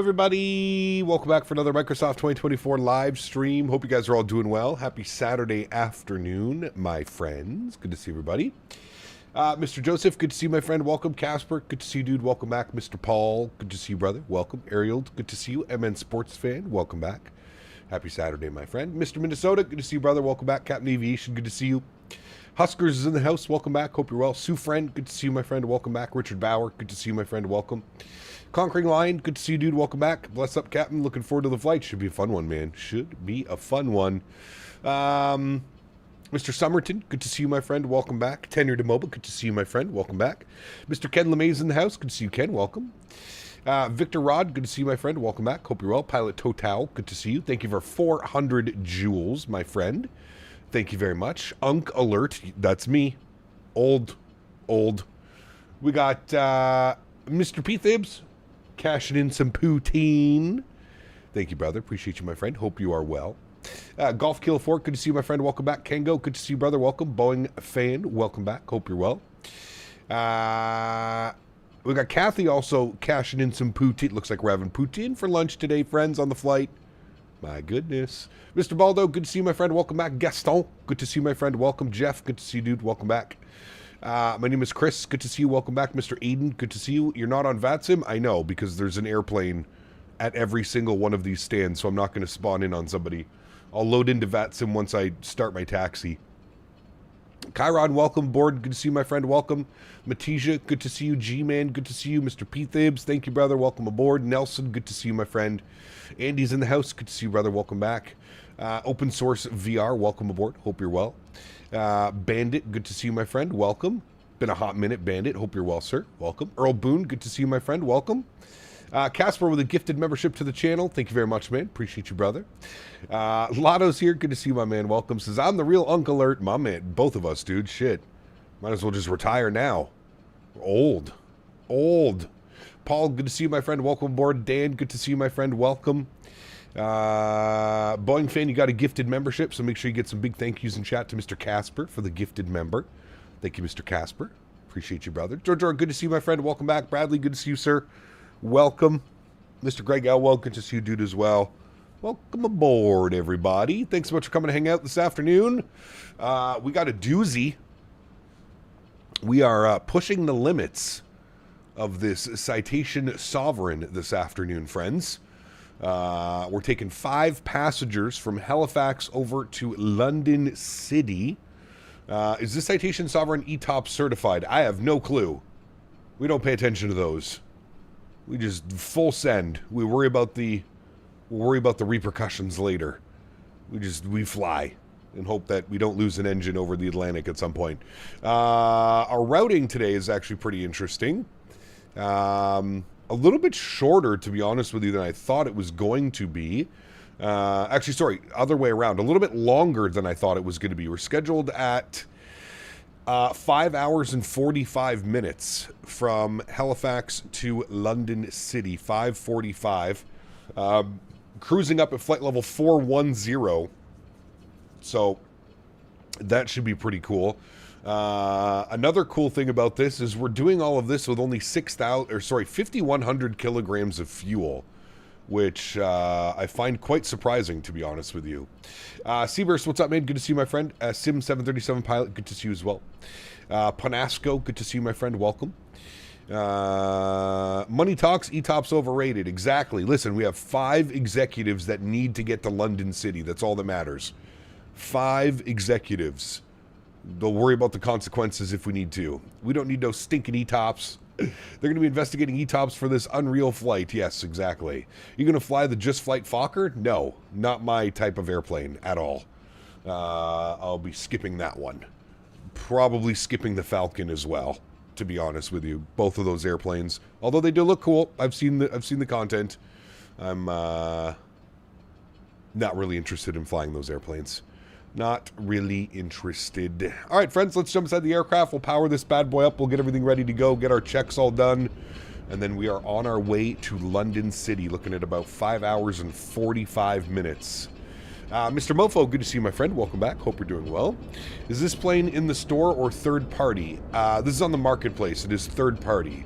everybody. Welcome back for another Microsoft 2024 live stream. Hope you guys are all doing well. Happy Saturday afternoon, my friends. Good to see everybody. Mr. Joseph, good to see you, my friend. Welcome. Casper, good to see you, dude. Welcome back. Mr. Paul, good to see you, brother. Welcome. Ariel, good to see you. MN Sports Fan, welcome back. Happy Saturday, my friend. Mr. Minnesota, good to see you, brother. Welcome back. Captain Aviation, good to see you. Huskers is in the house. Welcome back. Hope you're well. Sue Friend, good to see you, my friend. Welcome back. Richard Bauer, good to see you, my friend. Welcome. Conquering Lion, good to see you, dude. Welcome back. Bless up, Captain. Looking forward to the flight. Should be a fun one, man. Should be a fun one. Mr. Somerton, good to see you, my friend. Welcome back. Tenure to Mobile, good to see you, my friend. Welcome back. Mr. Ken LeMay's in the house. Good to see you, Ken. Welcome. Victor Rod, good to see you, my friend. Welcome back. Hope you're well. Pilot Total, good to see you. Thank you for 400 jewels, my friend. Thank you very much. Unk Alert, that's me. Old. We got Mr. P. Thibs, cashing in some poutine. Thank you, brother. Appreciate you, my friend. Hope you are well. Golf Kill 4, good to see you, my friend. Welcome back. Kango, good to see you, brother. Welcome. Boeing Fan, welcome back. Hope you're well. We got Kathy also cashing in some poutine. Looks like we're having poutine for lunch today, friends, on the flight. My goodness. Mr. Baldo, good to see you, my friend. Welcome back. Gaston, good to see you, my friend. Welcome. Jeff, good to see you, dude. Welcome back. My name is Chris. Good to see you. Welcome back. Mr. Aiden, good to see you. You're not on VATSIM? I know, because there's an airplane at every single one of these stands, so I'm not going to spawn in on somebody. I'll load into VATSIM once I start my taxi. Chiron, welcome aboard. Good to see you, my friend. Welcome. Matija, good to see you. G-Man, good to see you. Mr. P. Thibs, thank you, brother. Welcome aboard. Nelson, good to see you, my friend. Andy's in the house. Good to see you, brother. Welcome back. Open Source VR, welcome aboard. Hope you're well. Bandit, good to see you, my friend. Welcome. Been a hot minute, Bandit. Hope you're well, sir. Welcome. Earl Boone, good to see you, my friend. Welcome. Casper with a gifted membership to the channel. Thank you very much, man. Appreciate you, brother. Lotto's here. Good to see you, my man. Welcome. Says, I'm the real Uncle Alert. My man. Both of us, dude. Shit. Might as well just retire now. We're old. Paul, good to see you, my friend. Welcome aboard. Dan, good to see you, my friend. Welcome. Boeing Fan, you got a gifted membership, so make sure you get some big thank yous in chat to Mr. Casper for the gifted member. Thank you, Mr. Casper. Appreciate you, brother. George, good to see you, my friend. Welcome back. Bradley, good to see you, sir. Welcome. Mr. Greg Elwell, good to see you, dude, as well. Welcome aboard, everybody. Thanks so much for coming to hang out this afternoon. We got a doozy. We are pushing the limits of this Citation Sovereign this afternoon, friends. We're taking 5 passengers from Halifax over to London City. Is this Citation Sovereign ETOP certified? I have no clue. We don't pay attention to those. We just full send. We worry about the repercussions later. We fly and hope that we don't lose an engine over the Atlantic at some point. Our routing today is actually pretty interesting. A little bit shorter, to be honest with you, than I thought it was going to be. Actually, sorry, other way around. A little bit longer than I thought it was going to be. We're scheduled at 5 hours and 45 minutes from Halifax to London City, 5:45. Cruising up at flight level 410. So that should be pretty cool. Another cool thing about this is we're doing all of this with only 5,100 kilograms of fuel, which I find quite surprising, to be honest with you. Seaburst, what's up, man? Good to see you, my friend. Sim 737 pilot, good to see you as well. Panasco, good to see you, my friend. Welcome. Money talks, ETOP's overrated. Exactly. Listen, we have 5 executives that need to get to London City. That's all that matters. 5 executives. They'll worry about the consequences if we need to. We don't need no stinking ETOPs. They're going to be investigating ETOPs for this unreal flight. Yes, exactly. You going to fly the Just Flight Fokker? No, not my type of airplane at all. I'll be skipping that one. Probably skipping the Falcon as well, to be honest with you. Both of those airplanes, although they do look cool. I've seen the content. I'm not really interested in flying those airplanes. Not really interested. All right, friends, let's jump inside the aircraft. We'll power this bad boy up. We'll get everything ready to go, get our checks all done, and then we are on our way to London City, looking at about 5 hours and 45 minutes. Mr. Mofo, good to see you, my friend. Welcome back. Hope you're doing well. Is this plane in the store or third party? This is on the marketplace. It is third party.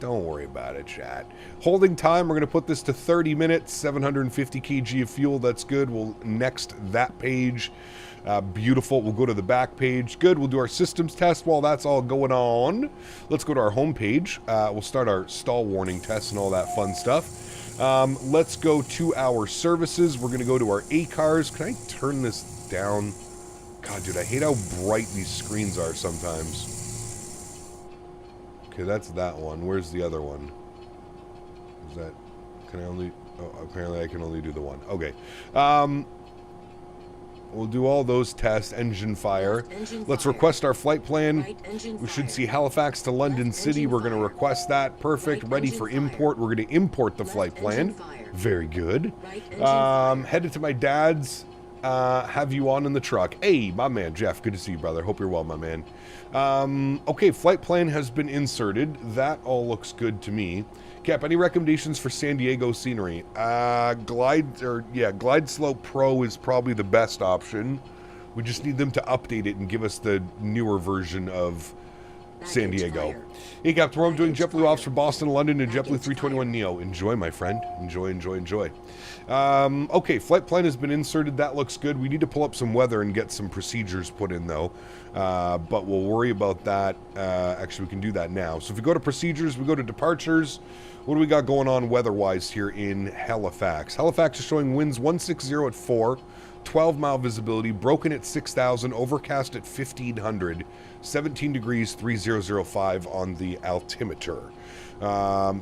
Don't worry about it, chat. Holding time, we're going to put this to 30 minutes, 750 kg of fuel. That's good. We'll next that page. Beautiful. We'll go to the back page. Good. We'll do our systems test while that's all going on. Let's go to our home page. We'll start our stall warning test and all that fun stuff. Let's go to our services. We're going to go to our ACARs. Can I turn this down? God, dude, I hate how bright these screens are sometimes. Okay, that's that one. Where's the other one? Is that... Can I only... Oh, apparently I can only do the one. Okay. We'll do all those tests. Engine fire. Let's request our flight plan. We should see Halifax to London City. We're going to request that. Perfect. Ready for import. We're going to import the flight plan. Very good. Headed to my dad's. Have you on in the truck. Hey, my man, Jeff. Good to see you, brother. Hope you're well, my man. Okay, flight plan has been inserted. That all looks good to me. Cap, any recommendations for San Diego scenery? Glide Slope Pro is probably the best option. We just need them to update it and give us the newer version of San Diego. Hey, Cap, tomorrow I'm doing JetBlue offs from Boston to London and JetBlue 321 Neo. Enjoy, my friend. Enjoy, enjoy, enjoy. Okay, flight plan has been inserted. That looks good. We need to pull up some weather and get some procedures put in, though. But we'll worry about that. Actually, we can do that now. So if we go to procedures, we go to departures. What do we got going on weather-wise here in Halifax? Halifax is showing winds 160 at 4, 12-mile visibility, broken at 6,000, overcast at 1,500, 17 degrees, 3005 on the altimeter.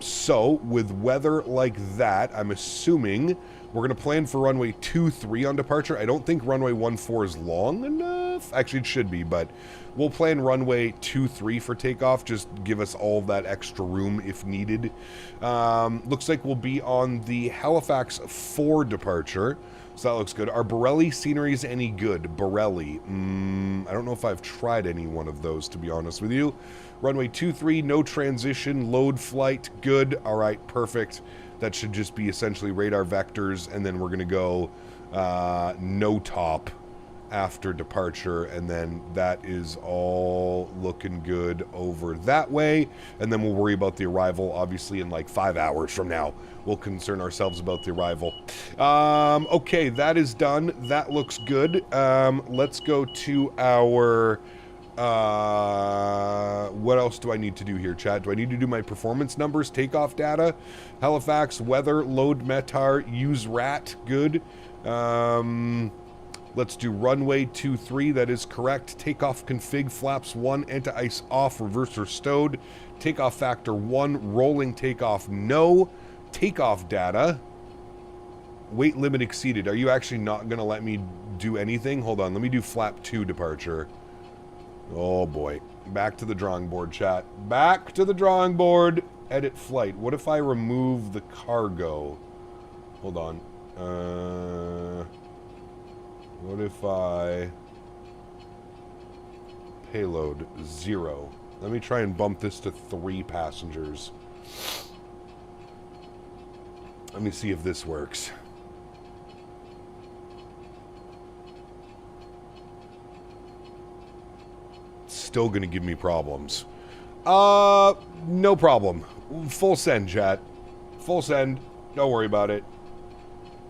So, with weather like that, I'm assuming we're going to plan for runway 23 on departure. I don't think runway 14 is long enough. Actually, it should be, but we'll plan runway 23 for takeoff. Just give us all of that extra room if needed. Looks like we'll be on the Halifax 4 departure. So that looks good. Are Borelli sceneries any good? Borelli. I don't know if I've tried any one of those, to be honest with you. Runway 23, no transition, load flight, good. All right, perfect. That should just be essentially radar vectors, and then we're going to go no top after departure, and then that is all looking good over that way. And then we'll worry about the arrival, obviously, in like 5 hours from now. We'll concern ourselves about the arrival. Okay, that is done. That looks good. Let's go to our... what else do I need to do here, chat? Do I need to do my performance numbers, takeoff data, Halifax, weather, load METAR, use RAT, good. Let's do runway 23, that is correct. Takeoff config, flaps 1, anti-ice off, reverser stowed. Takeoff factor 1, rolling takeoff, no. Takeoff data, weight limit exceeded. Are you actually not going to let me do anything? Hold on, let me do flap 2 departure. Oh boy. Back to the drawing board, chat. Back to the drawing board. Edit flight. What if I remove the cargo? Hold on. What if I... Payload 0. Let me try and bump this to 3 passengers. Let me see if this works. Still gonna give me problems. No problem. Full send, chat. Full send. Don't worry about it.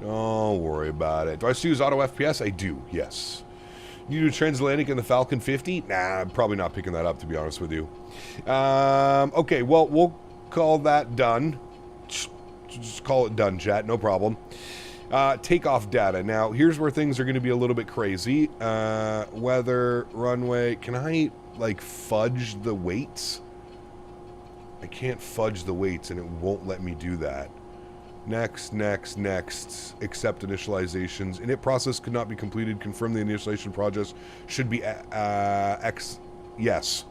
Don't worry about it. Do I still use auto FPS? I do, yes. You do transatlantic in the Falcon 50? Nah, I'm probably not picking that up, to be honest with you. Okay, well, we'll call that done. Just call it done, chat. No problem. Takeoff data. Now, here's where things are going to be a little bit crazy. Weather, runway. Can I, like, fudge the weights? I can't fudge the weights, and it won't let me do that. Next, next, next. Accept initializations. Init process could not be completed. Confirm the initialization process should be yes.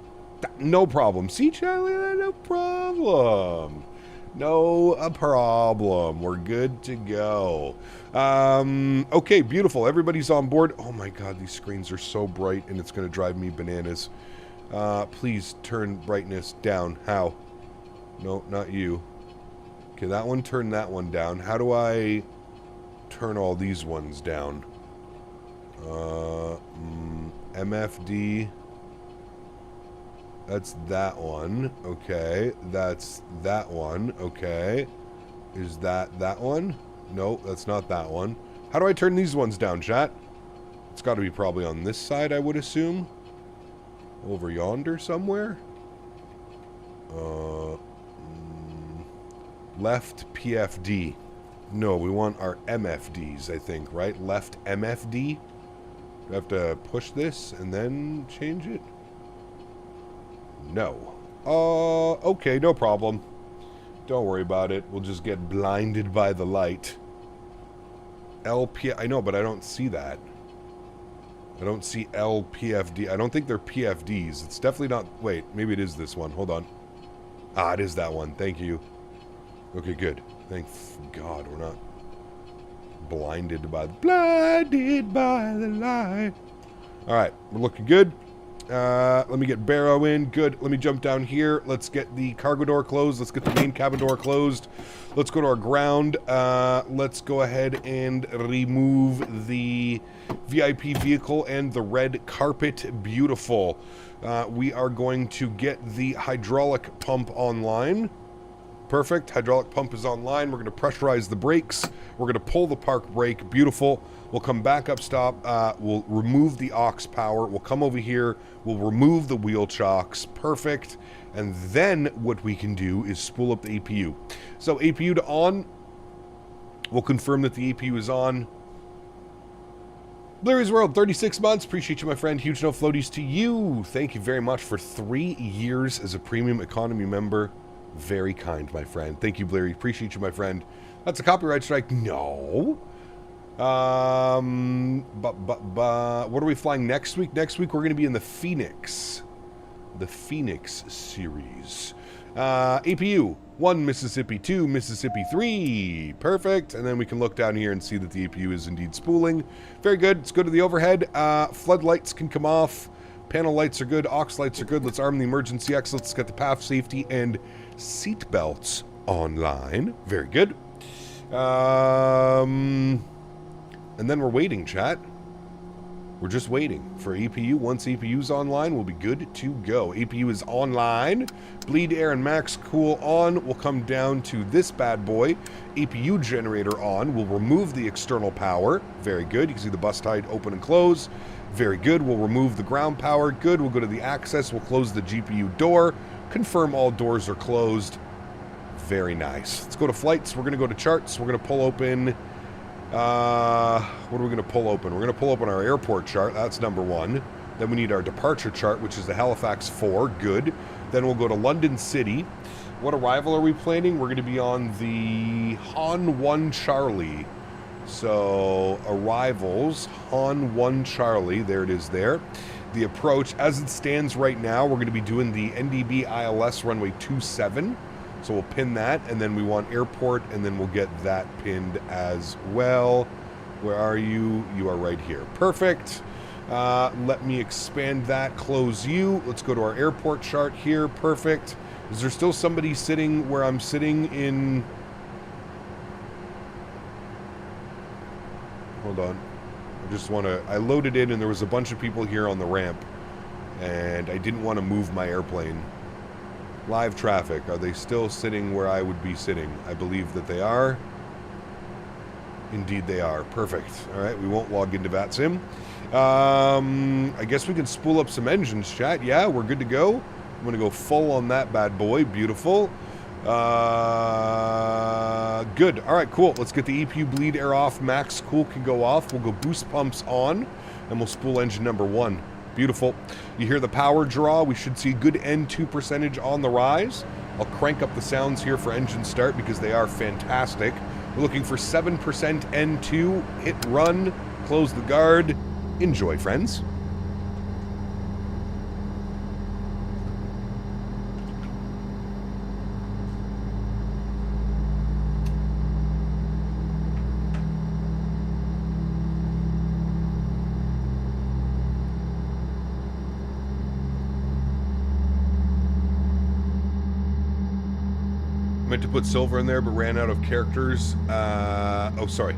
No problem. See, Charlie? No problem. No problem. We're good to go. Okay, beautiful. Everybody's on board. Oh my god, these screens are so bright, and it's going to drive me bananas. Please turn brightness down. How? No, not you. Okay, that one, turn that one down. How do I turn all these ones down? MFD. That's that one. Okay. That's that one. Okay. Is that that one? No, that's not that one. How do I turn these ones down, chat? It's got to be probably on this side, I would assume. Over yonder somewhere. Left PFD. No, we want our MFDs, I think, right? Left MFD. Do I have to push this and then change it? No. Okay, no problem. Don't worry about it. We'll just get blinded by the light. LP... I know, but I don't see that. I don't see LPFD. I don't think they're PFDs. It's definitely not... Wait, maybe it is this one. Hold on. Ah, it is that one. Thank you. Okay, good. Thank God we're not blinded by the light. Alright, we're looking good. Let me get Barrow in. Good. Let me jump down here. Let's get the cargo door closed. Let's get the main cabin door closed. Let's go to our ground. Let's go ahead and remove the VIP vehicle and the red carpet. Beautiful. We are going to get the hydraulic pump online. Perfect. Hydraulic pump is online. We're going to pressurize the brakes. We're going to pull the park brake. Beautiful. We'll come back up stop. We'll remove the aux power. We'll come over here. We'll remove the wheel chocks. Perfect. And then what we can do is spool up the APU. So APU to on. We'll confirm that the APU is on. Larry's World, 36 months. Appreciate you, my friend. Huge no floaties to you. Thank you very much for 3 years as a premium economy member. Very kind, my friend. Thank you, Blairy. Appreciate you, my friend. That's a copyright strike. No. What are we flying next week? Next week, we're going to be in the Phoenix. The Phoenix series. APU, 1 Mississippi, 2 Mississippi, 3. Perfect. And then we can look down here and see that the APU is indeed spooling. Very good. Let's go to the overhead. Floodlights can come off. Panel lights are good. Aux lights are good. Let's arm the emergency exits. Let's get the path safety and seat belts online. Very good. And then we're waiting, chat. We're just waiting for APU. Once APU's online, we'll be good to go. APU is online. Bleed, air, and max cool on. We'll come down to this bad boy. APU generator on. We'll remove the external power. Very good. You can see the bus tide open and close. Very good. We'll remove the ground power. Good. We'll go to the access. We'll close the GPU door. Confirm all doors are closed. Very nice. Let's go to flights. We're going to go to charts. We're going to pull open... what are we going to pull open? We're going to pull open our airport chart. That's number 1. Then we need our departure chart, which is the Halifax 4. Good. Then we'll go to London City. What arrival are we planning? We're going to be on the Han 1 Charlie. So, arrivals, Han 1 Charlie. There it is there. The approach, as it stands right now, we're going to be doing the NDB ILS runway 27. So we'll pin that, and then we want airport, and then we'll get that pinned as well. Where are you? You are right here. Perfect. Let me expand that, close you. Let's go to our airport chart here. Perfect. Is there still somebody sitting where I'm sitting in... Hold on. I just want to... I loaded in, and there was a bunch of people here on the ramp, and I didn't want to move my airplane. Live traffic. Are they still sitting where I would be sitting? I believe that they are. Indeed they are. Perfect. Alright, we won't log into VATSIM. I guess we can spool up some engines, chat. Yeah, we're good to go. I'm going to go full on that bad boy. Beautiful. Good. Alright, cool. Let's get the EPU bleed air off. Max cool can go off. We'll go boost pumps on, and we'll spool engine number 1. Beautiful. You hear the power draw. We should see good N2 percentage on the rise. I'll crank up the sounds here for engine start because they are fantastic. We're looking for 7% N2. Hit run. Close the guard. Enjoy, friends. Meant to put silver in there, but ran out of characters. Oh, sorry.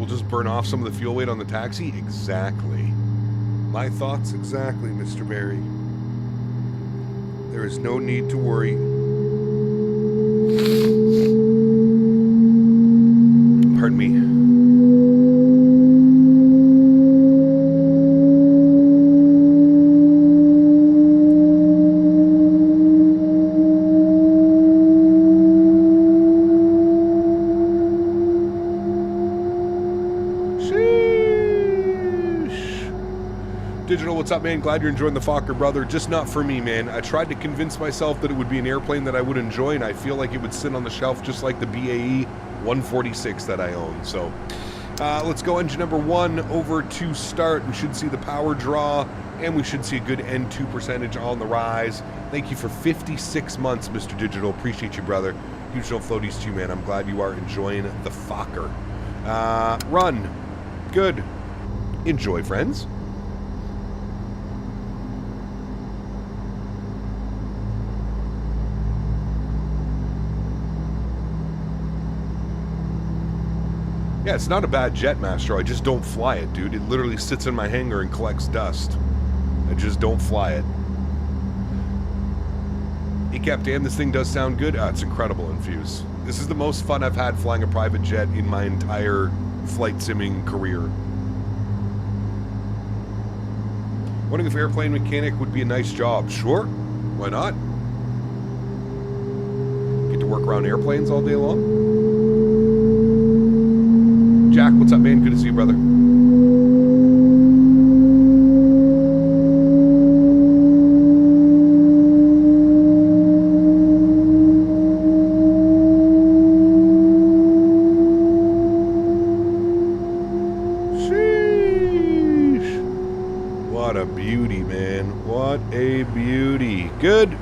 We'll just burn off some of the fuel weight on the taxi? Exactly. My thoughts exactly, Mr. Barry. There is no need to worry. Pardon me. Digital, what's up, man? Glad you're enjoying the Fokker, brother. Just not for me, man. I tried to convince myself that it would be an airplane that I would enjoy, and I feel like it would sit on the shelf just like the BAE 146 that I own. So let's go engine number 1 over to start. We should see the power draw, and we should see a good N2 percentage on the rise. Thank you for 56 months, Mr. Digital. Appreciate you, brother. Huge no floaties to you, man. I'm glad you are enjoying the Fokker. Run. Good. Enjoy, friends. Yeah, it's not a bad jet, Master. I just don't fly it, dude. It literally sits in my hangar and collects dust. I just don't fly it. Hey, Cap, damn, this thing does sound good. It's incredible in Fuse. This is the most fun I've had flying a private jet in my entire flight simming career. Wondering if airplane mechanic would be a nice job. Sure, why not? Get to work around airplanes all day long. Jack, what's up, man? Good to see you, brother. Sheesh. What a beauty, man. What a beauty. Good.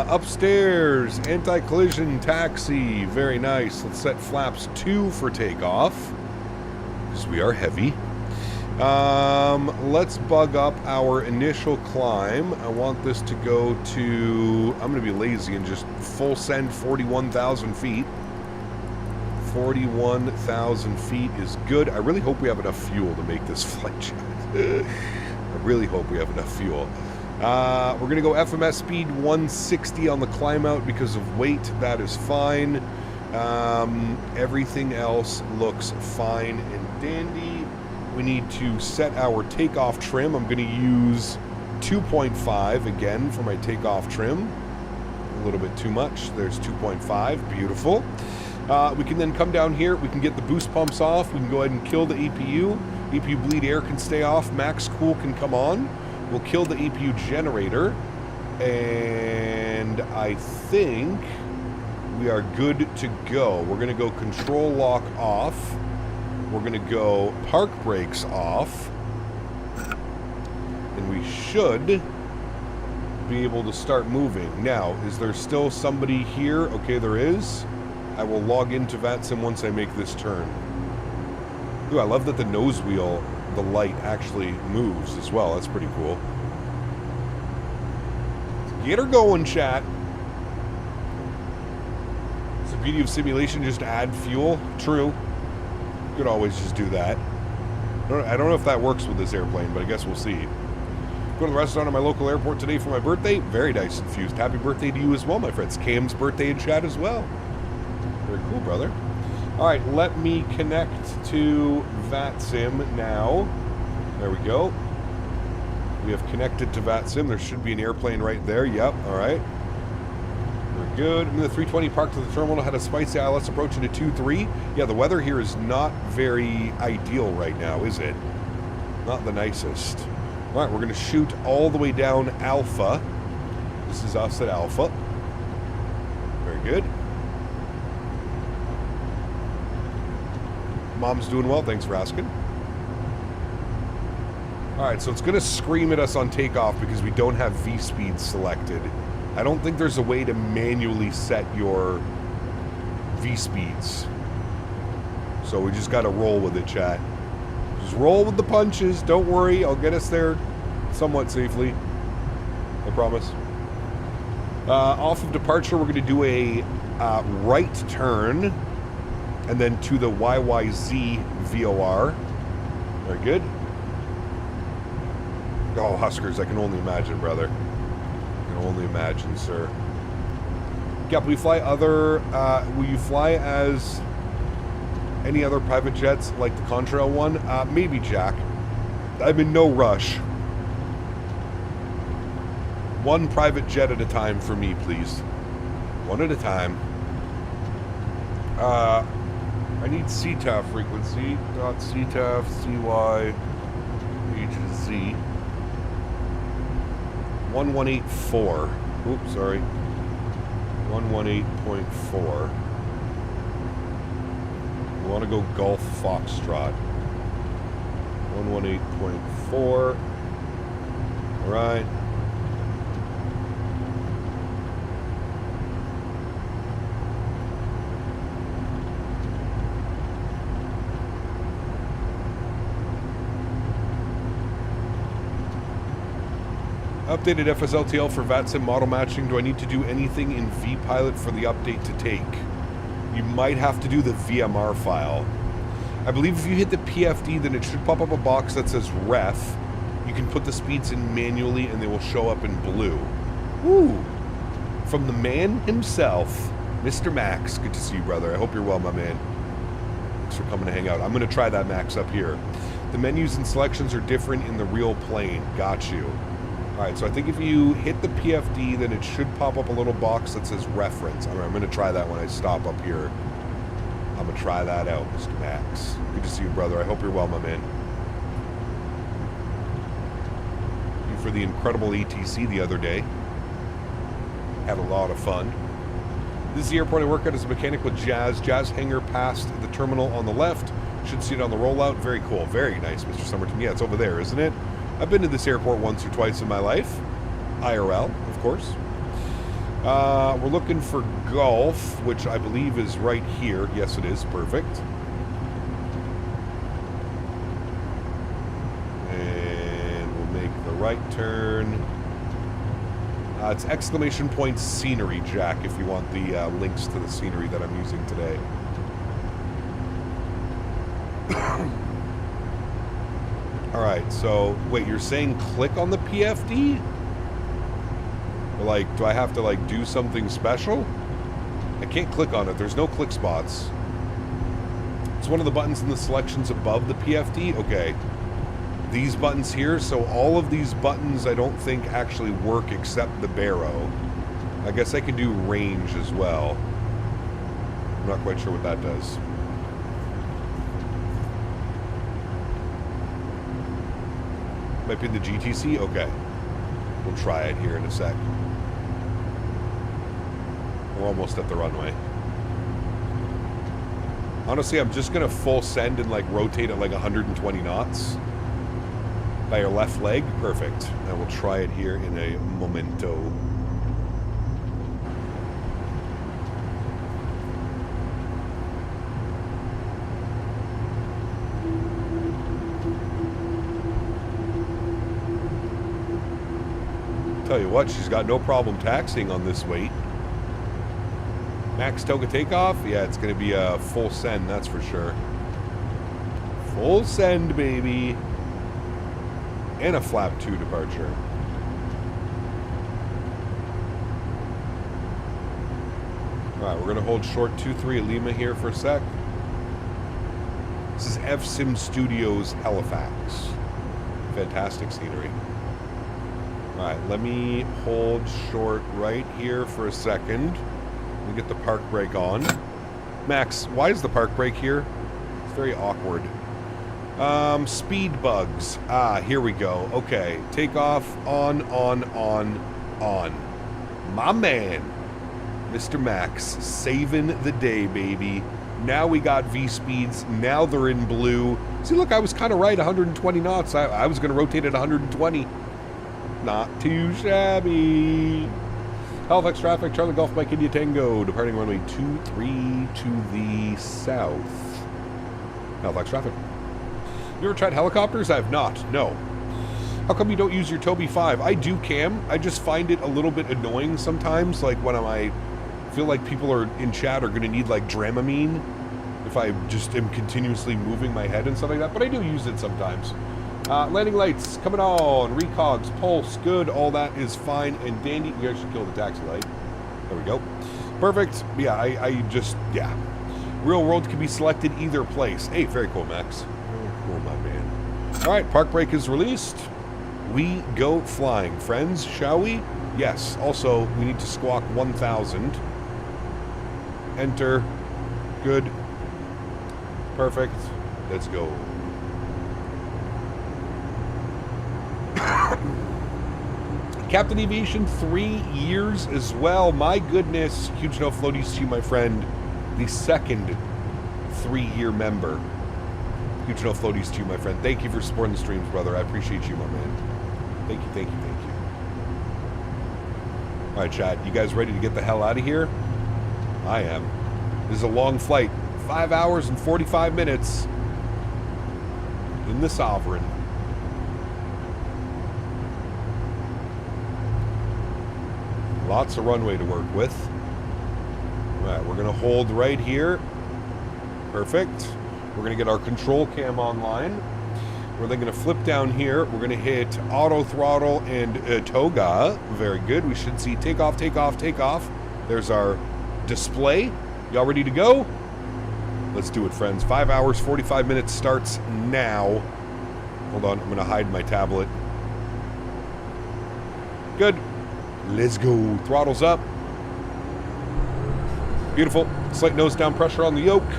Upstairs, anti-collision taxi. Very nice. Let's set flaps 2 for takeoff, because we are heavy. Let's bug up our initial climb. I want this to go to... I'm going to be lazy and just full send 41,000 feet. 41,000 feet is good. I really hope we have enough fuel to make this flight jet. I really hope we have enough fuel. We're going to go FMS speed 160 on the climb out because of weight. That is fine. Everything else looks fine and dandy. We need to set our takeoff trim. I'm going to use 2.5 again for my takeoff trim. A little bit too much. There's 2.5. Beautiful. We can then come down here. We can get the boost pumps off. We can go ahead and kill the EPU. EPU bleed air can stay off. Max cool can come on. We'll kill the EPU generator, and I think we are good to go. We're going to go control lock off. We're going to go park brakes off, and we should be able to start moving. Now, is there still somebody here? Okay, there is. I will log into VATSIM once I make this turn. Ooh, I love that the nose wheel, the light actually moves as well. That's pretty cool. Get her going, chat. It's the beauty of simulation, just add fuel. True. You could always just do that. I don't know if that works with this airplane, but I guess we'll see. Go to the restaurant at my local airport today for my birthday. Very nice and Fused. Happy birthday to you as well, my friends. Cam's birthday in chat as well. Very cool, brother. All right, let me connect to VATSIM now. There we go. We have connected to VATSIM. There should be an airplane right there. Yep, all right. We're good. The 320 parked at the terminal had a spicy ILS approaching to 2-3. Yeah, the weather here is not very ideal right now, is it? Not the nicest. All right, we're going to shoot all the way down Alpha. This is us at Alpha. Very good. Mom's doing well, thanks for asking. Alright, so it's going to scream at us on takeoff because we don't have V-speed selected. I don't think there's a way to manually set your V-speeds. So we just got to roll with it, chat. Just roll with the punches, don't worry, I'll get us there somewhat safely. I promise. Off of departure, we're going to do a right turn. and then to the YYZ VOR. Very good. Oh, Huskers, I can only imagine, brother. I can only imagine, sir. Yep, we fly other... will you fly as any other private jets like the Contrail one? Maybe, Jack. I'm in no rush. One private jet at a time for me, please. One at a time. I need CTAF frequency. .CTAF CY H to Z. 1184. Oops, sorry. 118.4. We want to go Golf Foxtrot. 118.4. All right. Updated FSLTL for VATSIM model matching. Do I need to do anything in vPilot for the update to take? You might have to do the VMR file. I believe if you hit the PFD, then it should pop up a box that says ref. You can put the speeds in manually and they will show up in blue. Woo! From the man himself, Mr. Max. Good to see you, brother. I hope you're well, my man. Thanks for coming to hang out. I'm going to try that, Max, up here. The menus and selections are different in the real plane. Got you. Alright, so I think if you hit the PFD, then it should pop up a little box that says reference. I'm going to try that when I stop up here. I'm going to try that out, Mr. Max. Good to see you, brother. I hope you're well, my man. Thank you for the incredible ATC the other day. Had a lot of fun. This is the airport I work at as a mechanic with Jazz. Jazz hangar past the terminal on the left. Should see it on the rollout. Very cool. Very nice, Mr. Summerton. Yeah, it's over there, isn't it? I've been to this airport once or twice in my life. IRL, of course. We're looking for Gulf, which I believe is right here. Yes, it is. Perfect. And we'll make the right turn. It's exclamation point scenery, Jack, if you want the links to the scenery that I'm using today. Alright, so, wait, you're saying click on the PFD? Or like, do I have to, like, do something special? I can't click on it. There's no click spots. It's one of the buttons in the selections above the PFD? Okay. These buttons here, so all of these buttons I don't think actually work except the barrow. I guess I can do range as well. I'm not quite sure what that does. Might be the GTC? Okay. We'll try it here in a sec. We're almost at the runway. Honestly, I'm just going to full send and like rotate at like 120 knots. By your left leg? Perfect. And we'll try it here in a momento. Tell you what, she's got no problem taxiing on this weight. Max Toga takeoff? Yeah, it's going to be a full send, that's for sure. Full send, baby. And a flap 2 departure. Alright, we're going to hold short 2-3 at Lima here for a sec. This is FSim Studios Halifax. Fantastic scenery. Alright, let me hold short right here for a second. Let me get the park brake on. Max, why is the park brake here? It's very awkward. Speed bugs. Ah, here we go. Okay, takeoff, on. My man, Mr. Max, saving the day, baby. Now we got V-speeds. Now they're in blue. See, look, I was kind of right, 120 knots. I was going to rotate at 120. Not too shabby. Halifax traffic, Charlie Golf Mike India Tango, departing runway 23 to the south. Halifax traffic. You ever tried helicopters? I have not, no. How come you don't use your Toby 5? I do, Cam. I just find it a little bit annoying sometimes, like when I feel like people are in chat are going to need like Dramamine. if I just am continuously moving my head and stuff like that, but I do use it sometimes. Landing lights coming on, recogs, pulse, good, all that is fine and dandy. We actually killed the taxi light. There we go. Perfect. Yeah, I just, yeah. Real world can be selected either place. Hey, very cool, Max. Very cool, my man. All right, park brake is released. We go flying, friends, shall we? Yes. Also, we need to squawk 1,000. Enter. Good. Perfect. Let's go. Captain Aviation, 3 years as well. My goodness. Huge no floaties to you, my friend. The second 3-year member. Huge no floaties to you, my friend. Thank you for supporting the streams, brother. I appreciate you, my man. Thank you, thank you, thank you. All right, chat. You guys ready to get the hell out of here? I am. This is a long flight. 5 hours and 45 minutes in the Sovereign. Lots of runway to work with. All right, we're going to hold right here. Perfect. We're going to get our control cam online. We're then going to flip down here. We're going to hit auto throttle and toga. Very good. We should see takeoff, takeoff, takeoff. There's our display. Y'all ready to go? Let's do it, friends. 5 hours, 45 minutes starts now. Hold on. I'm going to hide my tablet. Good. Let's go. Throttles up. Beautiful. Slight nose down pressure on the yoke.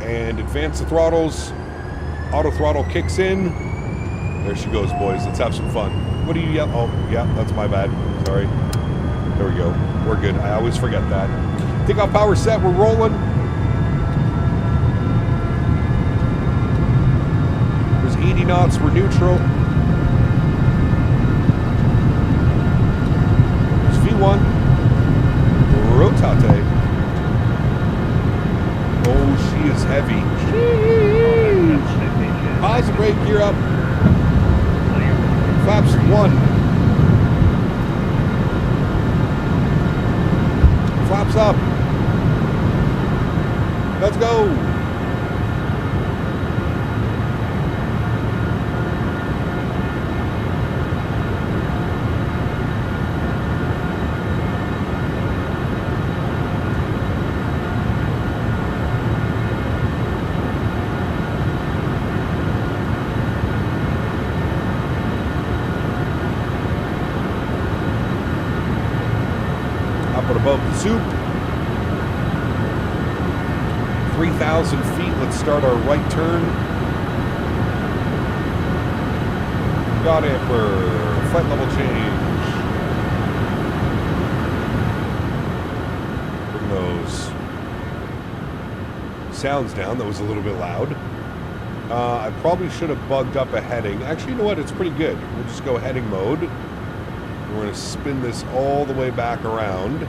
And advance the throttles. Auto throttle kicks in. There she goes, boys. Let's have some fun. What do you yell? Oh, yeah, that's my bad. Sorry. There we go. We're good. I always forget that. Takeoff power set. We're rolling. There's 80 knots. We're neutral. There's V1. Rotate. Oh, she is heavy. Pause the brake, gear up. Flaps 1. Flaps up. Let's go. Above the soup. 3,000 feet. Let's start our right turn. God Emperor. Flight level change. Bring those sounds down. That was a little bit loud. I probably should have bugged up a heading. Actually, you know what? It's pretty good. We'll just go heading mode. We're going to spin this all the way back around.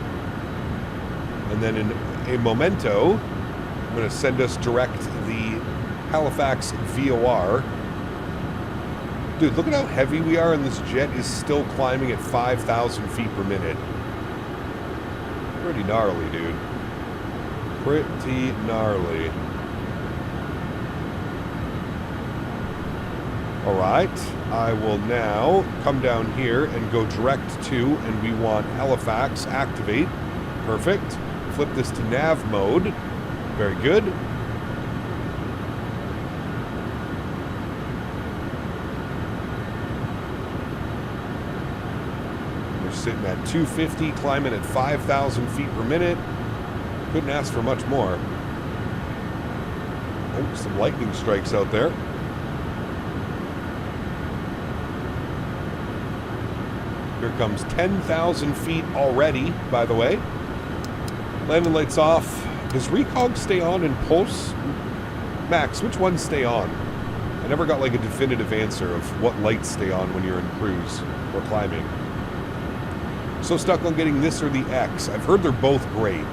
And then in a momento, I'm going to send us direct the Halifax VOR. Dude, look at how heavy we are, and this jet is still climbing at 5,000 feet per minute. Pretty gnarly, dude. Pretty gnarly. All right, I will now come down here and go direct to, and we want Halifax, activate. Perfect. Flip this to nav mode. Very good. We're sitting at 250, climbing at 5,000 feet per minute. Couldn't ask for much more. Oh, some lightning strikes out there. Here comes 10,000 feet already, by the way. Landing lights off. Does recog stay on in pulse? Max, which ones stay on? I never got like a definitive answer of what lights stay on when you're in cruise or climbing. So stuck on getting this or the X. I've heard they're both great.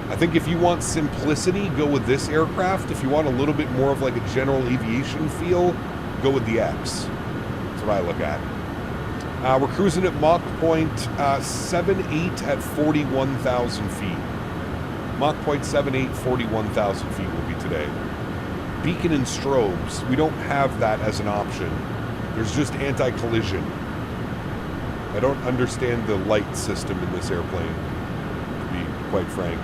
I think if you want simplicity, go with this aircraft. If you want a little bit more of like a general aviation feel, go with the X. That's what I look at. We're cruising at Mach point 78 at 41,000 feet. Mach 0.78, 41,000 feet will be today. Beacon and strobes, we don't have that as an option. There's just anti-collision. I don't understand the light system in this airplane, to be quite frank.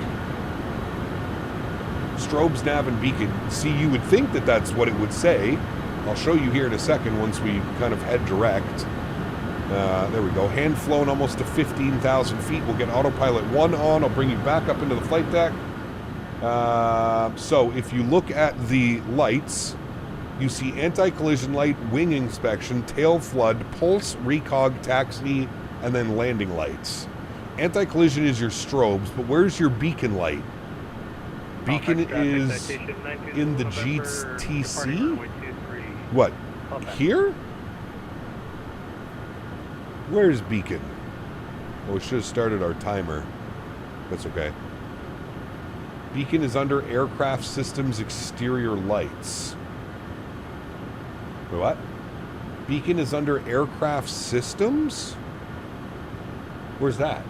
Strobes, nav, and beacon. See, you would think that that's what it would say. I'll show you here in a second once we kind of head direct. There we go. Hand flown almost to 15,000 feet. We'll get autopilot 1 on. I'll bring you back up into the flight deck. So if you look at the lights, you see anti-collision light, wing inspection, tail flood, pulse, recog, taxi, and then landing lights. Anti-collision is your strobes, but where's your beacon light? Beacon is in the GTC? What? Here? Where's beacon? Oh, we should have started our timer. That's okay. Beacon is under aircraft systems exterior lights. Wait, what? Beacon is under aircraft systems? Where's that?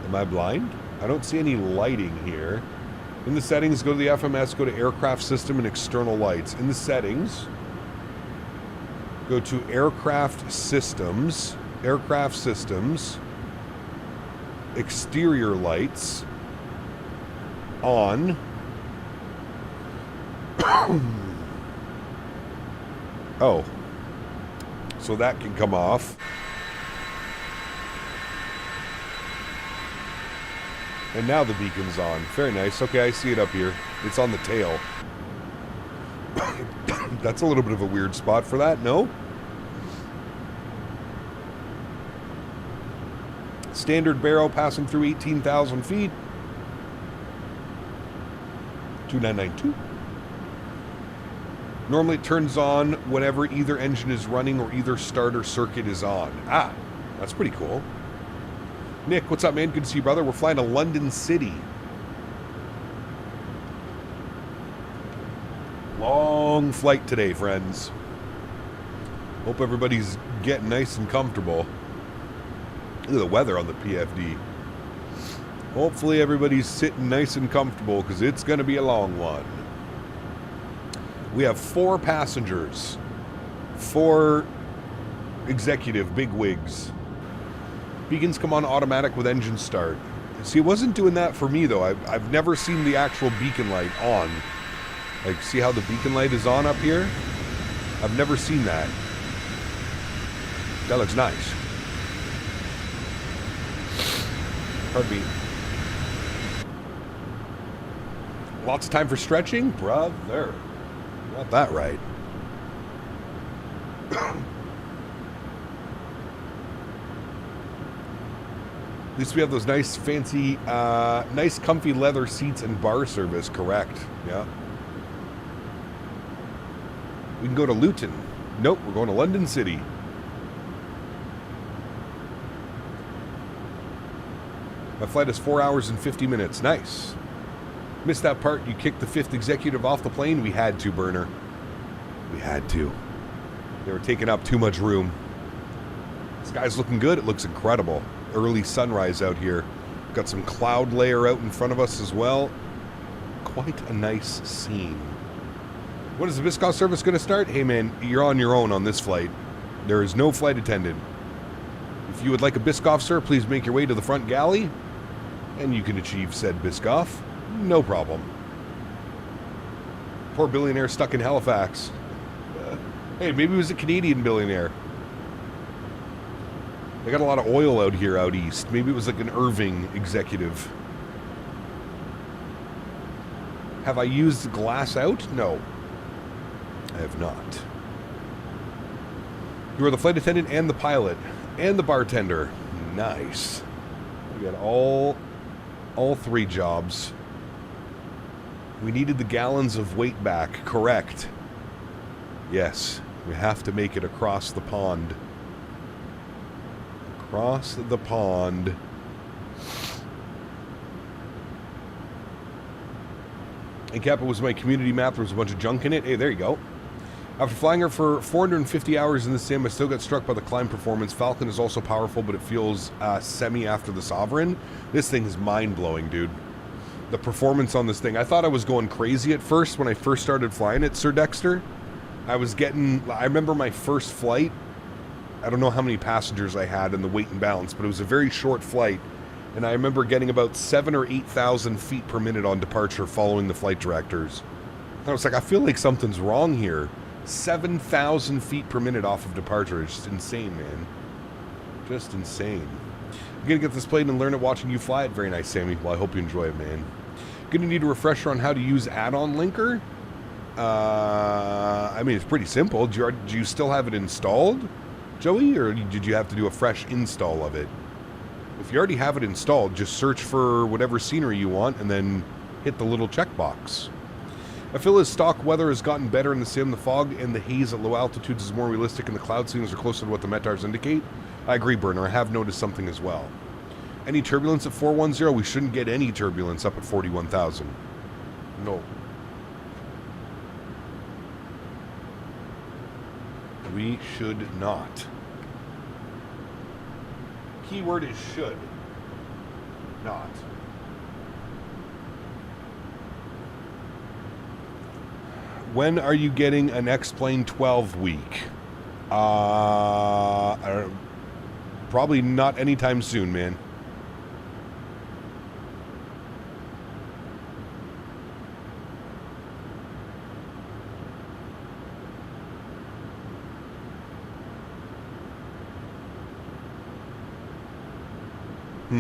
Am I blind? I don't see any lighting here. In the settings, go to the FMS, go to aircraft system and external lights. In the settings, go to aircraft systems, exterior lights, on. Oh. So that can come off. And now the beacon's on. Very nice. Okay, I see it up here. It's on the tail. That's a little bit of a weird spot for that, no? Standard barrow passing through 18,000 feet. 2992. Normally it turns on whenever either engine is running or either starter circuit is on. Ah, that's pretty cool. Nick, what's up, man? Good to see you, brother. We're flying to London City. Long flight today, friends. Hope everybody's getting nice and comfortable. Look at the weather on the PFD. Hopefully everybody's sitting nice and comfortable because it's going to be a long one. We have 4 passengers. 4 executive bigwigs. Beacons come on automatic with engine start. See, it wasn't doing that for me, though. I've never seen the actual beacon light on. Like, see how the beacon light is on up here? I've never seen that. That looks nice. Pardon me. Lots of time for stretching? Brother. Got that right. At least we have those nice, fancy, nice, comfy leather seats and bar service, correct. Yeah. We can go to Luton. Nope, we're going to London City. My flight is 4 hours and 50 minutes. Nice. Missed that part. You kicked the 5th executive off the plane. We had to, Burner. We had to. They were taking up too much room. Sky's looking good. It looks incredible. Early sunrise out here. Got some cloud layer out in front of us as well. Quite a nice scene. When is the Biscoff service going to start? Hey man, you're on your own on this flight. There is no flight attendant. If you would like a Biscoff, sir, please make your way to the front galley and you can achieve said Biscoff. No problem. Poor billionaire stuck in Halifax. Hey, maybe it was a Canadian billionaire. They got a lot of oil out here out east. Maybe it was like an Irving executive. Have I used glass out? No. I have not. You are the flight attendant and the pilot and the bartender. Nice. We got all 3 jobs. We needed the gallons of weight back. Correct. Yes, we have to make it across the pond. Across the pond. And Kappa was my community map. There was a bunch of junk in it. Hey, there you go. After flying her for 450 hours in the sim, I still got struck by the climb performance. Falcon is also powerful, but it feels semi after the Sovereign. This thing is mind-blowing, dude. The performance on this thing. I thought I was going crazy at first when I first started flying it, Sir Dexter. I remember my first flight. I don't know how many passengers I had in the weight and balance, but it was a very short flight. And I remember getting about 7,000 or 8,000 feet per minute on departure following the flight directors. I was like, I feel like something's wrong here. 7,000 feet per minute off of departure. It's just insane, man. Just insane. I'm going to get this plane and learn it watching you fly it. Very nice, Sammy. Well, I hope you enjoy it, man. Going to need a refresher on how to use add-on linker. I mean, it's pretty simple. Do you still have it installed, Joey? Or did you have to do a fresh install of it? If you already have it installed, just search for whatever scenery you want and then hit the little checkbox. I feel as stock weather has gotten better in the sim. The fog and the haze at low altitudes is more realistic and the cloud scenes are closer to what the METARs indicate. I agree, Burner. I have noticed something as well. Any turbulence at 410? We shouldn't get any turbulence up at 41,000. No. We should not. Keyword is should. Not. When are you getting an X-Plane 12 week? Probably not anytime soon, man.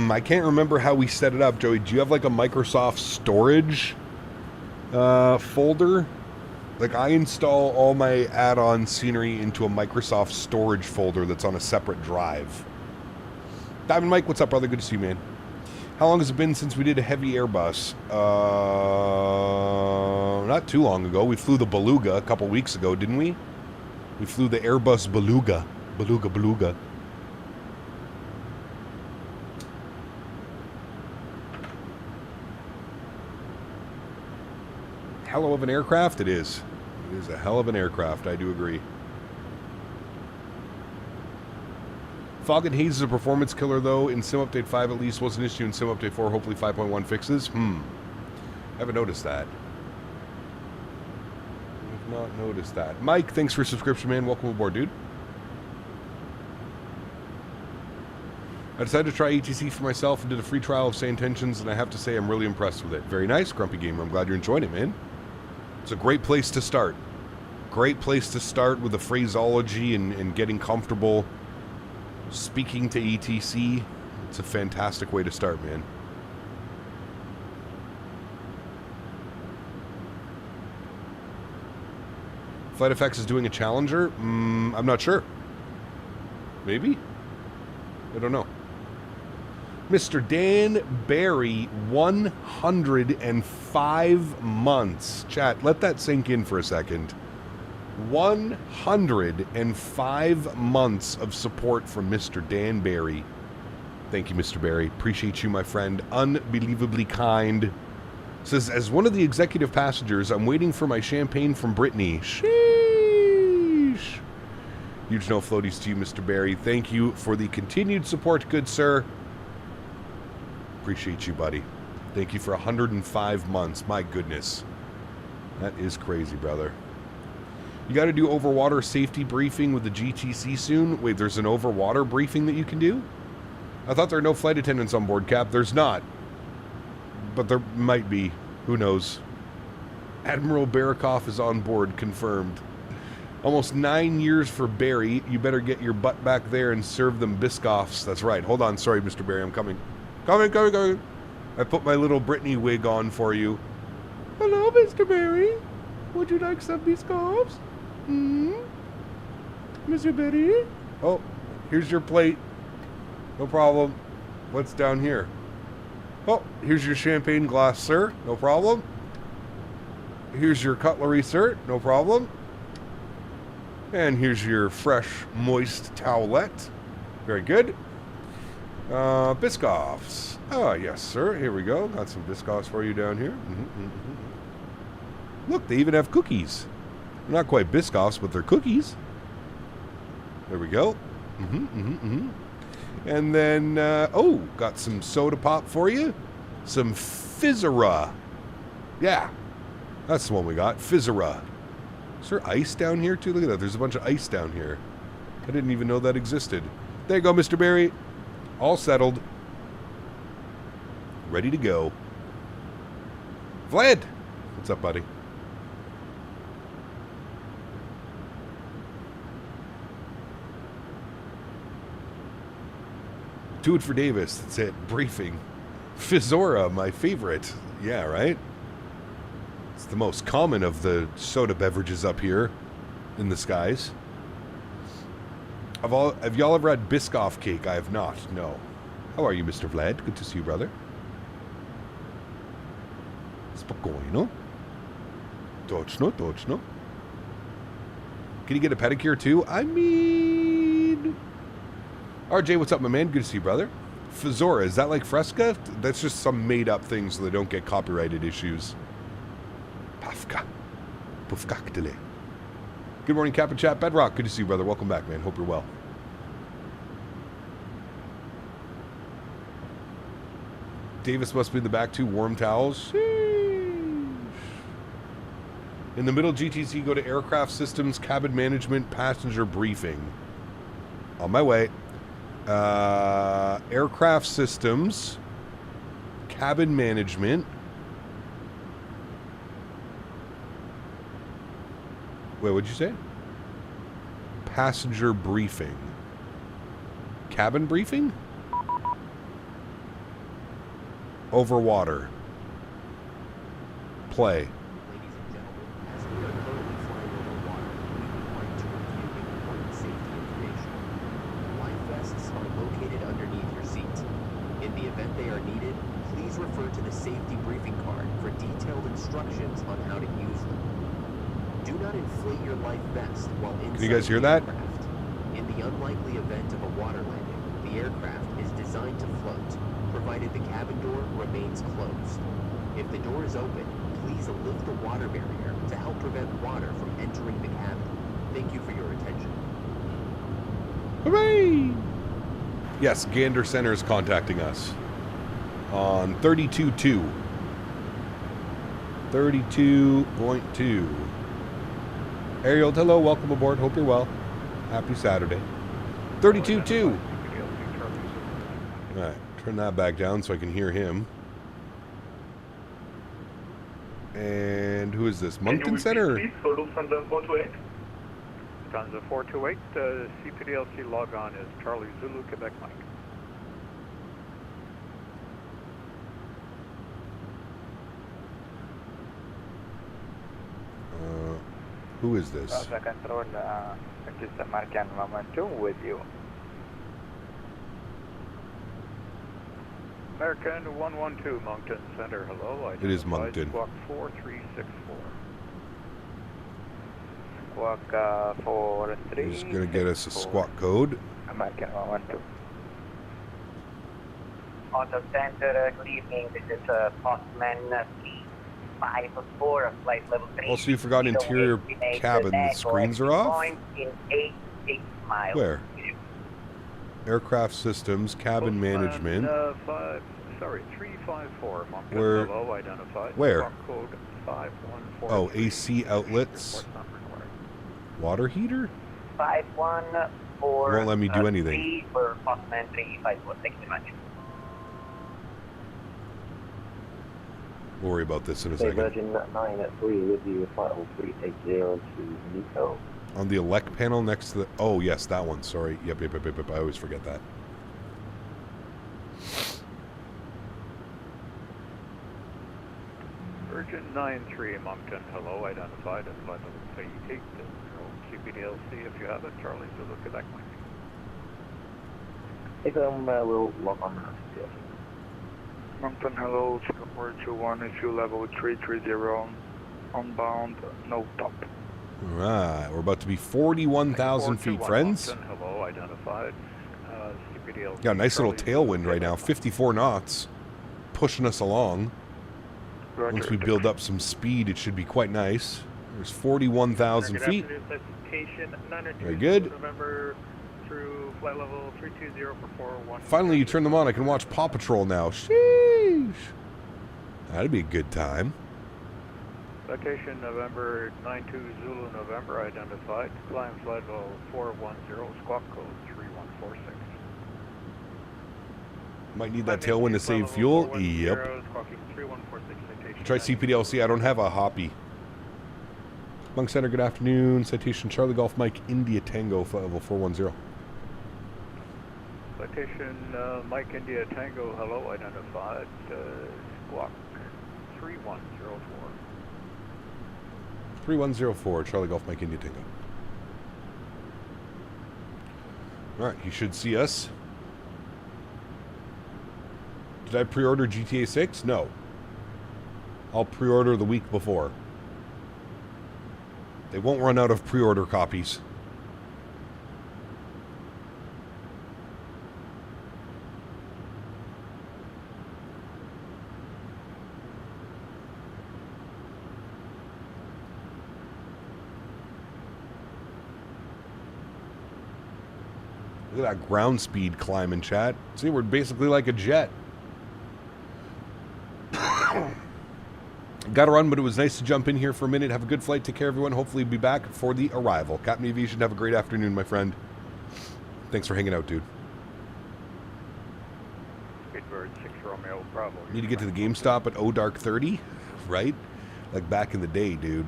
I can't remember how we set it up, Joey. Do you have like a Microsoft storage folder? Like, I install all my add-on scenery into a Microsoft storage folder that's on a separate drive. Diamond Mike, what's up, brother? Good to see you, man. How long has it been since we did a heavy Airbus? Not too long ago. We flew the Beluga a couple weeks ago, didn't we? We flew the Airbus Beluga. Beluga. Hell of an aircraft it is. It is a hell of an aircraft, I do agree. Fog and haze is a performance killer, though. In Sim Update 5, at least, was an issue in Sim Update 4. Hopefully 5.1 fixes. I haven't noticed that. I've not noticed that. Mike, thanks for your subscription, man. Welcome aboard, dude. I decided to try ETC for myself and did a free trial of Say Intentions, and I have to say I'm really impressed with it. Very nice, Grumpy Gamer. I'm glad you're enjoying it, man. It's a great place to start. Great place to start with the phraseology and getting comfortable speaking to ETC. It's a fantastic way to start, man. Flight FX is doing a Challenger? I'm not sure. Maybe? I don't know. Mr. Dan Barry, 105 months. Chat, let that sink in for a second. 105 months of support from Mr. Dan Barry. Thank you, Mr. Barry. Appreciate you, my friend. Unbelievably kind. Says, as one of the executive passengers, I'm waiting for my champagne from Brittany. Sheesh. Huge no floaties to you, Mr. Barry. Thank you for the continued support, good sir. Appreciate you, buddy. Thank you for 105 months. My goodness. That is crazy, brother. You got to do overwater safety briefing with the GTC soon. Wait, there's an overwater briefing that you can do? I thought there are no flight attendants on board, Cap. There's not. But there might be. Who knows? Admiral Barikoff is on board, confirmed. Almost 9 years for Barry. You better get your butt back there and serve them Biscoffs. That's right. Hold on. Sorry, Mr. Barry. I'm coming. Coming. I put my little Brittany wig on for you. Hello, Mr. Barry. Would you like some Biscoffs? Mr. Betty? Oh, here's your plate. No problem. What's down here? Oh, here's your champagne glass, sir. No problem. Here's your cutlery, sir. No problem. And here's your fresh, moist towelette. Very good. Biscoffs. Oh, yes, sir. Here we go. Got some Biscoffs for you down here. Look, they even have cookies. Not quite Biscoffs, but they're cookies. There we go. And then, oh, got some soda pop for you. Some Fizzera. Yeah, that's the one we got. Fizzera. Is there ice down here too? Look at that. There's a bunch of ice down here. I didn't even know that existed. There you go, Mr. Barry. All settled. Ready to go. Vlad! What's up, buddy? Do it for Davis. That's it. Briefing. Fizzora, my favorite. Yeah, right? It's the most common of the soda beverages up here in the skies. Have y'all ever had Biscoff cake? I have not. No. How are you, Mr. Vlad? Good to see you, brother. Spokojno. Točno, točno. Can you get a pedicure too? I mean... RJ, what's up, my man? Good to see you, brother. Fizzora, is that like Fresca? That's just some made-up thing so they don't get copyrighted issues. Pafka. Pufkaktele. Good morning, Cap and Chat. Bedrock, good to see you, brother. Welcome back, man. Hope you're well. Davis must be in the back too. Warm towels. Sheesh. In the middle, GTC, go to aircraft systems, cabin management, passenger briefing. On my way. Aircraft systems, cabin management. Wait, what'd you say? Passenger briefing. Cabin briefing? Over water. Play. Ladies and gentlemen, as we are currently flying over water, we would like to review important safety information. Life vests are located underneath your seat. In the event they are needed, please refer to the safety briefing card for detailed instructions on how to use them. Do not inflate your life vest while inside. Can you guys hear the that? aircraft. In the unlikely event of a water landing, the aircraft is designed to float, provided the cabin door remains closed. If the door is open, please lift the water barrier to help prevent water from entering the cabin. Thank you for your attention. Hooray! Yes, Gander Center is contacting us on 32.2. 32.2. Ariel, hello, welcome aboard. Hope you're well. Happy Saturday. 32.2. All right, turn that back down so I can hear him. And who is this? Moncton Center? Lufthansa 428. Lufthansa 428, CPDLC log on is Charlie Zulu, Quebec Mike. Who is this? Souza Control, just American Momentum with you. American 112, Moncton Center, hello. It is Moncton. Squawk 4364. Squawk 43. He's going to get us a squawk code. American Momentum. Auto Center, good evening. This is Postman 354 of flight level 3. Also, you forgot interior cabin. The screens are off? In 86 miles. Where? Aircraft systems, cabin management. 354, Moncton, Where? hello, identified. Where? Squawk code 514. Oh, AC outlets. Water heater? 514. Won't let me do anything. 3 for Postman 354. Thank you very much. We'll worry about this in a Hey, second. Virgin 9 at 3 with you, flight level 380 to Nico. On the elect panel next to the... Oh, yes, that one. Sorry. Yep. I always forget that. Virgin 93, Moncton, hello, identified at flight level 38. CPDLC, if you have it, Charlie Zulu, Quebec Mike. If we'll log on now. Yes. Moncton, hello, Singapore 21, issue level 330, onbound, no top. All right. We're about to be 41,000 feet, friends. Moncton, hello, identified. CPDLC. Got a nice little Charlie tailwind right now. 54 knots. Pushing us along. Roger, Once we build up some speed, it should be quite nice. There's 41,000 Good feet. afternoon, Citation, 902 Very good. November through flight level 320 for 401. Finally, you turn them on. I can watch Paw Patrol now. Sheesh. That'd be a good time. Citation November 92 Zulu November identified. Climb flight level 410, squawk code 3146. Might need that tailwind to save fuel. Yep. Try CPDLC. I don't have a hoppy. Monk Center, good afternoon. Citation Charlie Golf Mike India Tango, flight level 410. Citation Mike India Tango, hello, identified. Squawk 3104. 3104, Charlie Golf Mike India Tango. Alright, he should see us. Did I pre-order GTA 6? No. I'll pre-order the week before. They won't run out of pre-order copies. Look at that ground speed climb in chat. See, we're basically like a jet. Got to run, but it was nice to jump in here for a minute. Have a good flight. Take care, everyone. Hopefully, be back for the arrival. Captain Aviation, have a great afternoon, my friend. Thanks for hanging out, dude. Speedbird 6 Romeo Bravo. Need to get to the GameStop at Dark 30, right? Like back in the day, dude.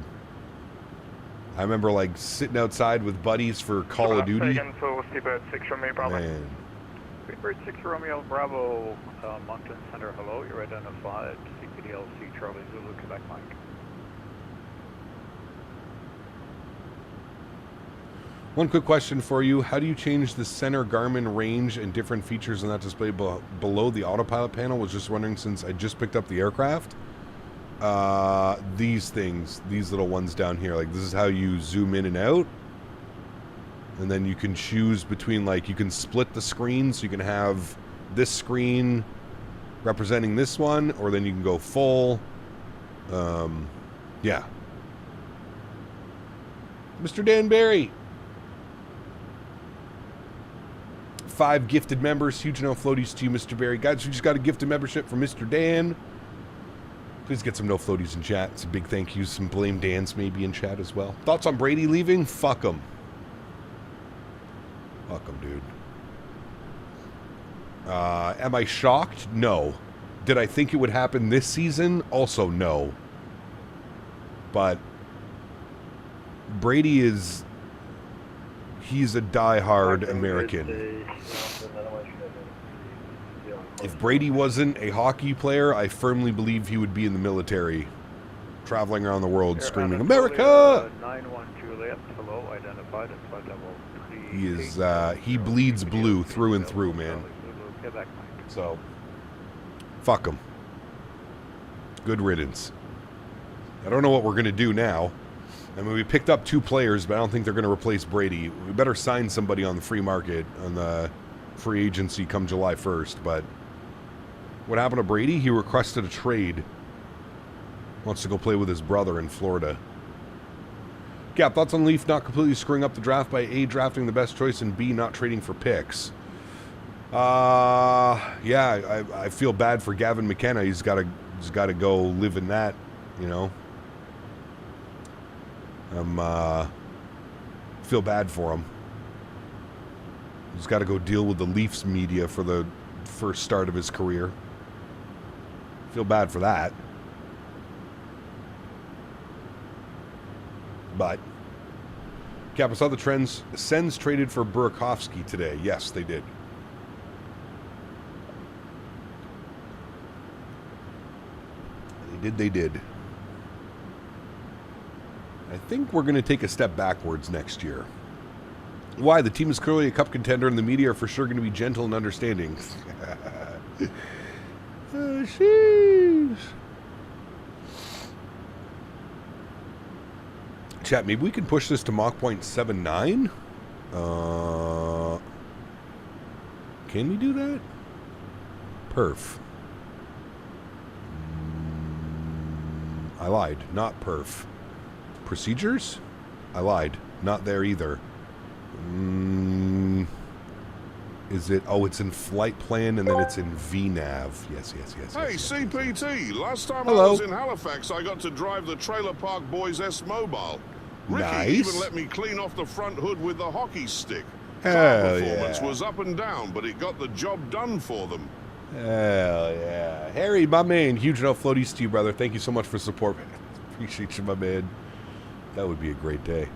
I remember like sitting outside with buddies for Call of Duty. Speedbird 6 Romeo Bravo. Man. Speedbird 6 Romeo Bravo, Moncton Center, hello, you're identified. CPDLC Charlie Zulu, Quebec Mike. One quick question for you. How do you change the center Garmin range and different features on that display below the autopilot panel? Was just wondering since I just picked up the aircraft. These things, these little ones down here, like this is how you zoom in and out. And then you can choose between, like, you can split the screen, so you can have this screen representing this one, or then you can go full. Yeah. Mr. Dan Barry. 5 gifted members. Huge no floaties to you, Mr. Barry. Guys, we just got a gifted membership from Mr. Dan. Please get some no floaties in chat. Some big thank yous. Some blame Dans maybe in chat as well. Thoughts on Brady leaving? Fuck him. Fuck him, dude. Am I shocked? No. Did I think it would happen this season? Also, no. But Brady is... he's a diehard American. If Brady wasn't a hockey player, I firmly believe he would be in the military, traveling around the world screaming, America! 91 Juliet, hello, identified at flight level 3. He is, he bleeds blue through and through, man. So, fuck him. Good riddance. I don't know what we're going to do now. I mean, we picked up 2 players, but I don't think they're going to replace Brady. We better sign somebody on the free market, on the free agency come July 1st, but what happened to Brady? He requested a trade. Wants to go play with his brother in Florida. Cap, thoughts on Leaf not completely screwing up the draft by A, drafting the best choice, and B, not trading for picks? Yeah, I feel bad for Gavin McKenna. He's got to go live in that, you know. Feel bad for him. He's got to go deal with the Leafs media for the first start of his career. Feel bad for that. But Cap, I saw the trends. Sens traded for Burakovsky today. Yes, they did. They did. I think we're going to take a step backwards next year. Why? The team is clearly a cup contender, and the media are for sure going to be gentle and understanding. Sheesh. Chat, maybe we can push this to Mach 0.79? Can we do that? Perf. I lied. Not perf. Procedures? I lied. Not there either. Is it? Oh, it's in flight plan and then it's in VNAV. Yes. Hey, CPT, last time Hello. I was in Halifax, I got to drive the Trailer Park Boys S-Mobile. Ricky Nice. even let me clean off the front hood with the hockey stick. Car Hell performance yeah. was up and down, but it got the job done for them. Hell yeah. Harry, my man. Huge enough floaties to you, brother. Thank you so much for support, man. Appreciate you, my man. That would be a great day.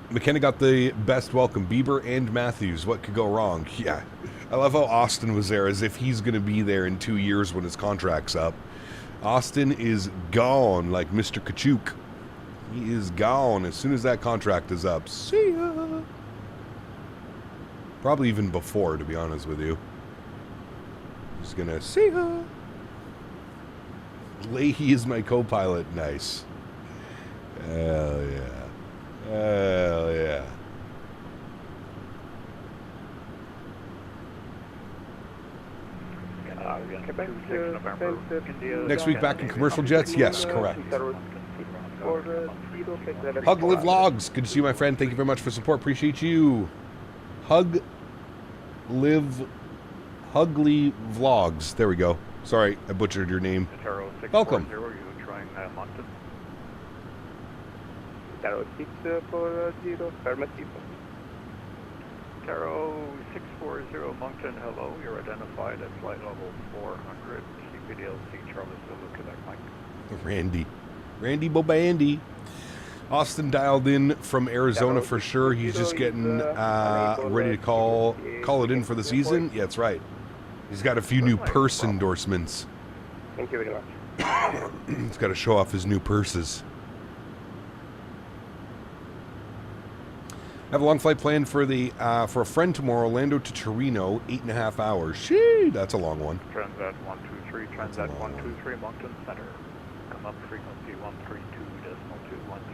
McKenna got the best welcome. Bieber and Matthews. What could go wrong? Yeah. I love how Austin was there as if he's going to be there in 2 years when his contract's up. Austin is gone like Mr. Kachuk. He is gone as soon as that contract is up. See ya. Probably even before, to be honest with you. He's going to see ya. Leahy is my co-pilot. Nice. Hell yeah. Hell yeah. Next week back in commercial jets? Yes, correct. Hug Live Vlogs. Good to see you, my friend. Thank you very much for support. Appreciate you. Hugly Vlogs. There we go. Sorry, I butchered your name. Welcome. You trying Moncton? Taro 640, affirmative. Taro 640 Moncton, hello. You're identified at flight level 400. CPDLC Charlie Zulu, Quebec Mike. Randy Bobandy. Austin dialed in from Arizona for sure. He's just getting ready to call it in for the season. Yeah, that's right. He's got a few new purse endorsements. Thank you very much. He's got to show off his new purses. I have a long flight planned for a friend tomorrow, Orlando to Torino, 8.5 hours. Shee, that's a long one. Transat 123, Transat 123, Moncton Center. Come up frequency 132.2, 132.2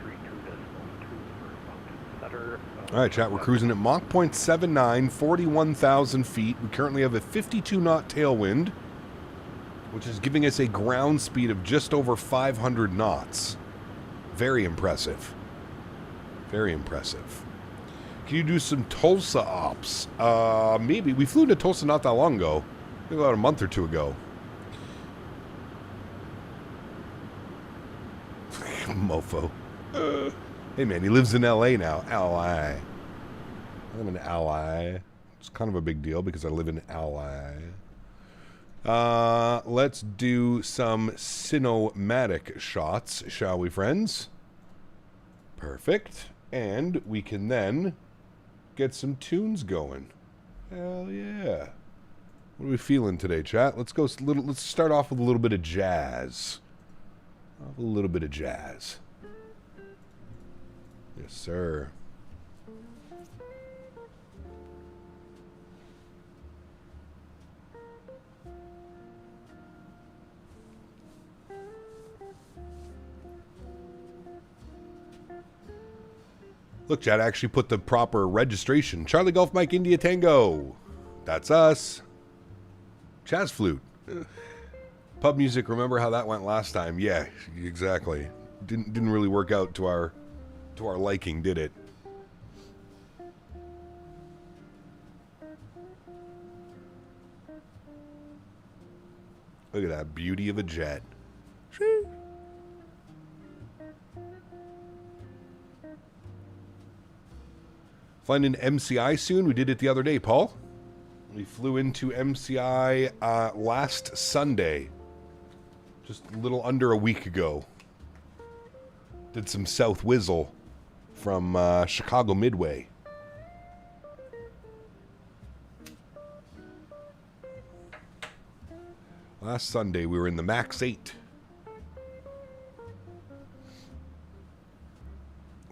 for Moncton Center. All right, chat, we're cruising at Mach 0.79, 41,000 feet. We currently have a 52 knot tailwind, which is giving us a ground speed of just over 500 knots. Very impressive. Very impressive. Can you do some Tulsa ops? Maybe. We flew to Tulsa not that long ago. Maybe about a month or two ago. Mofo. Hey, man, he lives in L.A. now. L.A. I'm in L.A. It's kind of a big deal because I live in L.A. Let's do some cinematic shots, shall we, friends? Perfect. And we can then get some tunes going. Hell yeah. What are we feeling today, chat? Let's start off with a little bit of jazz. A little bit of jazz. Yes, sir. Look, Chad, I actually put the proper registration. Charlie Golf Mike India Tango. That's us. Jazz flute. Pub music, remember how that went last time? Yeah, exactly. Didn't really work out to our liking, did it? Look at that beauty of a jet. Flying in MCI soon. We did it the other day, Paul. We flew into MCI last Sunday. Just a little under a week ago. Did some South Whizzle from Chicago Midway. Last Sunday we were in the Max 8.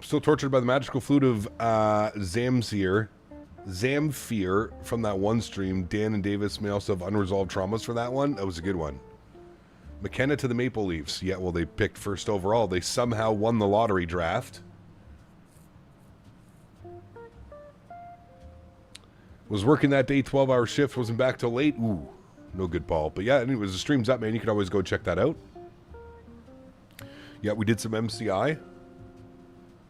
Still tortured by the magical flute of Zamfir from that one stream. Dan and Davis may also have unresolved traumas for that one. That was a good one. McKenna to the Maple Leafs. Yeah, well, they picked first overall. They somehow won the lottery draft. Was working that day, 12-hour shift. Wasn't back till late. Ooh, No good, Paul. But yeah, anyways, the stream's up, man. You can always go check that out. Yeah, we did some MCI.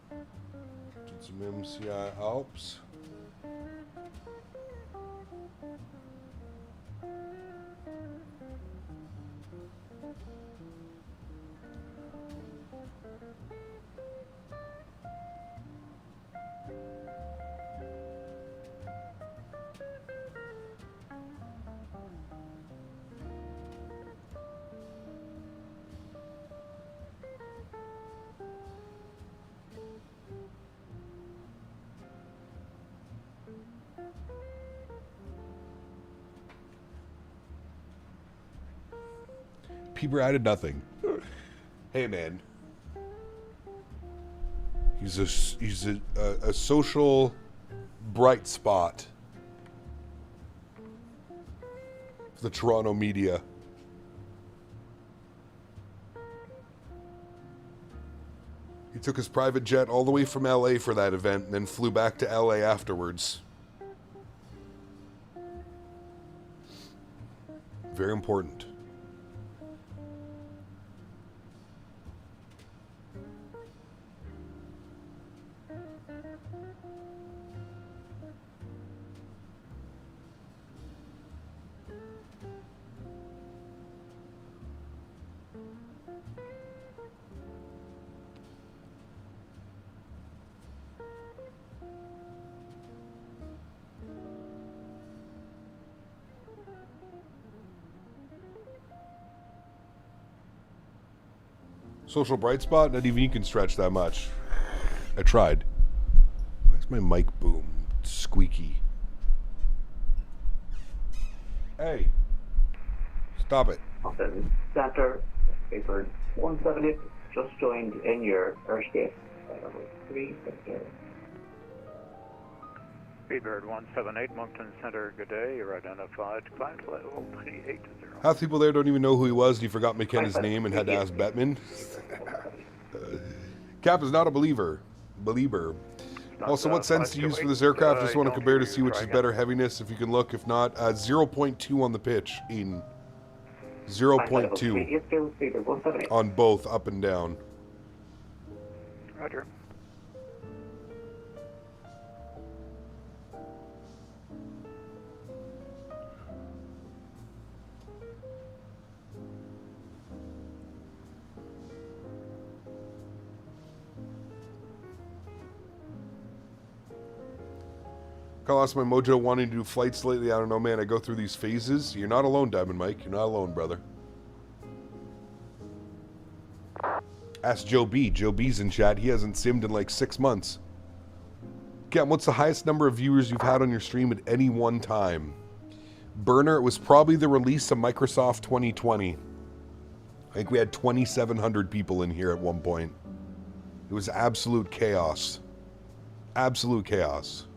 Did some MCI Alps. People added nothing. Hey, man. He's a social bright spot for the Toronto media. He took his private jet all the way from LA for that event and then flew back to LA afterwards. Very important. Social bright spot? Not even you can stretch that much. I tried. Why's my mic boom squeaky? Hey. Stop it. Center, paper 178, just joined in your airspace. 360. Speedbird 178, Moncton Center, good day. You're identified. Climb flight level 380. Half the people there don't even know who he was, and he forgot McKenna's name and had to ask Bettman. Cap is not a believer. Also, what sense to use for this aircraft? Just want to compare to see which is better heaviness, if you can look. If not, 0.2 on the pitch, Eden. 0.2 on both, up and down. Roger. I lost my mojo wanting to do flights lately. I don't know, man. I go through these phases. You're not alone, Diamond Mike. You're not alone, brother. Ask Joe B. Joe B's in chat. He hasn't simmed in like 6 months. Cam, what's the highest number of viewers you've had on your stream at any one time? Burner, it was probably the release of Microsoft 2020. I think we had 2,700 people in here at one point. It was absolute chaos. Absolute chaos.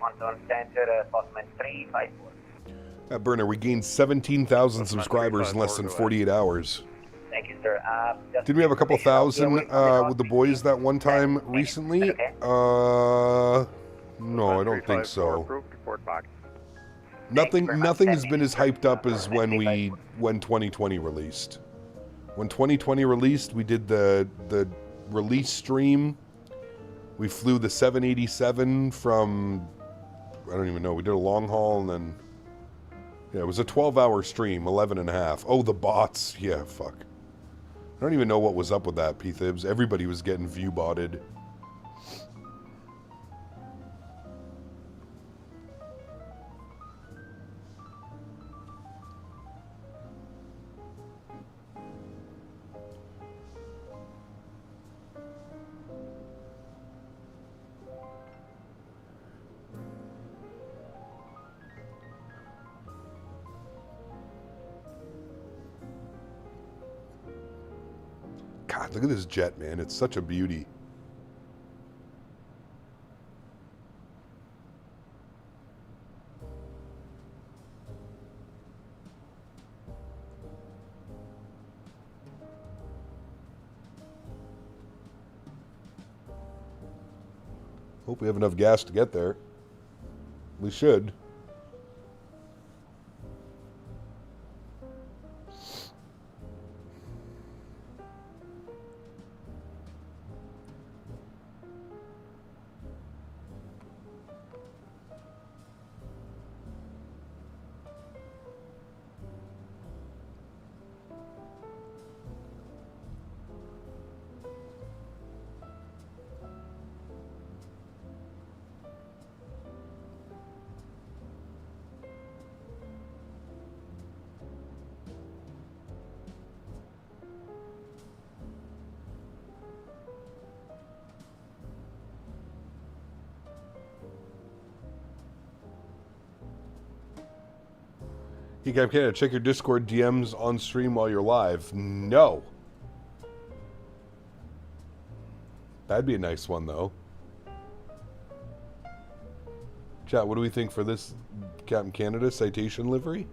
Moncton Center, Postman 354. Burner, we gained 17,000 subscribers in less than 48 hours. Thank you, sir. Did we have a couple thousand with the boys that one time recently? No, I don't think so. Nothing has been as hyped up as when 2020 released. When 2020 released, we did the release stream. We flew the 787 from, I don't even know, we did a long haul and then, yeah, it was a 12-hour stream, 11 and a half. Oh, the bots. Yeah, fuck. I don't even know what was up with that, P-Thibs. Everybody was getting view-botted. God, look at this jet, man. It's such a beauty. Hope we have enough gas to get there. We should. Hey, Cap Canada, check your Discord DMs on stream while you're live. No. That'd be a nice one, though. Chat, what do we think for this Captain Canada Citation livery?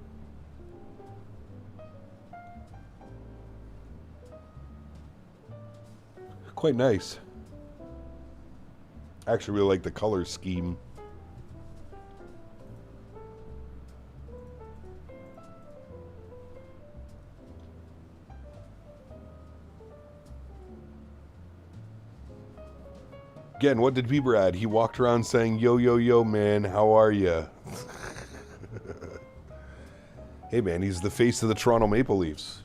Quite nice. I actually really like the color scheme. Again, what did Bieber add? He walked around saying, yo, yo, yo, man, how are ya? Hey, man, he's the face of the Toronto Maple Leafs.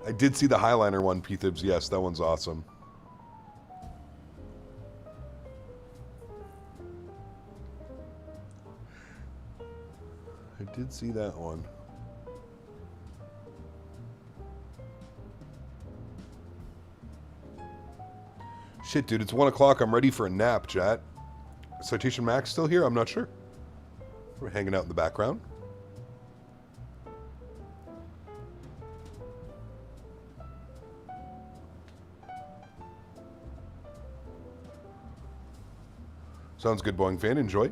I did see the Highliner one, P-Thibs. Yes, that one's awesome. I did see that one. Shit, dude, it's 1 o'clock. I'm ready for a nap, chat. Citation Max still here? I'm not sure. We're hanging out in the background. Sounds good, Boeing fan. Enjoy.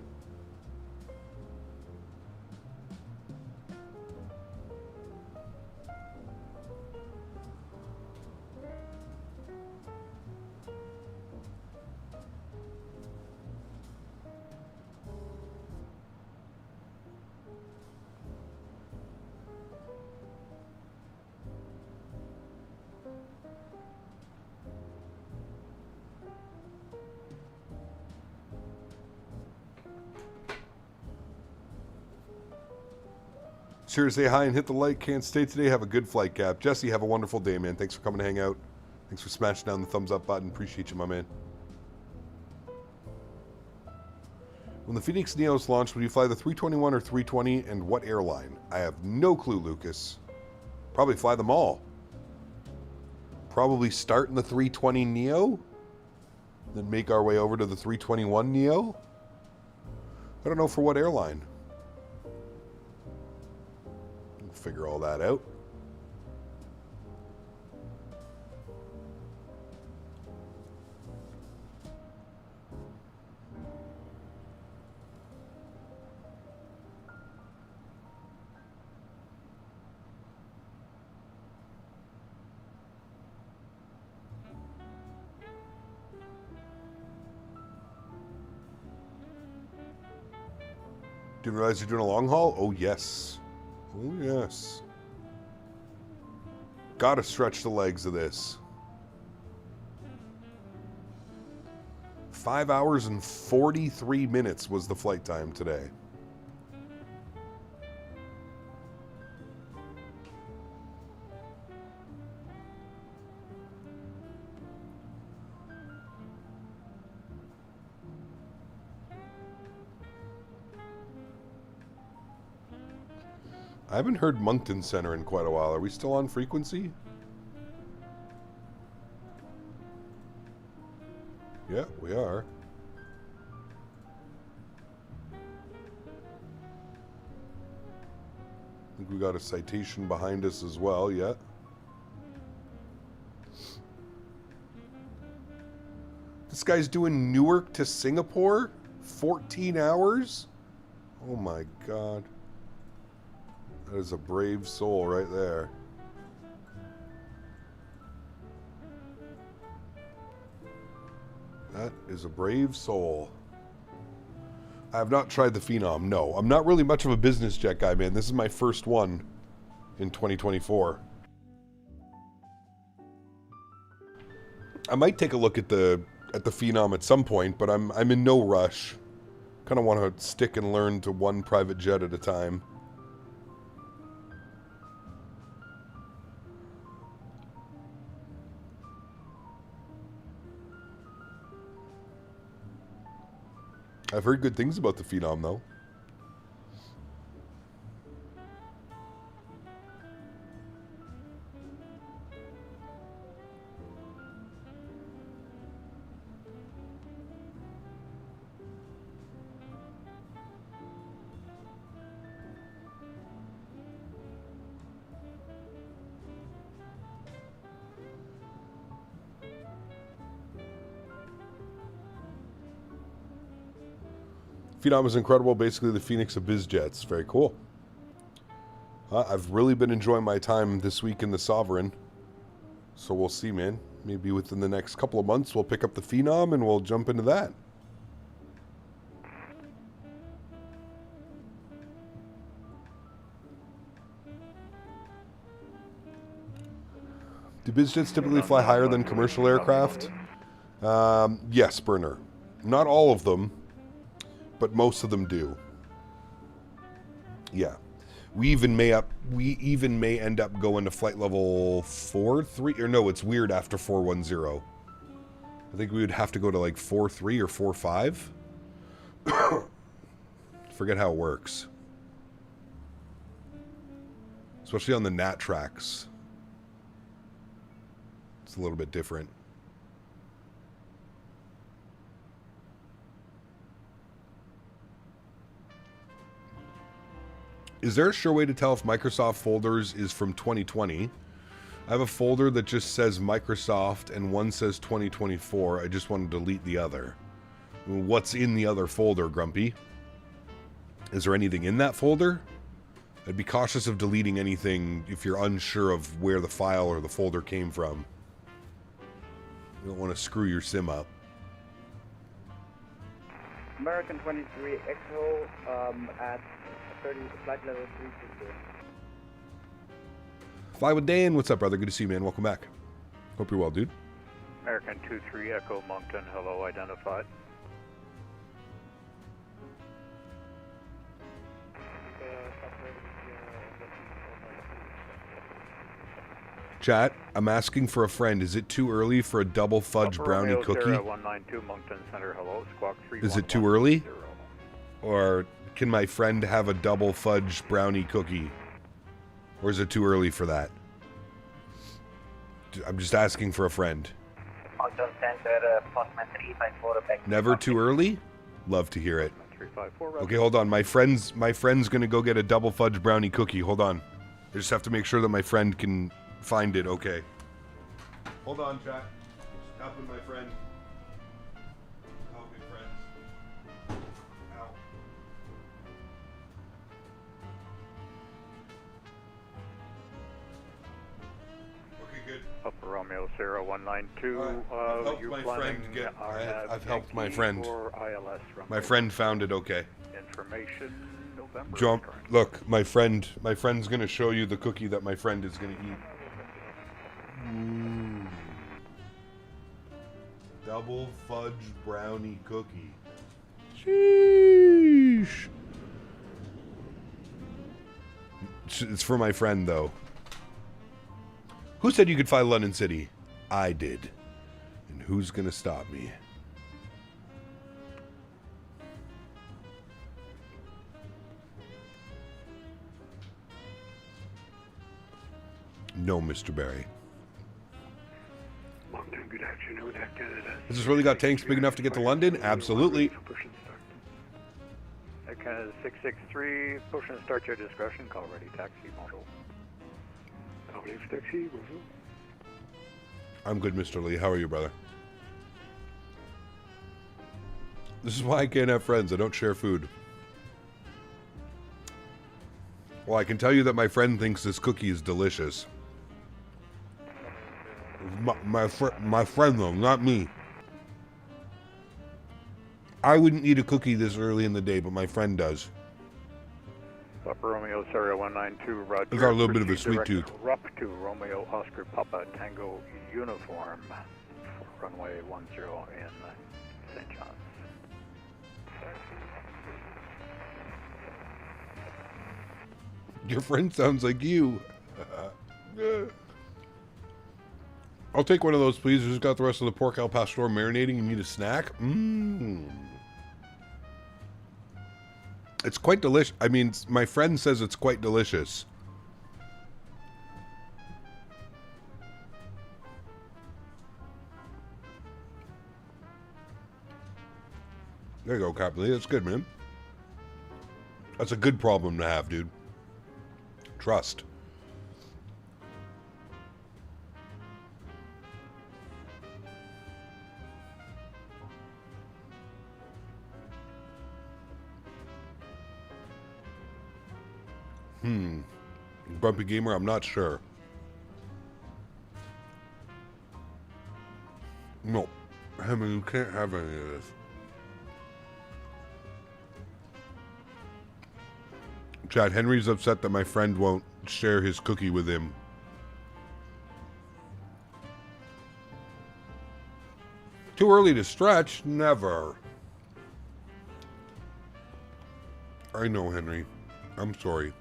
Sure, say hi and hit the like. Can't stay today. Have a good flight, Cap. Jesse, have a wonderful day, man. Thanks for coming to hang out. Thanks for smashing down the thumbs up button. Appreciate you, my man. When the Phoenix Neos launch, would you fly the 321 or 320 and what airline? I have no clue, Lucas. Probably fly them all. Probably start in the 320 Neo, then make our way over to the 321 Neo. I don't know for what airline. Figure all that out. Didn't realize you're doing a long haul? Oh, yes. Oh, yes. Gotta stretch the legs of this. 5 hours and 43 minutes was the flight time today. I haven't heard Moncton Center in quite a while. Are we still on frequency? Yeah, we are. I think we got a citation behind us as well, yeah. This guy's doing Newark to Singapore? 14 hours? Oh my God. That is a brave soul right there. That is a brave soul. I have not tried the Phenom. No, I'm not really much of a business jet guy, man. This is my first one in 2024. I might take a look at the Phenom at some point, but I'm in no rush. Kind of want to stick and learn to one private jet at a time. I've heard good things about the Phenom, though. Phenom is incredible. Basically, the Phoenix of biz jets. Very cool. I've really been enjoying my time this week in the Sovereign. So we'll see, man. Maybe within the next couple of months, we'll pick up the Phenom and we'll jump into that. Do biz jets typically fly higher than commercial aircraft? Yes, Burner. Not all of them, but most of them do. Yeah. We even may end up going to flight level 4-3, or no, it's weird after 410. I think we would have to go to like 4-3 or 4-5. Forget how it works. Especially on the Nat tracks. It's a little bit different. Is there a sure way to tell if Microsoft folders is from 2020? I have a folder that just says Microsoft and one says 2024. I just want to delete the other. What's in the other folder, Grumpy? Is there anything in that folder? I'd be cautious of deleting anything if you're unsure of where the file or the folder came from. You don't want to screw your sim up. American 23 Echo at 30 flight level 360. Fly with Dan. What's up, brother? Good to see you, man. Welcome back. Hope you're well, dude. American 23 Echo Moncton, hello, identified. Chat, I'm asking for a friend. Is it too early for a double fudge brownie cookie? Sierra 192 Moncton Center, hello, Squawk 31110. Is it too early? Or can my friend have a double fudge brownie cookie? Or is it too early for that? I'm just asking for a friend. Moncton Center, Postman 354, back. Never too early? Love to hear it. 354, Okay, hold on. My friend's gonna go get a double fudge brownie cookie. Hold on. I just have to make sure that my friend can find it. Okay. Hold on, chat. Just helping my friend. Helping friends. Ow. Okay, good. Upper Romeo Sierra 192. I've helped you my planning friend get. RNAV I've helped my Yankee friend. or ILS My friend found it. Okay. Information November. Jump. Look, my friend's gonna show you the cookie that my friend is gonna eat. Ooh. Double fudge brownie cookie. Sheesh. It's for my friend, though. Who said you could fly London City? I did. And who's gonna stop me? No, Mr. Barry. Good afternoon, Canada. Has this really got tanks big enough to get to London? Absolutely. Canada 663, push and start your discretion, call ready, taxi, model. Taxi, bonjour. I'm good, Mr. Lee. How are you, brother? This is why I can't have friends. I don't share food. Well, I can tell you that my friend thinks this cookie is delicious. My friend, though, not me. I wouldn't eat a cookie this early in the day, but my friend does. Papa Romeo Sierra 192, Roger. He's got a little bit of a Proceed sweet direct tooth. Rup to Romeo Oscar Papa Tango Uniform for runway 10 in St. John's. Your friend sounds like you. I'll take one of those, please. Who's got the rest of the pork al pastor marinating? You need a snack? It's quite delicious. I mean, my friend says it's quite delicious. There you go, Captain Lee. That's good, man. That's a good problem to have, dude. Trust. Grumpy Gamer, I'm not sure. No. I mean, you can't have any of this. Chad, Henry's upset that my friend won't share his cookie with him. Too early to stretch? Never. I know, Henry. I'm sorry.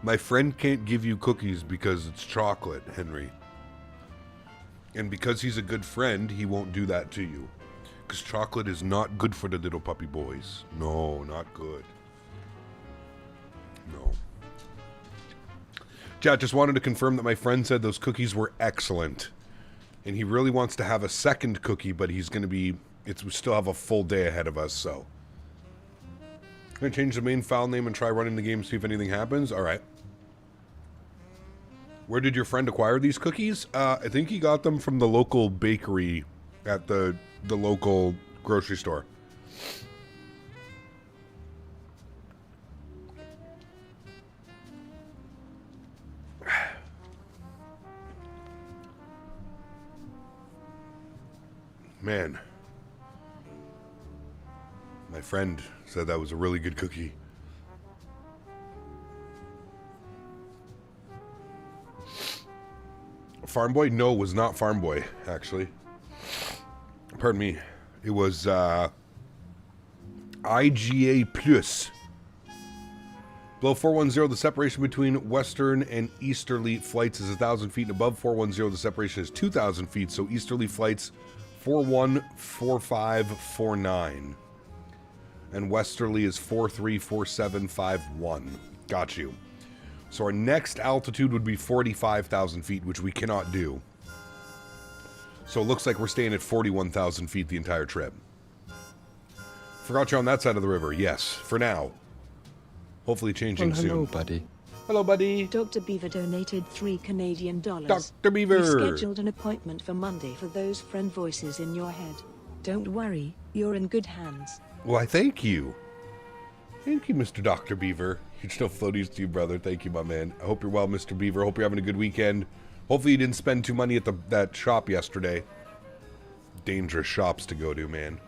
My friend can't give you cookies because it's chocolate, Henry. And because he's a good friend, he won't do that to you. Because chocolate is not good for the little puppy boys. No, not good. No. Chat, just wanted to confirm that my friend said those cookies were excellent. And he really wants to have a second cookie, but he's going to be... we still have a full day ahead of us, so... I'm going to change the main file name and try running the game, see if anything happens. Alright. Where did your friend acquire these cookies? I think he got them from the local bakery at the local grocery store. Man. My friend said that was a really good cookie. Farm Boy? No, it was not Farm Boy, actually. Pardon me. It was IGA Plus. Below 410, the separation between western and easterly flights is 1,000 feet, and above 410, the separation is 2,000 feet, so easterly flights 414549. And westerly is 434751. Got you. So our next altitude would be 45,000 feet, which we cannot do. So it looks like we're staying at 41,000 feet the entire trip. Forgot you're on that side of the river. Yes, for now. Hopefully changing soon. Hello, buddy. Hello, buddy. Dr. Beaver donated $3 Canadian. Dr. Beaver. We scheduled an appointment for Monday for those friend voices in your head. Don't worry, you're in good hands. Why, thank you. Thank you, Mr. Dr. Beaver. Huge no floaties to you, brother. Thank you, my man. I hope you're well, Mr. Beaver. Hope you're having a good weekend. Hopefully you didn't spend too money at that shop yesterday. Dangerous shops to go to, man.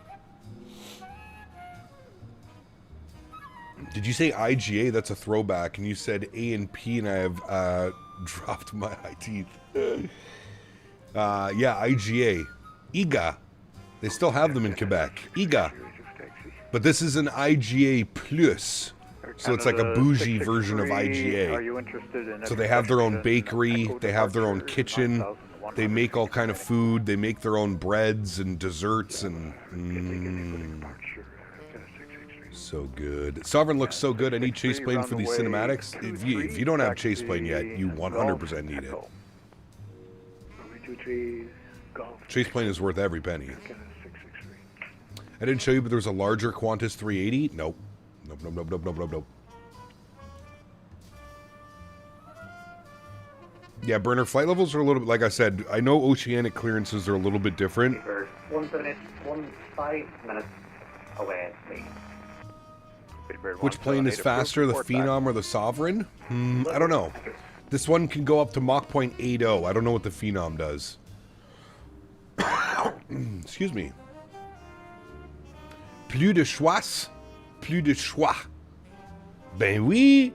Did you say IGA? That's a throwback. And you said A and P, and I have dropped my teeth. Yeah, IGA. IGA. They still have them in Quebec. IGA. But this is an IGA Plus. So it's like a bougie version of IGA. Are you interested in so they have their own bakery, they have their own kitchen, they make all kind of food, they make their own breads and desserts and... So good. Sovereign looks so good. I need Chase Plane for these cinematics. If you don't have Chase Plane yet, you 100% need it. Chase Plane is worth every penny. I didn't show you, but there was a larger Qantas 380. Nope. Nope. Yeah, burner flight levels are a little bit, like I said, I know oceanic clearances are a little bit different. 1 minute, 5 minutes away, please. Which plane is faster, the Phenom or the Sovereign? I don't know. This one can go up to Mach 0.80. I don't know what the Phenom does. Excuse me. Plus de choix. Plus de choix. Ben oui.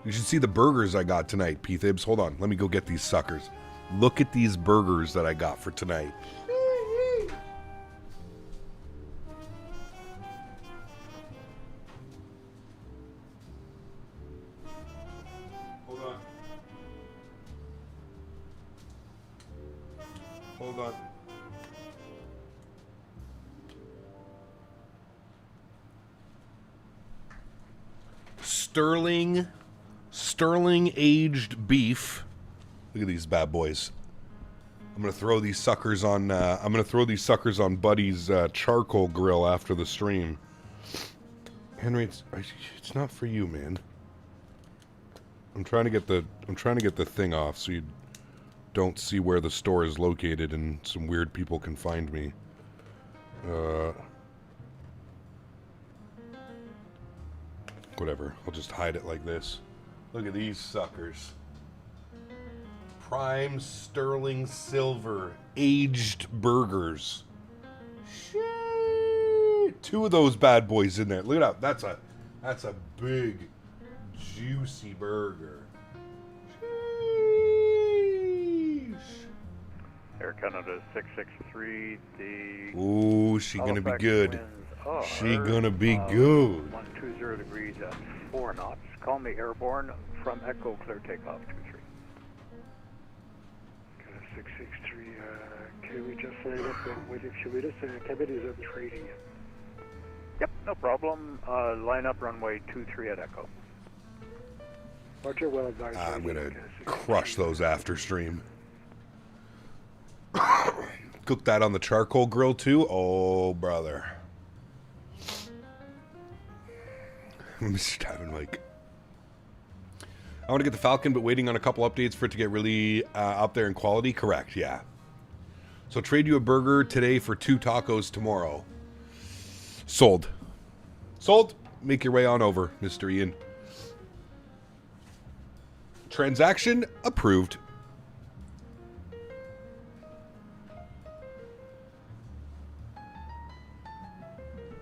You should see the burgers I got tonight, P-Thibs. Hold on. Let me go get these suckers. Look at these burgers that I got for tonight. Hold on. Hold on. Sterling aged beef. Look at these bad boys. I'm gonna throw these suckers on. Buddy's charcoal grill after the stream. Henry, it's not for you, man. I'm trying to get the thing off so you don't see where the store is located and some weird people can find me. Whatever. I'll just hide it like this. Look at these suckers. Prime sterling silver aged burgers. Shit. 2 of those bad boys in there. Look it up. That's a big juicy burger. Sheesh. Air Canada 663. The ooh, she gonna be good. She gonna be good. 120 degrees at 4 knots. Call me airborne from Echo, clear takeoff 23. 663, can we just line up with you with us? Cabin is up trading it. Yep, no problem. Line up runway 23 at Echo. Roger, well advised. I'm gonna crush those after stream. Cook that on the charcoal grill too. Oh, brother. Mr. Tavin, like, I want to get the Falcon, but waiting on a couple updates for it to get really up there in quality. Correct, yeah. So trade you a burger today for 2 tacos tomorrow. Sold. Sold. Make your way on over, Mr. Ian. Transaction approved.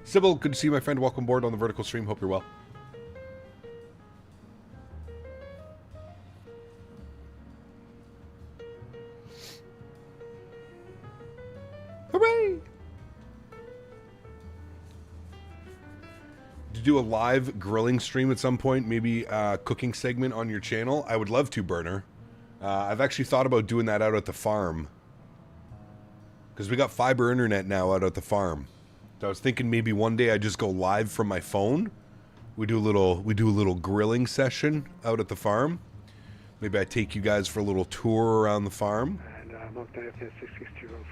Sybil, good to see you, my friend. Welcome aboard on the vertical stream. Hope you're well. Hooray! To do a live grilling stream at some point, maybe a cooking segment on your channel. I would love to, Burner. I've actually thought about doing that out at the farm. Because we got fiber internet now out at the farm. So I was thinking maybe one day I just go live from my phone. We do a little grilling session out at the farm. Maybe I take you guys for a little tour around the farm.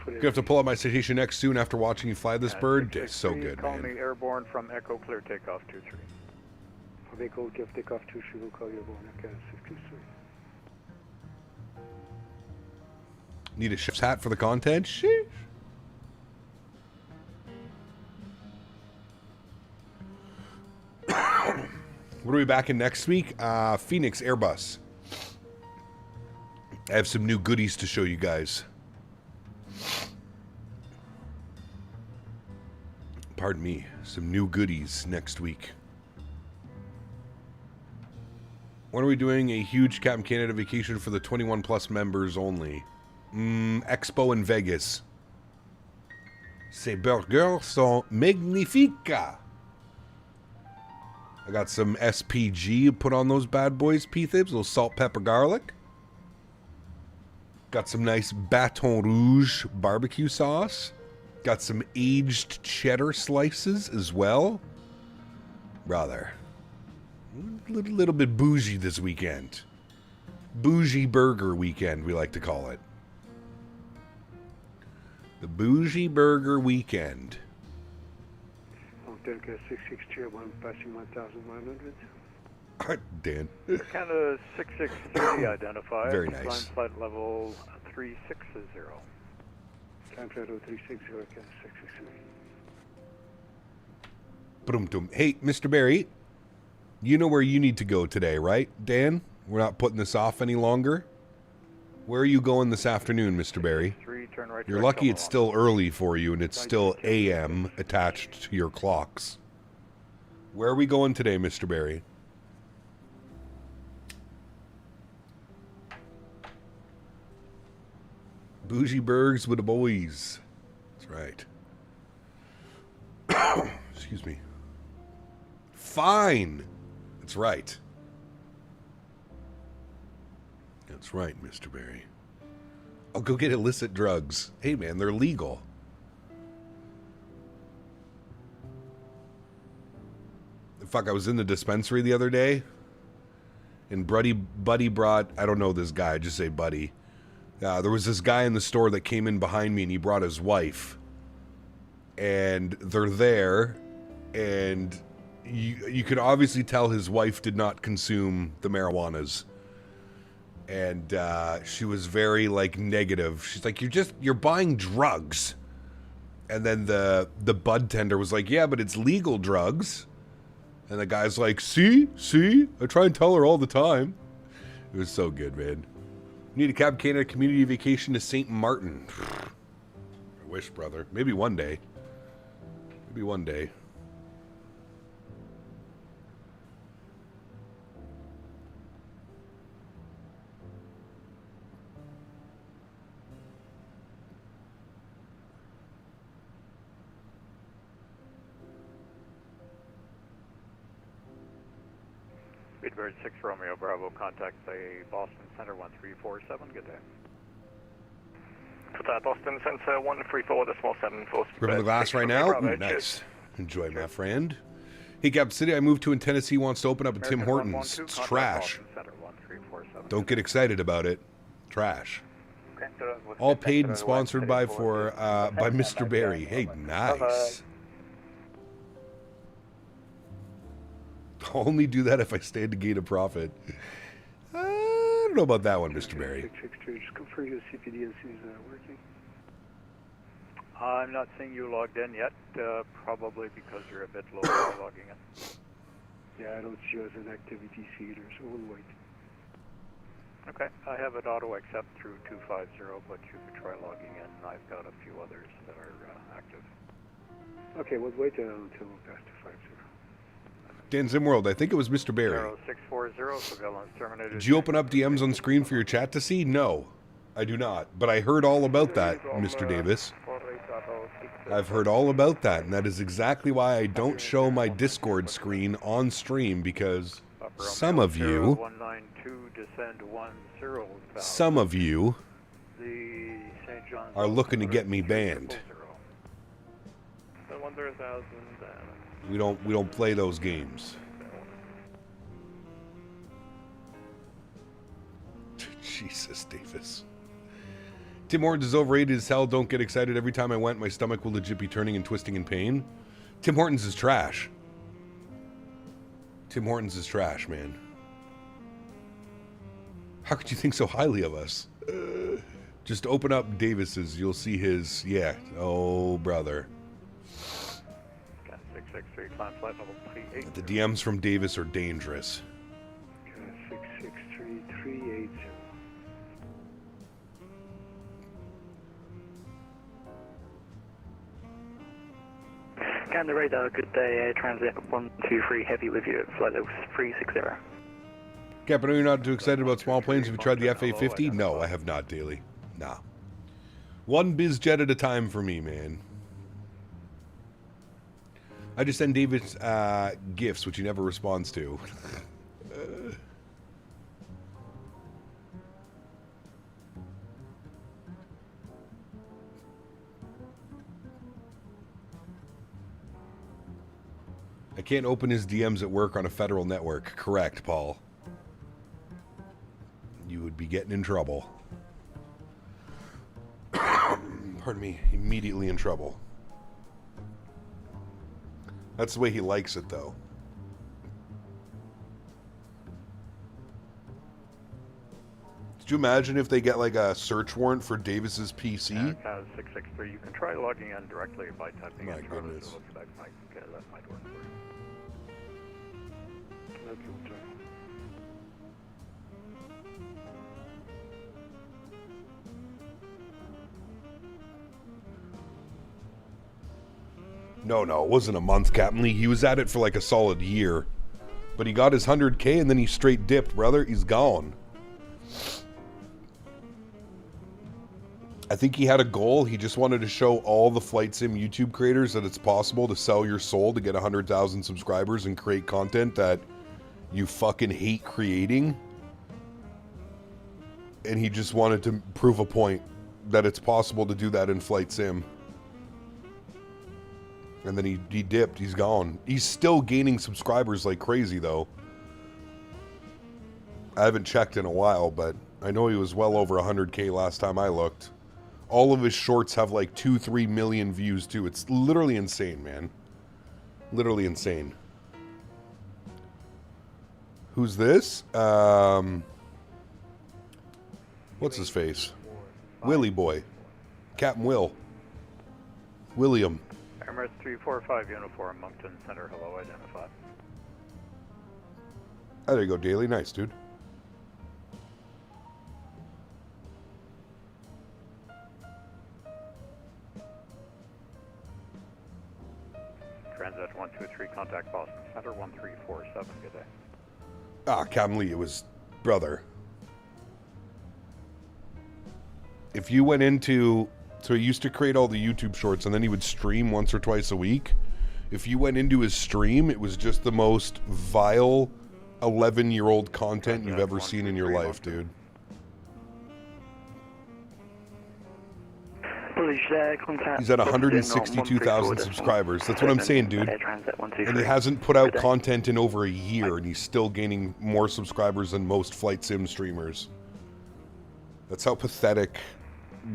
Gonna have to pull out my Citation X soon after watching you fly this bird. It's so good, call man. me airborne from Echo, clear takeoff 23. From Echo, clear takeoff 23, we'll call you airborne. Okay, 623. Need a chef's hat for the content? Sheesh. What are we back in next week? Phoenix Airbus. I have some new goodies to show you guys. Pardon me. Some new goodies next week. When are we doing a huge Captain Canada vacation for the 21 plus members only? Expo in Vegas. Ces burgers sont magnifiques. I got some SPG put on those bad boys, P-Thibs. A little salt, pepper, garlic. Got some nice Baton Rouge barbecue sauce. Got some aged cheddar slices as well. Brother. A little bit bougie this weekend. Bougie burger weekend, we like to call it. The bougie burger weekend. Delta 662, I'm passing 1,100. Dan. Canada 6630 identified. Very nice. Climb flight level 360. Climb flight level 360, Canada 663. Boom. Hey, Mr. Barry, you know where you need to go today, right, Dan? We're not putting this off any longer. Where are you going this afternoon, Mr. Barry? 3 turn right. You're direct lucky on it's the still early for you and it's still AM attached to your clocks. Where are we going today, Mr. Barry? Bougie Bergs with the boys. That's right. Excuse me. Fine. That's right. That's right, Mr. Barry. I'll go get illicit drugs. Hey, man, they're legal. Fuck, I was in the dispensary the other day, and Buddy brought, I don't know this guy, I just say Buddy. There was this guy in the store that came in behind me, and he brought his wife. And they're there, and you could obviously tell his wife did not consume the marijuanas. And she was very, like, negative. She's like, you're buying drugs. And then the bud tender was like, yeah, but it's legal drugs. And the guy's like, see? I try and tell her all the time. It was so good, man. Need a Cab Canada community vacation to St. Martin. I wish, brother. Maybe one day. Maybe one day. Speedbird 6 Romeo Bravo, contact the Boston Center 1347. Good day. For that Boston Center 134.74 for Ripping the glass right now? Ooh, nice. Enjoy, my friend. Hey, Cap City, I moved to in Tennessee, wants to open up a Tim Hortons. It's trash. Don't get excited about it. Trash. All paid and sponsored by Mr. Barry. Hey, nice. I'll only do that if I stand to gain a profit. I don't know about that one, Mr. Barry. Just confirm your CPD and see is working. I'm not seeing you logged in yet, probably because you're a bit low logging in. Yeah, I don't see you as an activity seeder, so we'll wait. Okay, I have it auto accept through 250, but you could try logging in. I've got a few others that are active. Okay, we'll wait until past 250. Dan Zimworld, I think it was Mr. Barry. 0640, surveillance terminated. Did you open up DMs on screen for your chat to see? No, I do not. But I heard all about that, Mr. Davis. I've heard all about that, and that is exactly why I don't show my Discord screen on stream, because some of you are looking to get me banned. We don't play those games. Jesus, Davis. Tim Hortons is overrated as hell. Don't get excited. Every time I went, my stomach will legit be turning and twisting in pain. Tim Hortons is trash. Tim Hortons is trash, man. How could you think so highly of us? Just open up Davis's. You'll see his. Yeah. Oh, brother. 663, climb flight level 380. The DMs from Davis are dangerous. 663-380. Canada radar, good day, Air Transit 123 Heavy with you at flight level 360. Captain, are you not too excited about small planes? Have you tried the FA-50? No, I have not, Daily. Nah. One biz jet at a time for me, man. I just send David gifts, which he never responds to. I can't open his DMs at work on a federal network. Correct, Paul. You would be getting in trouble. Pardon me. Immediately in trouble. That's the way he likes it, though. Could you imagine if they get like a search warrant for Davis's PC? 663, you can try logging in directly by typing My in goodness. Charles. That might work for you. Okay, we'll try. No, it wasn't a month, Captain Lee. He was at it for like a solid year. But he got his 100K and then he straight dipped, brother. He's gone. I think he had a goal. He just wanted to show all the flight sim YouTube creators that it's possible to sell your soul to get 100,000 subscribers and create content that you fucking hate creating. And he just wanted to prove a point that it's possible to do that in flight sim. And then he dipped. He's gone. He's still gaining subscribers like crazy, though. I haven't checked in a while, but I know he was well over 100K last time I looked. All of his shorts have like 2-3 million views, too. It's literally insane, man. Literally insane. Who's this? What's his face? Willie Boy. Captain Will. William. Emirates 345 uniform, Moncton Center, hello, identified. Oh, there you go, Daily. Nice, dude. Transat 123, contact Boston Center 1347, good day. Ah, Captain Lee, it was brother. If you went into... So he used to create all the YouTube shorts and then he would stream once or twice a week. If you went into his stream, it was just the most vile 11-year-old content you've ever seen in your life, dude. He's at 162,000 subscribers. That's what I'm saying, dude. And he hasn't put out content in over a year and he's still gaining more subscribers than most flight sim streamers. That's how pathetic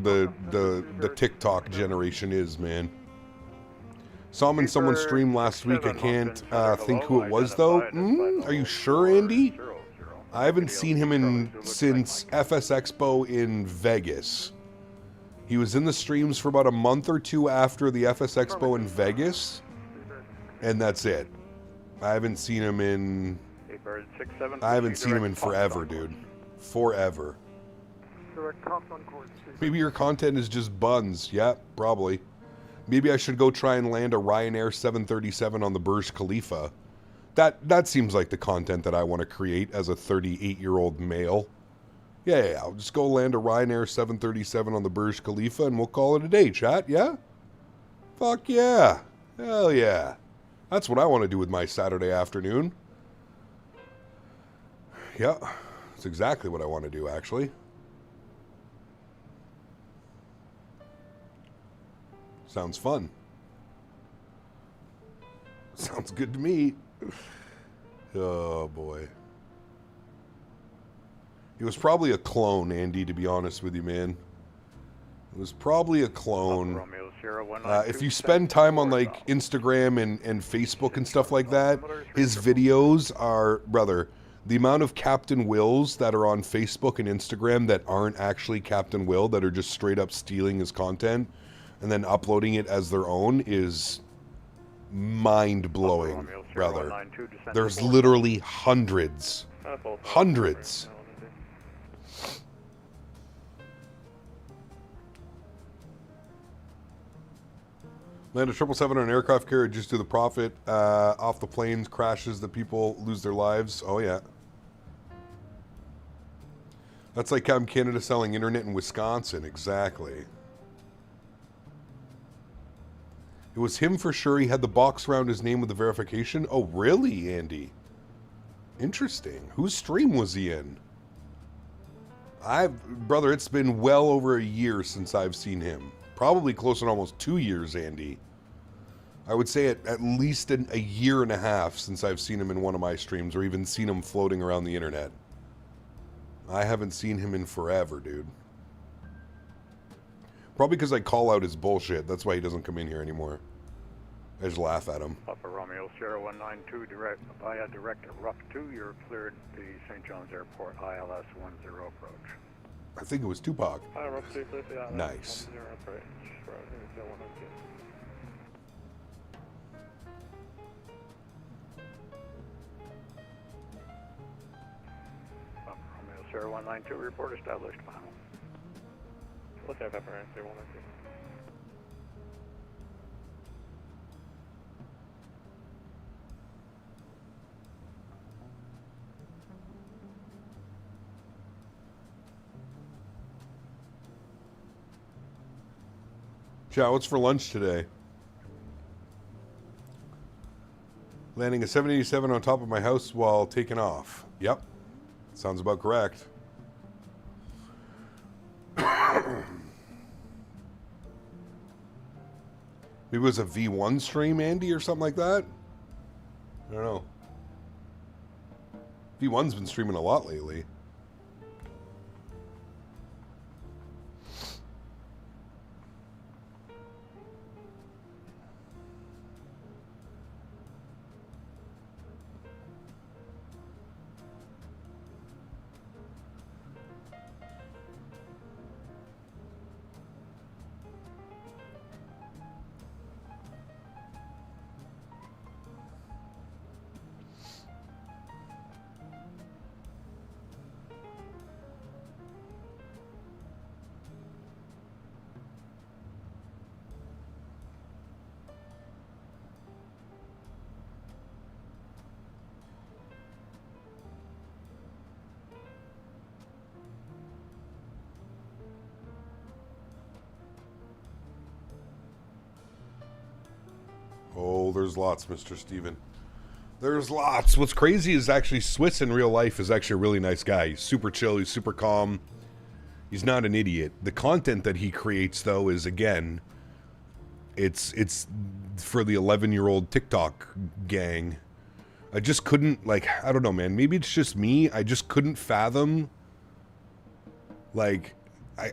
the TikTok generation is, man. Saw him in someone's stream last week. I can't think who it was, though. Are you sure, Andy? I haven't seen him since FS Expo in Vegas. He was in the streams for about a month or two after the FS Expo in Vegas, and that's it. I haven't seen him in... I haven't seen him in forever, dude. Forever. Maybe your content is just buns. Yeah, probably. Maybe I should go try and land a Ryanair 737 on the Burj Khalifa. That seems like the content that I want to create as a 38-year-old male. Yeah, I'll just go land a Ryanair 737 on the Burj Khalifa and we'll call it a day, chat, yeah? Fuck yeah. Hell yeah. That's what I want to do with my Saturday afternoon. Yeah, that's exactly what I want to do, actually. Sounds fun. Sounds good to me. Oh, boy. It was probably a clone, Andy, to be honest with you, man. It was probably a clone. If you spend time on, like, Instagram and Facebook and stuff like that, his videos are, brother, the amount of Captain Wills that are on Facebook and Instagram that aren't actually Captain Will, that are just straight up stealing his content and then uploading it as their own is mind-blowing, brother. There's literally hundreds. Hundreds. Land a 777 on an aircraft carrier just to the profit. Off the planes, crashes, that people lose their lives. Oh, yeah. That's like Canada selling internet in Wisconsin. Exactly. It was him for sure. He had the box around his name with the verification. Oh, really, Andy? Interesting. Whose stream was he in? Brother, it's been well over a year since I've seen him. Probably close on almost 2 years, Andy. I would say at least a year and a half since I've seen him in one of my streams or even seen him floating around the internet. I haven't seen him in forever, dude. Probably because I call out his bullshit. That's why he doesn't come in here anymore. I just laugh at him. Papa Romeo Sierra 192, direct via director Rough 2, you're cleared the St. John's Airport ILS 10 approach. I think it was Tupac. Nice. Papa Romeo Sierra 192, report established, final. What's that, Pepper? 192. Chat, what's for lunch today? Landing a 787 on top of my house while taking off. Yep. Sounds about correct. Maybe it was a V1 stream, Andy, or something like that? I don't know. V1's been streaming a lot lately. Oh, there's lots, Mr. Steven. There's lots. What's crazy is actually Swiss in real life is actually a really nice guy. He's super chill. He's super calm. He's not an idiot. The content that he creates, though, is, again, it's for the 11-year-old TikTok gang. I just couldn't, like, I don't know, man. Maybe it's just me. I just couldn't fathom, like...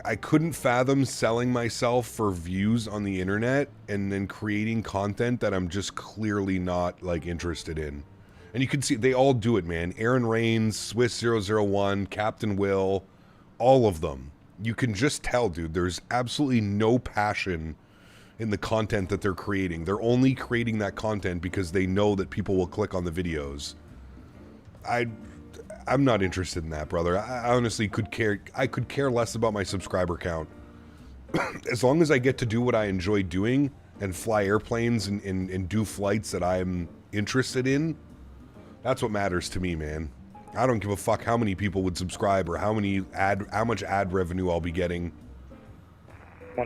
I couldn't fathom selling myself for views on the internet and then creating content that I'm just clearly not, like, interested in. And you can see, they all do it, man. Erin Reigns, Swiss001, Captain Will, all of them. You can just tell, dude, there's absolutely no passion in the content that they're creating. They're only creating that content because they know that people will click on the videos. I'm not interested in that, brother. I honestly could care. I could care less about my subscriber count. As long as I get to do what I enjoy doing and fly airplanes and do flights that I'm interested in, that's what matters to me, man. I don't give a fuck how many people would subscribe or how much ad revenue I'll be getting.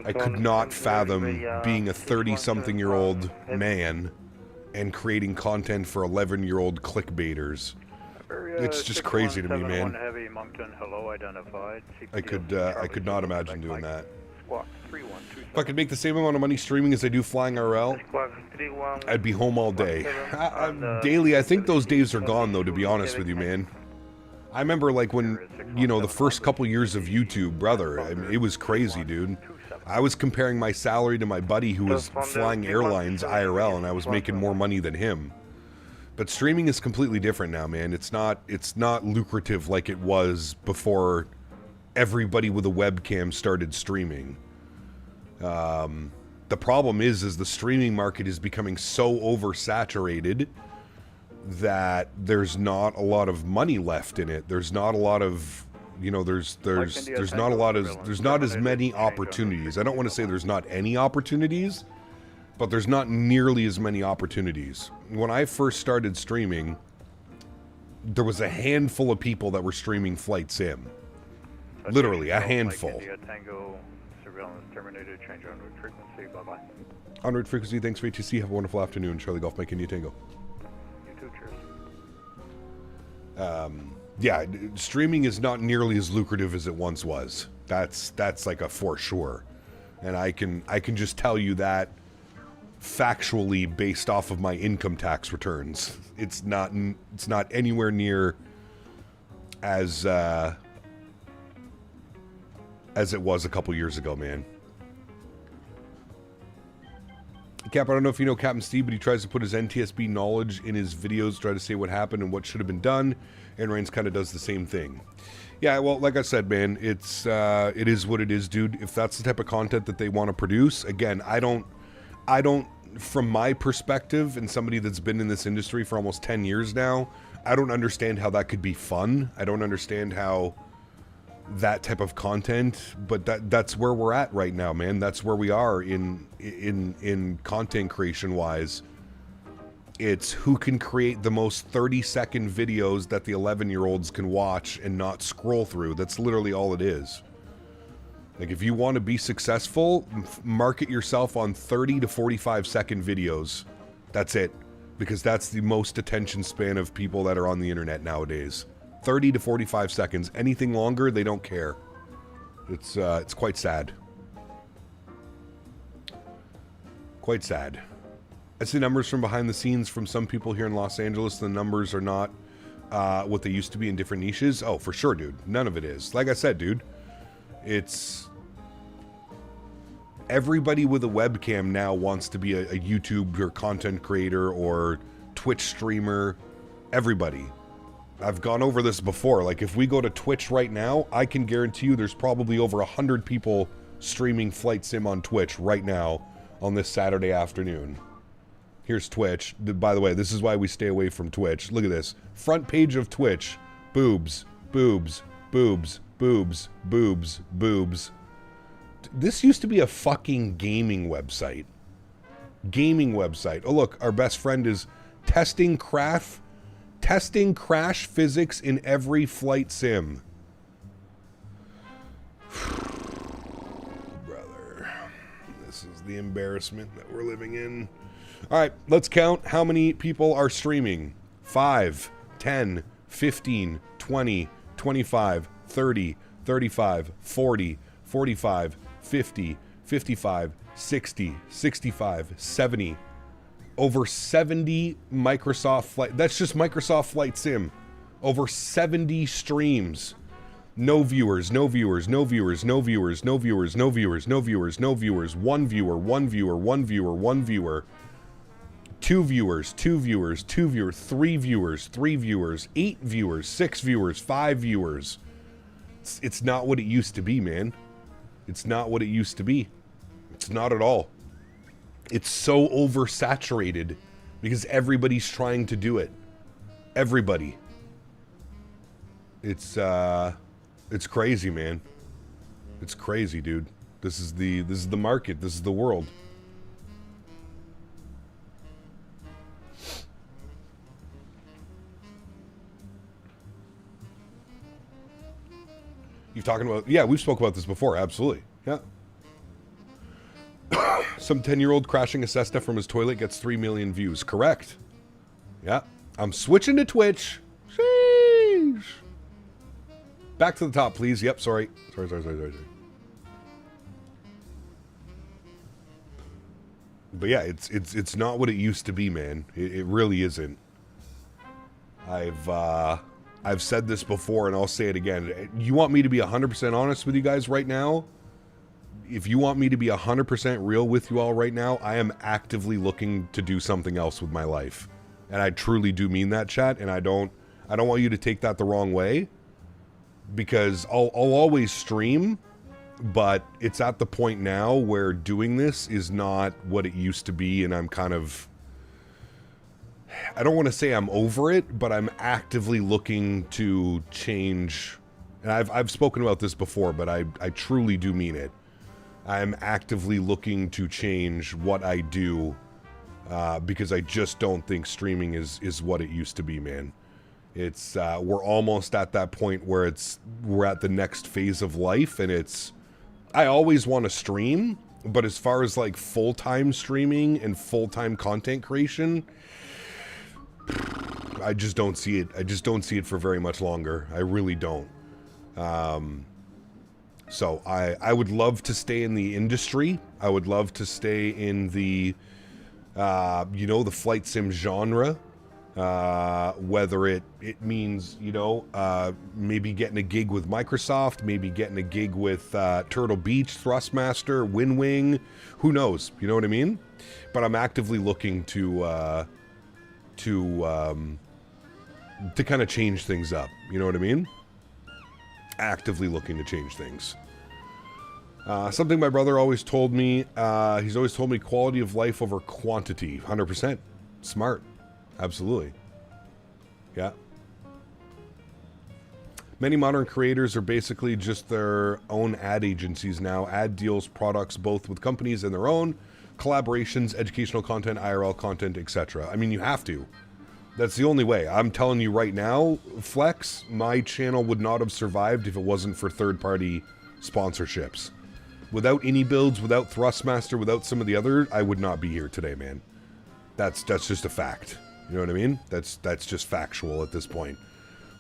I could not fathom being a 30-something-year-old man and creating content for 11-year-old clickbaiters. It's just crazy to me, man. Heavy Moncton, hello, identified. I could not imagine doing that. If I could make the same amount of money streaming as I do flying RL, I'd be home all day. Daily, I think those days are gone, though, to be honest with you, man. I remember, like, when, you know, the first couple years of YouTube, brother, I mean, it was crazy, dude. I was comparing my salary to my buddy who was flying airlines IRL, and I was making more money than him. But streaming is completely different now, man. It's not lucrative like it was before everybody with a webcam started streaming. The problem is the streaming market is becoming so oversaturated that there's not a lot of money left in it. There's not a lot of, you know, there's not as many opportunities. I don't want to say there's not any opportunities, but there's not nearly as many opportunities. When I first started streaming, there was a handful of people that were streaming Flight Sim. Literally, a handful. Tango surveillance terminated, change on route frequency, bye-bye. On route frequency, thanks for ATC, have a wonderful afternoon. Charlie Golf, Mike, India Tango. You too, cheers. Yeah, streaming is not nearly as lucrative as it once was. That's like a for sure. And I can just tell you that factually based off of my income tax returns. It's not anywhere near as it was a couple years ago, man. Cap, I don't know if you know Captain Steve, but he tries to put his NTSB knowledge in his videos, try to say what happened and what should have been done, and Reigns kind of does the same thing. Yeah, well, like I said, man, it is what it is, dude. If that's the type of content that they want to produce, again, I don't, from my perspective, and somebody that's been in this industry for almost 10 years now, I don't understand how that could be fun. I don't understand how that type of content, but that's where we're at right now, man. That's where we are in content creation wise. It's who can create the most 30-second videos that the 11-year-olds can watch and not scroll through. That's literally all it is. Like, if you want to be successful, market yourself on 30 to 45 second videos. That's it. Because that's the most attention span of people that are on the internet nowadays. 30 to 45 seconds. Anything longer, they don't care. It's quite sad. Quite sad. I see numbers from behind the scenes from some people here in Los Angeles. The numbers are not what they used to be in different niches. Oh, for sure, dude. None of it is. Like I said, dude, it's... Everybody with a webcam now wants to be a YouTube or content creator or Twitch streamer. Everybody. I've gone over this before. Like, if we go to Twitch right now, I can guarantee you there's probably over 100 people streaming Flight Sim on Twitch right now on this Saturday afternoon. Here's Twitch. By the way, this is why we stay away from Twitch. Look at this. Front page of Twitch. Boobs. Boobs. Boobs. Boobs. Boobs. Boobs. This used to be a fucking gaming website. Gaming website. Oh, look. Our best friend is testing crash physics in every flight sim. Brother. This is the embarrassment that we're living in. Alright, let's count how many people are streaming. 5, 10, 15, 20, 25, 30, 35, 40, 45, 50, 55, 60, 65, 70. Over 70 Microsoft Flight... That's just Microsoft Flight Sim. Over 70 streams. No viewers, no viewers, no viewers, no viewers, no viewers, no viewers, no viewers, no viewers. One viewer, one viewer, one viewer, one viewer. 2 viewers, 2 viewers, 2 viewers, 3 viewers, 3 viewers, 8 viewers, 6 viewers, 5 viewers. It's not what it used to be, man. It's not what it used to be. It's not at all. It's so oversaturated because everybody's trying to do it. Everybody. It's crazy, man. It's crazy, dude. This is the market. This is the world. You're talking about... Yeah, we've spoke about this before. Absolutely. Yeah. Some 10-year-old crashing a Cessna from his toilet gets 3 million views. Correct. Yeah. I'm switching to Twitch. Sheesh. Back to the top, please. Yep, sorry. Sorry. But yeah, it's not what it used to be, man. It really isn't. I've said this before, and I'll say it again. You want me to be 100% honest with you guys right now? If you want me to be 100% real with you all right now, I am actively looking to do something else with my life. And I truly do mean that, chat, and I don't want you to take that the wrong way. Because I'll always stream, but it's at the point now where doing this is not what it used to be, and I'm kind of... I don't want to say I'm over it, but I'm actively looking to change. And I've spoken about this before, but I truly do mean it. I'm actively looking to change what I do because I just don't think streaming is what it used to be, man. It's we're almost at that point where we're at the next phase of life, and I always want to stream, but as far as like full-time streaming and full-time content creation, I just don't see it. I just don't see it for very much longer. I really don't. So I would love to stay in the industry. I would love to stay in the, the flight sim genre. Whether it means, maybe getting a gig with Microsoft, maybe getting a gig with Turtle Beach, Thrustmaster, Windwing, who knows? You know what I mean? But I'm actively looking to kind of change things up. You know what I mean? Actively looking to change things. Something my brother always told me, he's always told me quality of life over quantity. 100%. Smart. Absolutely. Yeah. Many modern creators are basically just their own ad agencies now. Ad deals products both with companies and their own, collaborations, educational content, IRL content, etc. I mean, you have to. That's the only way. I'm telling you right now, Flex, my channel would not have survived if it wasn't for third-party sponsorships. Without any builds, without Thrustmaster, without some of the other, I would not be here today, man. That's just a fact. You know what I mean? That's just factual at this point.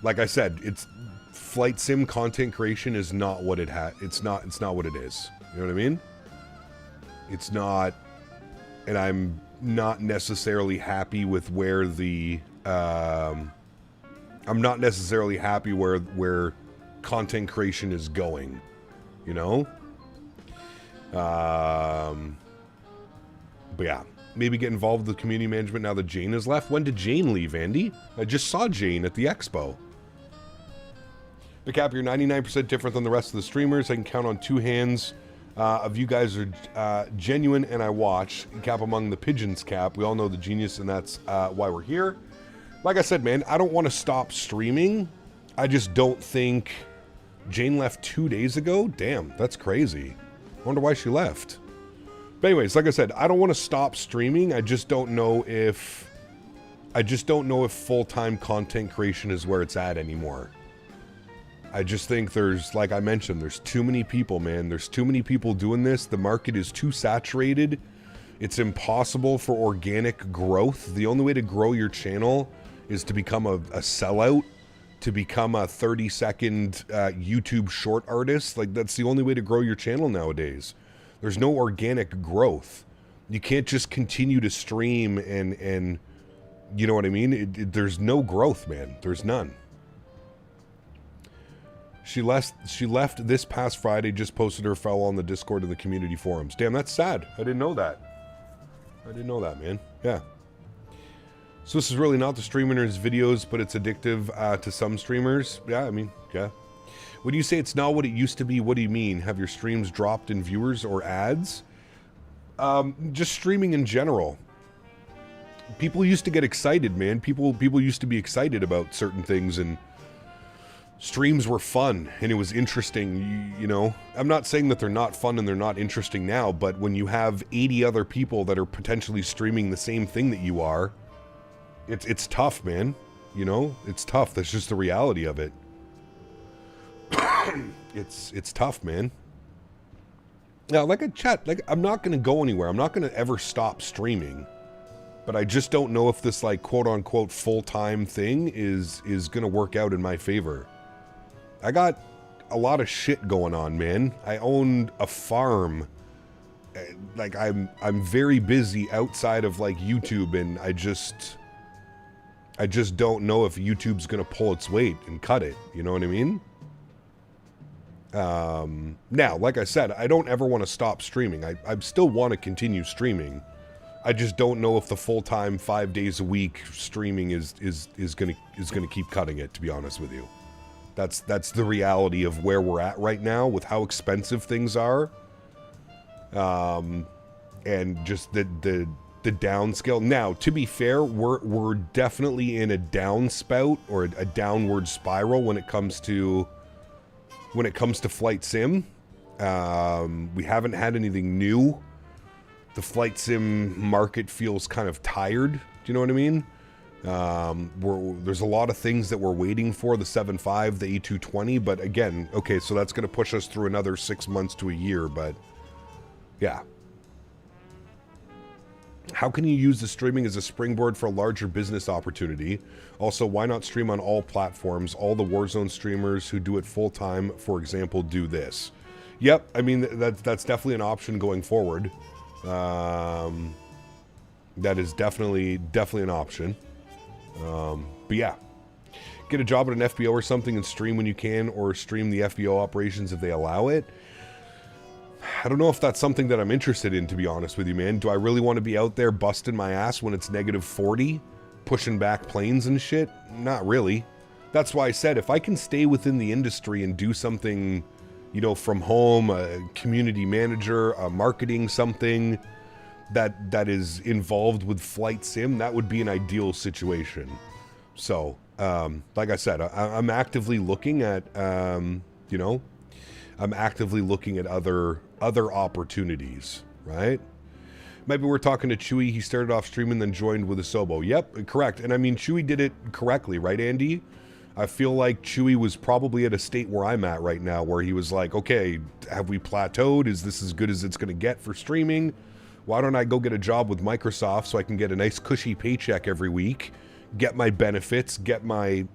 Like I said, it's flight sim content creation is not what it had. It's not what it is. You know what I mean? It's not, and I'm not necessarily happy with where the I'm not necessarily happy where content creation is going, you know? But yeah, maybe get involved with the community management now that Jane has left. When did Jane leave, Andy? I just saw Jane at the expo. But Cap, you're 99% different than the rest of the streamers. I can count on two hands of you guys are genuine, and I watch. Cap, among the pigeons, Cap. We all know the genius, and that's why we're here. Like I said, man, I don't want to stop streaming. I just don't think... Jane left 2 days ago? Damn, that's crazy. I wonder why she left. But anyways, like I said, I don't want to stop streaming. I just don't know if... full-time content creation is where it's at anymore. I just think there's, like I mentioned, there's too many people, man. There's too many people doing this. The market is too saturated. It's impossible for organic growth. The only way to grow your channel is to become a sellout, to become a 30-second YouTube short artist. Like, that's the only way to grow your channel nowadays. There's no organic growth. You can't just continue to stream and you know what I mean? There's no growth, man. There's none. She left this past Friday, just posted her fell on the Discord and the community forums. Damn, that's sad. I didn't know that. I didn't know that, man. Yeah. So this is really not the streamer's videos, but it's addictive to some streamers. Yeah, I mean, yeah. When you say it's not what it used to be, what do you mean? Have your streams dropped in viewers or ads? Just streaming in general. People used to get excited, man. People used to be excited about certain things, and streams were fun and it was interesting, you know. I'm not saying that they're not fun and they're not interesting now, but when you have 80 other people that are potentially streaming the same thing that you are, it's tough, man. You know, it's tough. That's just the reality of it. It's tough, man. Now, like a chat, like, I'm not going to go anywhere. I'm not going to ever stop streaming. But I just don't know if this, like, quote-unquote full-time thing is going to work out in my favor. I got a lot of shit going on, man. I own a farm. Like, I'm very busy outside of, like, YouTube, and I just don't know if YouTube's gonna pull its weight and cut it. You know what I mean? Now, like I said, I don't ever want to stop streaming. I still want to continue streaming. I just don't know if the full-time 5 days a week streaming is gonna keep cutting it, to be honest with you. That's the reality of where we're at right now with how expensive things are. And just the downscale. Now, to be fair, we're definitely in a downspout or a downward spiral when it comes to flight sim. We haven't had anything new. The flight sim market feels kind of tired. Do you know what I mean? There's a lot of things that we're waiting for, the 7.5, the A220, but again, okay, so that's going to push us through another 6 months to a year, but yeah. How can you use the streaming as a springboard for a larger business opportunity? Also, why not stream on all platforms? All the Warzone streamers who do it full-time, for example, do this. Yep, I mean, that's definitely an option going forward. That is definitely an option. But yeah, get a job at an FBO or something and stream when you can, or stream the FBO operations if they allow it. I don't know if that's something that I'm interested in, to be honest with you, man. Do I really want to be out there busting my ass when it's -40, pushing back planes and shit? Not really. That's why I said if I can stay within the industry and do something, you know, from home, a community manager, a marketing something that is involved with flight sim, that would be an ideal situation. So, like I said, I'm actively looking at, you know, I'm actively looking at other opportunities, right? Maybe we're talking to Chewy. He started off streaming, then joined with a Sobo. Yep, correct. And I mean, Chewy did it correctly, right, Andy? I feel like Chewie was probably at a state where I'm at right now, where he was like, okay, have we plateaued? Is this as good as it's going to get for streaming? Why don't I go get a job with Microsoft so I can get a nice cushy paycheck every week, get my benefits, get my,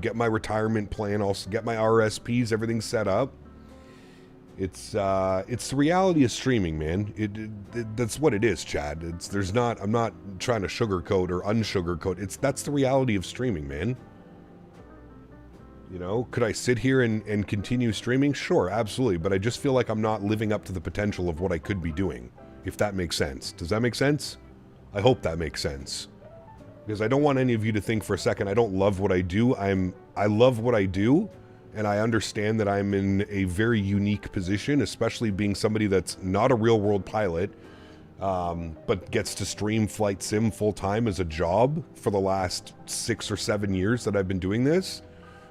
get my retirement plan, also get my RSPs, everything set up. It's the reality of streaming, man. That's what it is, Chad. I'm not trying to sugarcoat or unsugarcoat. That's the reality of streaming, man. Could I sit here and continue streaming? Sure, absolutely. But I just feel like I'm not living up to the potential of what I could be doing, if that makes sense. Does that make sense? I hope that makes sense. Because I don't want any of you to think for a second I don't love what I do. I love what I do, and I understand that I'm in a very unique position, especially being somebody that's not a real-world pilot, but gets to stream flight sim full-time as a job for the last 6 or 7 years that I've been doing this.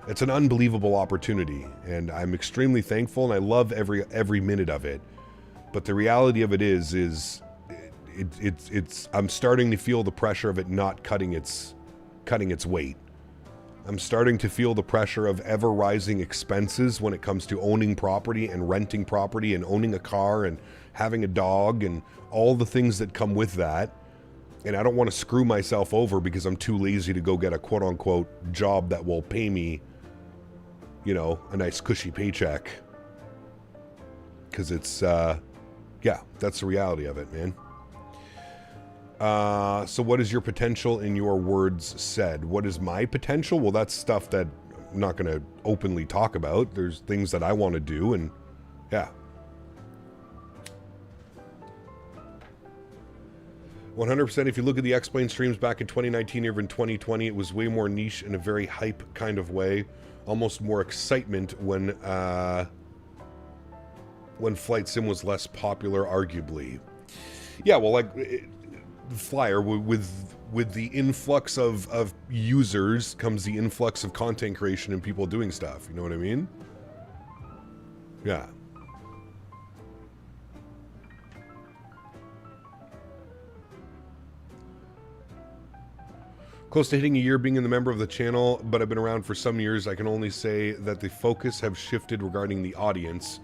It's an unbelievable opportunity, and I'm extremely thankful, and I love every minute of it. But the reality of it is I'm starting to feel the pressure of it not cutting its weight. I'm starting to feel the pressure of ever rising expenses when it comes to owning property and renting property and owning a car and having a dog and all the things that come with that. And I don't want to screw myself over because I'm too lazy to go get a quote-unquote job that will pay me, a nice cushy paycheck. Because it's, that's the reality of it, man. So what is your potential in your words said? What is my potential? Well, that's stuff that I'm not going to openly talk about. There's things that I want to do, and yeah. 100%. If you look at the X-Plane streams back in 2019 or even 2020, it was way more niche in a very hype kind of way. Almost more excitement when Flight Sim was less popular, arguably. Yeah, well, like Flyer, with the influx of users comes the influx of content creation and people doing stuff. You know what I mean? Yeah. Close to hitting a year being a member of the channel, but I've been around for some years. I can only say that the focus have shifted regarding the audience.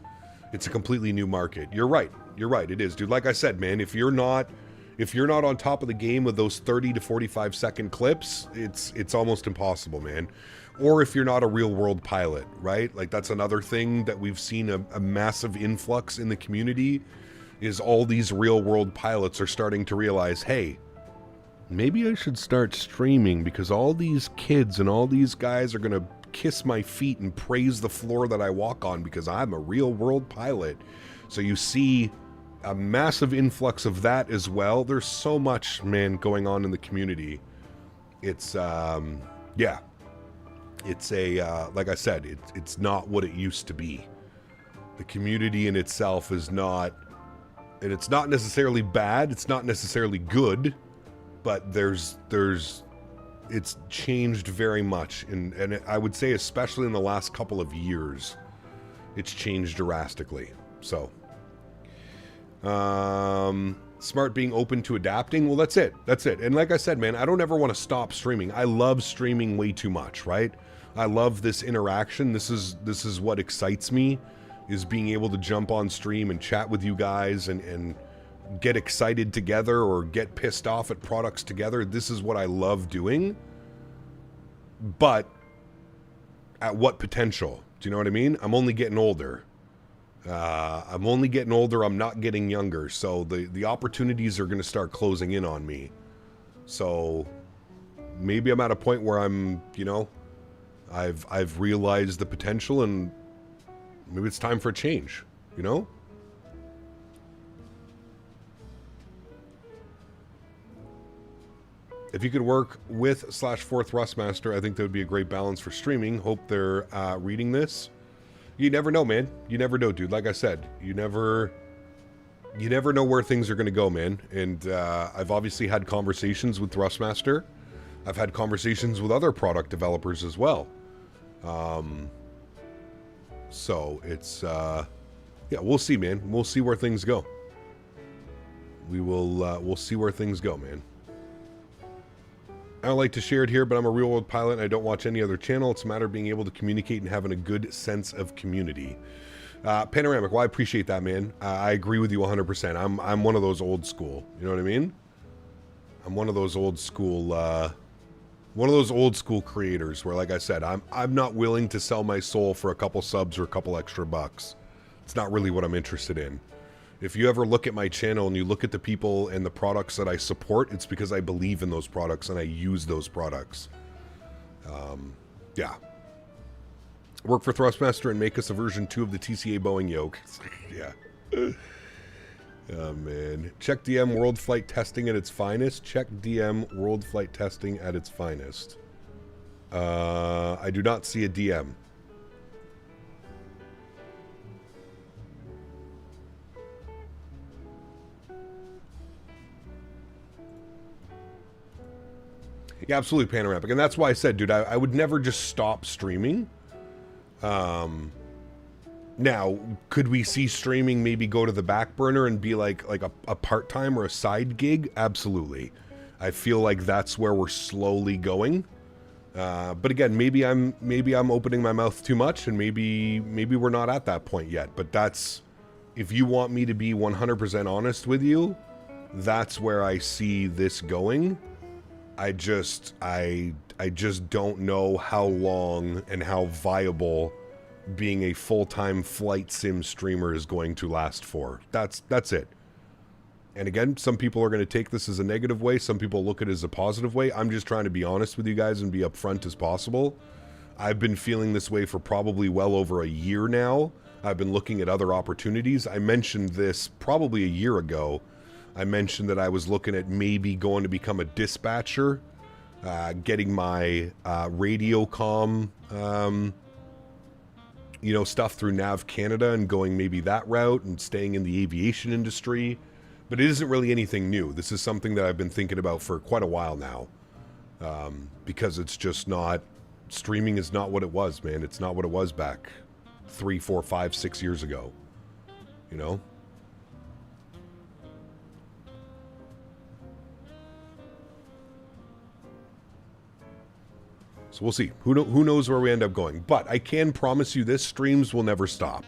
It's a completely new market. You're right. You're right. It is, dude. Like I said, man, if you're not on top of the game with those 30 to 45 second clips, it's almost impossible, man. Or if you're not a real world pilot, right? Like that's another thing that we've seen a massive influx in the community is all these real world pilots are starting to realize, hey, maybe I should start streaming because all these kids and all these guys are going to kiss my feet and praise the floor that I walk on because I'm a real world pilot. So you see a massive influx of that as well. There's so much, man, going on in the community. It's, yeah. It's like I said, it's not what it used to be. The community in itself is not, and it's not necessarily bad. It's not necessarily good. But it's changed very much, and I would say especially in the last couple of years, it's changed drastically. So, smart being open to adapting. Well, that's it. And like I said, man, I don't ever want to stop streaming. I love streaming way too much, right? I love this interaction. This is what excites me, is being able to jump on stream and chat with you guys and get excited together or get pissed off at products together. This is what I love doing. But at what potential? Do you know what I mean? I'm only getting older. I'm not getting younger. So the opportunities are going to start closing in on me. So maybe I'm at a point where I'm, I've realized the potential and maybe it's time for a change, If you could work with /4 Thrustmaster, I think that would be a great balance for streaming. Hope they're reading this. You never know, man. You never know, dude. Like I said, you never know where things are going to go, man. And I've obviously had conversations with Thrustmaster. I've had conversations with other product developers as well. So it's, yeah, we'll see, man. We'll see where things go. We'll see where things go, man. I don't like to share it here, but I'm a real world pilot and I don't watch any other channel. It's a matter of being able to communicate and having a good sense of community. Panoramic, well, I appreciate that, man. I agree with you 100%. I'm one of those old school. You know what I mean? I'm one of those old school creators where, like I said, I'm not willing to sell my soul for a couple subs or a couple extra bucks. It's not really what I'm interested in. If you ever look at my channel and you look at the people and the products that I support, it's because I believe in those products and I use those products. Yeah. Work for Thrustmaster and make us a version 2 of the TCA Boeing yoke. Yeah. Oh, man. Check DM World Flight Testing at its finest. Check DM World Flight Testing at its finest. I do not see a DM. Yeah, absolutely, Panoramic. And that's why I said, dude, I would never just stop streaming. Now, could we see streaming maybe go to the back burner and be like a part-time or a side gig? Absolutely. I feel like that's where we're slowly going. But again, maybe I'm opening my mouth too much, and maybe we're not at that point yet. But that's, if you want me to be 100% honest with you, that's where I see this going. I just don't know how long and how viable being a full-time flight sim streamer is going to last for. That's it. And again, some people are going to take this as a negative way. Some people look at it as a positive way. I'm just trying to be honest with you guys and be upfront as possible. I've been feeling this way for probably well over a year now. I've been looking at other opportunities. I mentioned this probably a year ago. I mentioned that I was looking at maybe going to become a dispatcher, getting my radio comm, stuff through Nav Canada and going maybe that route and staying in the aviation industry. But it isn't really anything new. This is something that I've been thinking about for quite a while now, because it's just not, streaming is not what it was, man. It's not what it was back 3, 4, 5, 6 years ago, you know? So we'll see. Who knows where we end up going. But I can promise you this, streams will never stop.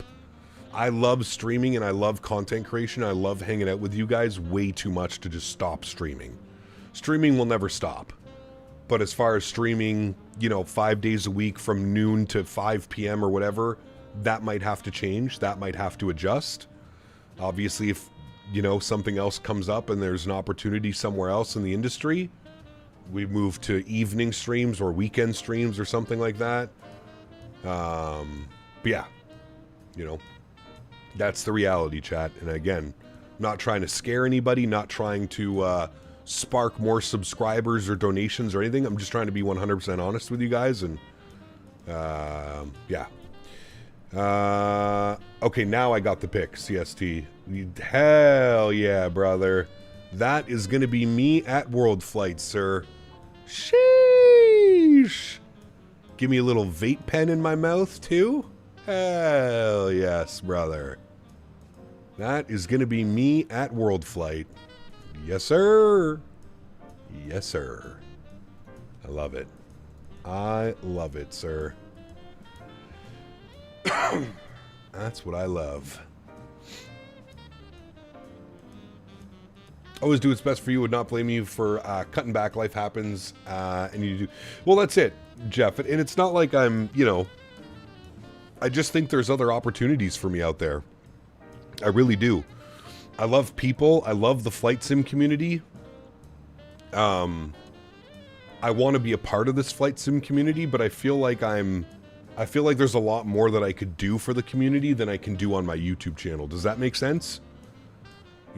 I love streaming and I love content creation. I love hanging out with you guys way too much to just stop streaming. Streaming will never stop. But as far as streaming, 5 days a week from noon to 5 p.m. or whatever, that might have to change. That might have to adjust. Obviously, if, something else comes up and there's an opportunity somewhere else in the industry, we move to evening streams or weekend streams or something like that. But yeah, that's the reality, chat. And again, not trying to scare anybody, not trying to spark more subscribers or donations or anything. I'm just trying to be 100% honest with you guys. And yeah. Okay, now I got the pick, CST. Hell yeah, brother. That is going to be me at World Flight, sir. Sheesh. Give me a little vape pen in my mouth, too? Hell yes, brother. That is going to be me at World Flight. Yes, sir. Yes, sir. I love it. I love it, sir. That's what I love. Always do what's best for you. Would not blame you for cutting back. Life happens, and you do. Well, that's it, Jeff. And it's not like I'm, I just think there's other opportunities for me out there. I really do. I love people. I love the flight sim community. I want to be a part of this flight sim community, but I feel like there's a lot more that I could do for the community than I can do on my YouTube channel. Does that make sense?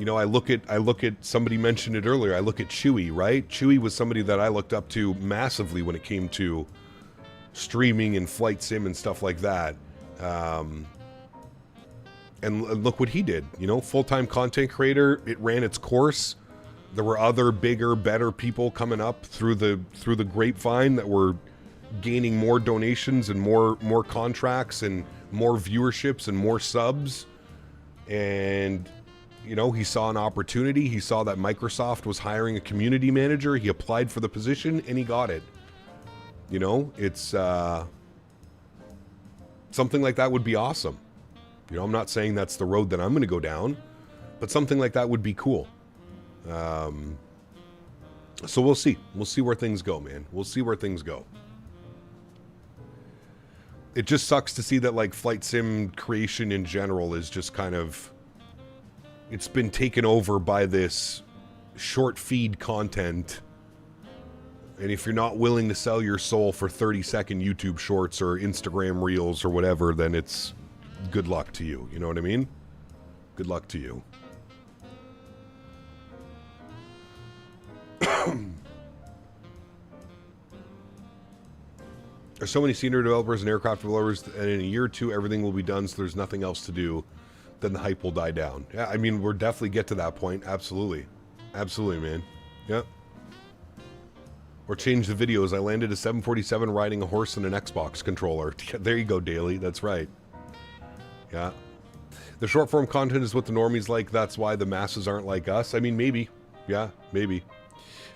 I look at somebody mentioned it earlier. I look at Chewy, right? Chewy was somebody that I looked up to massively when it came to streaming and flight sim and stuff like that. And look what he did, full-time content creator. It ran its course. There were other bigger, better people coming up through the grapevine that were gaining more donations and more contracts and more viewerships and more subs. And You know, he saw an opportunity. He saw that Microsoft was hiring a community manager. He applied for the position and he got it. You know, it's something like that would be awesome. You know, I'm not saying that's the road that I'm going to go down, but something like that would be cool. So we'll see. We'll see where things go, man. We'll see where things go. It just sucks to see that, like, flight sim creation in general is just kind of... It's been taken over by this short feed content. And if you're not willing to sell your soul for 30-second YouTube shorts or Instagram reels or whatever, then it's good luck to you. You know what I mean? Good luck to you. There's so many senior developers and aircraft developers, and in a year or two, everything will be done, so there's nothing else to do. Then the hype will die down. Yeah, I mean, we'll definitely get to that point. Absolutely. Absolutely, man. Yep. Or change the videos. I landed a 747 riding a horse and an Xbox controller. There you go, Daily. That's right. Yeah. The short form content is what the normies like. That's why the masses aren't like us. I mean, maybe. Yeah, maybe.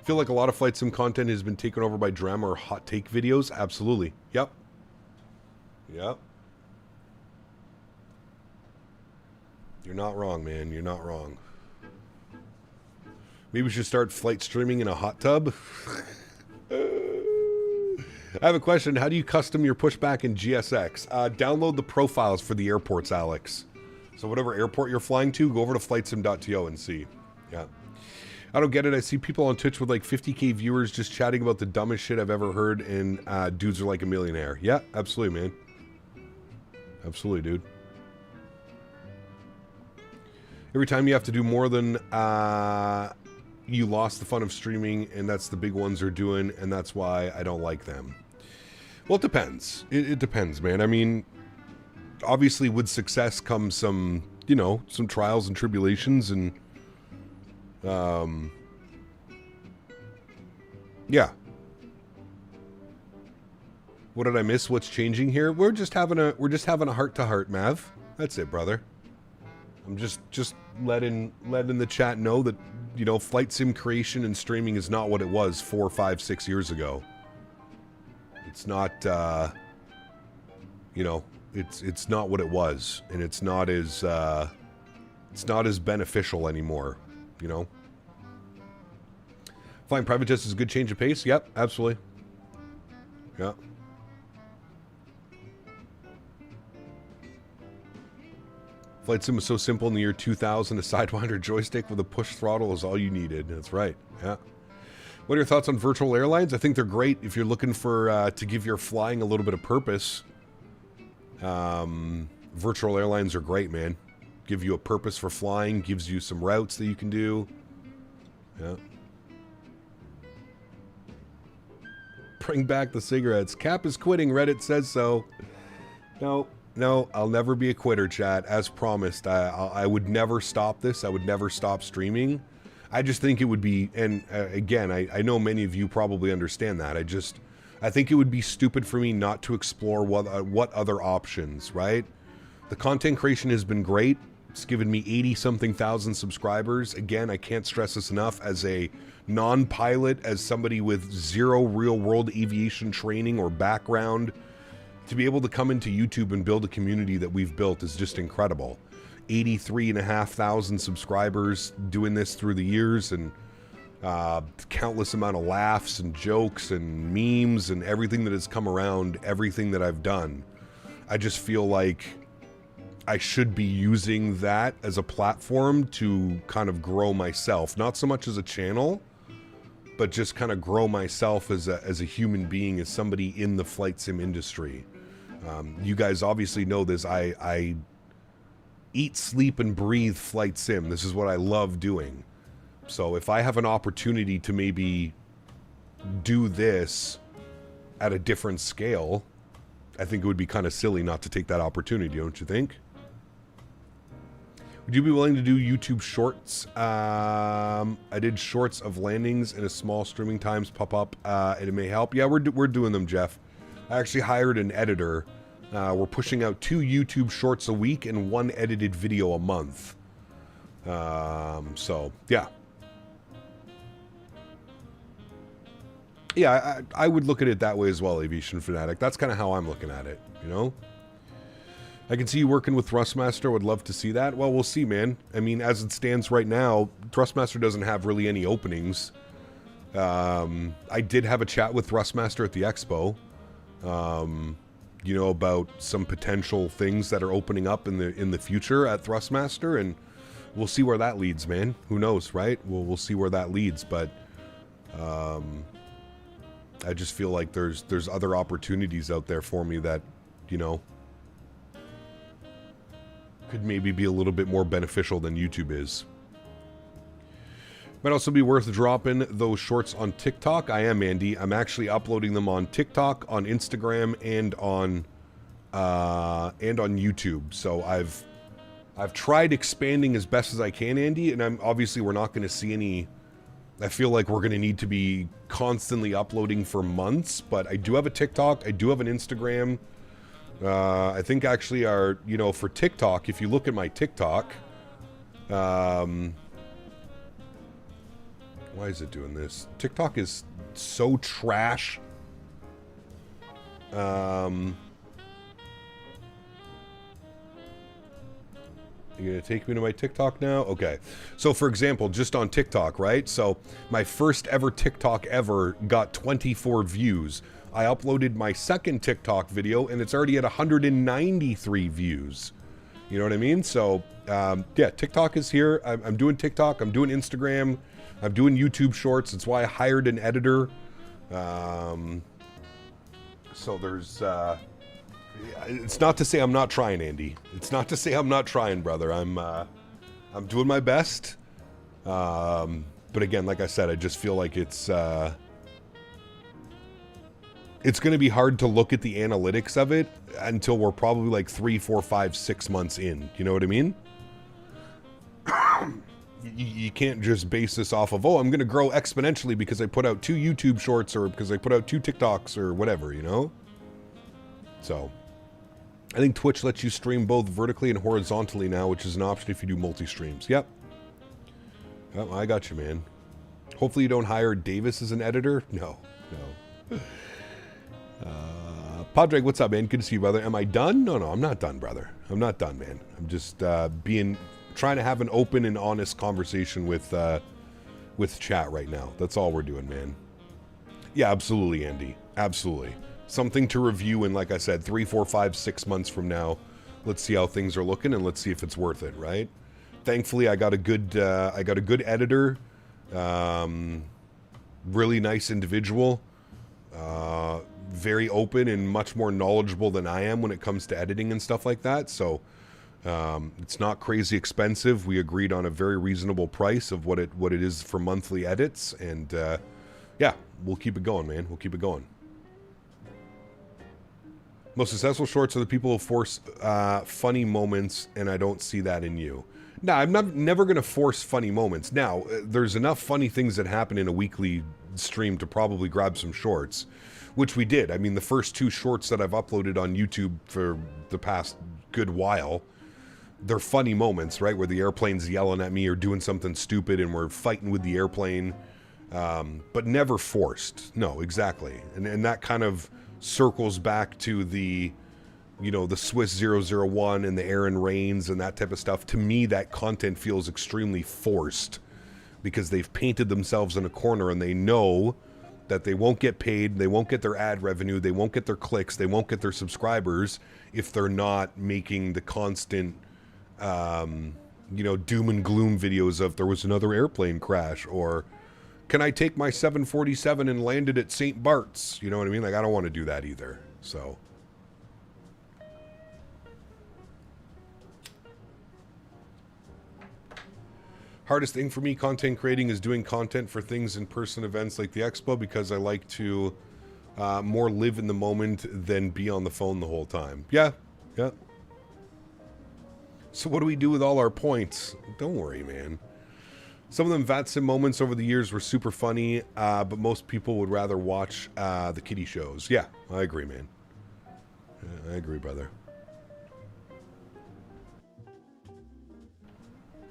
I feel like a lot of flight sim content has been taken over by drama or hot take videos. Absolutely. Yep. Yep. You're not wrong, man. You're not wrong. Maybe we should start flight streaming in a hot tub. I have a question. How do you custom your pushback in GSX? Download the profiles for the airports, Alex. So whatever airport you're flying to, go over to flightsim.to and see. Yeah. I don't get it. I see people on Twitch with like 50k viewers just chatting about the dumbest shit I've ever heard, and dudes are like a millionaire. Yeah, absolutely, man. Absolutely, dude. Every time you have to do more than you lost the fun of streaming, and that's the big ones are doing, and that's why I don't like them. Well, it depends. It depends, man. I mean, obviously with success comes some, you know, some trials and tribulations, and yeah. What did I miss? What's changing here? We're just having a heart-to-heart, Mav. That's it, brother. I'm just letting the chat know that, you know, flight sim creation and streaming is not what it was 4, 5, 6 years ago. It's not, you know, it's not what it was, and it's not as beneficial anymore, you know. Flying private jets is a good change of pace. Yep, absolutely. Yeah. Flight sim was so simple in the year 2000. A Sidewinder joystick with a push throttle is all you needed. That's right. Yeah. What are your thoughts on virtual airlines? I think they're great if you're looking for to give your flying a little bit of purpose. Virtual airlines are great, man. Give you a purpose for flying. Gives you some routes that you can do. Yeah. Bring back the cigarettes. Cap is quitting. Reddit says so. No, I'll never be a quitter, chat. As promised, I would never stop this. I would never stop streaming. I just think it would be, and again, I know many of you probably understand that. I think it would be stupid for me not to explore what other options, right? The content creation has been great. It's given me 80-something thousand subscribers. Again, I can't stress this enough. As a non-pilot, as somebody with zero real-world aviation training or background, to be able to come into YouTube and build a community that we've built is just incredible. 83,500 subscribers doing this through the years, and countless amount of laughs and jokes and memes and everything that has come around everything that I've done. I just feel like I should be using that as a platform to kind of grow myself. Not so much as a channel, but just kind of grow myself as a human being, as somebody in the flight sim industry. You guys obviously know this. I eat, sleep, and breathe flight sim. This is what I love doing. So if I have an opportunity to maybe do this at a different scale, I think it would be kind of silly not to take that opportunity, don't you think? Would you be willing to do YouTube shorts? I did shorts of landings and a small streaming times pop up, and it may help. Yeah, we're doing them, Jeff. I actually hired an editor. We're pushing out 2 YouTube shorts a week and 1 edited video a month. So, yeah. Yeah, I would look at it that way as well, Aviation Fanatic. That's kind of how I'm looking at it, you know? I can see you working with Thrustmaster. Would love to see that. Well, we'll see, man. I mean, as it stands right now, Thrustmaster doesn't have really any openings. I did have a chat with Thrustmaster at the expo, you know, about some potential things that are opening up in the future at Thrustmaster, and we'll see where that leads, man. Who knows, right? We'll see where that leads, but I just feel like there's other opportunities out there for me that, you know, could maybe be a little bit more beneficial than YouTube is. Might also be worth dropping those shorts on TikTok. I am, Andy. I'm actually uploading them on TikTok, on Instagram, and on YouTube. So I've tried expanding as best as I can, Andy, and obviously we're not going to see any. I feel like we're going to need to be constantly uploading for months, but I do have a TikTok. I do have an Instagram. I think actually you know, for TikTok, if you look at my TikTok, why is it doing this? TikTok is so trash. You're going to take me to my TikTok now? Okay. So, for example, just on TikTok, right? So, my first ever TikTok ever got 24 views. I uploaded my second TikTok video, and it's already at 193 views. You know what I mean? So, yeah, TikTok is here. I'm doing TikTok. I'm doing Instagram. I'm doing YouTube Shorts. That's why I hired an editor. So, there's... it's not to say I'm not trying, Andy. It's not to say I'm not trying, brother. I'm doing my best. But again, like I said, I just feel like it's going to be hard to look at the analytics of it until we're probably like 3, 4, 5, 6 months in. You know what I mean? You can't just base this off of, oh, I'm going to grow exponentially because I put out 2 YouTube shorts or because I put out 2 TikToks or whatever, you know? So, I think Twitch lets you stream both vertically and horizontally now, which is an option if you do multi-streams. Yep. Oh, I got you, man. Hopefully you don't hire Davis as an editor. No. Padre, what's up, man? Good to see you, brother. Am I done? No, I'm not done, brother. I'm not done, man. I'm just trying to have an open and honest conversation with chat right now. That's all we're doing, man. Yeah, absolutely, Andy. Absolutely. Something to review in, like I said, 3, 4, 5, 6 months from now. Let's see how things are looking and let's see if it's worth it, right? Thankfully, I got a good editor, really nice individual, very open and much more knowledgeable than I am when it comes to editing and stuff like that. So it's not crazy expensive. We agreed on a very reasonable price of what it is for monthly edits, and yeah, we'll keep it going, man. We'll keep it going. Most successful shorts are the people who force funny moments, and I don't see that in you. No, I'm never going to force funny moments. Now, there's enough funny things that happen in a weekly stream to probably grab some shorts, which we did. I mean, the first 2 shorts that I've uploaded on YouTube for the past good while, they're funny moments, right? Where the airplane's yelling at me or doing something stupid and we're fighting with the airplane, but never forced. No, exactly. And that kind of circles back to the, you know, the Swiss 001 and the Erin Reigns and that type of stuff. To me, that content feels extremely forced because they've painted themselves in a corner and they know that they won't get paid, they won't get their ad revenue, they won't get their clicks, they won't get their subscribers if they're not making the constant, you know, doom and gloom videos of there was another airplane crash, or can I take my 747 and land it at St. Bart's? You know what I mean? Like, I don't want to do that either. So, hardest thing for me content creating is doing content for things in-person events like the expo, because I like to more live in the moment than be on the phone the whole time. Yeah. So what do we do with all our points? Don't worry, man. Some of them VATSIM moments over the years were super funny, but most people would rather watch the kiddie shows. Yeah, I agree, man. I agree, brother.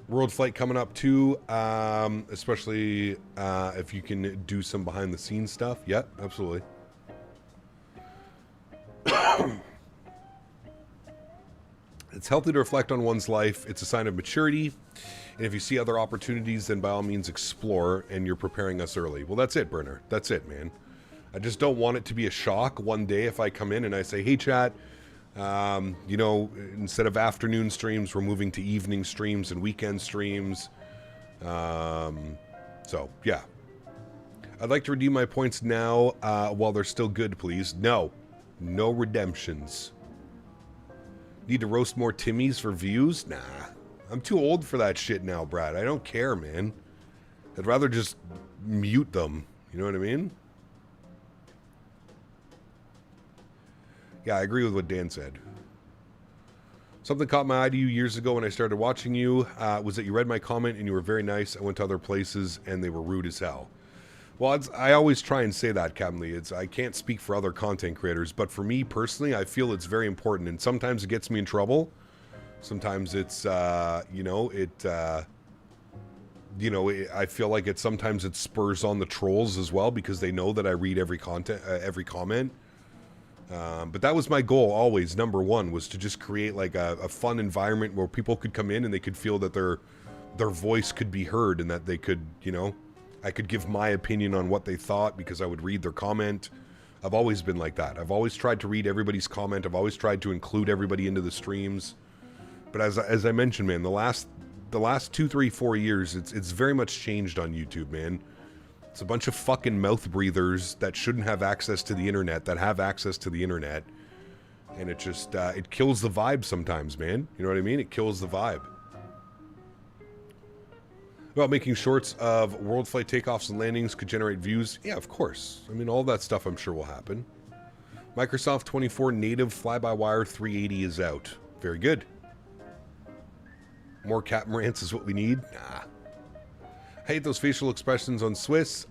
World Flight coming up too, especially if you can do some behind the scenes stuff. Yeah, absolutely. It's healthy to reflect on one's life. It's a sign of maturity. And if you see other opportunities, then by all means explore, and you're preparing us early. Well, that's it, Burner. That's it, man. I just don't want it to be a shock one day if I come in and I say, hey, chat, you know, instead of afternoon streams, we're moving to evening streams and weekend streams. So, yeah. I'd like to redeem my points now while they're still good, please. No. No redemptions. Need to roast more Timmies for views? Nah. I'm too old for that shit now, Brad. I don't care, man. I'd rather just mute them. You know what I mean? Yeah, I agree with what Dan said. Something caught my eye to you years ago when I started watching you was that you read my comment and you were very nice. I went to other places and they were rude as hell. Well, I always try and say that, Captain Lee. I can't speak for other content creators, but for me personally, I feel it's very important. And sometimes it gets me in trouble. Sometimes it's, I feel like sometimes it spurs on the trolls as well because they know that I read every comment. But that was my goal always. Number one was to just create like a fun environment where people could come in and they could feel that their voice could be heard and that they could, you know, I could give my opinion on what they thought because I would read their comment. I've always been like that. I've always tried to read everybody's comment. I've always tried to include everybody into the streams. But as I mentioned, man, the last 2, 3, 4 years, it's very much changed on YouTube, man. It's a bunch of fucking mouth breathers that shouldn't have access to the internet that have access to the internet. And it just, it kills the vibe sometimes, man. You know what I mean? It kills the vibe. About making shorts of world flight takeoffs and landings could generate views. Yeah, of course. I mean, all that stuff I'm sure will happen. Microsoft 24 native fly-by-wire 380 is out. Very good. More Captain Rants is what we need. Nah. I hate those facial expressions on Swiss.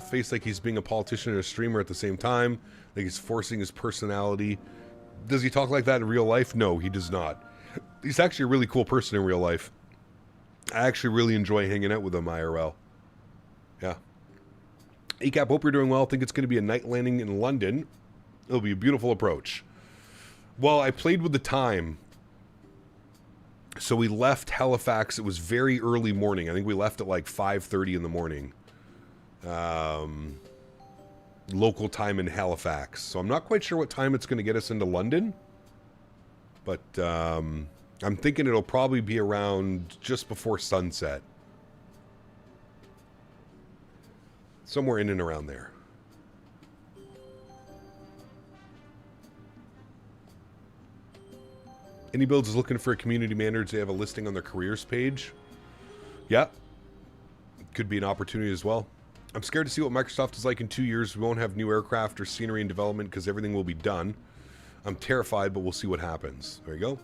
Face like he's being a politician and a streamer at the same time. Like he's forcing his personality. Does he talk like that in real life? No, he does not. He's actually a really cool person in real life. I actually really enjoy hanging out with him IRL. Yeah. ACAP, hope you're doing well. Think it's going to be a night landing in London. It'll be a beautiful approach. Well, I played with the time. So we left Halifax. It was very early morning. I think we left at like 5:30 in the morning. Local time in Halifax. So I'm not quite sure what time it's going to get us into London. But I'm thinking it'll probably be around just before sunset. Somewhere in and around there. Any Builds is looking for a community manager. They have a listing on their careers page. Yeah. Could be an opportunity as well. I'm scared to see what Microsoft is like in 2 years. We won't have new aircraft or scenery in development because everything will be done. I'm terrified, but we'll see what happens. There you go.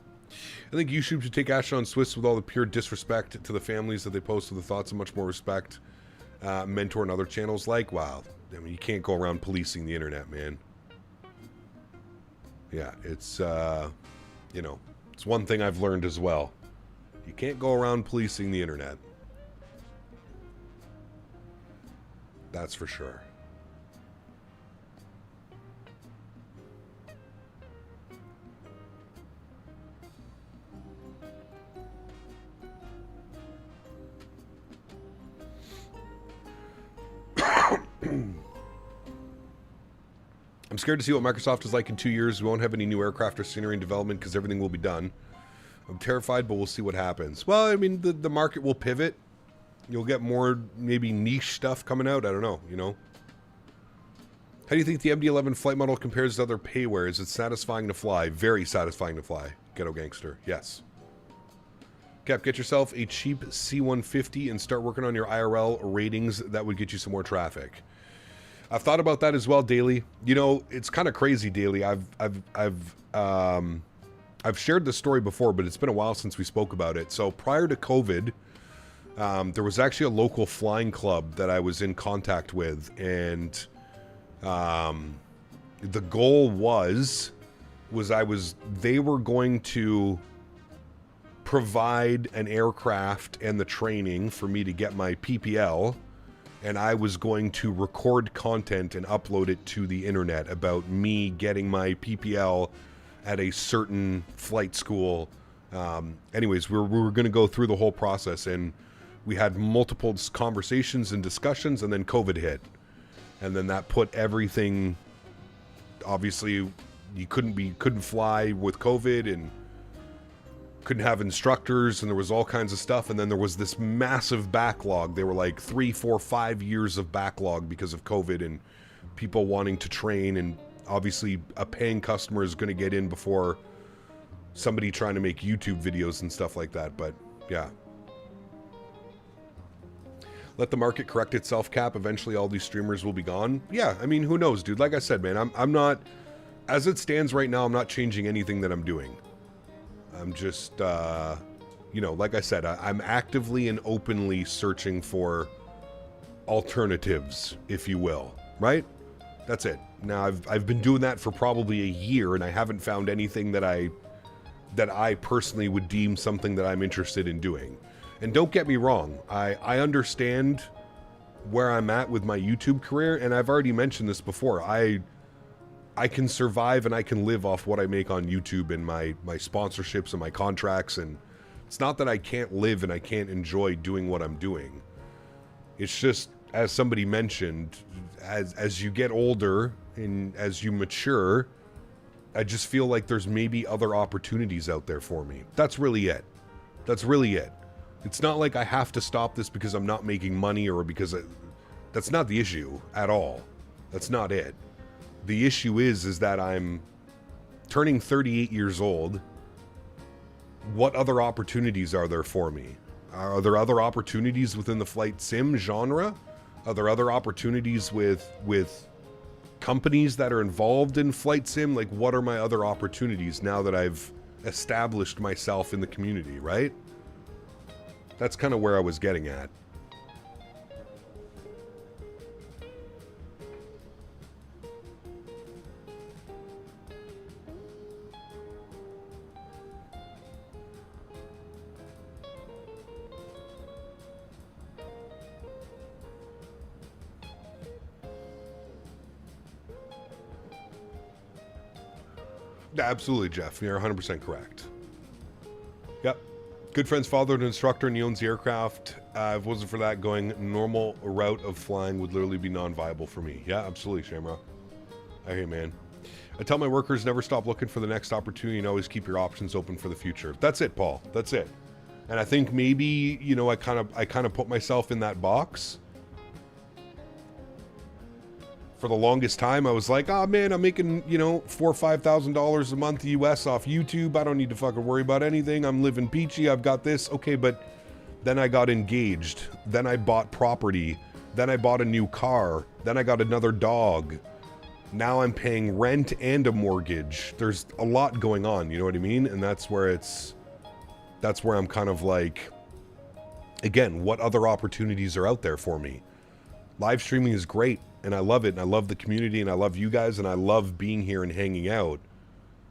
I think YouTube should take action on Swiss with all the pure disrespect to the families that they post with the thoughts of much more respect. Mentor and other channels like, wow. I mean, you can't go around policing the internet, man. Yeah, it's, you know, it's one thing I've learned as well. You can't go around policing the internet. That's for sure. I'm scared to see what Microsoft is like in 2 years. We won't have any new aircraft or scenery in development because everything will be done. I'm terrified, but we'll see what happens. Well, I mean, the market will pivot. You'll get more maybe niche stuff coming out. I don't know, you know. How do you think the MD-11 flight model compares to other payware? Is it satisfying to fly? Very satisfying to fly. Ghetto Gangster. Yes. Cap, get yourself a cheap C-150 and start working on your IRL ratings. That would get you some more traffic. I've thought about that as well, Daily. You know, it's kind of crazy, Daily. I've shared this story before, but it's been a while since we spoke about it. So prior to COVID, there was actually a local flying club that I was in contact with, and the goal was they were going to provide an aircraft and the training for me to get my PPL, and I was going to record content and upload it to the internet about me getting my PPL at a certain flight school. Anyways, we were going to go through the whole process, and we had multiple conversations and discussions, and then COVID hit. And then that put everything, obviously, you couldn't fly with COVID, and couldn't have instructors, and there was all kinds of stuff. And then there was this massive backlog. They were like 3, 4, 5 years of backlog because of COVID and people wanting to train. And obviously a paying customer is going to get in before somebody trying to make YouTube videos and stuff like that. But yeah. Let the market correct itself, Cap. Eventually all these streamers will be gone. Yeah, I mean, who knows, dude? Like I said, man, I'm not, as it stands right now, I'm not changing anything that I'm doing. I'm just, you know, like I said, I'm actively and openly searching for alternatives, if you will, right? That's it. Now, I've been doing that for probably a year, and I haven't found anything that I personally would deem something that I'm interested in doing. And don't get me wrong, I understand where I'm at with my YouTube career, and I've already mentioned this before. I can survive and I can live off what I make on YouTube and my sponsorships and my contracts, and it's not that I can't live and I can't enjoy doing what I'm doing. It's just, as somebody mentioned, as you get older and as you mature, I just feel like there's maybe other opportunities out there for me. That's really it. That's really it. It's not like I have to stop this because I'm not making money or because that's not the issue at all. That's not it. The issue is that I'm turning 38 years old. What other opportunities are there for me? Are there other opportunities within the flight sim genre? Are there other opportunities with companies that are involved in flight sim? Like, what are my other opportunities now that I've established myself in the community, right? That's kind of where I was getting at. Absolutely, Jeff. You're 100% correct. Yep. Good friend's father, an instructor, and he owns the aircraft. If it wasn't for that, going normal route of flying would literally be non-viable for me. Yeah, absolutely, Shamrock. I hear you, man. I tell my workers, never stop looking for the next opportunity and always keep your options open for the future. That's it, Paul. That's it. And I think maybe, you know, I kind of put myself in that box. For the longest time, I was like, oh man, I'm making, you know, $4,000 or $5,000 a month US off YouTube. I don't need to fucking worry about anything. I'm living peachy. I've got this. Okay, but then I got engaged. Then I bought property. Then I bought a new car. Then I got another dog. Now I'm paying rent and a mortgage. There's a lot going on, you know what I mean? And that's where I'm kind of like, again, what other opportunities are out there for me? Live streaming is great. And I love it, and I love the community, and I love you guys, and I love being here and hanging out.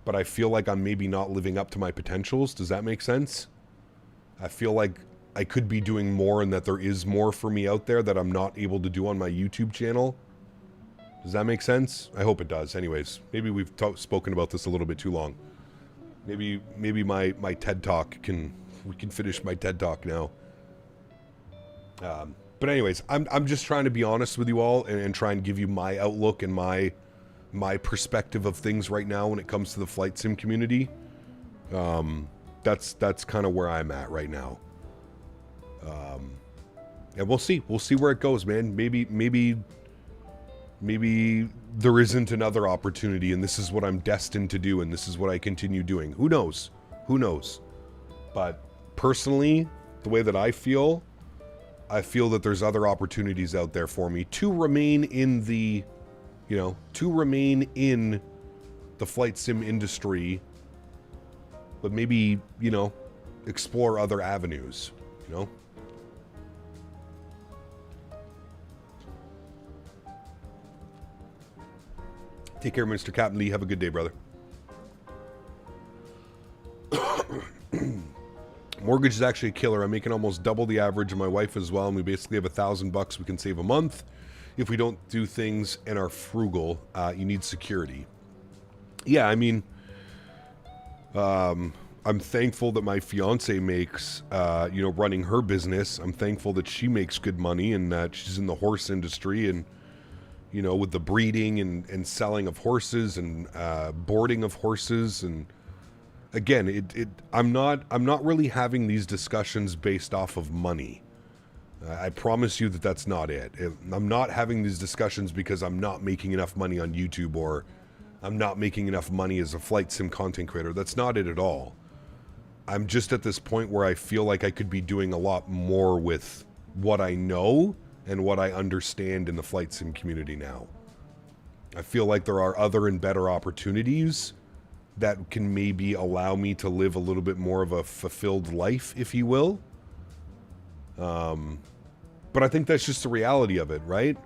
But I feel like I'm maybe not living up to my potentials. Does that make sense? I feel like I could be doing more and that there is more for me out there that I'm not able to do on my YouTube channel. Does that make sense? I hope it does. Anyways, maybe we've spoken about this a little bit too long. Maybe my TED Talk we can finish my TED Talk now. But anyways, I'm just trying to be honest with you all and try and give you my outlook and my perspective of things right now when it comes to the flight sim community. That's kind of where I'm at right now. And we'll see where it goes, man. Maybe there isn't another opportunity and this is what I'm destined to do and this is what I continue doing. Who knows? But personally, the way that I feel that there's other opportunities out there for me to remain in the, flight sim industry, but maybe, explore other avenues, Take care, Mr. Captain Lee. Have a good day, brother. Mortgage is actually a killer. I'm making almost double the average of my wife as well, and we basically have $1,000 we can save a month if we don't do things and are frugal. You need security. Yeah, I mean, I'm thankful that my fiance makes, running her business. I'm thankful that she makes good money and that she's in the horse industry and, with the breeding and selling of horses and boarding of horses. And again, I'm not really having these discussions based off of money. I promise you that that's not it. I'm not having these discussions because I'm not making enough money on YouTube or I'm not making enough money as a flight sim content creator. That's not it at all. I'm just at this point where I feel like I could be doing a lot more with what I know and what I understand in the flight sim community now. I feel like there are other and better opportunities that can maybe allow me to live a little bit more of a fulfilled life, if you will. But I think that's just the reality of it, right?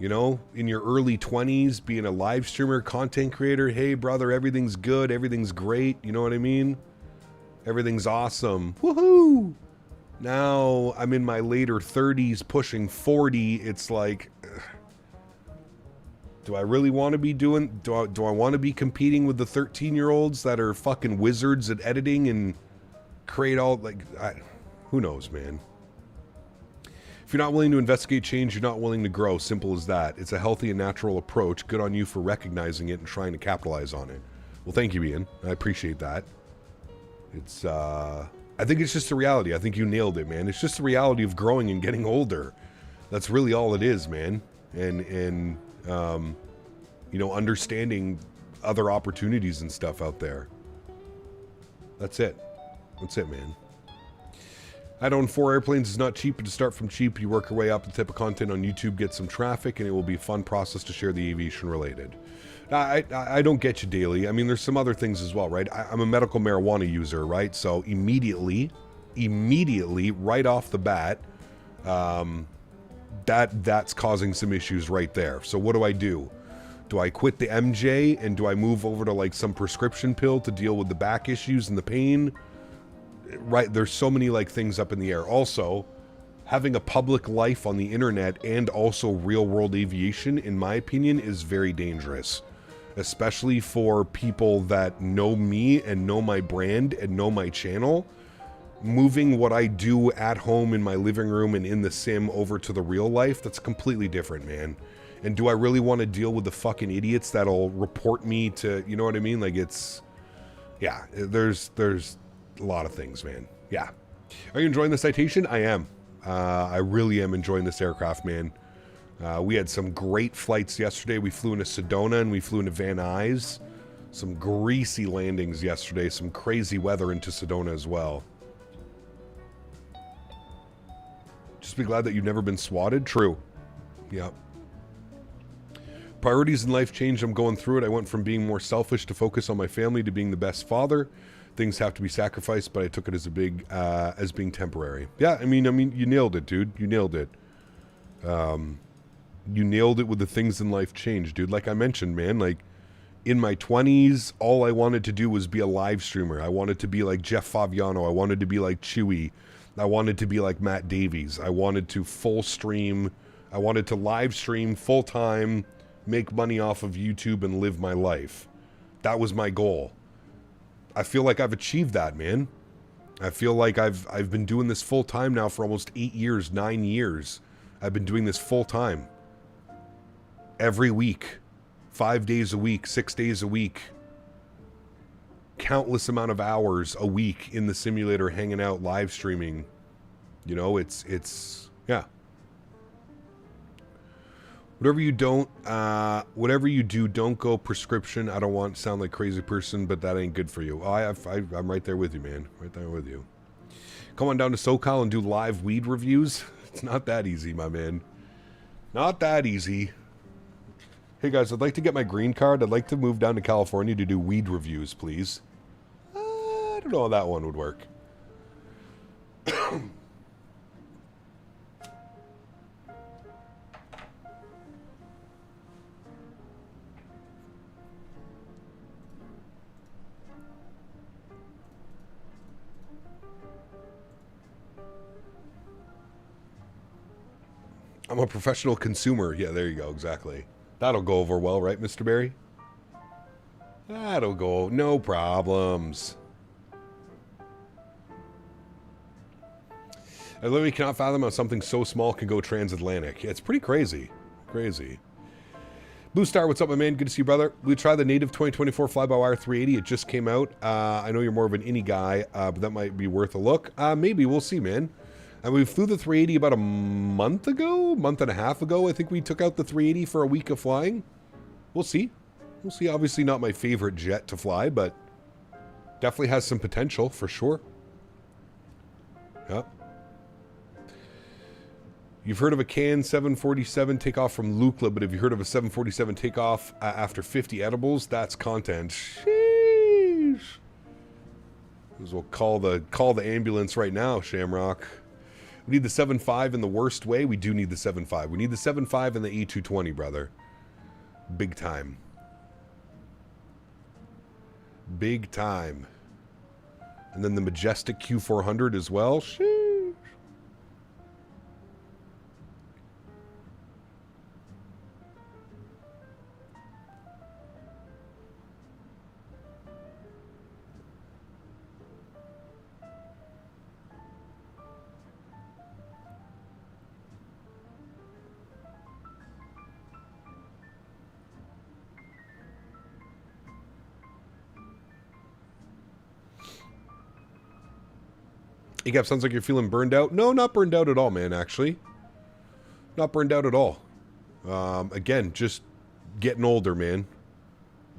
In your early 20s, being a live streamer, content creator, hey brother, everything's good, everything's great, you know what I mean? Everything's awesome. Woohoo! Now I'm in my later 30s, pushing 40. It's like, do I really want to be do I want to be competing with the 13-year-olds that are fucking wizards at editing and create all, who knows, man? If you're not willing to investigate change, you're not willing to grow. Simple as that. It's a healthy and natural approach. Good on you for recognizing it and trying to capitalize on it. Well, thank you, Ian. I appreciate that. It's, I think it's just the reality. I think you nailed it, man. It's just the reality of growing and getting older. That's really all it is, man. And understanding other opportunities and stuff out there. That's it. That's it, man. I'd own 4 airplanes. It's not cheap, but to start from cheap, you work your way up. The type of content on YouTube, get some traffic, and it will be a fun process to share the aviation related. I don't get you daily. I mean, there's some other things as well, right? I'm a medical marijuana user, right? So immediately, right off the bat, that's causing some issues right there. So what do? Do I quit the MJ and do I move over to some prescription pill to deal with the back issues and the pain? Right, there's so many things up in the air. Also, having a public life on the internet and also real world aviation, in my opinion, is very dangerous. Especially for people that know me and know my brand and know my channel. Moving what I do at home in my living room and in the sim over to the real life, that's completely different, man. And do I really want to deal with the fucking idiots that'll report me to, you know what I mean? Yeah, there's a lot of things, man. Yeah. Are you enjoying the Citation? I am. I really am enjoying this aircraft, man. We had some great flights yesterday. We flew into Sedona and we flew into Van Nuys. Some greasy landings yesterday. Some crazy weather into Sedona as well. Just be glad that you've never been swatted. True. Yep. Priorities in life changed. I'm going through it. I went from being more selfish to focus on my family to being the best father. Things have to be sacrificed, but I took it as as being temporary. Yeah, I mean, you nailed it, dude. You nailed it. You nailed it with the things in life change, dude. Like I mentioned, man, in my 20s, all I wanted to do was be a live streamer. I wanted to be like Jeff Favignano. I wanted to be like Chewy. I wanted to be like Matt Davies. I wanted to full stream. I wanted to live stream full time, make money off of YouTube and live my life. That was my goal. I feel like I've achieved that, man. I feel like I've been doing this full time now for almost 8 years, 9 years. I've been doing this full time. Every week. 5 days a week, 6 days a week. Countless amount of hours a week in the simulator, hanging out, live streaming. It's yeah. Whatever you do, don't go prescription. I don't want to sound like a crazy person, but that ain't good for you. I'm right there with you, man. Right there with you. Come on down to SoCal and do live weed reviews. It's not that easy, my man. Not that easy. Hey guys, I'd like to get my green card. I'd like to move down to California to do weed reviews, please. I don't know how that one would work. I'm a professional consumer. Yeah, there you go. Exactly. That'll go over well, right, Mr. Barry? That'll go. No problems. I literally cannot fathom how something so small can go transatlantic. It's pretty crazy. Crazy. Blue Star, what's up, my man? Good to see you, brother. We tried the native 2024 fly-by-wire 380. It just came out. I know you're more of an innie guy, but that might be worth a look. Maybe. We'll see, man. And we flew the 380 about a month and a half ago. I think we took out the 380 for a week of flying. We'll see. We'll see. Obviously not my favorite jet to fly, but definitely has some potential for sure. Yep. You've heard of a CAN 747 takeoff from Lukla, but have you heard of a 747 takeoff after 50 edibles? That's content. Sheesh. Might as well call the ambulance right now, Shamrock. We need the 7.5 in the worst way. We do need the 7.5. We need the 7.5 and the E220, brother. Big time. Big time. And then the majestic Q400 as well. Sheesh. Egap, sounds like you're feeling burned out. No, not burned out at all, man, actually. Not burned out at all. Again, just getting older, man.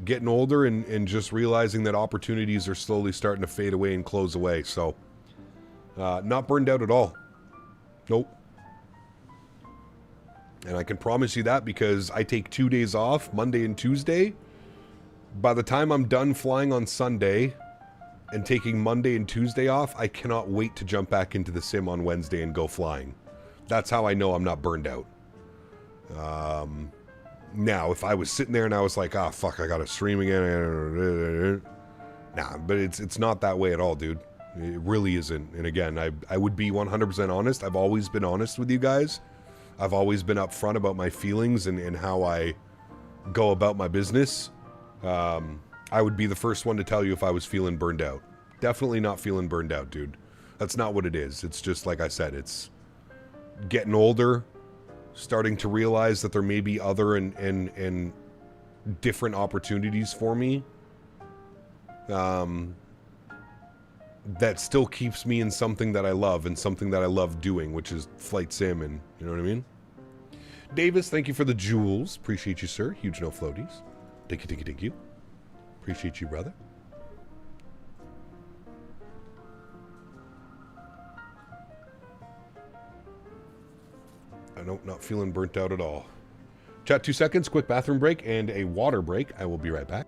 Getting older and just realizing that opportunities are slowly starting to fade away and close away. So, not burned out at all. Nope. And I can promise you that because I take 2 days off, Monday and Tuesday. By the time I'm done flying on Sunday and taking Monday and Tuesday off, I cannot wait to jump back into the sim on Wednesday and go flying. That's how I know I'm not burned out. Now, if I was sitting there and I was like, ah, fuck, I gotta stream again. Nah, but it's not that way at all, dude. It really isn't. And again, I would be 100% honest. I've always been honest with you guys. I've always been upfront about my feelings and how I go about my business. I would be the first one to tell you if I was feeling burned out. Definitely not feeling burned out, dude. That's not what it is. It's just, like I said, it's getting older, starting to realize that there may be other and different opportunities for me. That still keeps me in something that I love and something that I love doing, which is flight sim, and you know what I mean? Davis, thank you for the jewels. Appreciate you, sir. Huge no floaties. Thank you, thank you, thank you. Appreciate you, brother. I know, not feeling burnt out at all. Chat 2 seconds, quick bathroom break and a water break. I will be right back.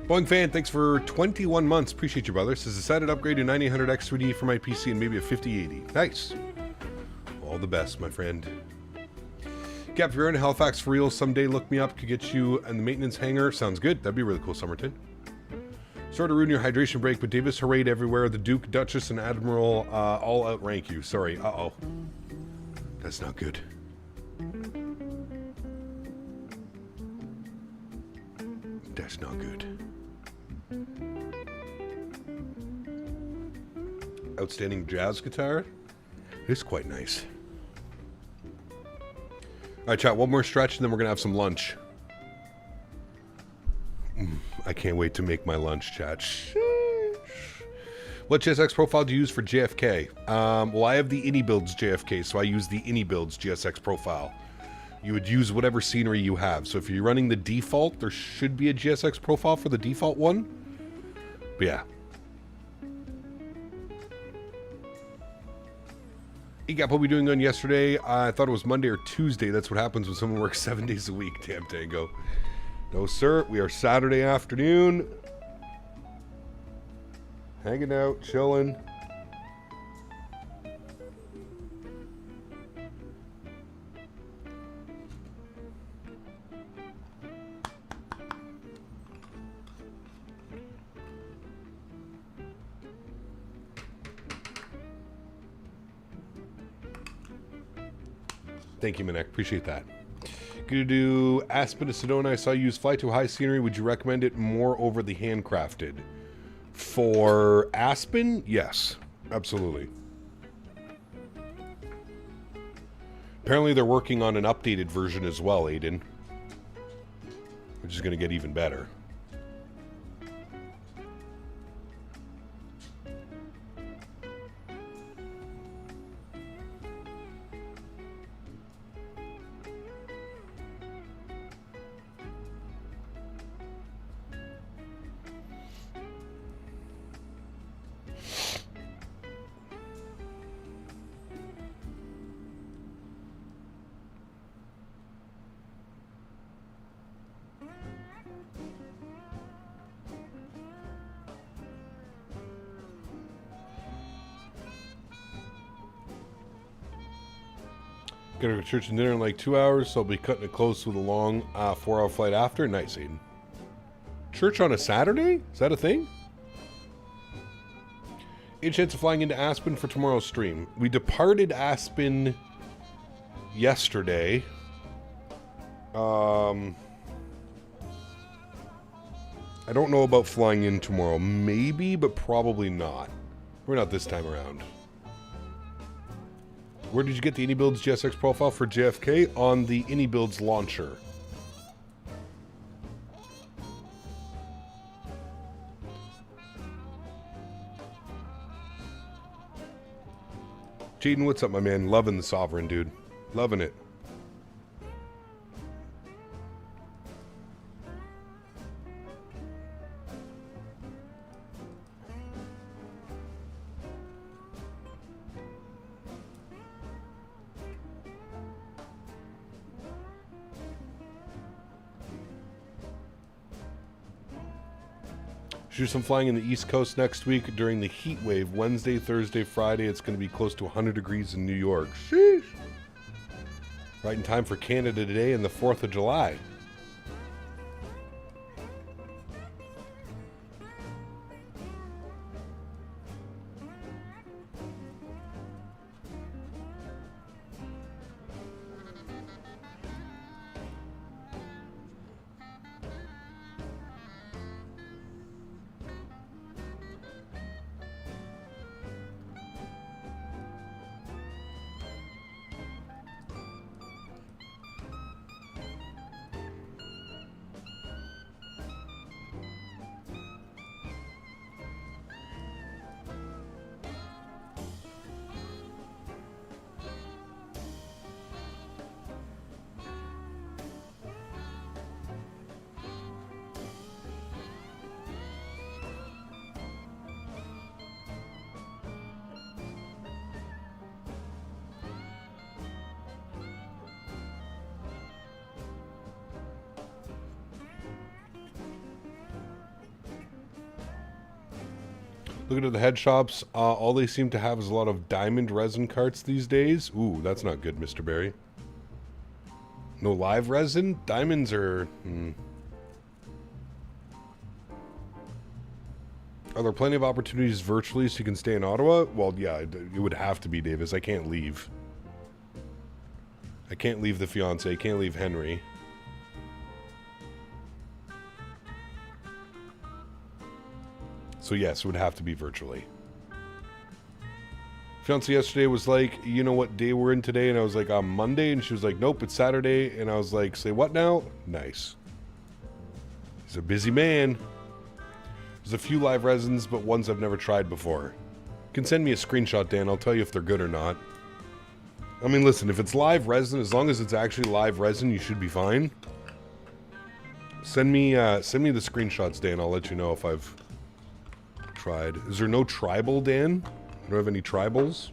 Boeing fan, thanks for 21 months. Appreciate you, brother. Says decided upgrade to 9800 X3D for my PC and maybe a 5080. Nice. All the best, my friend. Cap, if you're in Halifax for real, someday look me up. Could get you in the maintenance hangar. Sounds good. That'd be really cool, Somerton. Sorry to ruin your hydration break, but Davis Harade everywhere. The Duke, Duchess, and Admiral all outrank you. Sorry. Uh-oh. That's not good. That's not good. Outstanding jazz guitar. It's quite nice. All right, chat. One more stretch, and then we're gonna have some lunch. I can't wait to make my lunch, chat. What GSX profile do you use for JFK? Well, I have the AnyBuilds JFK, so I use the AnyBuilds GSX profile. You would use whatever scenery you have. So if you're running the default, there should be a GSX profile for the default one. But yeah. EGAP, what were we doing on yesterday? I thought it was Monday or Tuesday. That's what happens when someone works 7 days a week. Damn Tango. No, sir. We are Saturday afternoon. Hanging out, chilling. Thank you, Minek. Appreciate that. Gonna do Aspen to Sedona. I saw you use Flite to high scenery. Would you recommend it more over the handcrafted? For Aspen, yes. Absolutely. Apparently they're working on an updated version as well, Aiden. Which is going to get even better. Gonna go to church and dinner in like 2 hours, so I'll be cutting it close with a long 4-hour flight after. Nice, Aiden. Church on a Saturday? Is that a thing? Any chance of flying into Aspen for tomorrow's stream? We departed Aspen yesterday. I don't know about flying in tomorrow. Maybe, but probably not. We're not this time around. Where did you get the AnyBuilds GSX profile for JFK? On the AnyBuilds launcher. Jaden, what's up, my man? Loving the Sovereign, dude. Loving it. Do some flying in the East Coast next week during the heat wave. Wednesday, Thursday, Friday. It's going to be close to 100 degrees in New York. Sheesh. Right in time for Canada Day and the 4th of July. Looking at the head shops, all they seem to have is a lot of diamond resin carts these days. Ooh, that's not good, Mr. Barry. No live resin? Diamonds are... Are there plenty of opportunities virtually so you can stay in Ottawa? Well, yeah, it would have to be, Davis. I can't leave. I can't leave the fiancé. I can't leave Henry. So yes, it would have to be virtually. Fiancé yesterday was like, you know what day we're in today? And I was like, on Monday. And she was like, nope, it's Saturday. And I was like, say what now? Nice. He's a busy man. There's a few live resins, but ones I've never tried before. You can send me a screenshot, Dan. I'll tell you if they're good or not. I mean, listen, if it's live resin, as long as it's actually live resin, you should be fine. Send me the screenshots, Dan. I'll let you know if I've tried. Is there no tribal, Dan? I don't have any tribals.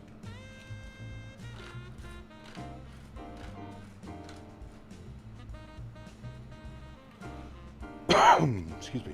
Excuse me.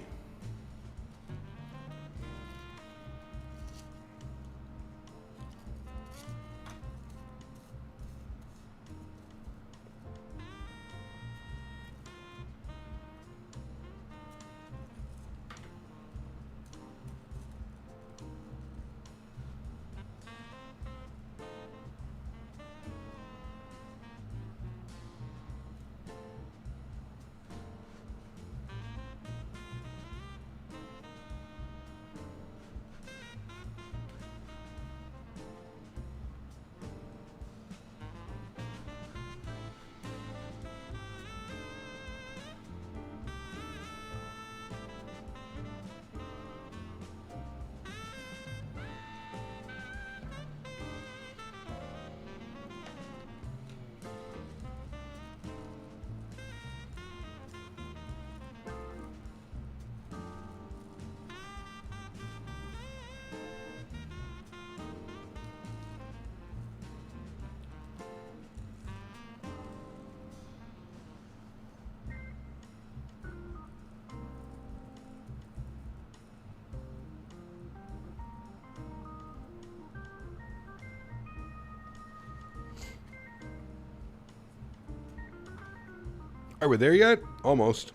Are we there yet? Almost.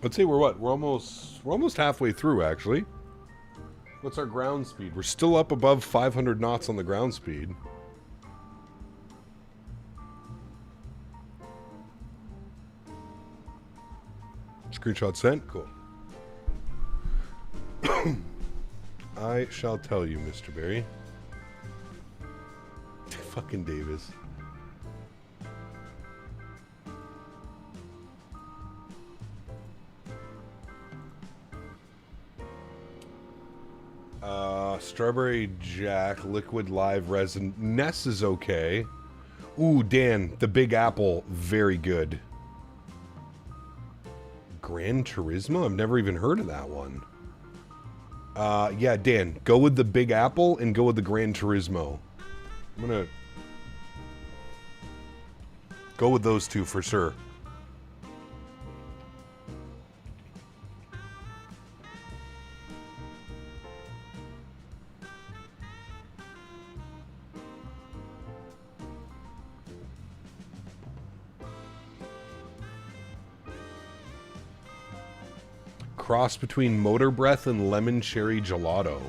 Let's say we're what? We're almost halfway through, actually. What's our ground speed? We're still up above 500 knots on the ground speed. Screenshot sent? Cool. I shall tell you, Mr. Barry. Fucking Davis. Strawberry Jack, liquid live resin. Ness is okay. Ooh, Dan, the Big Apple, very good. Gran Turismo? I've never even heard of that one. Yeah, Dan, go with the Big Apple and go with the Gran Turismo. I'm gonna go with those two for sure. Cross between Motor Breath and Lemon Cherry Gelato.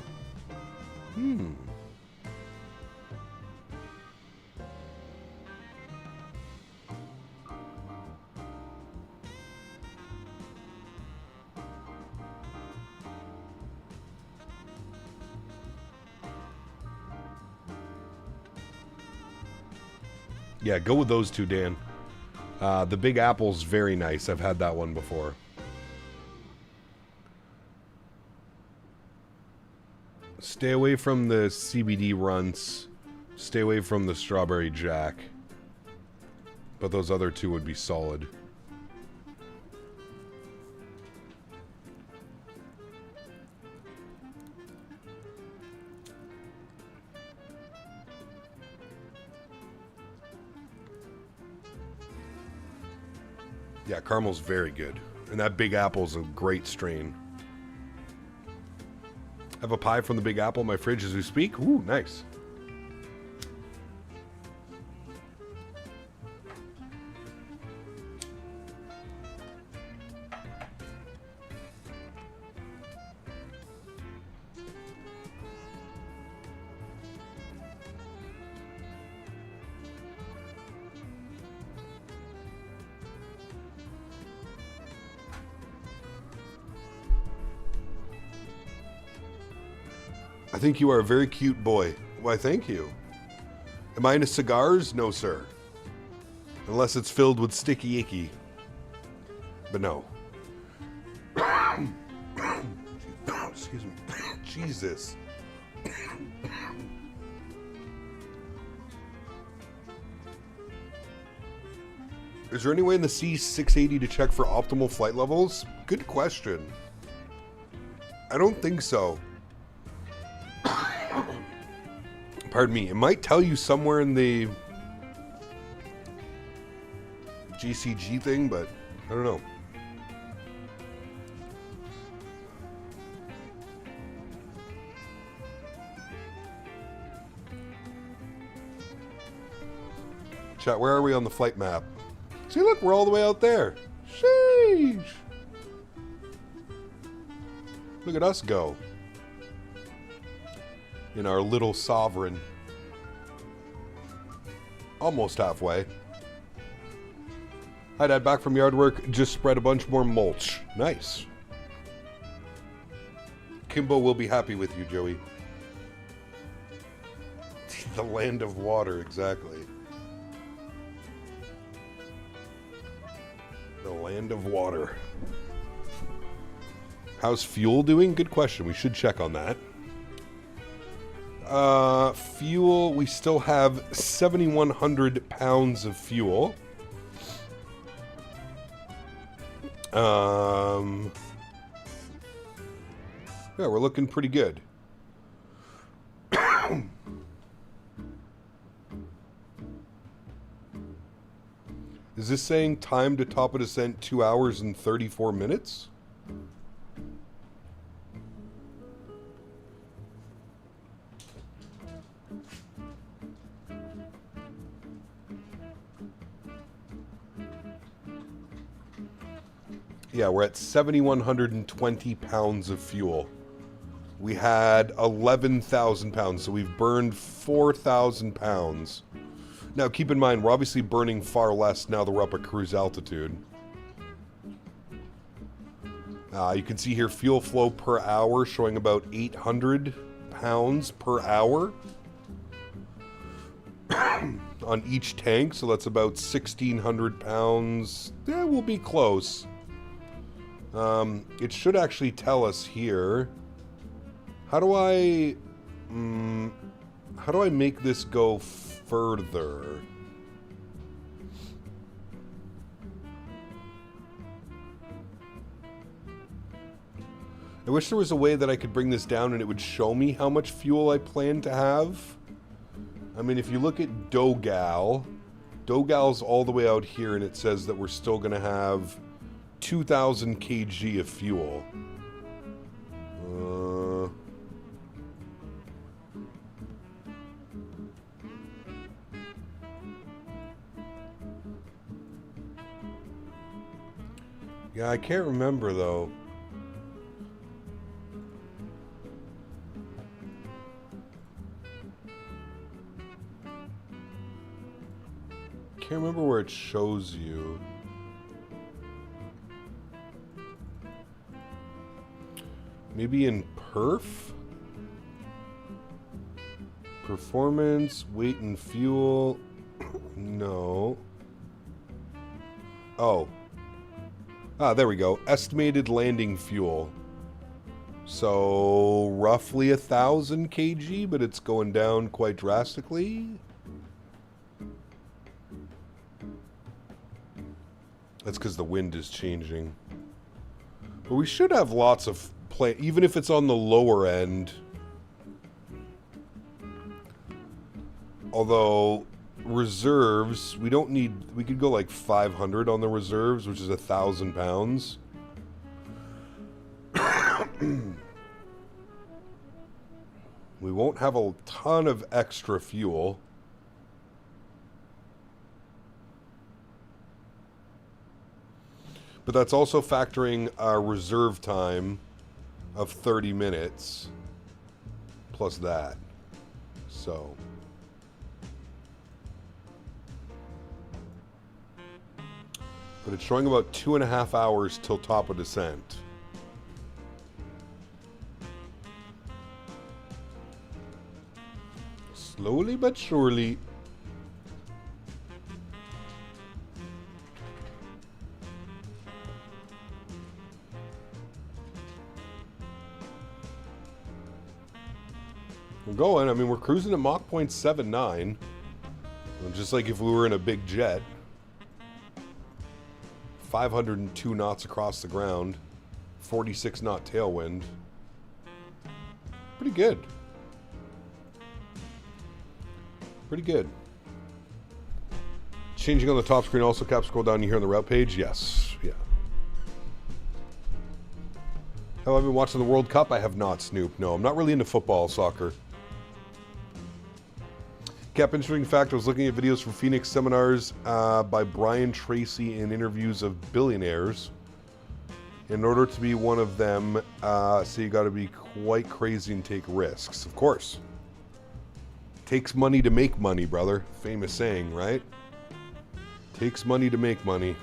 Yeah, go with those two, Dan. The Big Apple's very nice. I've had that one before. Stay away from the CBD runts. Stay away from the Strawberry Jack. But those other two would be solid. Yeah, caramel's very good. And that Big Apple's a great strain. Have a pie from the Big Apple in my fridge as we speak. Ooh, nice. I think you are a very cute boy. Why, thank you. Am I into cigars? No, sir. Unless it's filled with sticky icky. But no. Excuse me. Jesus. Is there any way in the C680 to check for optimal flight levels? Good question. I don't think so. Pardon me. It might tell you somewhere in the GCG thing, but I don't know. Chat, where are we on the flight map? See, look, we're all the way out there. Sheesh. Look at us go. In our little sovereign. Almost halfway. Hi, Dad. Back from yard work. Just spread a bunch more mulch. Nice. Kimbo will be happy with you, Joey. The land of water, exactly. The land of water. How's fuel doing? Good question. We should check on that. Fuel, we still have 7,100 pounds of fuel. Yeah, we're looking pretty good. Is this saying time to top of descent 2 hours and 34 minutes? Yeah, we're at 7,120 pounds of fuel. We had 11,000 pounds, so we've burned 4,000 pounds. Now, keep in mind, we're obviously burning far less now that we're up at cruise altitude. You can see here fuel flow per hour showing about 800 pounds per hour on each tank, so that's about 1,600 pounds. Yeah, we'll be close. It should actually tell us here. How do I make this go further? I wish there was a way that I could bring this down and it would show me how much fuel I plan to have. I mean, if you look at Dogal's all the way out here and it says that we're still going to have 2,000 kg of fuel. Yeah, I can't remember though. Can't remember where it shows you. Maybe in perf? Performance, weight and fuel. No. Oh. Ah, there we go. Estimated landing fuel. So, roughly 1,000 kg, but it's going down quite drastically. That's because the wind is changing. But we should have lots of play, even if it's on the lower end. Although reserves, we don't need, we could go like 500 on the reserves, which is 1,000 pounds. We won't have a ton of extra fuel. But that's also factoring our reserve time of 30 minutes plus that. So but it's showing about 2.5 hours till top of descent. Slowly but surely. We're going. I mean, we're cruising at Mach 0.79. Just like if we were in a big jet. 502 knots across the ground. 46 knot tailwind. Pretty good. Pretty good. Changing on the top screen also, Cap, scroll down, you hear on the route page? Yes. Yeah. Have I been watching the World Cup? I have not, Snoop. No, I'm not really into football, soccer. Cap, interesting fact, I was looking at videos from Phoenix seminars by Brian Tracy and interviews of billionaires. In order to be one of them, so you got to be quite crazy and take risks. Of course. Takes money to make money, brother. Famous saying, right? Takes money to make money.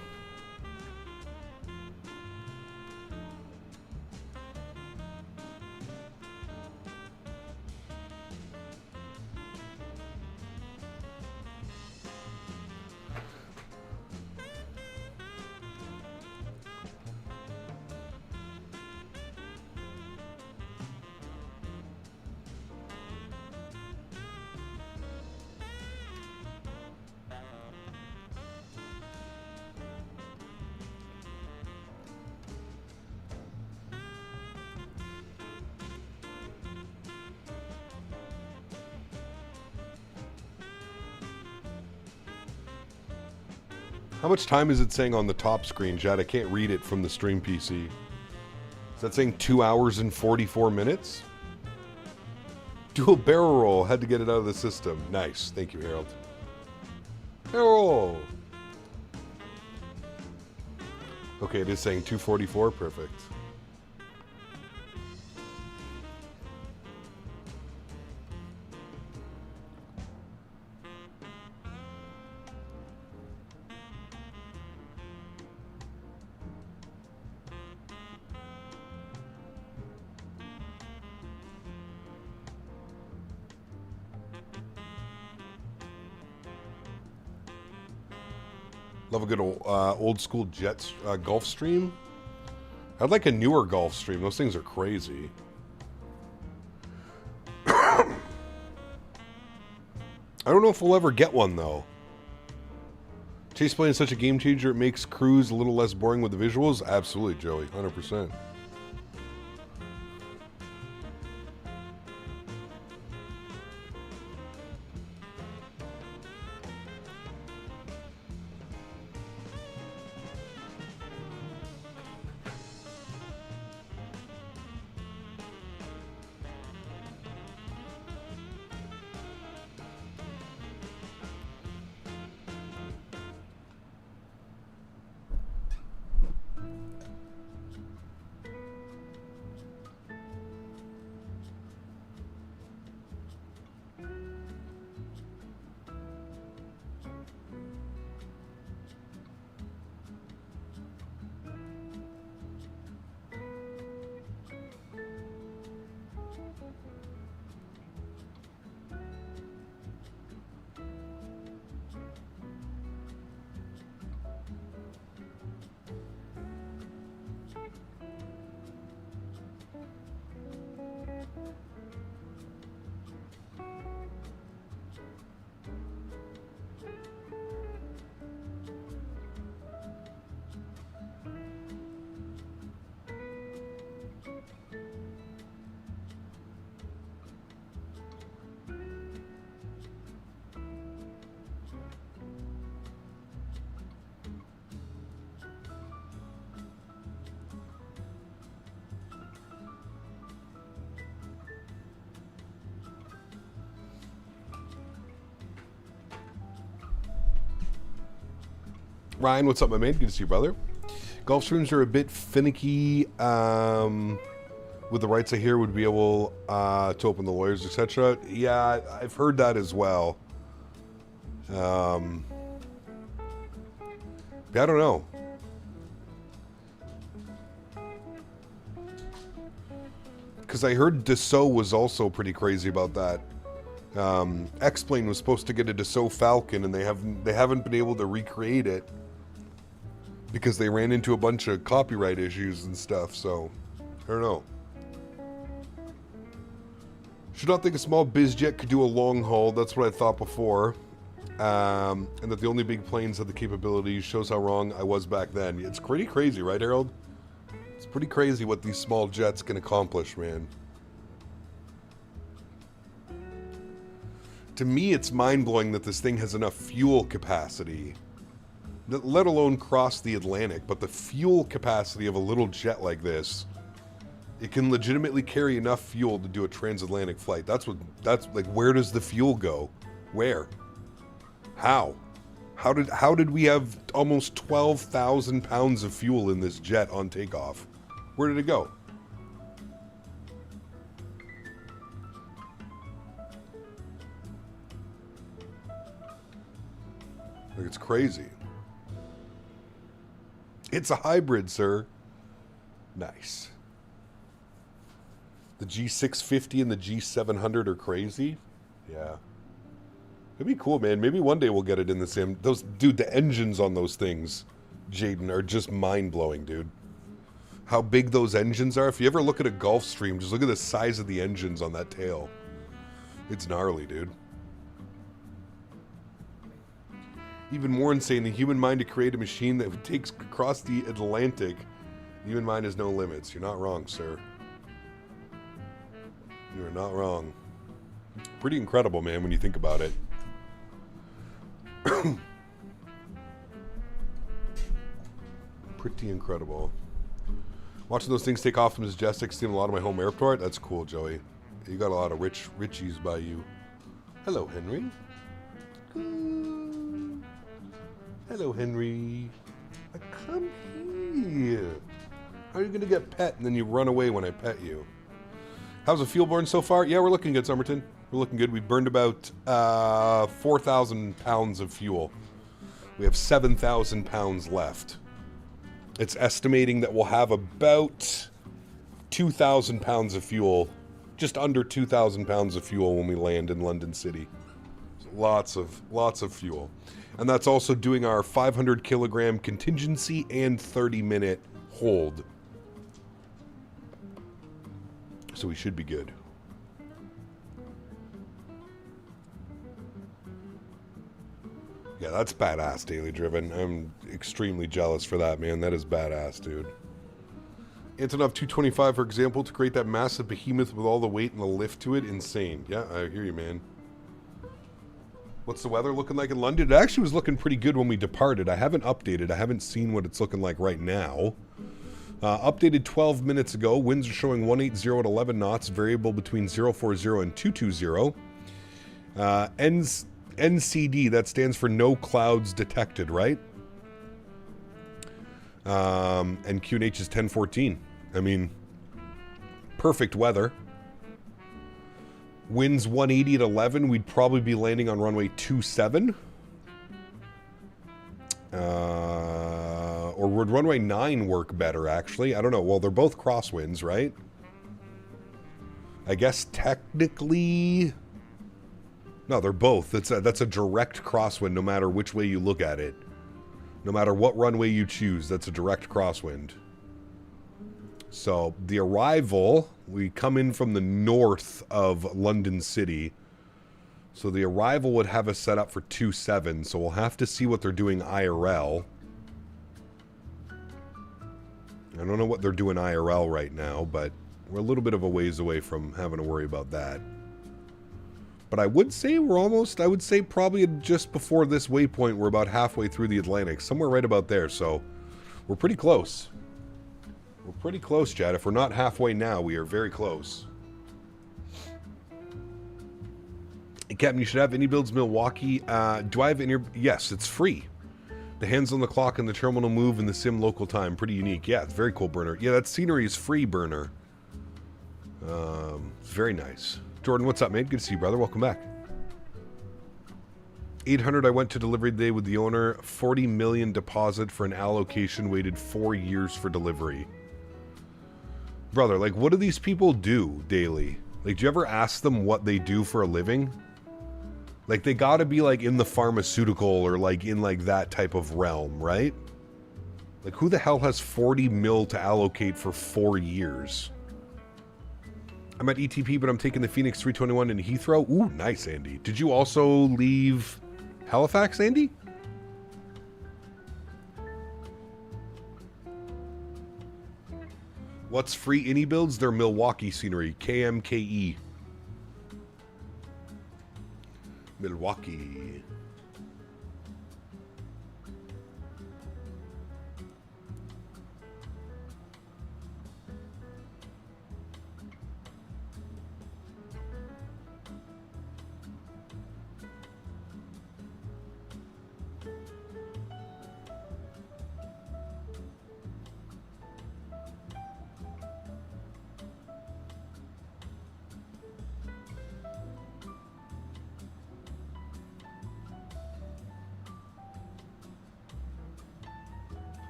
How much time is it saying on the top screen, Jad? I can't read it from the stream PC. Is that saying 2 hours and 44 minutes? Dual barrel roll. Had to get it out of the system. Nice. Thank you, Harold. Harold! Okay, it is saying 244. Perfect. Love a good old school Jets Gulf Stream. I'd like a newer Gulf Stream. Those things are crazy. I don't know if we'll ever get one though. Chase plane is such a game changer. It makes cruise a little less boring with the visuals. Absolutely, Joey. 100%. Ryan, what's up, my man? Good to see you, brother. Gulfstreams are a bit finicky with the rights I hear would be able to open the lawyers, etc. Yeah, I've heard that as well. I don't know. Because I heard Dassault was also pretty crazy about that. X-Plane was supposed to get a Dassault Falcon, and they haven't been able to recreate it because they ran into a bunch of copyright issues and stuff. So I don't know. Should not think a small biz jet could do a long haul. That's what I thought before, and that the only big planes had the capabilities. Shows how wrong I was back then. It's pretty crazy, right, Harold? It's pretty crazy what these small jets can accomplish, man. To me, it's mind-blowing that this thing has enough fuel capacity, let alone cross the Atlantic, but the fuel capacity of a little jet like this, it can legitimately carry enough fuel to do a transatlantic flight. That's like, where does the fuel go? Where? How did we have almost 12,000 pounds of fuel in this jet on takeoff? Where did it go? Like, it's crazy. It's a hybrid, sir. Nice. The G650 and the G700 are crazy. Yeah. It'd be cool, man. Maybe one day we'll get it in the same. Dude, the engines on those things, Jaden, are just mind-blowing, dude. How big those engines are. If you ever look at a Gulfstream, just look at the size of the engines on that tail. It's gnarly, dude. Even more insane, the human mind to create a machine that takes across the Atlantic. The human mind has no limits. You're not wrong, sir. You're not wrong. Pretty incredible, man, when you think about it. Pretty incredible. Watching those things take off from Majestic, seeing a lot of my home airport. That's cool, Joey. You got a lot of richies by you. Hello, Henry. Hello, Henry. Come here. How are you going to get pet and then you run away when I pet you? How's the fuel burn so far? Yeah, we're looking good, Somerton. We're looking good. We burned about 4,000 pounds of fuel. We have 7,000 pounds left. It's estimating that we'll have about 2,000 pounds of fuel, just under 2,000 pounds of fuel when we land in London City. So lots of fuel. And that's also doing our 500 kilogram contingency and 30-minute hold. So we should be good. Yeah, that's badass, Daily Driven. I'm extremely jealous for that, man. That is badass, dude. Antonov 225, for example, to create that massive behemoth with all the weight and the lift to it. Insane. Yeah, I hear you, man. What's the weather looking like in London? It actually was looking pretty good when we departed. I haven't updated. I haven't seen what it's looking like right now. Updated 12 minutes ago. Winds are showing 180 at 11 knots, variable between 040 and 220. NCD, that stands for no clouds detected, right? And QNH is 1014. I mean, perfect weather. Winds 180 at 11. We'd probably be landing on runway 27. Or would runway 9 work better, actually? I don't know. Well, they're both crosswinds, right? I guess technically... No, they're both. That's a direct crosswind no matter which way you look at it. No matter what runway you choose, that's a direct crosswind. So, the arrival, we come in from the north of London City. So the arrival would have us set up for 27, so we'll have to see what they're doing IRL. I don't know what they're doing IRL right now, but we're a little bit of a ways away from having to worry about that. But I would say we're almost, I would say probably just before this waypoint, we're about halfway through the Atlantic. Somewhere right about there, so we're pretty close. We're pretty close, Chad. If we're not halfway now, we are very close. Captain, you should have any builds Milwaukee. Do I have any? Yes, it's free. The hands on the clock and the terminal move in the sim local time. Pretty unique. Yeah, it's very cool, Burner. Yeah, that scenery is free, Burner. Very nice. Jordan, what's up, mate? Good to see you, brother. Welcome back. 800, I went to delivery day with the owner. 40 million deposit for an allocation. Waited 4 years for delivery. Brother, like, what do these people do daily? Like, do you ever ask them what they do for a living? Like, they gotta be, like, in the pharmaceutical or, like, in, like, that type of realm, right? Like, who the hell has 40 mil to allocate for 4 years? I'm at ETP, but I'm taking the Phoenix 321 in Heathrow. Ooh, nice, Andy. Did you also leave Halifax, Andy? What's free any builds? They're Milwaukee scenery. KMKE. Milwaukee.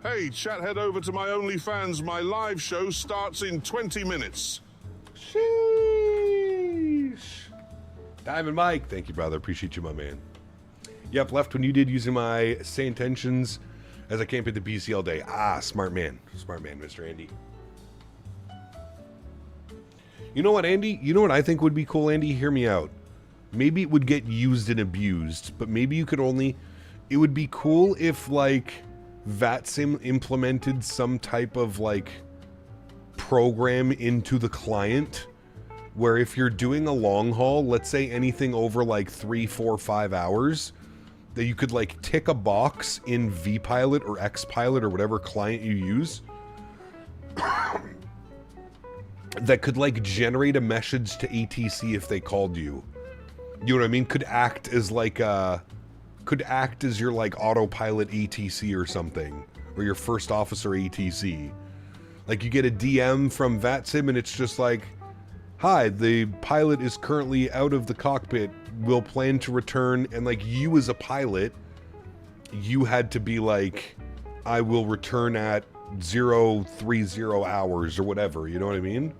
Hey, chat, head over to my OnlyFans. My live show starts in 20 minutes. Sheesh. Diamond Mike. Thank you, brother. Appreciate you, my man. Yep, left when you did using my say intentions as I camped at the PC all day. Ah, smart man. Smart man, Mr. Andy. You know what, Andy? You know what I think would be cool, Andy? Hear me out. Maybe it would get used and abused, but maybe you could only... It would be cool if, like... VATSIM implemented some type of like program into the client where if you're doing a long haul, let's say anything over like 3, 4, 5 hours, that you could like tick a box in vPilot or xPilot or whatever client you use that could like generate a message to ATC if they called you. You know what I mean? Could act as like a... could act as your like autopilot ATC or something, or your first officer ATC. Like you get a DM from VATSIM and it's just like, hi, the pilot is currently out of the cockpit, will plan to return, and like you as a pilot, you had to be like, I will return at 030 hours or whatever, you know what I mean?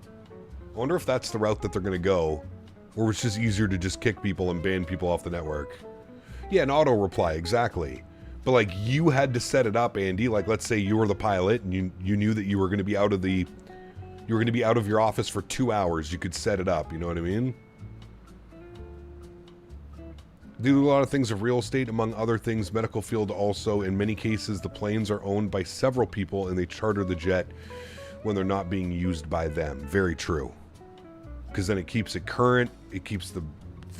I wonder if that's the route that they're gonna go, or it's just easier to just kick people and ban people off the network. Yeah, an auto reply, exactly. But like you had to set it up, Andy. Like let's say you were the pilot and you knew that you were going to be out of your office for 2 hours. You could set it up. You know what I mean? They do a lot of things of real estate, among other things, medical field also. In many cases, the planes are owned by several people and they charter the jet when they're not being used by them. Very true. Because then it keeps it current. It keeps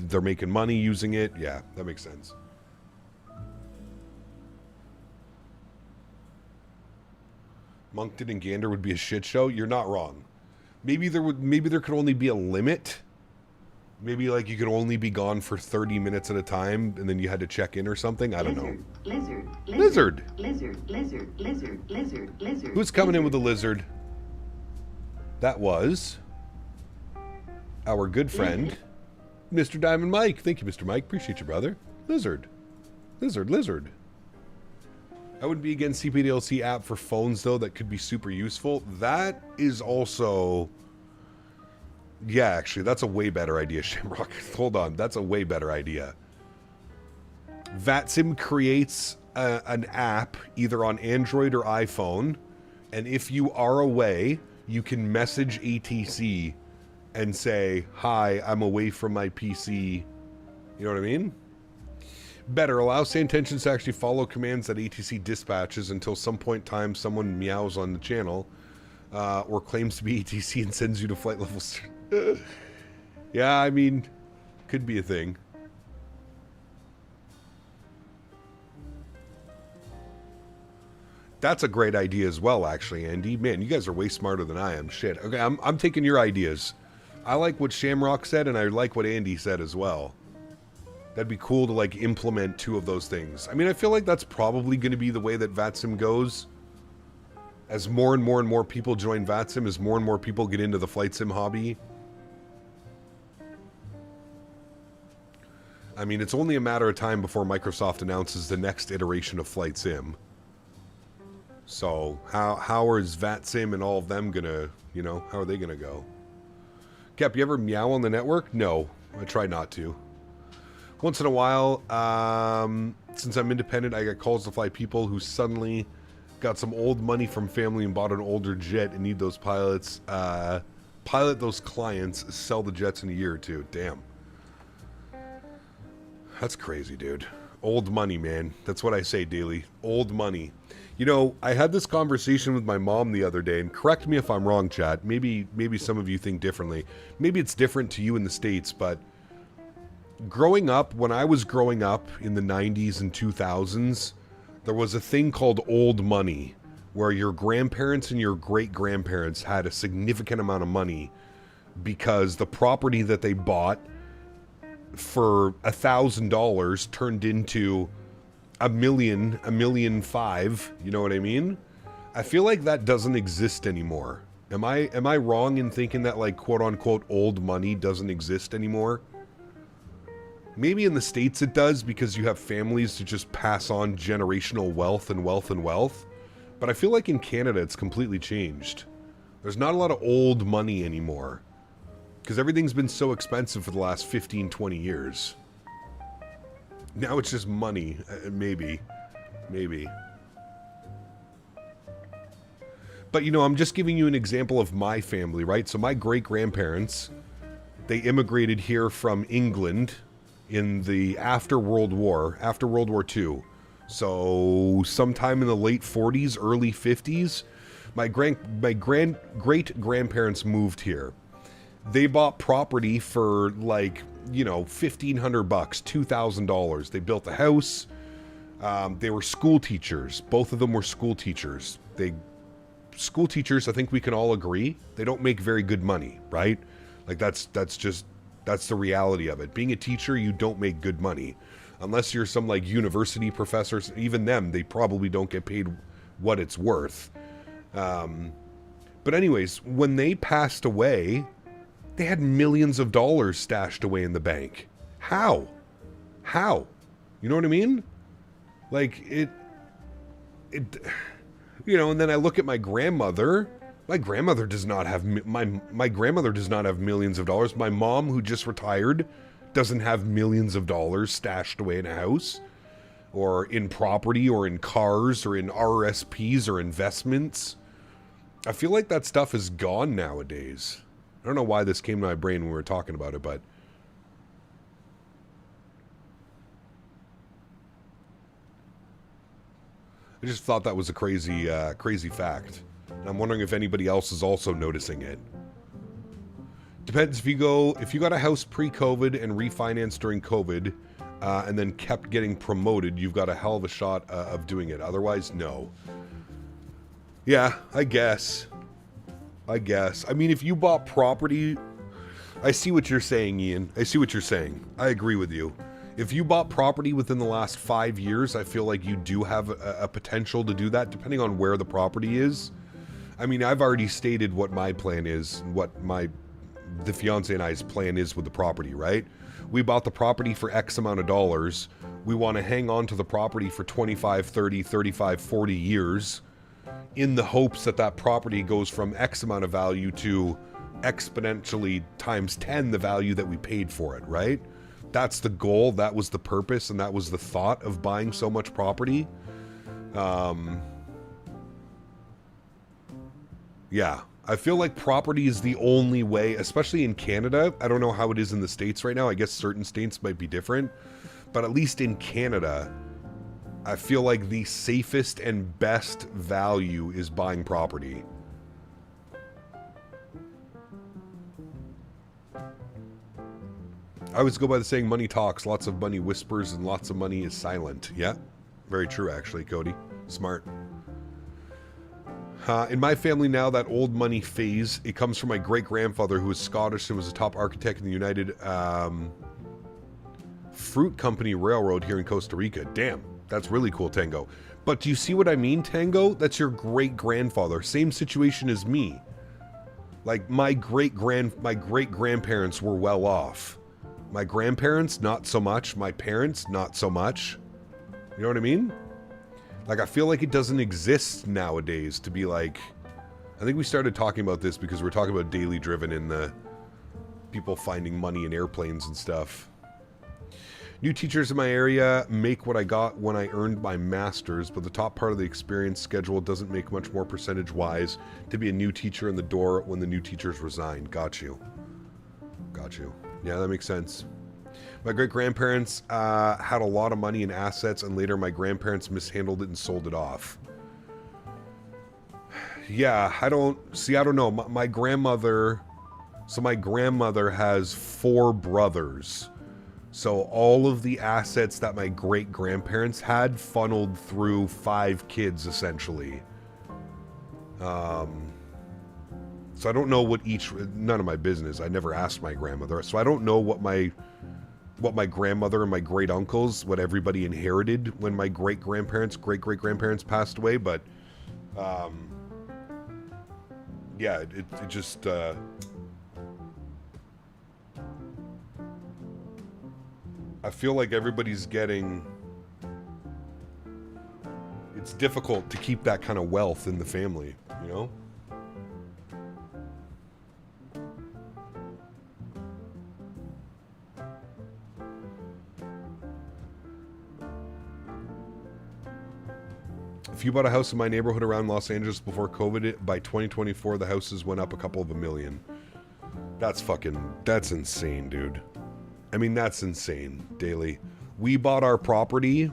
they're making money using it. Yeah, that makes sense. Moncton and Gander would be a shit show. You're not wrong. Maybe there could only be a limit. Maybe like you could only be gone for 30 minutes at a time, and then you had to check in or something. I don't know. Lizard. Who's coming in with a lizard? That was our good friend, Mr. Diamond Mike. Thank you, Mr. Mike. Appreciate you, brother. Lizard. I would be against CPDLC app for phones, though. That could be super useful. That is also... Yeah, actually, that's a way better idea, Shamrock. Hold on. That's a way better idea. VATSIM creates an app, either on Android or iPhone, and if you are away, you can message ATC and say, hi, I'm away from my PC. You know what I mean? Better, allow say intentions to actually follow commands that ATC dispatches until some point in time someone meows on the channel or claims to be ATC and sends you to flight levels. Yeah, I mean, could be a thing. That's a great idea as well, actually, Andy. Man, you guys are way smarter than I am. Shit. Okay, I'm taking your ideas. I like what Shamrock said, and I like what Andy said as well. That'd be cool to, like, implement 2 of those things. I mean, I feel like that's probably going to be the way that VATSIM goes. As more and more and more people join VATSIM, as more and more people get into the flight sim hobby. I mean, it's only a matter of time before Microsoft announces the next iteration of flight sim. So, how is VATSIM and all of them gonna, you know, how are they gonna go? Cap, you ever meow on the network? No, I try not to. Once in a while, since I'm independent, I get calls to fly people who suddenly got some old money from family and bought an older jet and need those pilots, pilot those clients, sell the jets in a year or 2. Damn. That's crazy, dude. Old money, man. That's what I say daily. Old money. You know, I had this conversation with my mom the other day, and correct me if I'm wrong, chat. Maybe some of you think differently. Maybe it's different to you in the States, but growing up, when I was growing up in the 90s and 2000s, there was a thing called old money, where your grandparents and your great-grandparents had a significant amount of money because the property that they bought for $1,000 turned into $1 million, $1.5 million, you know what I mean? I feel like that doesn't exist anymore. Am I wrong in thinking that, like, quote-unquote old money doesn't exist anymore? Maybe in the States it does because you have families to just pass on generational wealth and wealth and wealth. But I feel like in Canada it's completely changed. There's not a lot of old money anymore. Because everything's been so expensive for the last 15, 20 years. Now it's just money. Maybe. But, you know, I'm just giving you an example of my family, right? So my great-grandparents, they immigrated here from England in the after World War II. So sometime in the late 40s, early 50s, my great-grandparents moved here. They bought property for, like, you know, $1,500, $2,000. They built a house. They were school teachers. Both of them were school teachers. School teachers, I think we can all agree, they don't make very good money, right? Like, that's the reality of it. Being a teacher, you don't make good money. Unless you're some, like, university professors. Even them, they probably don't get paid what it's worth. But anyways, when they passed away, they had millions of dollars stashed away in the bank. How? You know what I mean? Like, it, you know, and then I look at my grandmother. My grandmother does not have, my grandmother does not have millions of dollars. My mom, who just retired, doesn't have millions of dollars stashed away in a house, or in property, or in cars, or in RSPs, or investments. I feel like that stuff is gone nowadays. I don't know why this came to my brain when we were talking about it, but I just thought that was a crazy fact. And I'm wondering if anybody else is also noticing it. Depends if you got a house pre-COVID and refinanced during COVID, and then kept getting promoted, you've got a hell of a shot of doing it. Otherwise, no. Yeah, I guess. I mean, if you bought property, I see what you're saying, Ian. I see what you're saying. I agree with you. If you bought property within the last 5 years, I feel like you do have a potential to do that, depending on where the property is. I mean, I've already stated what my plan is, what the fiance and I's plan is with the property, right? We bought the property for X amount of dollars. We want to hang on to the property for 25, 30, 35, 40 years in the hopes that that property goes from X amount of value to exponentially times 10 the value that we paid for it, right? That's the goal, that was the purpose, and that was the thought of buying so much property. Yeah, I feel like property is the only way, especially in Canada. I don't know how it is in the States right now. I guess certain states might be different. But at least in Canada, I feel like the safest and best value is buying property. I always go by the saying, money talks, lots of money whispers, and lots of money is silent. Yeah, very true, actually, Cody. Smart. In my family now, that old money phase, it comes from my great-grandfather who was Scottish and was a top architect in the United Fruit Company Railroad here in Costa Rica. Damn, that's really cool, Tango. But do you see what I mean, Tango? That's your great-grandfather. Same situation as me. Like, my great-grandparents were well off. My grandparents, not so much. My parents, not so much. You know what I mean? Like, I feel like it doesn't exist nowadays to be like... I think we started talking about this because we're talking about Daily Driven and the people finding money in airplanes and stuff. New teachers in my area make what I got when I earned my master's, but the top part of the experience schedule doesn't make much more percentage-wise to be a new teacher in the door when the new teachers resign. Got you. Got you. Yeah, that makes sense. My great-grandparents had a lot of money and assets, and later my grandparents mishandled it and sold it off. Yeah, I don't know. My grandmother... So my grandmother has 4 brothers. So all of the assets that my great-grandparents had funneled through 5 kids, essentially. So I don't know what each... None of my business. I never asked my grandmother. So I don't know what my grandmother and my great-uncles, what everybody inherited when my great-great-grandparents passed away. But, yeah, it just... I feel like everybody's getting... It's difficult to keep that kind of wealth in the family, you know? If you bought a house in my neighborhood around Los Angeles before COVID, by 2024, the houses went up a couple of $1 million. That's insane, dude. I mean, that's insane, Daily. We bought our property.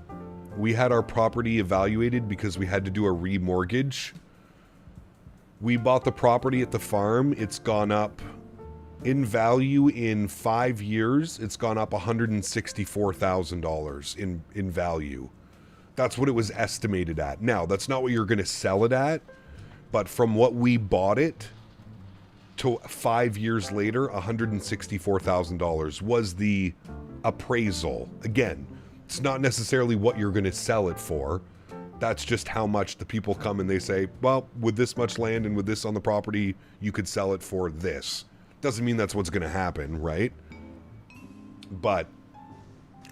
We had our property evaluated because we had to do a remortgage. We bought the property at the farm. It's gone up in value in 5 years. It's gone up $164,000 in value. That's what it was estimated at. Now, that's not what you're going to sell it at, but from what we bought it to 5 years later, $164,000 was the appraisal. Again, it's not necessarily what you're going to sell it for. That's just how much the people come and they say, well, with this much land and with this on the property, you could sell it for this. Doesn't mean that's what's going to happen, right? But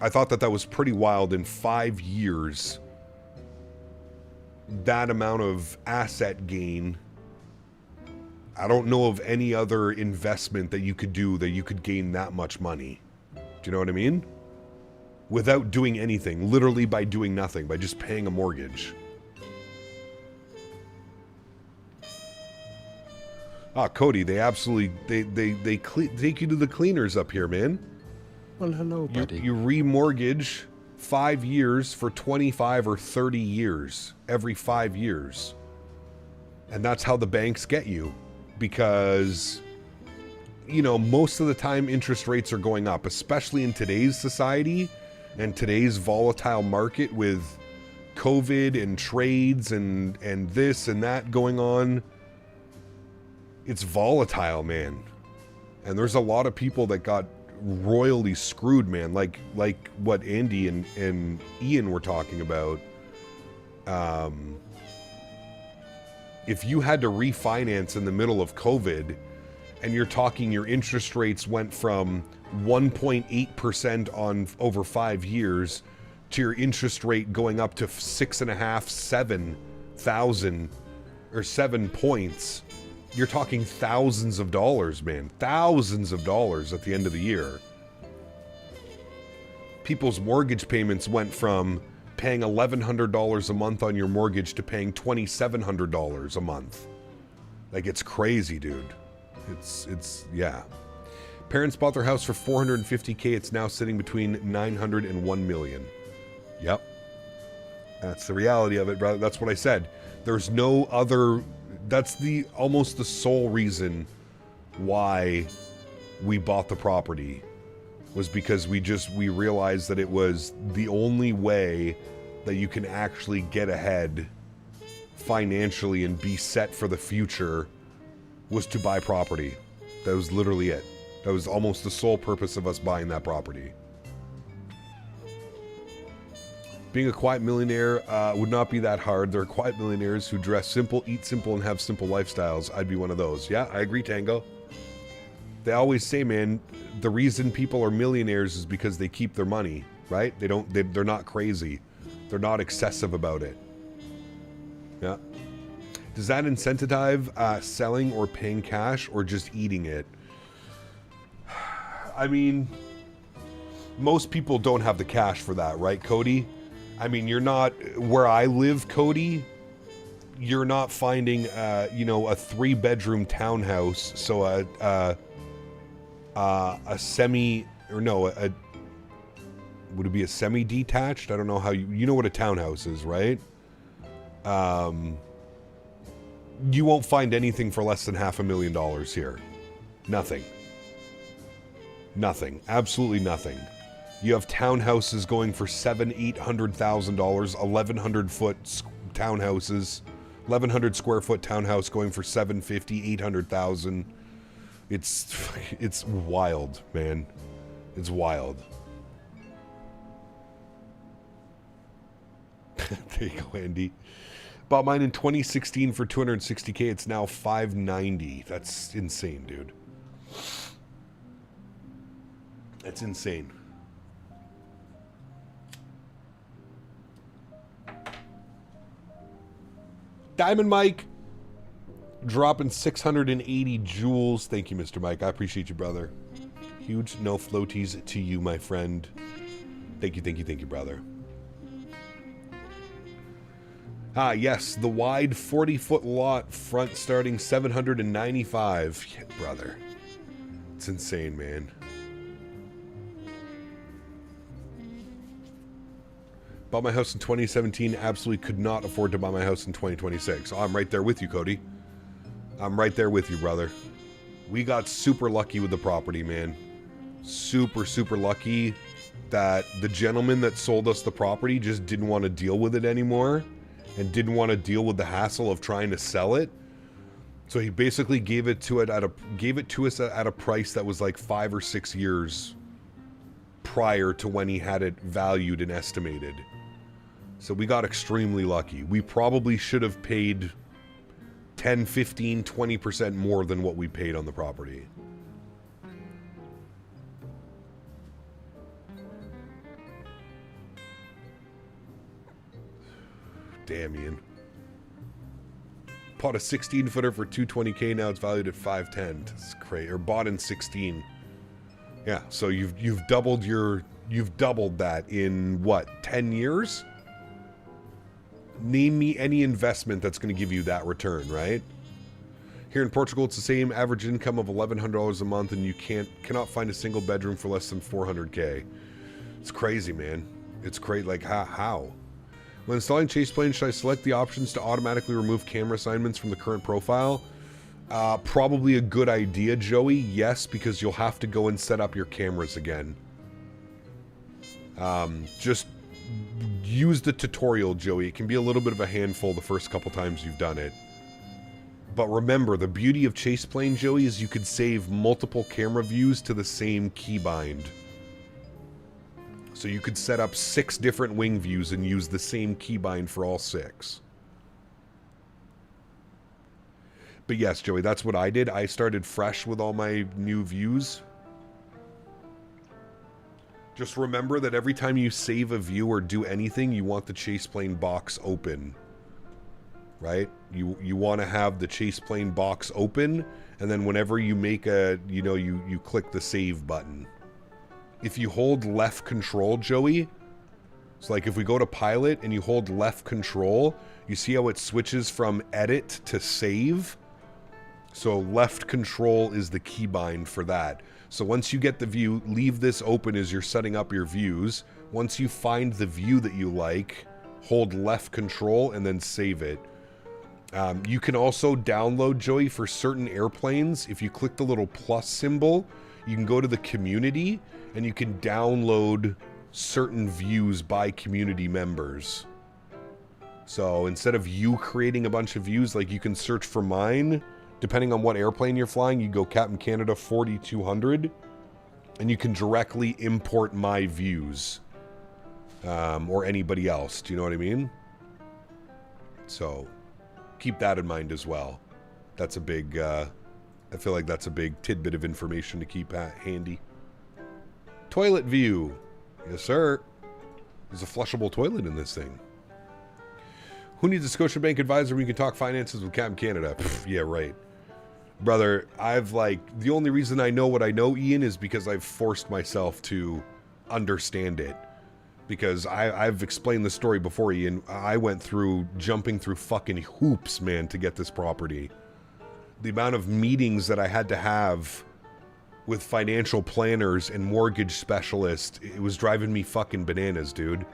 I thought that was pretty wild. In 5 years, that amount of asset gain. I don't know of any other investment that you could do that you could gain that much money. Do you know what I mean? Without doing anything, literally by doing nothing, by just paying a mortgage. Ah, Cody, they absolutely, they take you to the cleaners up here, man. Well, hello, buddy. You remortgage 5 years for 25 or 30 years, every 5 years. And that's how the banks get you. Because, you know, most of the time interest rates are going up, especially in today's society and today's volatile market with COVID and trades and this and that going on. It's volatile, man. And there's a lot of people that got royally screwed, man. Like what Andy and Ian were talking about. If you had to refinance in the middle of COVID and you're talking your interest rates went from 1.8% on over 5 years to your interest rate going up to 7,000 or 7 points, you're talking thousands of dollars, man. Thousands of dollars at the end of the year. People's mortgage payments went from paying $1,100 a month on your mortgage to paying $2,700 a month. Like, it's crazy, dude. It's yeah. Parents bought their house for $450K. It's now sitting between $900 and $1 million. Yep. That's the reality of it, brother. That's what I said. There's no other... That's almost the sole reason why we bought the property, was because we realized that it was the only way that you can actually get ahead financially and be set for the future was to buy property. That was literally it. That was almost the sole purpose of us buying that property. Being a quiet millionaire would not be that hard. There are quiet millionaires who dress simple, eat simple, and have simple lifestyles. I'd be one of those. Yeah, I agree, Tango. They always say, man, the reason people are millionaires is because they keep their money, right? They're not crazy. They're not excessive about it. Yeah. Does that incentivize selling or paying cash or just eating it? I mean, most people don't have the cash for that, right, Cody? I mean, you're not, where I live, Cody, you're not finding, you know, a 3-bedroom townhouse. So a semi, or no, would it be a semi-detached? I don't know how you know what a townhouse is, right? You won't find anything for less than $500,000 here. Nothing. Nothing. Absolutely nothing. You have townhouses going for $700,000-$800,000, 1,100-foot townhouses, 1,100 square foot townhouse going for $750,000, $800,000. It's wild, man. It's wild. There you go, Andy. Bought mine in 2016 for $260K. It's now $590. That's insane, dude. That's insane. Diamond Mike dropping 680 joules. Thank you, Mr. Mike. I appreciate you, brother. Huge no floaties to you, my friend. Thank you, brother. Ah, yes, the wide 40-foot lot, front starting 795. Yeah, brother. It's insane, man. Bought my house in 2017, absolutely could not afford to buy my house in 2026. Oh, I'm right there with you, Cody. I'm right there with you, brother. We got super lucky with the property, man. Super, super lucky that the gentleman that sold us the property just didn't want to deal with it anymore and didn't want to deal with the hassle of trying to sell it. So he basically gave it to us at a price that was like 5 or 6 years prior to when he had it valued and estimated. So we got extremely lucky. We probably should have paid 10, 15, 20% more than what we paid on the property. Damn, Ian. Bought a 16-footer for $220K, now it's valued at $510. That's crazy. Or bought in 16. Yeah, so you've doubled that in what, 10 years? Name me any investment that's going to give you that return, right? Here in Portugal, it's the same average income of $1,100 a month, and you cannot find a single bedroom for less than $400K. It's crazy, man. It's crazy. Like, how? When installing Chase Plane, should I select the options to automatically remove camera assignments from the current profile? Probably a good idea, Joey. Yes, because you'll have to go and set up your cameras again. Just use the tutorial, Joey. It can be a little bit of a handful the first couple times you've done it. But remember, the beauty of Chase Plane, Joey, is you could save multiple camera views to the same keybind. So you could set up 6 different wing views and use the same keybind for all 6. But yes, Joey, that's what I did. I started fresh with all my new views. Just remember that every time you save a view or do anything, you want the Chase Plane box open. Right? You want to have the Chase Plane box open, and then whenever you make a, you click the save button. If you hold left control, Joey, so like if we go to pilot and you hold left control, you see how it switches from edit to save? So left control is the keybind for that. So once you get the view, leave this open as you're setting up your views. Once you find the view that you like, hold left control and then save it. You can also download, Joey, for certain airplanes. If you click the little plus symbol, you can go to the community and you can download certain views by community members. So instead of you creating a bunch of views, like you can search for mine, depending on what airplane you're flying, you go Captain Canada 4200, and you can directly import my views, or anybody else. Do you know what I mean? So keep that in mind as well. That's a big, I feel like that's a big tidbit of information to keep handy. Toilet view. Yes, sir. There's a flushable toilet in this thing. Who needs a Scotiabank advisor when you can talk finances with Captain Canada? Pfft, yeah, right. Brother, the only reason I know what I know, Ian, is because I've forced myself to understand it. Because I've explained the story before, Ian. I went through, jumping through fucking hoops, man, to get this property. The amount of meetings that I had to have with financial planners and mortgage specialists, it was driving me fucking bananas, dude.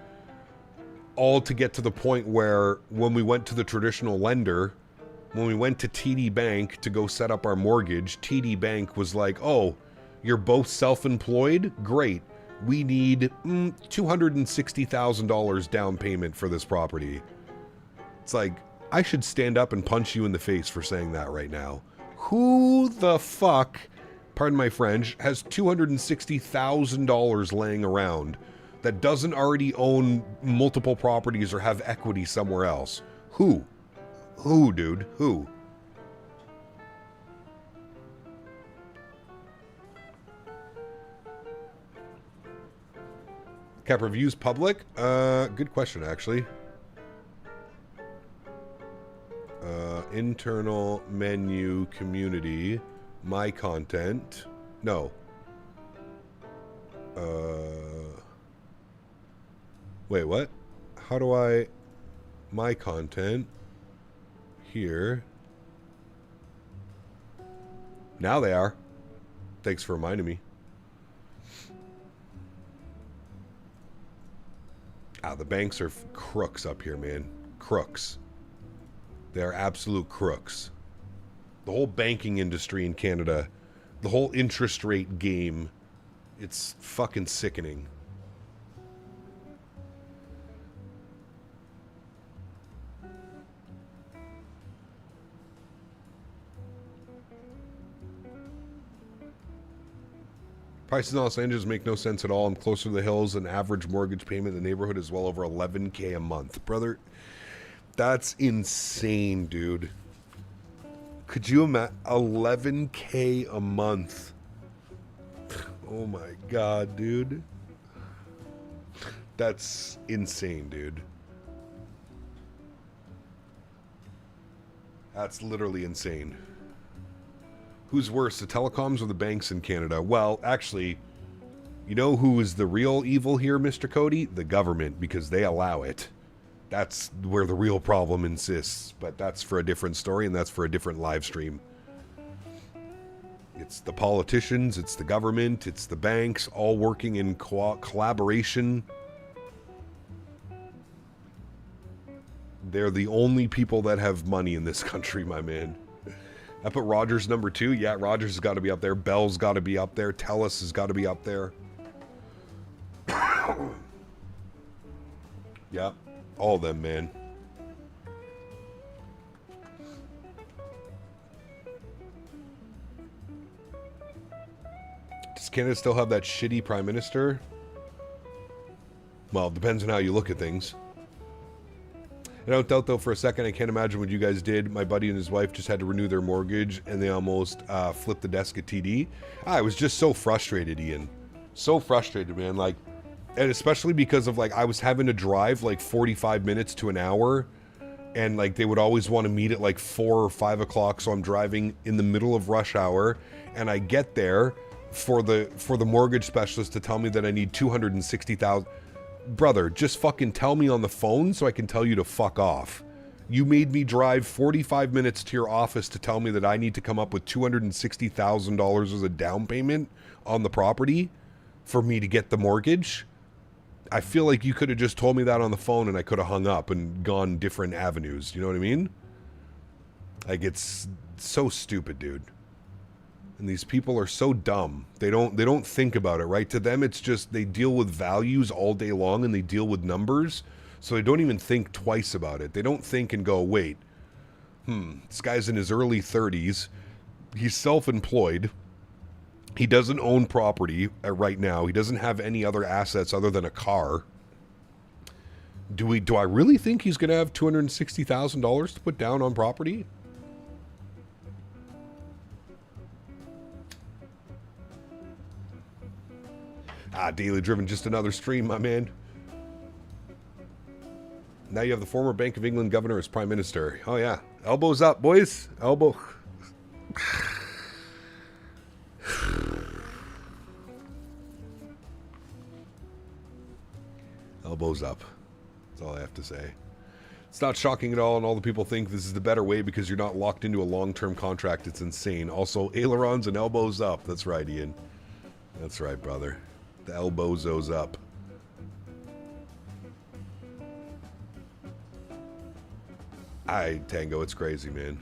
All to get to the point where when we went to the traditional lender, when we went to TD Bank to go set up our mortgage, TD Bank was like, oh, you're both self-employed? Great. We need $260,000 down payment for this property. It's like, I should stand up and punch you in the face for saying that right now. Who the fuck, pardon my French, has $260,000 laying around that doesn't already own multiple properties or have equity somewhere else? Who? Who, dude? Who? Cap reviews public? Good question, actually. Internal menu, community, my content. No. Wait, what? How do I... My content. Here. Now they are. Thanks for reminding me. Ah, the banks are crooks up here, man. Crooks. They are absolute crooks. The whole banking industry in Canada, the whole interest rate game, it's fucking sickening. Prices in Los Angeles make no sense at all. I'm closer to the hills. An average mortgage payment in the neighborhood is well over $11K a month. Brother, that's insane, dude. Could you imagine? $11K a month. Oh my God, dude. That's insane, dude. That's literally insane. Who's worse, the telecoms or the banks in Canada? Well, actually, you know who is the real evil here, Mr. Cody? The government, because they allow it. That's where the real problem insists. But that's for a different story, and that's for a different live stream. It's the politicians, it's the government, it's the banks, all working in collaboration. They're the only people that have money in this country, my man. I put Rogers number 2. Yeah, Rogers has got to be up there. Bell's got to be up there. TELUS has got to be up there. Yeah, all of them, man. Does Canada still have that shitty prime minister? Well, it depends on how you look at things. I don't doubt, though, for a second, I can't imagine what you guys did. My buddy and his wife just had to renew their mortgage, and they almost flipped the desk at TD. I was just so frustrated, Ian. So frustrated, man. Like, and especially because of, like, I was having to drive, like, 45 minutes to an hour, and, like, they would always want to meet at, like, 4 or 5 o'clock, so I'm driving in the middle of rush hour, and I get there for the mortgage specialist to tell me that I need $260,000. Brother, just fucking tell me on the phone so I can tell you to fuck off. You made me drive 45 minutes to your office to tell me that I need to come up with $260,000 as a down payment on the property for me to get the mortgage. I feel like you could have just told me that on the phone and I could have hung up and gone different avenues. You know what I mean? Like, it's so stupid, dude. And these people are so dumb. They don't think about it, right? To them, it's just they deal with values all day long and they deal with numbers. So they don't even think twice about it. They don't think and go, wait, this guy's in his early 30s. He's self-employed. He doesn't own property right now. He doesn't have any other assets other than a car. Do I really think he's going to have $260,000 to put down on property? Daily Driven, just another stream, my man. Now you have the former Bank of England governor as prime minister. Oh, yeah. Elbows up, boys. Elbow. Elbows up. That's all I have to say. It's not shocking at all, and all the people think this is the better way because you're not locked into a long-term contract. It's insane. Also, ailerons and elbows up. That's right, Ian. That's right, brother. The elbowsos up. Tango, it's crazy, man.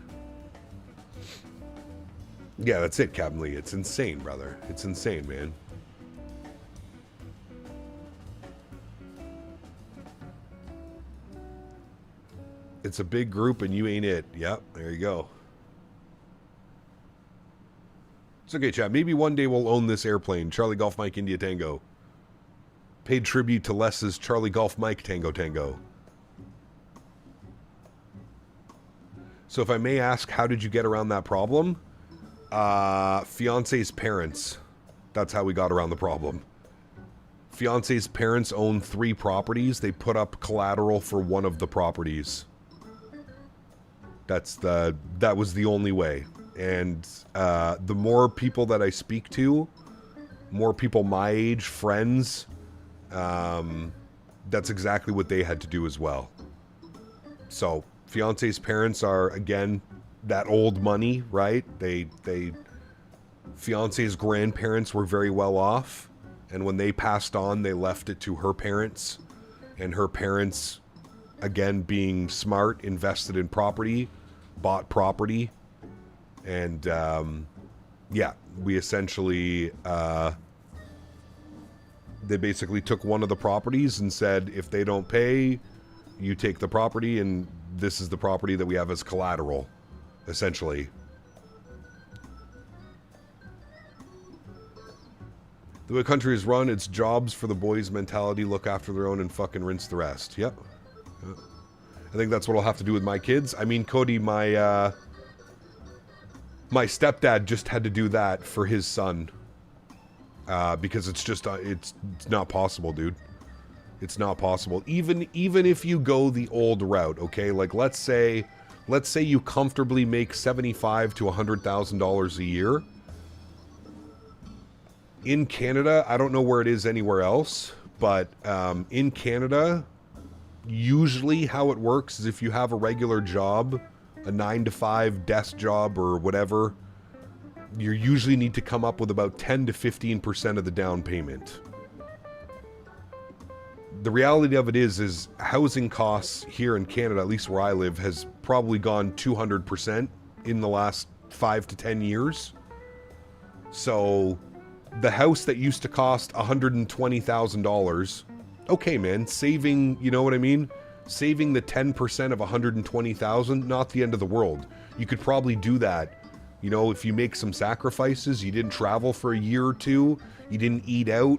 Yeah, that's it, Captain Lee. It's insane, brother. It's insane, man. It's a big group and you ain't it. Yep, there you go. It's okay, chat. Maybe one day we'll own this airplane. Charlie Golf Mike India Tango. Paid tribute to Les's Charlie Golf Mike Tango Tango. So if I may ask, how did you get around that problem? Fiance's parents. That's how we got around the problem. Fiance's parents own 3 properties. They put up collateral for one of the properties. That was the only way. And the more people that I speak to, more people my age, friends, that's exactly what they had to do as well. So fiance's parents are, again, that old money, right? Fiance's grandparents were very well off, and when they passed on, they left it to her parents, and her parents, again, being smart, invested in property, bought property, and yeah, we essentially they basically took one of the properties and said, if they don't pay, you take the property, and this is the property that we have as collateral, essentially. The way the country is run, it's jobs for the boys mentality, look after their own and fucking rinse the rest. Yep. I think that's what I'll have to do with my kids. I mean, Cody, my stepdad just had to do that for his son. Because it's just, it's not possible, dude. It's not possible. Even if you go the old route, okay? Like, let's say you comfortably make $75,000 to $100,000 a year. In Canada, I don't know where it is anywhere else, but in Canada, usually how it works is if you have a regular job, a 9-to-5 desk job or whatever, you usually need to come up with about 10 to 15% of the down payment. The reality of it is housing costs here in Canada, at least where I live, has probably gone 200% in the last 5 to 10 years. So the house that used to cost $120,000, okay, man, saving, you know what I mean? Saving the 10% of $120,000, not the end of the world. You could probably do that, you know, if you make some sacrifices, you didn't travel for a year or two, you didn't eat out,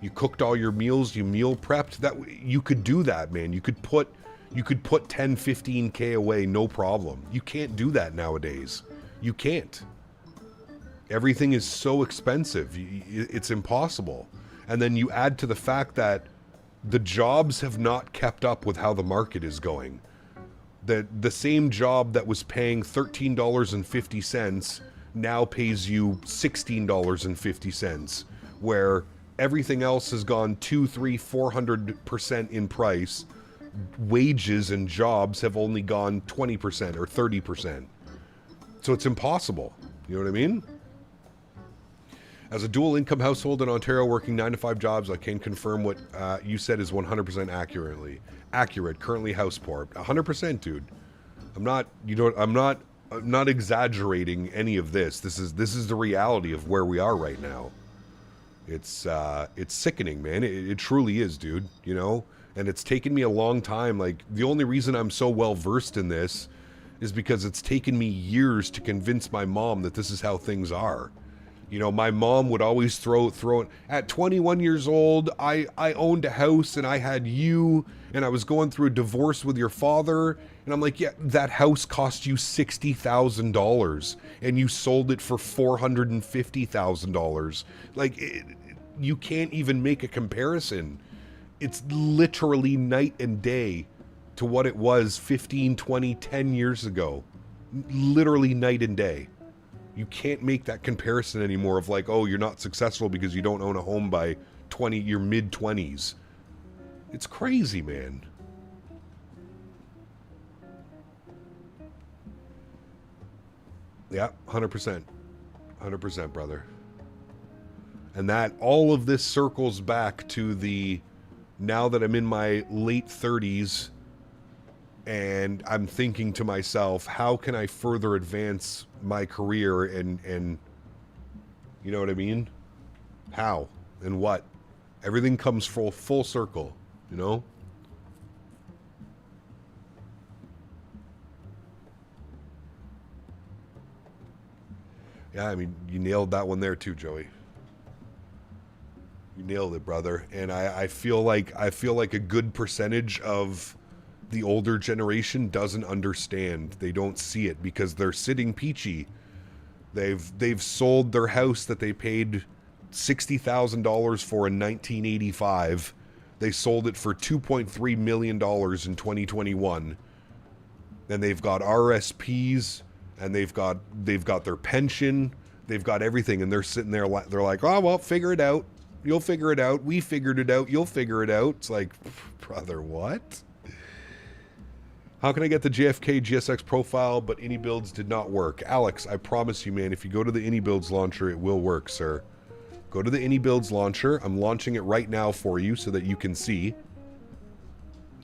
you cooked all your meals, you meal prepped, that you could do that, man. You could put 10, 15K away, no problem. You can't do that nowadays. You can't. Everything is so expensive. It's impossible. And then you add to the fact that the jobs have not kept up with how the market is going. The same job that was paying $13.50 now pays you $16.50, where everything else has gone 200, 300, 400% in price. Wages and jobs have only gone 20% or 30%. So it's impossible. You know what I mean? As a dual income household in Ontario working 9-to-5 jobs, I can confirm what you said is 100% accurate. Currently house poor. 100%, dude. I'm not exaggerating any of this. This is the reality of where we are right now. It's sickening, man. It truly is, dude. You know, And it's taken me a long time. Like, the only reason I'm so well versed in this is because it's taken me years to convince my mom that this is how things are. You know, my mom would always throw it. At 21 years old, I owned a house and I had you, and I was going through a divorce with your father. And I'm like, yeah, that house cost you $60,000 and you sold it for $450,000. Like, you can't even make a comparison. It's literally night and day to what it was 15, 20, 10 years ago. Literally night and day. You can't make that comparison anymore of like, oh, you're not successful because you don't own a home by your mid-20s. It's crazy, man. Yeah, 100%. 100%, brother. And that, all of this circles back to the, now that I'm in my late 30s, and I'm thinking to myself, how can I further advance my career and you know what I mean? How and what? Everything comes full circle, you know? Yeah, I mean, you nailed that one there too, Joey. You nailed it, brother. And I feel like a good percentage of the older generation doesn't understand. They don't see it because they're sitting peachy. They've sold their house that they paid $60,000 for in 1985. They sold it for $2.3 million in 2021. And they've got RSPs, and they've got their pension, they've got everything, and they're sitting there, they're like, oh, well, figure it out. You'll figure it out. We figured it out. You'll figure it out. It's like, brother, what? How can I get the JFK GSX profile, but AnyBuilds did not work? Alex, I promise you, man, if you go to the AnyBuilds launcher, it will work, sir. Go to the AnyBuilds launcher. I'm launching it right now for you so that you can see.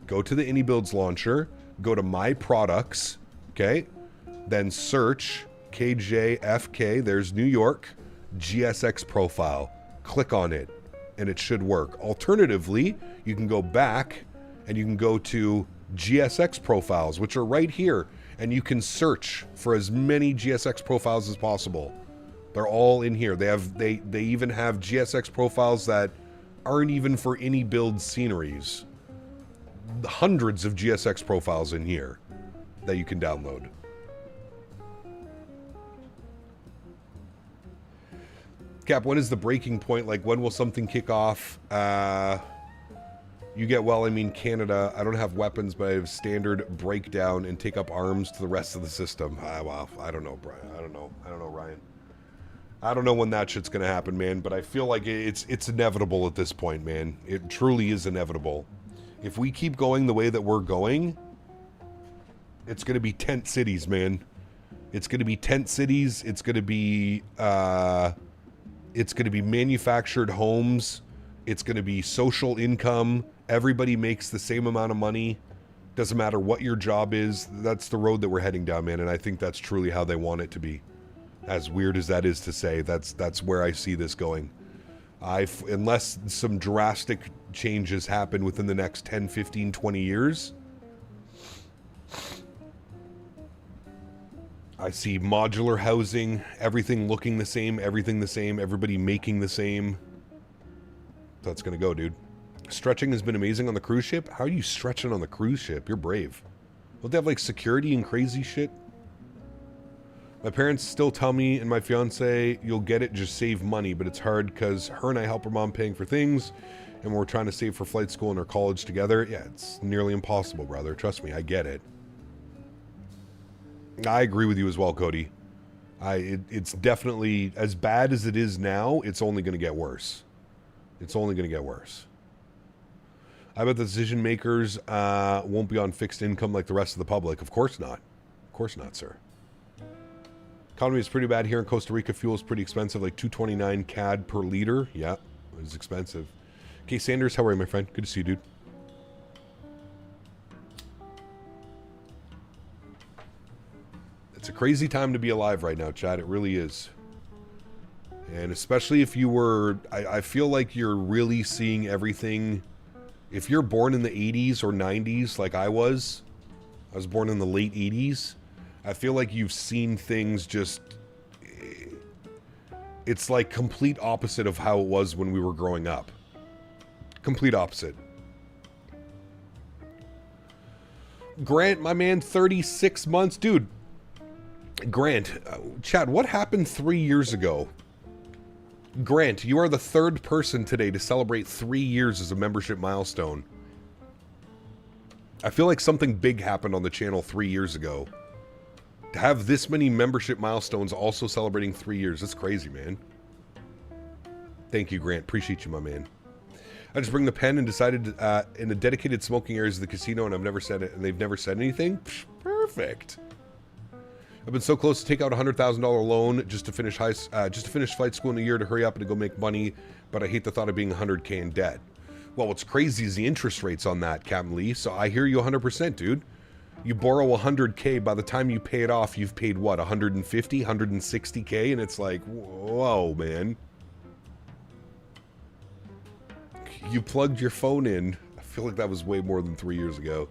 Go to the AnyBuilds launcher. Go to My Products, okay? Then search KJFK, there's New York, GSX profile. Click on it, and it should work. Alternatively, you can go back, and you can go to GSX profiles, which are right here, and you can search for as many GSX profiles as possible. They're all in here. They even have GSX profiles that aren't even for any build sceneries. Hundreds of GSX profiles in here that you can download. Cap, when is the breaking point? Like, when will something kick off? You get, well, I mean, Canada, I don't have weapons, but I have standard breakdown and take up arms to the rest of the system. Well, I don't know, Brian. I don't know, Ryan. I don't know when that shit's gonna happen, man, but I feel like it's inevitable at this point, man. It truly is inevitable. If we keep going the way that we're going, it's gonna be tent cities, man. It's gonna be tent cities. It's gonna be manufactured homes. It's gonna be social income. Everybody makes the same amount of money. Doesn't matter what your job is. That's the road that we're heading down, man, and I think that's truly how they want it to be. As weird as that is to say, that's where I see this going. Unless some drastic changes happen within the next 10, 15, 20 years, I see modular housing, everything looking the same, everybody making the same. That's gonna go, dude. Stretching has been amazing on the cruise ship. How are you stretching on the cruise ship? You're brave. Don't they have like security and crazy shit? My parents still tell me and my fiance, you'll get it, just save money, but it's hard because her and I help her mom paying for things, and we're trying to save for flight school and her college together. Yeah, it's nearly impossible, brother. Trust me, I get it. I agree with you as well, Cody. It's definitely, as bad as it is now, it's only going to get worse. It's only going to get worse. I bet the decision makers won't be on fixed income like the rest of the public. Of course not. Of course not, sir. Economy is pretty bad here in Costa Rica. Fuel is pretty expensive, like 229 CAD per liter. Yeah, it's expensive. Okay, Sanders, how are you, my friend? Good to see you, dude. It's a crazy time to be alive right now, Chad. It really is. And especially if you were... I feel like you're really seeing everything If you're born in the 80s or 90s like I was born in the late 80s, I feel like you've seen things just... It's like complete opposite of how it was when we were growing up. Complete opposite. Grant, my man, 36 months. Dude, Grant, Chad, what happened 3 years ago? Grant, you are the third person today to celebrate 3 years as a membership milestone. I feel like something big happened on the channel 3 years ago. To have this many membership milestones also celebrating 3 years, that's crazy, man. Thank you, Grant. Appreciate you, my man. I just bring the pen and decided in the dedicated smoking areas of the casino, and I've never said it, and they've never said anything. Psh, perfect. I've been so close to take out a $100,000 loan just to finish flight school in a year to hurry up and to go make money, but I hate the thought of being $100K in debt. Well, what's crazy is the interest rates on that, Captain Lee. So I hear you 100%, dude. You borrow 100K, by the time you pay it off, you've paid what, 150, 160K, and it's like, whoa, man. You plugged your phone in. I feel like that was way more than 3 years ago.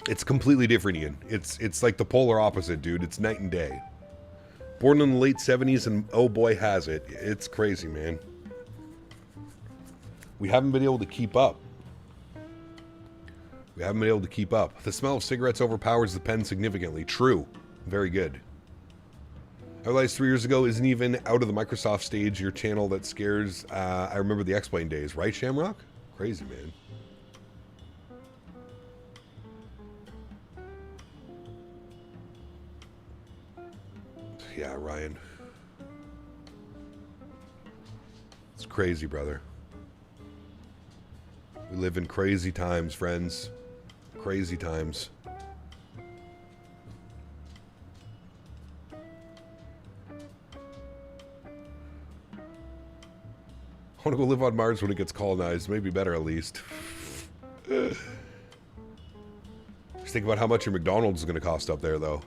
It's completely different, Ian. It's like the polar opposite, dude. It's night and day. Born in the late 70s, and oh boy has it. It's crazy, man. We haven't been able to keep up. We haven't been able to keep up. The smell of cigarettes overpowers the pen significantly. True. Very good. I realized 3 years ago isn't even out of the Microsoft stage, your channel that scares. I remember the X-Plane days, right, Shamrock? Crazy, man. Yeah, Ryan. It's crazy, brother. We live in crazy times, friends. Crazy times. I want to go live on Mars when it gets colonized. Maybe better, at least. Just think about how much your McDonald's is going to cost up there, though.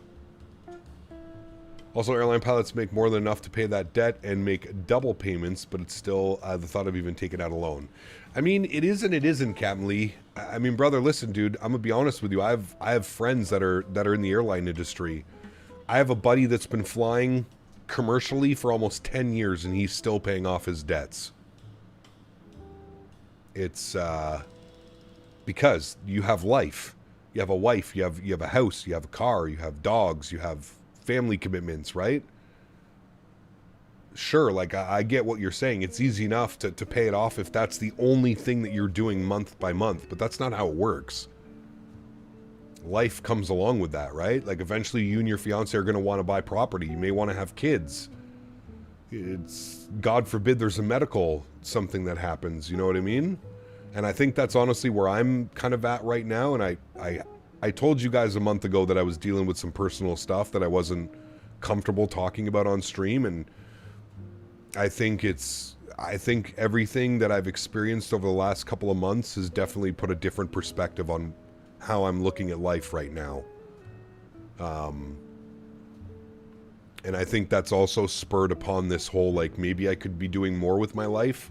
Also, airline pilots make more than enough to pay that debt and make double payments, but it's still the thought of even taking out a loan. I mean, it is and it isn't, Captain Lee. I mean, brother, listen, dude. I'm gonna be honest with you. I have friends that are in the airline industry. I have a buddy that's been flying commercially for almost 10 years, and he's still paying off his debts. It's because you have life. You have a wife. You have a house. You have a car. You have dogs. You have family commitments, right? Sure, like I get what you're saying. It's easy enough to pay it off if that's the only thing that you're doing month by month, but that's not how it works. Life comes along with that, right? Like eventually you and your fiance are going to want to buy property. You may want to have kids. It's, God forbid, there's a medical something that happens, you know what I mean? And I think that's honestly where I'm kind of at right now, and I told you guys a month ago that I was dealing with some personal stuff that I wasn't comfortable talking about on stream, and I think everything that I've experienced over the last couple of months has definitely put a different perspective on how I'm looking at life right now. And I think that's also spurred upon this whole, like, maybe I could be doing more with my life.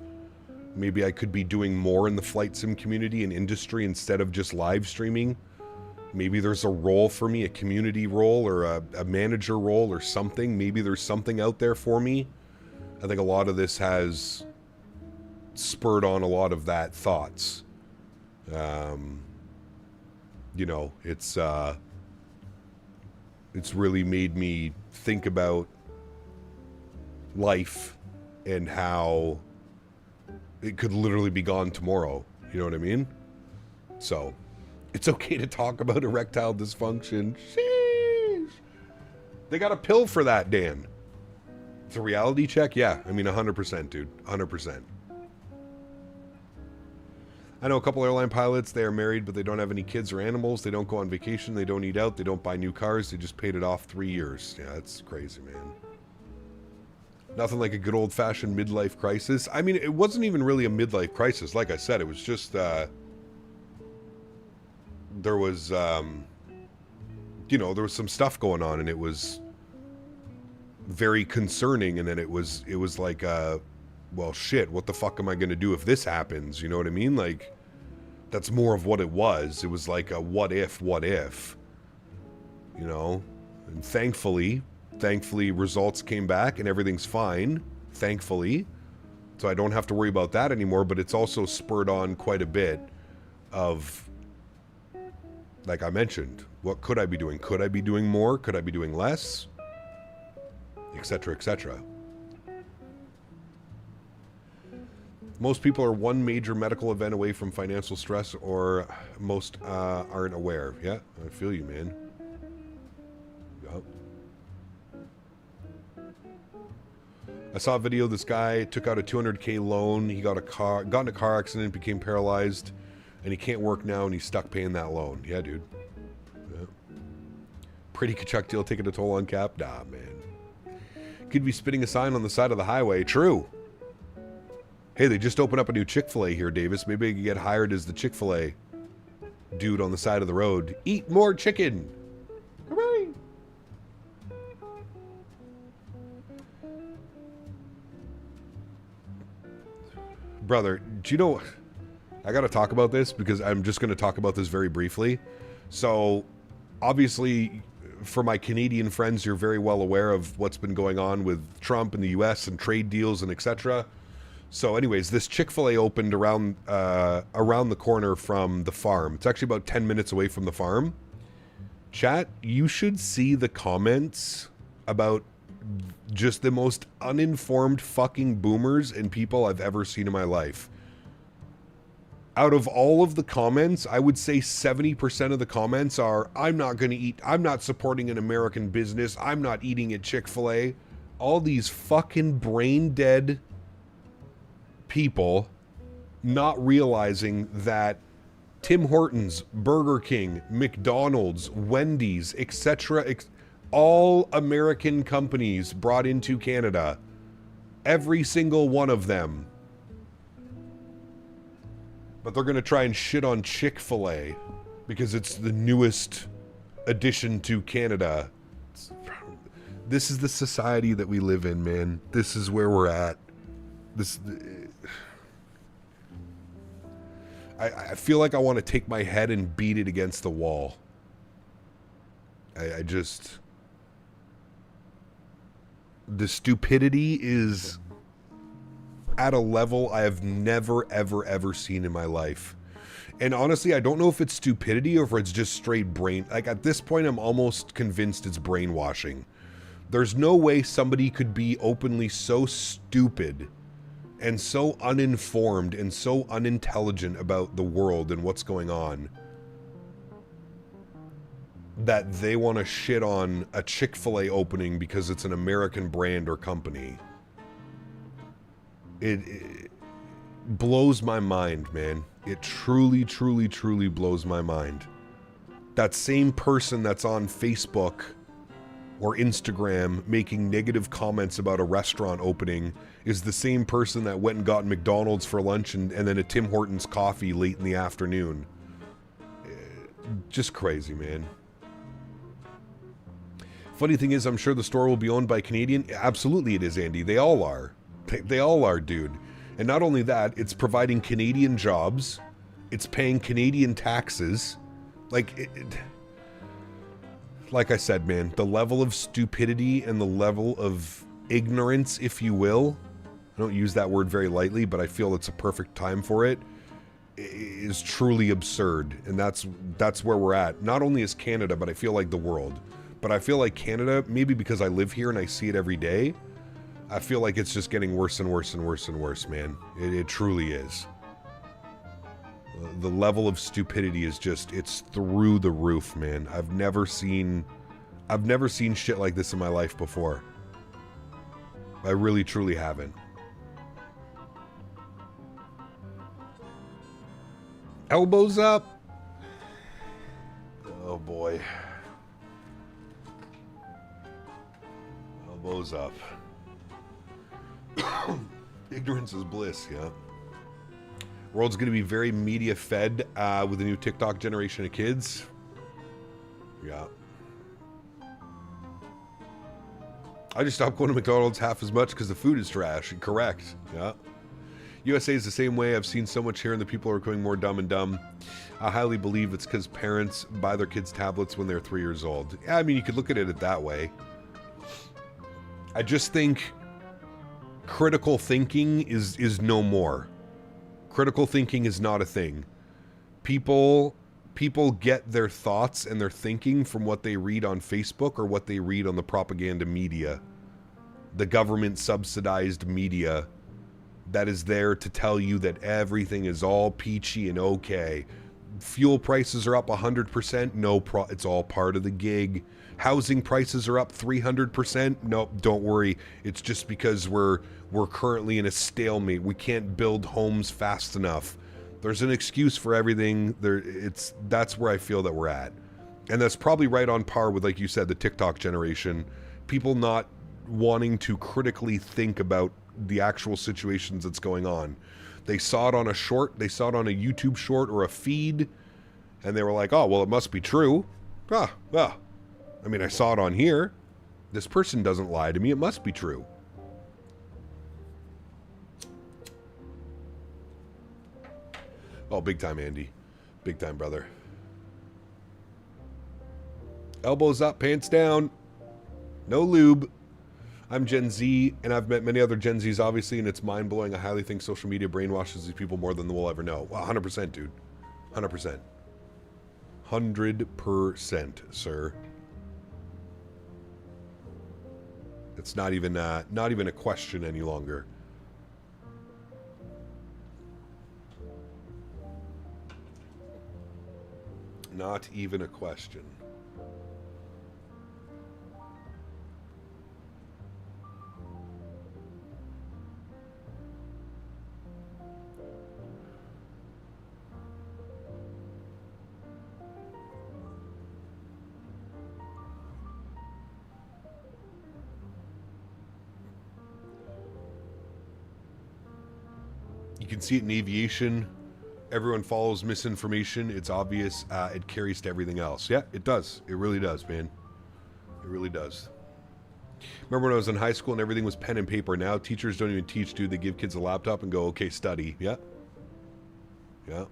Maybe I could be doing more in the flight sim community and industry instead of just live streaming. Maybe there's a role for me, a community role or a manager role or something. Maybe there's something out there for me. I think a lot of this has spurred on a lot of that thoughts. You know, it's really made me think about life and how it could literally be gone tomorrow. You know what I mean? So, it's okay to talk about erectile dysfunction. Sheesh. They got a pill for that, Dan. It's a reality check? Yeah, I mean 100%, dude. 100%. I know a couple airline pilots, they are married, but they don't have any kids or animals. They don't go on vacation. They don't eat out. They don't buy new cars. They just paid it off 3 years. Yeah, that's crazy, man. Nothing like a good old-fashioned midlife crisis. I mean, it wasn't even really a midlife crisis. Like I said, it was just, there was, you know, there was some stuff going on, and it was very concerning, and then it was like well, shit, what the fuck am I going to do if this happens? You know what I mean? Like, that's more of what it was. It was like a what if, you know? And thankfully, results came back and everything's fine, thankfully. So I don't have to worry about that anymore, but it's also spurred on quite a bit of, like I mentioned, what could I be doing? Could I be doing more? Could I be doing less? Etc., etc. Most people are one major medical event away from financial stress, or most aren't aware. Yeah, I feel you, man. Yep. I saw a video. This guy took out a $200K loan. He got in a car accident, became paralyzed, and he can't work now, and he's stuck paying that loan. Yeah, dude. Yeah. Pretty Kachuk deal taking a toll on cap? Nah, man. Could be spitting a sign on the side of the highway. True. Hey, they just opened up a new Chick-fil-A here, Davis. Maybe I could get hired as the Chick-fil-A dude on the side of the road. Eat more chicken. Hooray! Brother, do you know... I gotta talk about this because I'm just gonna talk about this very briefly. So, obviously, for my Canadian friends, you're very well aware of what's been going on with Trump and the US and trade deals and etc. So anyways, this Chick-fil-A opened around the corner from the farm. It's actually about 10 minutes away from the farm. Chat, you should see the comments about just the most uninformed fucking boomers and people I've ever seen in my life. Out of all of the comments, I would say 70% of the comments are, I'm not going to eat, I'm not supporting an American business, I'm not eating at Chick-fil-A. All these fucking brain-dead people not realizing that Tim Hortons, Burger King, McDonald's, Wendy's, etc., all American companies brought into Canada, every single one of them. But they're going to try and shit on Chick-fil-A because it's the newest addition to Canada. This is the society that we live in, man. This is where we're at. I feel like I want to take my head and beat it against the wall. I just... The stupidity is at a level I have never, ever, ever seen in my life. And honestly, I don't know if it's stupidity or if it's just straight brain... Like, at this point, I'm almost convinced it's brainwashing. There's no way somebody could be openly so stupid and so uninformed and so unintelligent about the world and what's going on that they want to shit on a Chick-fil-A opening because it's an American brand or company. It blows my mind, man. It truly, truly, truly blows my mind. That same person that's on Facebook or Instagram making negative comments about a restaurant opening is the same person that went and got McDonald's for lunch and then a Tim Hortons coffee late in the afternoon. Just crazy, man. Funny thing is, I'm sure the store will be owned by Canadian. Absolutely it is, Andy. They all are. They all are, dude. And not only that, it's providing Canadian jobs. It's paying Canadian taxes. Like, like I said, man, the level of stupidity and the level of ignorance, if you will, I don't use that word very lightly, but I feel it's a perfect time for it, is truly absurd. And that's where we're at. Not only as Canada, but I feel like the world. But I feel like Canada, maybe because I live here and I see it every day, I feel like it's just getting worse and worse and worse and worse, man. It truly is. The level of stupidity is just, it's through the roof, man. I've never seen shit like this in my life before. I really, truly haven't. Elbows up. Oh boy. Elbows up. Ignorance is bliss, yeah. World's going to be very media fed with the new TikTok generation of kids. Yeah. I just stopped going to McDonald's half as much because the food is trash. Correct. Yeah. USA is the same way. I've seen so much here and the people are becoming more dumb and dumb. I highly believe it's because parents buy their kids tablets when they're 3 years old. Yeah, I mean, you could look at it that way. I just think critical thinking is no more. Critical thinking is not a thing. People get their thoughts and their thinking from what they read on Facebook or what they read on the propaganda media. The government subsidized media that is there to tell you that everything is all peachy and okay. Fuel prices are up 100%. It's all part of the gig. Housing prices are up 300%. Nope, don't worry. It's just because we're currently in a stalemate. We can't build homes fast enough. There's an excuse for everything. That's where I feel that we're at. And that's probably right on par with, like you said, the TikTok generation. People not wanting to critically think about the actual situations that's going on. They saw it on a short, they saw it on a YouTube short or a feed, and they were like, oh, well, it must be true. I mean, I saw it on here. This person doesn't lie to me. It must be true. Oh, big time, Andy. Big time, brother. Elbows up, pants down. No lube. I'm Gen Z, and I've met many other Gen Zs, obviously, and it's mind-blowing. I highly think social media brainwashes these people more than we'll ever know. Well, 100%, dude. 100%. 100%, sir. It's not even a question any longer. Not even a question. You can see it in aviation. Everyone follows misinformation. It's obvious. It carries to everything else. Yeah, it does. It really does, man. It really does. Remember when I was in high school and everything was pen and paper? Now teachers don't even teach, dude. They give kids a laptop and go, okay, study. Yeah. Yeah.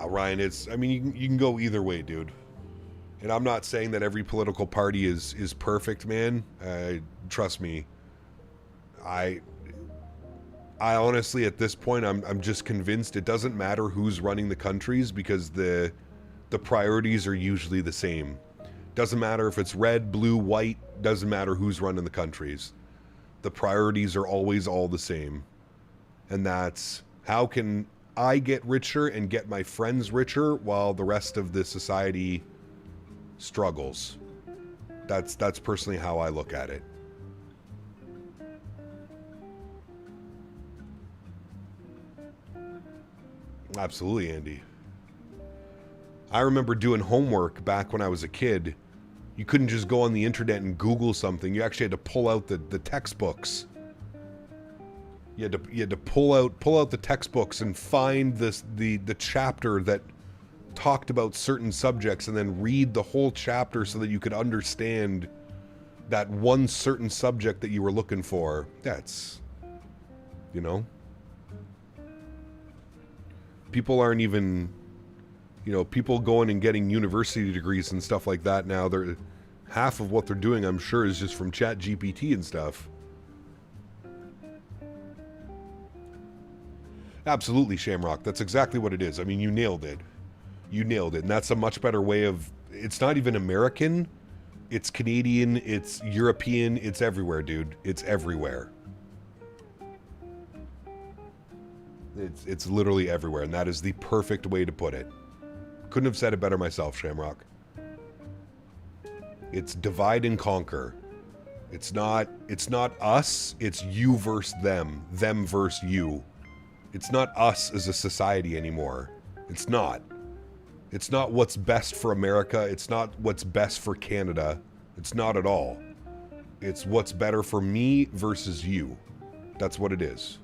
Ryan, I mean, you can go either way, dude. And I'm not saying that every political party is perfect, man. Trust me. I honestly, at this point, I'm just convinced it doesn't matter who's running the countries because the priorities are usually the same. Doesn't matter if it's red, blue, white. Doesn't matter who's running the countries. The priorities are always all the same. And that's how can I get richer and get my friends richer while the rest of the society struggles. That's personally how I look at it. Absolutely, Andy. I remember doing homework back when I was a kid. You couldn't just go on the internet and Google something. You actually had to pull out the textbooks. You had to pull out the textbooks and find the chapter that talked about certain subjects and then read the whole chapter so that you could understand that one certain subject that you were looking for. That's, you know, people aren't even, you know, people going and getting university degrees and stuff like that now. They're half of what they're doing, I'm sure, is just from Chat GPT and stuff. Absolutely, Shamrock. That's exactly what it is. I mean, you nailed it. You nailed it. And that's a much better way of... It's not even American. It's Canadian. It's European. It's everywhere, dude. It's everywhere. It's literally everywhere. And that is the perfect way to put it. Couldn't have said it better myself, Shamrock. It's divide and conquer. It's not us. It's you versus them. Them versus you. It's not us as a society anymore. It's not. It's not what's best for America. It's not what's best for Canada. It's not at all. It's what's better for me versus you. That's what it is.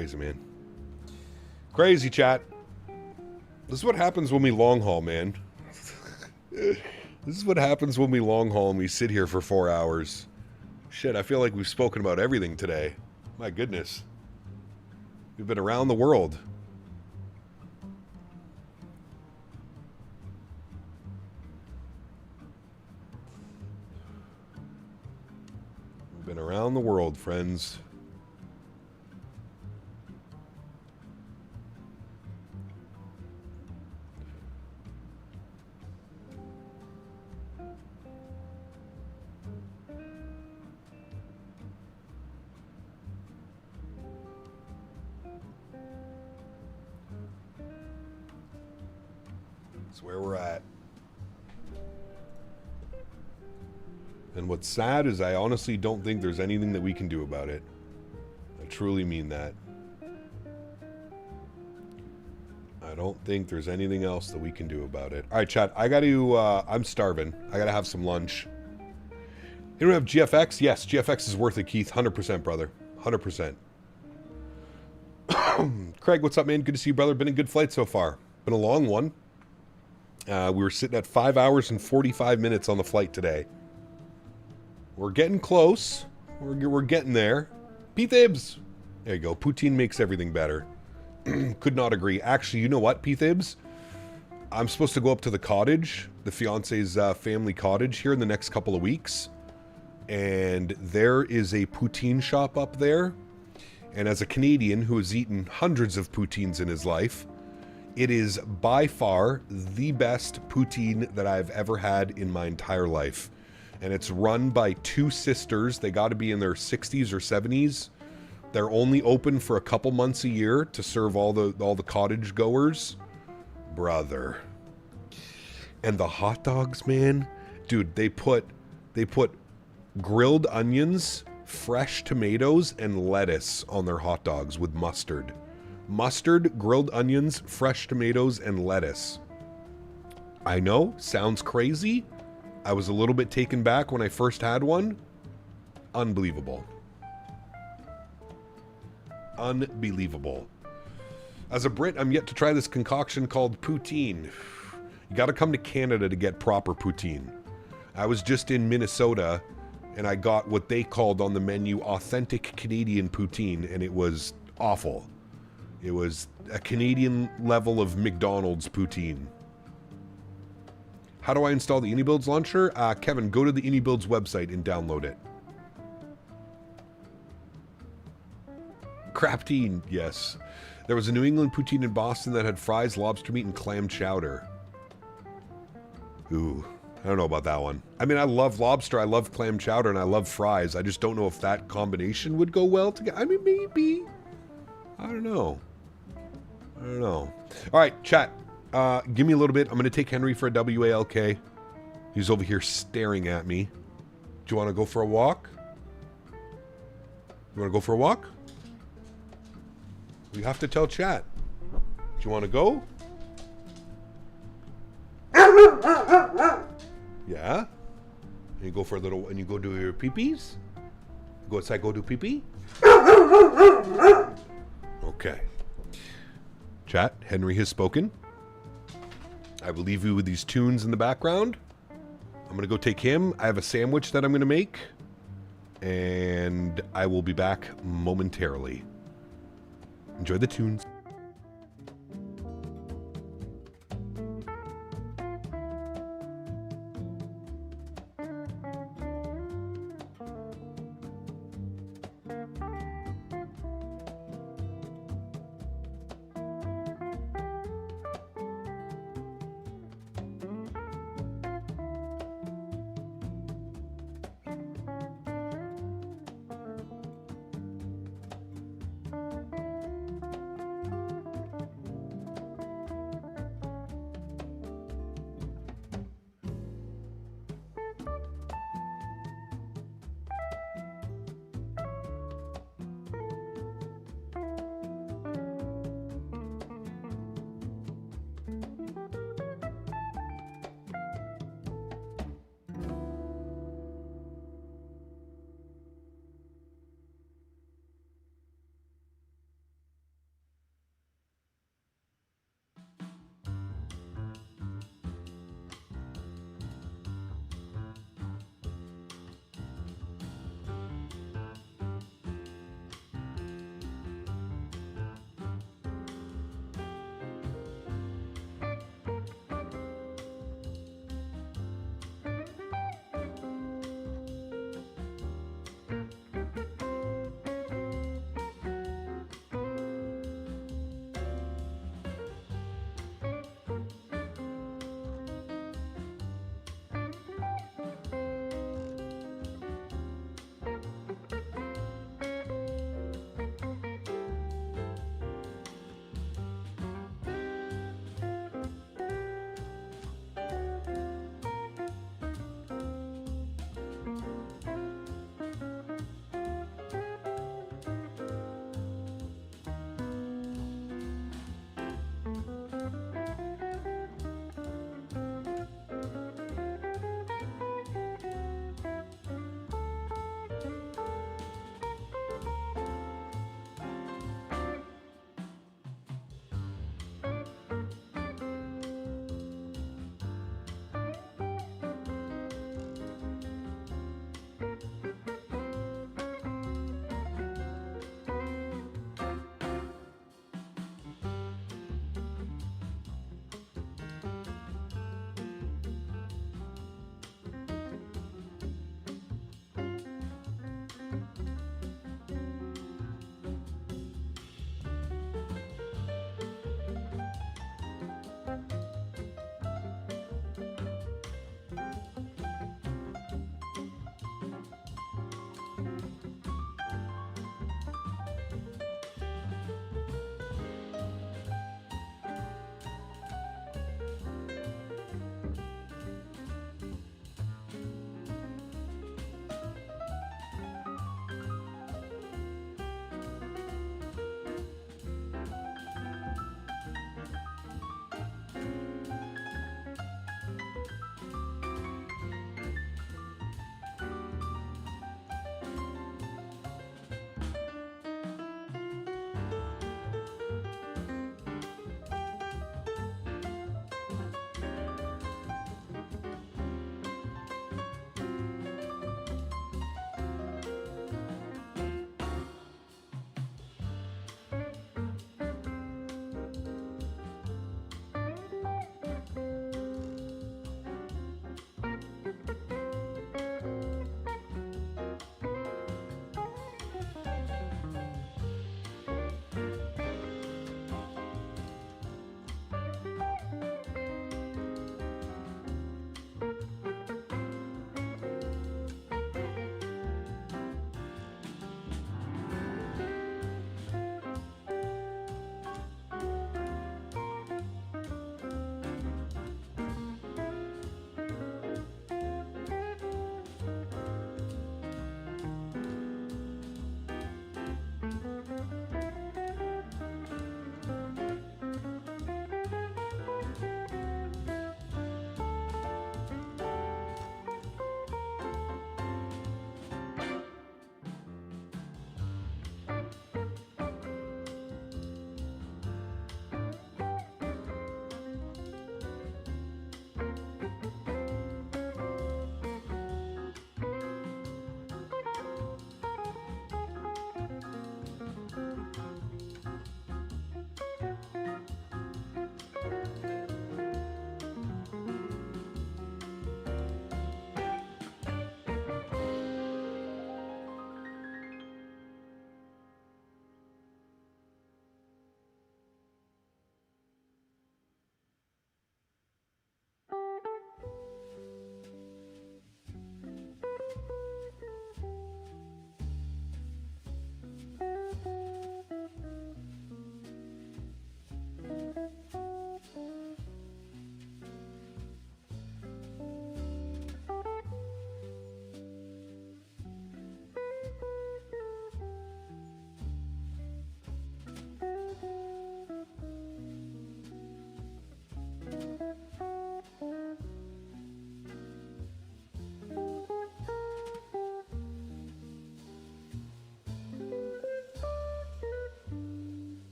Crazy, man. Crazy, chat. This is what happens when we long haul, man. This is what happens when we long haul and we sit here for 4 hours. Shit, I feel like we've spoken about everything today. My goodness. We've been around the world. We've been around the world, friends. That's where we're at. And what's sad is I honestly don't think there's anything that we can do about it. I truly mean that. I don't think there's anything else that we can do about it. All right, chat. I got to, I'm starving. I got to have some lunch. You don't have GFX? Yes, GFX is worth it, Keith. 100%, brother. 100%. Craig, what's up, man? Good to see you, brother. Been a good flight so far. Been a long one. We were sitting at 5 hours and 45 minutes on the flight today. We're getting close. We're getting there. P-Thibs. There you go. Poutine makes everything better. Could not agree. Actually, you know what, P-Thibs? I'm supposed to go up to the cottage, the fiance's family cottage here in the next couple of weeks. And there is a poutine shop up there. And as a Canadian who has eaten hundreds of poutines in his life, it is by far the best poutine that I've ever had in my entire life. And it's run by two sisters. They got to be in their 60s or 70s. They're only open for a couple months a year to serve all the cottage goers. Brother. And the hot dogs, man. Dude, they put grilled onions, fresh tomatoes, and lettuce on their hot dogs with mustard. Mustard, grilled onions, fresh tomatoes, and lettuce. I know, sounds crazy. I was a little bit taken back when I first had one. Unbelievable. Unbelievable. As a Brit, I'm yet to try this concoction called poutine. You gotta come to Canada to get proper poutine. I was just in Minnesota and I got what they called on the menu authentic Canadian poutine, and it was awful. It was a Canadian level of McDonald's poutine. How do I install the AnyBuilds launcher? Kevin, go to the AnyBuilds website and download it. Craptine, yes. There was a New England poutine in Boston that had fries, lobster meat, and clam chowder. Ooh, I don't know about that one. I mean, I love lobster, I love clam chowder, and I love fries. I just don't know if that combination would go well together. I mean, maybe. I don't know. I don't know. All right, chat. Give me a little bit. I'm going to take Henry for a WALK. He's over here staring at me. Do you want to go for a walk? You want to go for a walk? You have to tell chat. Do you want to go? Yeah? And you go for a little, and you go do your pee-pees? Go outside, go do pee-pee? Okay. Chat, Henry has spoken. I will leave you with these tunes in the background. I'm going to go take him. I have a sandwich that I'm going to make. And I will be back momentarily. Enjoy the tunes.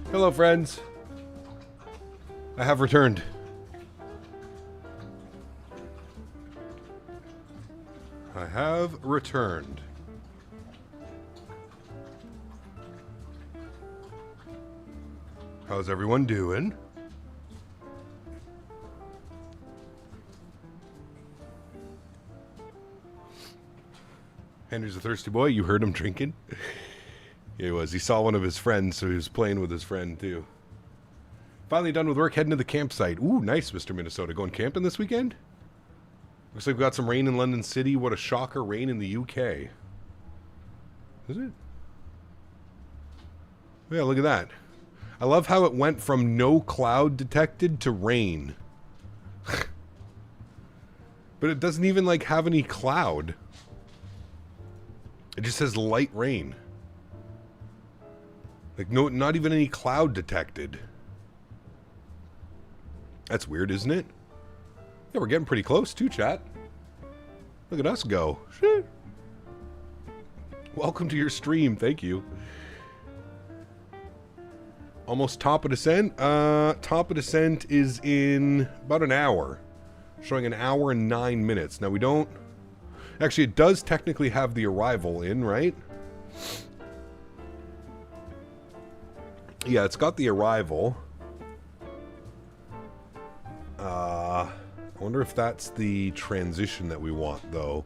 Hello, friends. I have returned. I have returned. How's everyone doing? Henry's a thirsty boy. You heard him drinking? He was. He saw one of his friends, so he was playing with his friend, too. Finally done with work, heading to the campsite. Ooh, nice, Mr. Minnesota. Going camping this weekend? Looks like we got some rain in London City. What a shocker. Rain in the UK. Is it? Yeah, look at that. I love how it went from no cloud detected to rain. But it doesn't even, like, have any cloud. It just says light rain. Like, no, not even any cloud detected. That's weird, isn't it? Yeah, we're getting pretty close, too, chat. Look at us go. Shit. Welcome to your stream. Thank you. Almost top of descent. Top of descent is in about an hour. Showing an hour and 9 minutes. Now, we don't... Actually, it does technically have the arrival in, right? Yeah, it's got the arrival. I wonder if that's the transition that we want, though.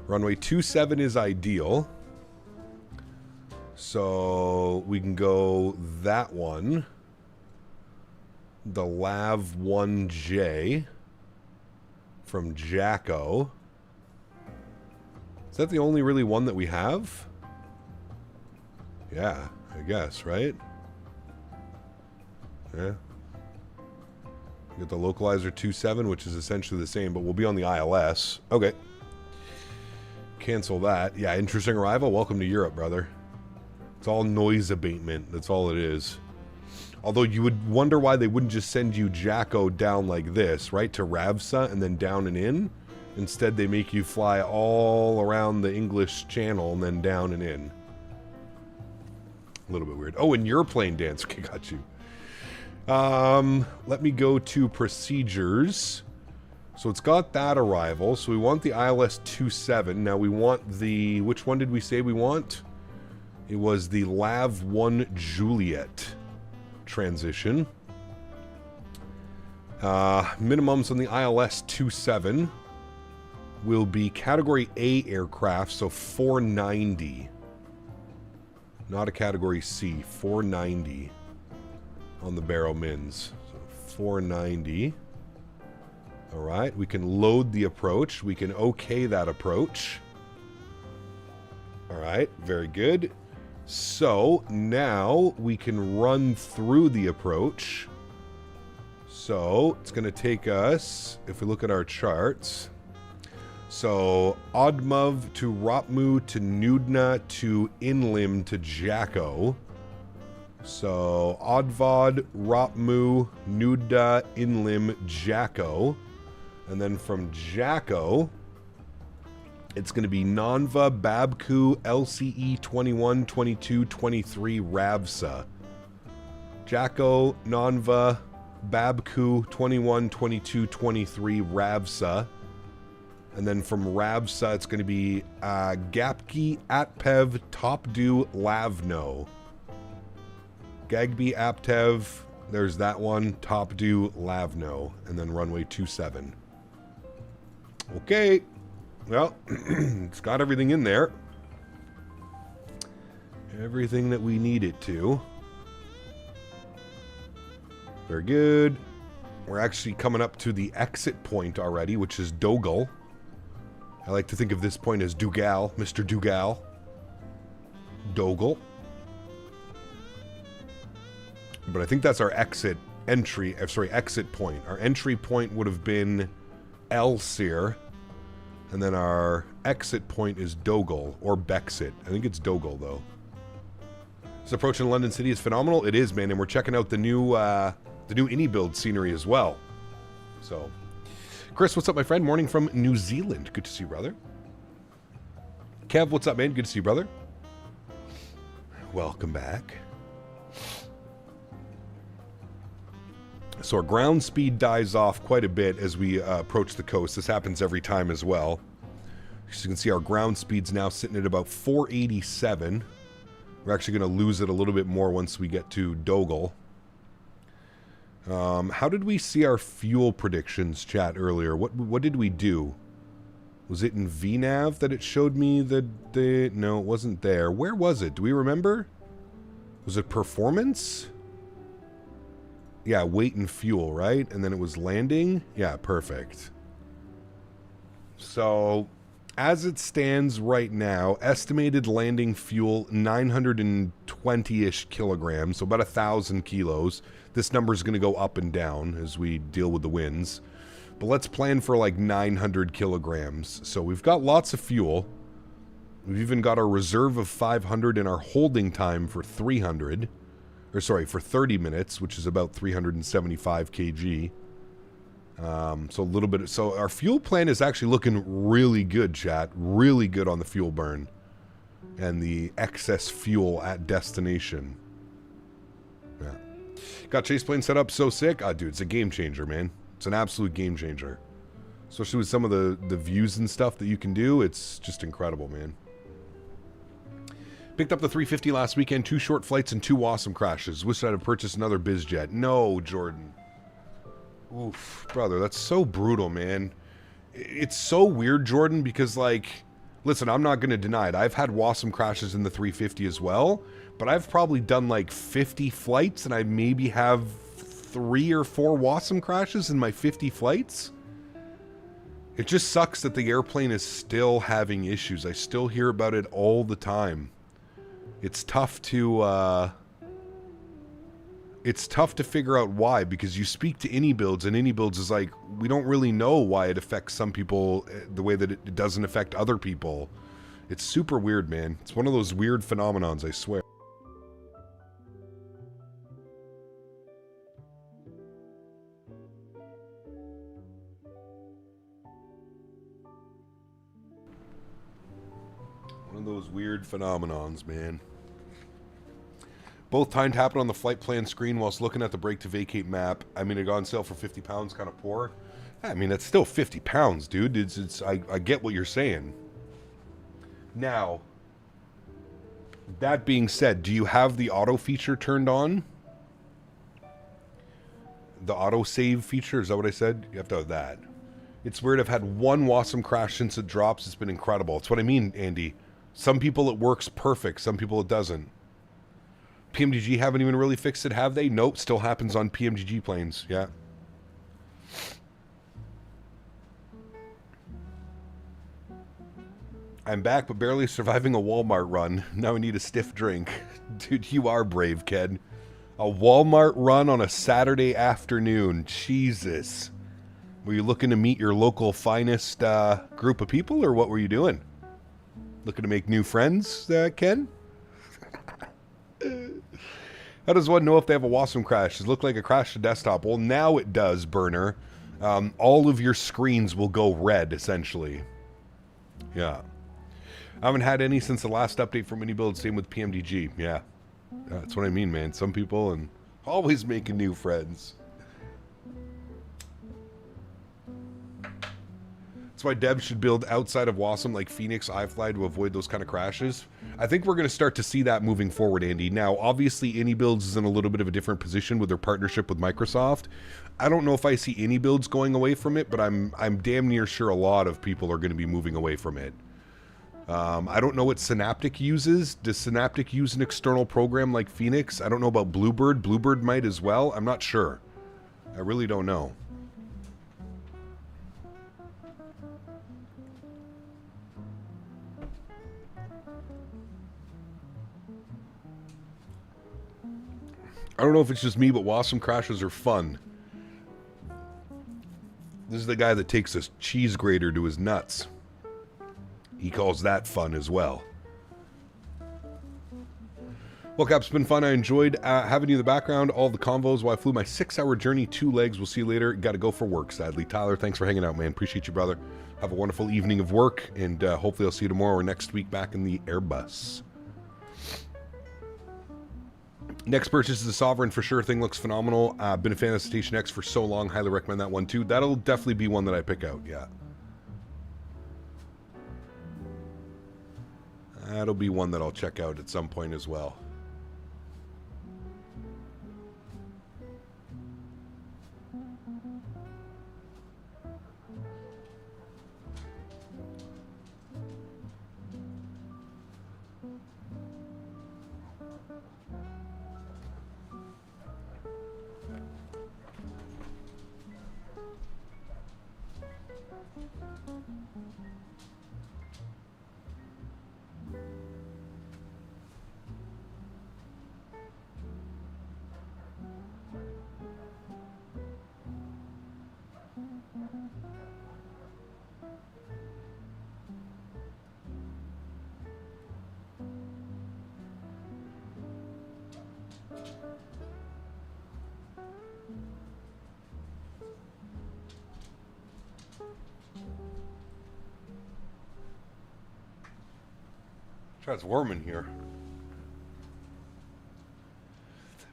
Runway 27 is ideal. So we can go that one. The Lav 1J from Jacko. Is that the only really one that we have? Yeah, I guess, right? Yeah. We got the localizer 2.7, which is essentially the same, but we'll be on the ILS. Okay. Cancel that. Yeah, interesting arrival. Welcome to Europe, brother. It's all noise abatement. That's all it is. Although you would wonder why they wouldn't just send you Jacko down like this, right? To Ravsa and then down and in. Instead, they make you fly all around the English Channel and then down and in. A little bit weird. Oh, and you're playing dance. Okay, got you. Let me go to procedures. So it's got that arrival. So we want the ILS 2.7. Now we want the... Which one did we say we want? It was the Lav 1 Juliet transition. Minimums on the ILS 2.7 will be Category A aircraft, so 490. Not a Category C, 490 on the Barrow Mins. So 490. Alright, we can load the approach. We can OK that approach. Alright, very good. So, now we can run through the approach. So, it's going to take us, if we look at our charts... So, Odmov to Ropmu to Nudna to Inlim to Jacko. So, Odvod, Ropmu, Nudna, Inlim, Jacko. And then from Jacko, it's going to be Nanva, Babku, LCE 21, 22, 23, Ravsa. Jacko, Nanva, Babku, 21, 22, 23, Ravsa. And then from Ravsa, it's going to be Gapki, Atpev, Topdu, Lavno. Gagby, Aptev, there's that one, Topdu, Lavno. And then runway 27. Okay. Well, it's got everything in there. Everything that we need it to. Very good. We're actually coming up to the exit point already, which is Dogal. I like to think of this point as Dougal, Mr. Dougal. Dogal. But I think that's our exit point. Our entry point would have been Elsir. And then our exit point is Dogal, or Bexit. I think it's Dogal, though. This approach in London City is phenomenal. It is, man, and we're checking out the new Innie build scenery as well. So... Chris, what's up, my friend? Morning from New Zealand. Good to see you, brother. Kev, what's up, man? Good to see you, brother. welcome back. So our ground speed dies off quite a bit as we approach the coast. This happens every time as well. As you can see, our ground speed's now sitting at about 487. We're actually going to lose it a little bit more once we get to Dogal. How did we see our fuel predictions, chat, earlier? What did we do? Was it in VNav that it showed me that no, it wasn't there. Where was it? Do we remember? Was it performance? Yeah, weight and fuel, right? And then it was landing? Yeah, perfect. So, as it stands right now, estimated landing fuel 920-ish kilograms, so about 1,000 kilos. This number is going to go up and down as we deal with the winds. But let's plan for like 900 kilograms. So we've got lots of fuel. We've even got our reserve of 500 and our holding time for 300. Or sorry, for 30 minutes, which is about 375 kg. So a little bit. So our fuel plan is actually looking really good, chat. Really good on the fuel burn. And the excess fuel at destination. Yeah. Got chase plane set up, so sick. Ah, dude, it's a game changer, man. It's an absolute game changer. Especially with some of the views and stuff that you can do. It's just incredible, man. Picked up the 350 last weekend, 2 short flights and 2 awesome crashes. Wish I'd have purchased another BizJet. No, Jordan. Oof, brother, that's so brutal, man. It's so weird, Jordan, because, like, listen, I'm not going to deny it. I've had awesome crashes in the 350 as well, but I've probably done, like, 50 flights, and I maybe have 3 or 4 awesome crashes in my 50 flights. It just sucks that the airplane is still having issues. I still hear about it all the time. It's tough to figure out why, because you speak to AnyBuilds, and AnyBuilds is like, we don't really know why it affects some people the way that it doesn't affect other people. It's super weird, man. It's one of those weird phenomenons, I swear. One of those weird phenomenons, man. Both timed happened on the flight plan screen whilst looking at the break to vacate map. I mean, it got on sale for 50 pounds, kind of poor. I mean, that's still 50 pounds, dude. I get what you're saying. Now, that being said, do you have the auto feature turned on? The auto save feature, is that what I said? You have to have that. It's weird. I've had one awesome crash since it drops. It's been incredible. It's what I mean, Andy. Some people it works perfect. Some people it doesn't. PMDG haven't even really fixed it, have they? Nope, still happens on PMDG planes, yeah. I'm back, but barely surviving a Walmart run. Now I need a stiff drink. Dude, you are brave, Ken. A Walmart run on a Saturday afternoon. Jesus. Were you looking to meet your local finest group of people, or what were you doing? Looking to make new friends, Ken? How does one know if they have a Wasm crash? Does it look like a crash to desktop? Well, now it does, Burner. All of your screens will go red, essentially. Yeah. I haven't had any since the last update from AnyBuild, same with PMDG. Yeah. That's what I mean, man. Some people, and always making new friends. That's why devs should build outside of Wasm like Phoenix, iFly to avoid those kind of crashes. I think we're going to start to see that moving forward, Andy. Now, obviously, AnyBuilds is in a little bit of a different position with their partnership with Microsoft. I don't know if I see AnyBuilds going away from it, but I'm damn near sure a lot of people are going to be moving away from it. I don't know what Synaptic uses. Does Synaptic use an external program like Phoenix? I don't know about Bluebird. Bluebird might as well. I'm not sure. I really don't know. I don't know if it's just me, but Wasm crashes are fun. This is the guy that takes a cheese grater to his nuts. He calls that fun as well. Well, Cap, it's been fun. I enjoyed having you in the background, all the convos while I flew my 6-hour journey, 2 legs. We'll see you later. Got to go for work, sadly. Tyler, thanks for hanging out, man. Appreciate you, brother. Have a wonderful evening of work, and hopefully I'll see you tomorrow or next week back in the Airbus. Next purchase is the Sovereign for sure. Thing looks phenomenal. Been a fan of Citation X for so long. Highly recommend that one too. That'll definitely be one that I pick out. Yeah. That'll be one that I'll check out at some point as well. It's warm in here.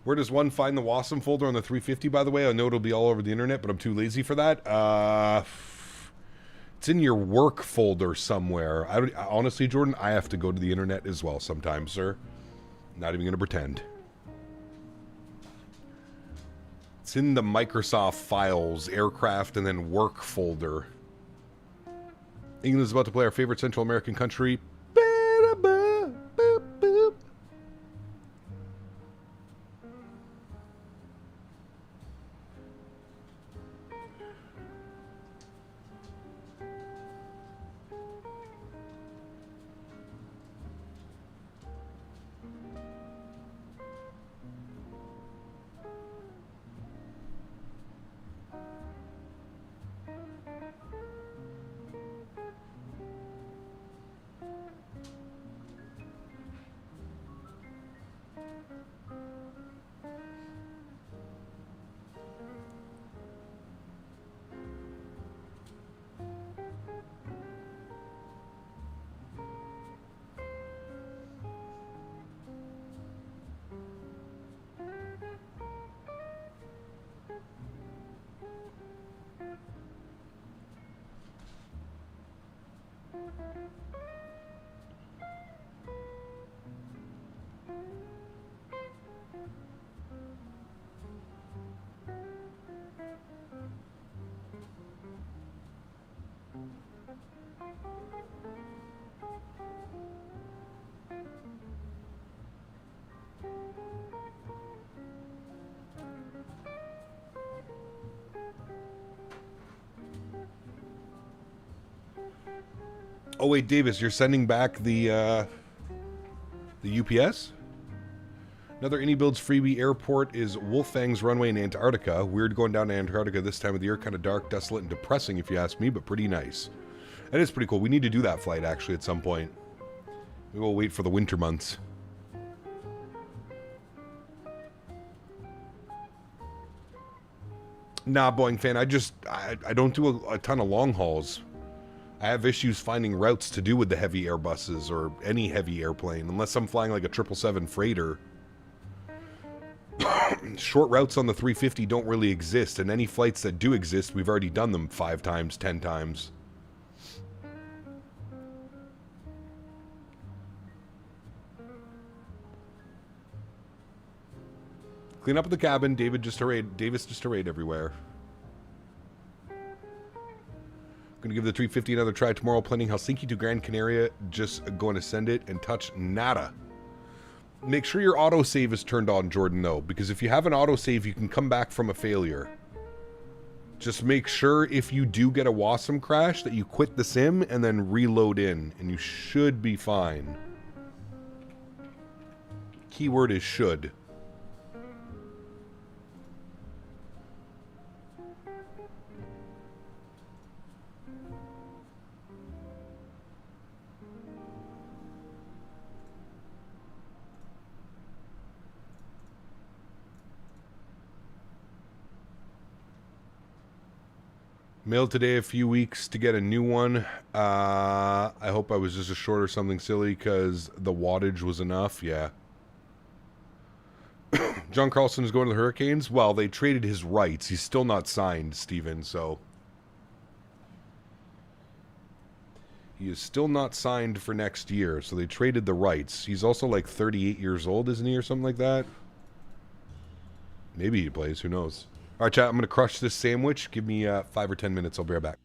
Where does one find the Wasm folder on the 350, by the way? I know it'll be all over the internet, but I'm too lazy for that. It's in your work folder somewhere. Honestly, Jordan, I have to go to the internet as well sometimes, sir. Not even going to pretend. It's in the Microsoft files, aircraft, and then work folder. England is about to play our favorite Central American country. Oh wait, Davis, you're sending back the UPS? Another AnyBuilds freebie airport is Wolfang's runway in Antarctica. Weird going down to Antarctica this time of the year. Kind of dark, desolate, and depressing if you ask me, but pretty nice. That is pretty cool. We need to do that flight actually at some point. We will wait for the winter months. Nah, Boeing fan, I don't do a ton of long hauls. I have issues finding routes to do with the heavy Airbuses or any heavy airplane, unless I'm flying like a 777 freighter. Short routes on the 350 don't really exist, and any flights that do exist, we've already done them 5 times, 10 times. Clean up the cabin. Davis just arrayed everywhere. Gonna give the 350 another try tomorrow. Planning Helsinki to Gran Canaria. Just going to send it and touch nada. Make sure your autosave is turned on, Jordan, though, because if you have an autosave, you can come back from a failure. Just make sure if you do get a Wasm crash that you quit the sim and then reload in, and you should be fine. Keyword is should. Mailed today a few weeks to get a new one. I hope I was just a short or something silly because the wattage was enough. Yeah. John Carlson is going to the Hurricanes. Well, they traded his rights. He's still not signed, Steven, so... He is still not signed for next year, so they traded the rights. He's also like 38 years old, isn't he, or something like that? Maybe he plays, who knows. All right, chat, I'm going to crush this sandwich. Give me 5 or 10 minutes. I'll be right back.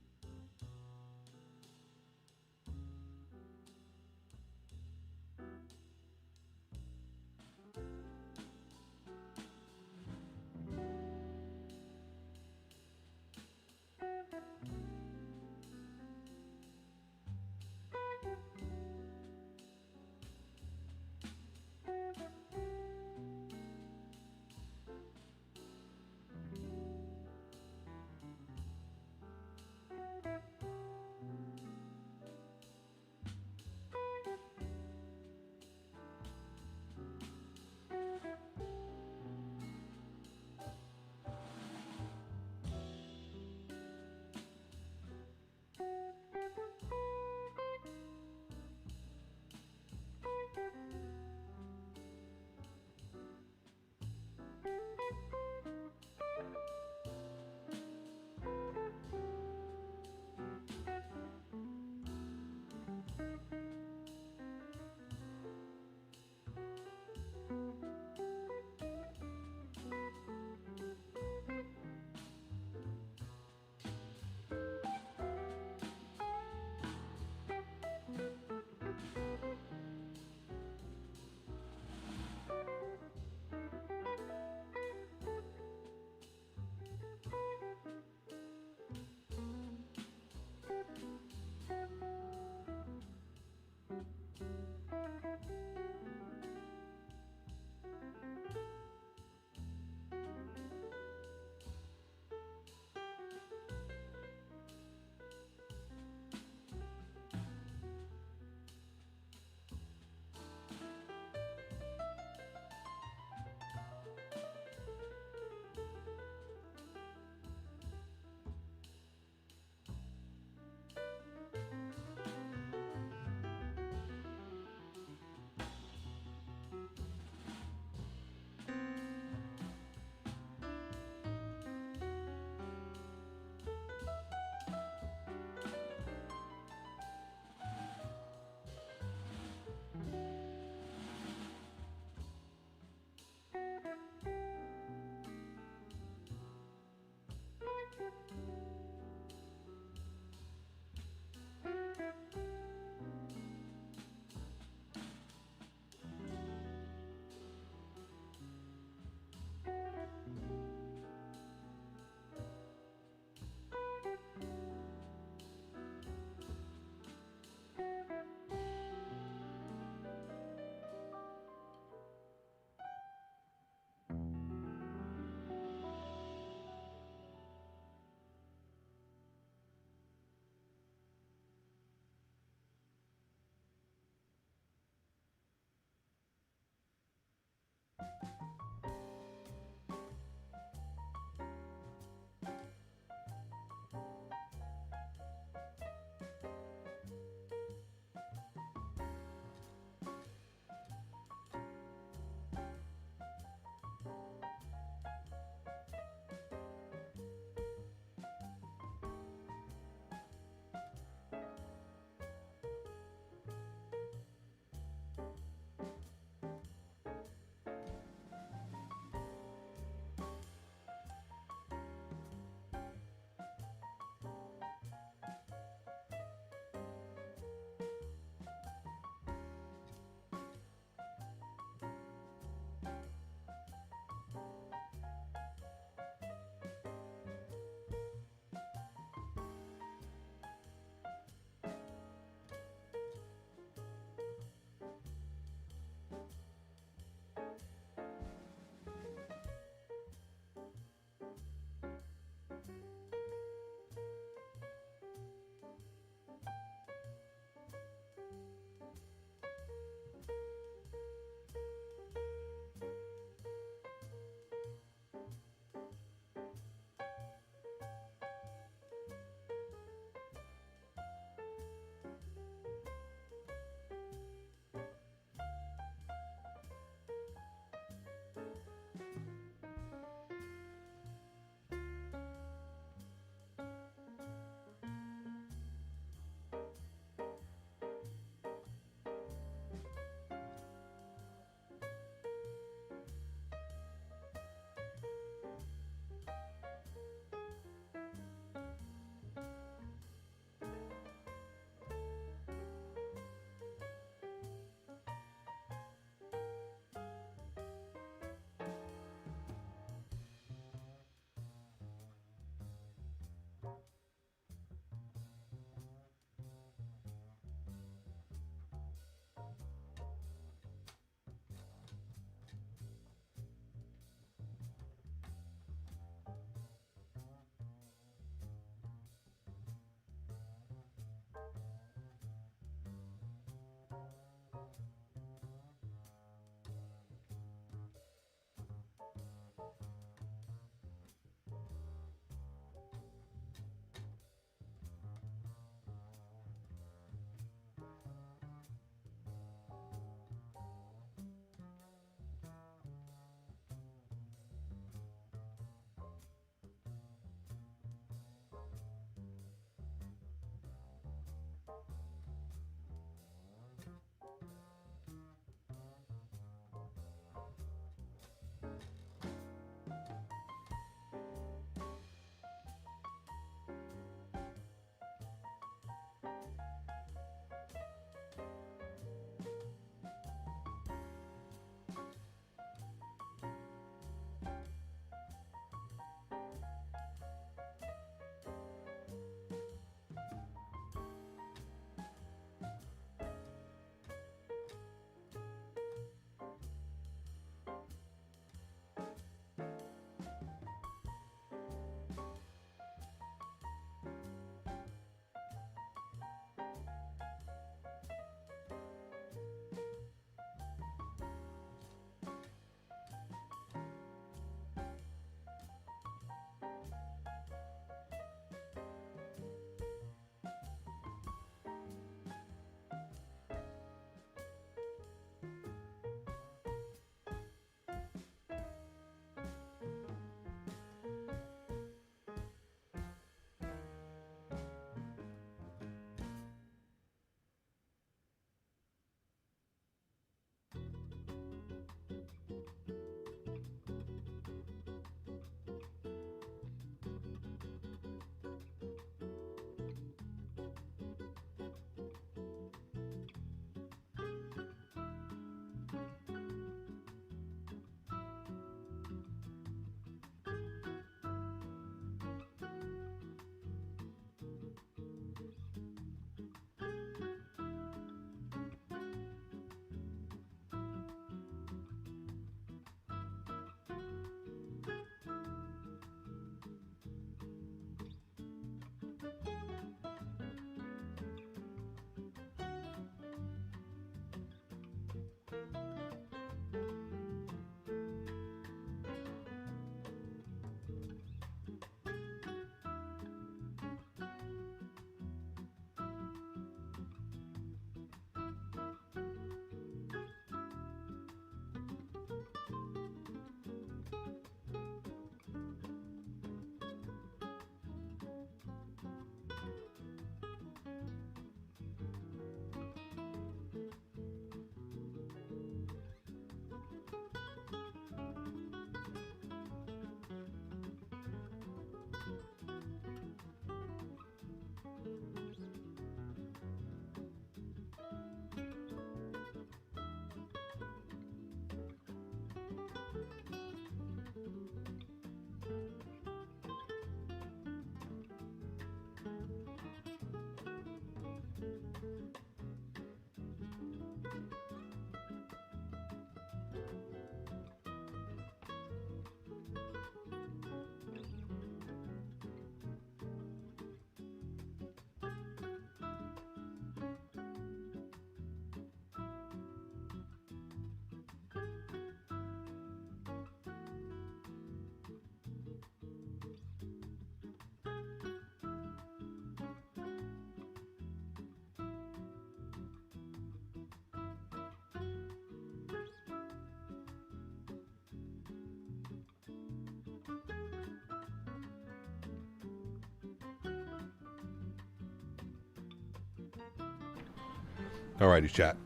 Alrighty, chat.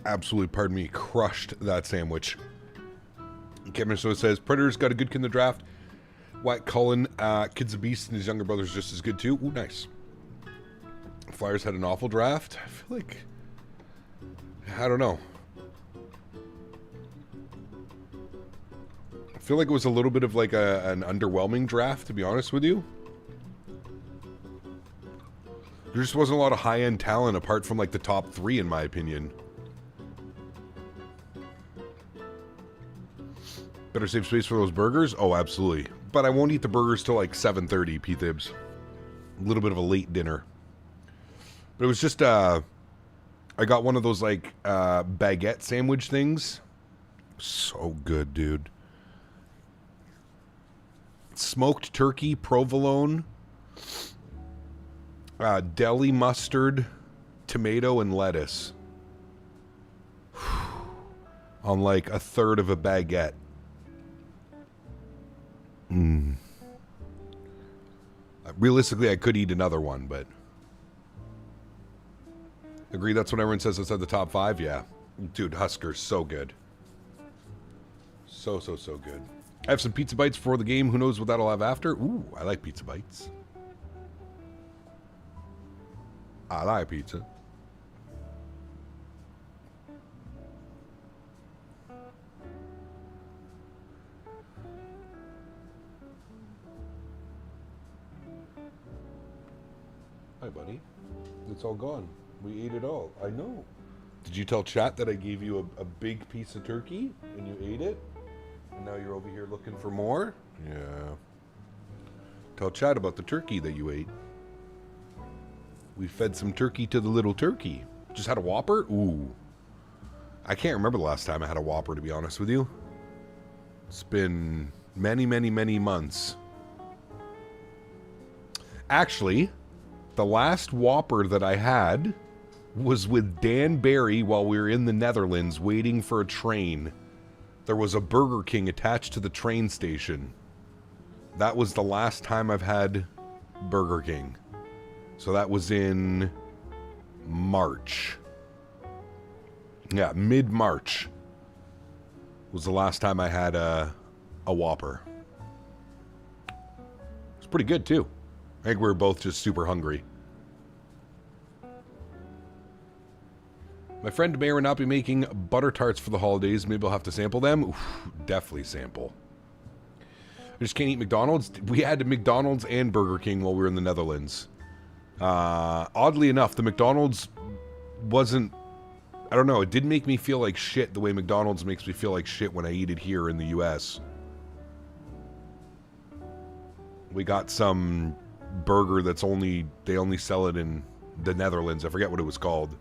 Absolutely, pardon me, crushed that sandwich. Kevin so says, Predator's got a good kid in the draft. White Cullen, Kid's a beast, and his younger brother's just as good too. Ooh, nice. Flyers had an awful draft. I feel like, I don't know. I feel like it was a little bit of like an underwhelming draft, to be honest with you. There just wasn't a lot of high-end talent apart from like the top 3, in my opinion. Better save space for those burgers? Oh, absolutely. But I won't eat the burgers till like 7:30, P-Thibs. A little bit of a late dinner. But it was just, I got one of those like baguette sandwich things. So good, dude. Smoked turkey, provolone, deli mustard, tomato, and lettuce. On like a third of a baguette. Realistically, I could eat another one, but... Agree, that's what everyone says outside the top 5? Yeah. Dude, Huskers, so good. So good. I have some pizza bites before the game. Who knows what that'll have after? Ooh, I like pizza bites. I like pizza. Hi, buddy. It's all gone. We ate it all. I know. Did you tell chat that I gave you a big piece of turkey and you ate it? And now you're over here looking for more? Yeah. Tell chat about the turkey that you ate. We fed some turkey to the little turkey. Just had a Whopper? Ooh. I can't remember the last time I had a Whopper, to be honest with you. It's been many, many, many months. Actually, the last Whopper that I had was with Dan Barry while we were in the Netherlands waiting for a train. There was a Burger King attached to the train station. That was the last time I've had Burger King. So that was in March. Yeah, mid-March was the last time I had a Whopper. It's pretty good, too. I think we were both just super hungry. My friend may or not be making butter tarts for the holidays. Maybe I'll have to sample them. Oof, definitely sample. I just can't eat McDonald's. We had McDonald's and Burger King while we were in the Netherlands. Oddly enough, the McDonald's wasn't... I don't know. It didn't make me feel like shit the way McDonald's makes me feel like shit when I eat it here in the U.S. We got some burger that's they only sell it in the Netherlands. I forget what it was called.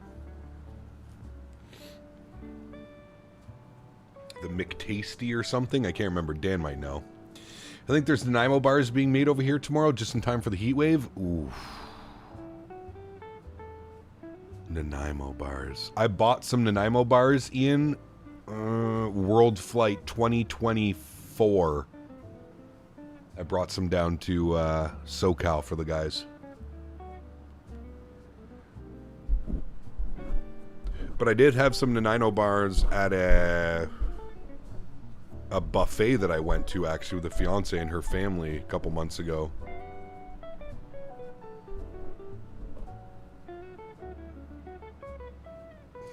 the McTasty or something. I can't remember. Dan might know. I think there's Nanaimo bars being made over here tomorrow, just in time for the heat wave. Ooh. Nanaimo bars. I bought some Nanaimo bars in World Flight 2024. I brought some down to SoCal for the guys. But I did have some Nanaimo bars at a buffet that I went to, actually, with a fiance and her family a couple months ago.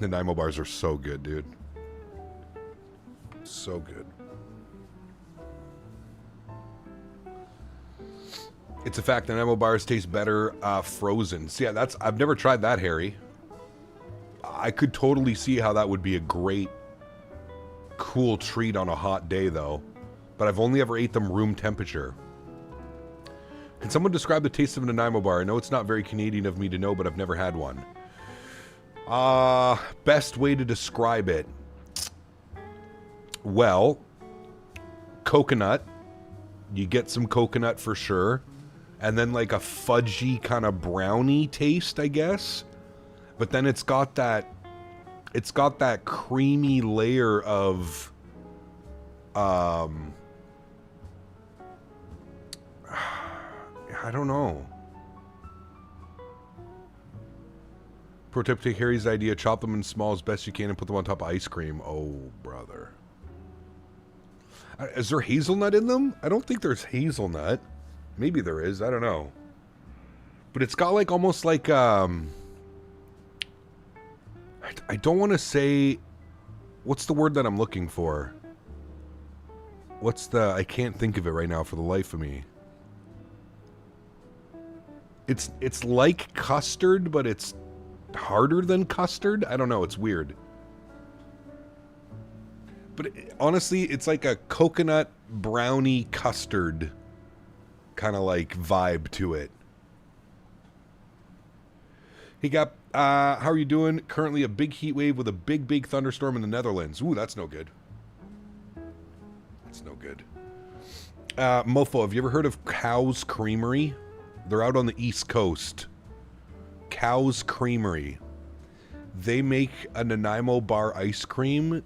Nanaimo bars are so good, dude. So good. It's a fact that Nanaimo bars taste better frozen. So yeah, I've never tried that, Harry. I could totally see how that would be a great, cool treat on a hot day, though. But I've only ever ate them room temperature. Can someone describe the taste of a Nanaimo bar? I know it's not very Canadian of me to know, but I've never had one. Best way to describe it. Well, coconut. You get some coconut for sure. And then like a fudgy kind of brownie taste, I guess. But then it's got that creamy layer of I don't know. Pro tip, take Harry's idea, chop them in small as best you can and put them on top of ice cream. Oh, brother. Is there hazelnut in them? I don't think there's hazelnut. Maybe there is, I don't know. But it's got like almost like I don't want to say, what's the word that I'm looking for? I can't think of it right now for the life of me. It's like custard, but it's harder than custard. I don't know, it's weird. But honestly, it's like a coconut brownie custard kind of like vibe to it. Hey, Gap, how are you doing? Currently a big heat wave with a big thunderstorm in the Netherlands. Ooh, that's no good. That's no good. Mofo, have you ever heard of Cow's Creamery? They're out on the East Coast. Cow's Creamery. They make a Nanaimo bar ice cream.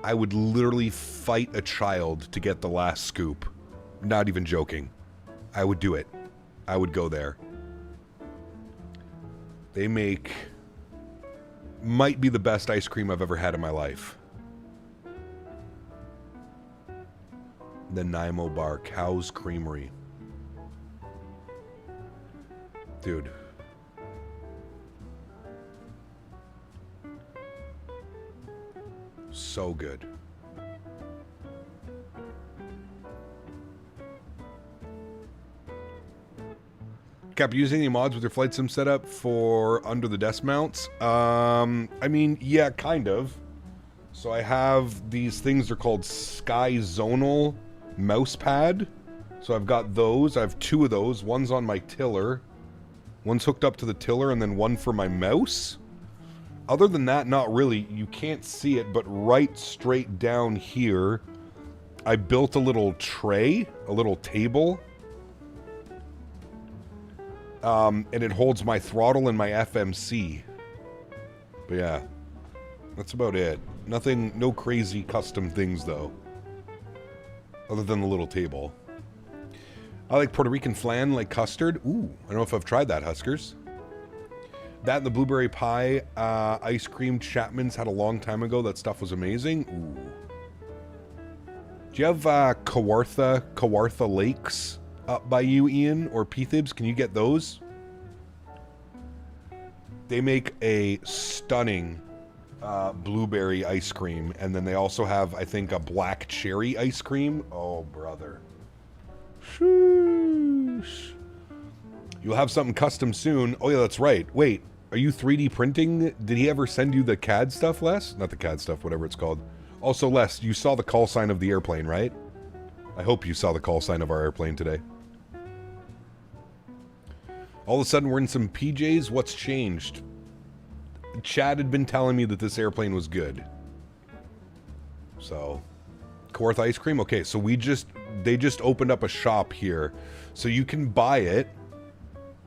I would literally fight a child to get the last scoop. Not even joking. I would do it. I would go there. They make, might be the best ice cream I've ever had in my life. The Nanaimo bar, Cow's Creamery. Dude. So good. Cap, using any mods with your flight sim setup for under the desk mounts? I mean, yeah, kind of. So I have these things, they're called Sky Zonal mouse pad. So I've got those. I have two of those. One's on my tiller. One's hooked up to the tiller, and then one for my mouse. Other than that, not really. You can't see it, but right straight down here, I built a little tray, a little table. And it holds my throttle and my FMC. But yeah, that's about it. Nothing, no crazy custom things though. Other than the little table. I like Puerto Rican flan, like custard. Ooh, I don't know if I've tried that, Huskers. That and the blueberry pie ice cream Chapman's had a long time ago. That stuff was amazing. Ooh. Do you have Kawartha Lakes up by you, Ian, or P-Thibs? Can you get those? They make a stunning blueberry ice cream, and then they also have, I think, a black cherry ice cream. Oh, brother. Sheesh. You'll have something custom soon. Oh, yeah, that's right. Wait, are you 3D printing? Did he ever send you the CAD stuff, Les? Not the CAD stuff, whatever it's called. Also, Les, you saw the call sign of the airplane, right? I hope you saw the call sign of our airplane today. All of a sudden, we're in some PJs. What's changed? Chad had been telling me that this airplane was good. So, Korth ice cream. Okay, so they just opened up a shop here, so you can buy it.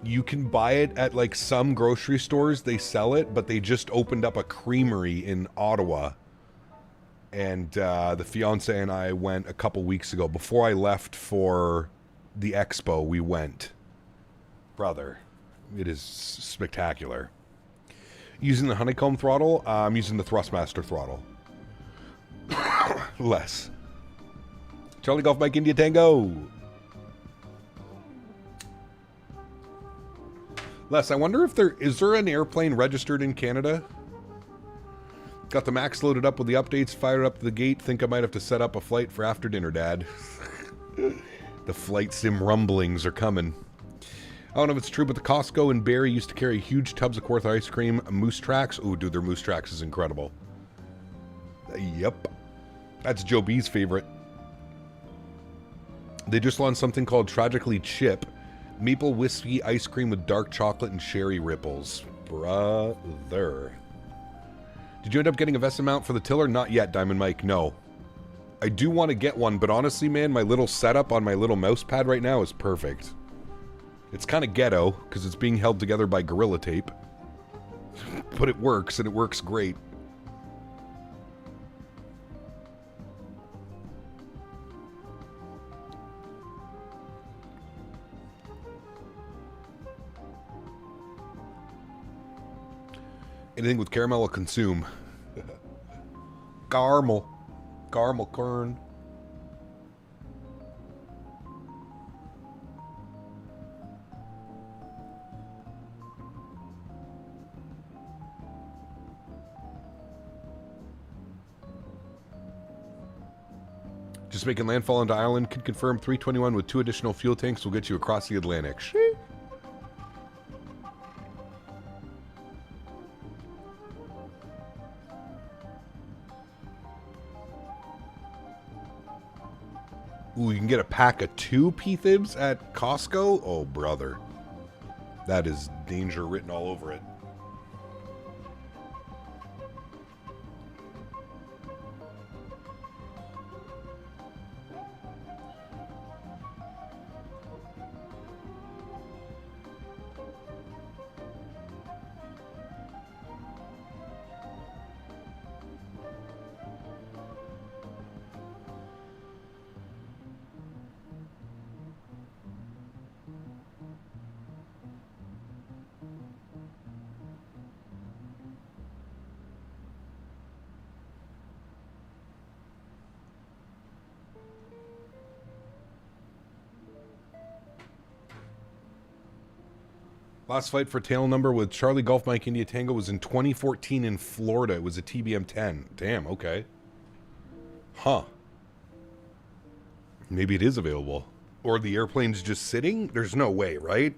You can buy it at like some grocery stores. They sell it, but they just opened up a creamery in Ottawa. And the fiance and I went a couple weeks ago. Before I left for the expo, we went. Brother, it is spectacular. Using the honeycomb throttle, I'm using the Thrustmaster throttle. Less. Charlie Golf Mike India Tango. Les, I wonder if is there an airplane registered in Canada? Got the Max loaded up with the updates, fired up the gate. Think I might have to set up a flight for after dinner, Dad. The flight sim rumblings are coming. I don't know if it's true, but the Costco in Barrie used to carry huge tubs of Korth ice cream. Moose Tracks. Ooh, dude, their Moose Tracks is incredible. Yep. That's Joe B's favorite. They just launched something called Tragically Chip. Maple whiskey ice cream with dark chocolate and sherry ripples. Brother. Did you end up getting a Vesta mount for the tiller? Not yet, Diamond Mike. No. I do want to get one, but honestly, man, my little setup on my little mouse pad right now is perfect. It's kind of ghetto, because it's being held together by Gorilla Tape. But it works, and it works great. Anything with caramel will consume. Caramel. Caramel kern. Just making landfall into Ireland. Could confirm 321 with 2 additional fuel tanks will get you across the Atlantic. Shit. Ooh, you can get a pack of 2 P-Thibs at Costco? Oh, brother. That is danger written all over it. Last flight for tail number with Charlie Golf Mike India Tango was in 2014 in Florida. It was a TBM 10. Damn, okay. Huh. Maybe it is available. Or the airplane's just sitting? There's no way, right?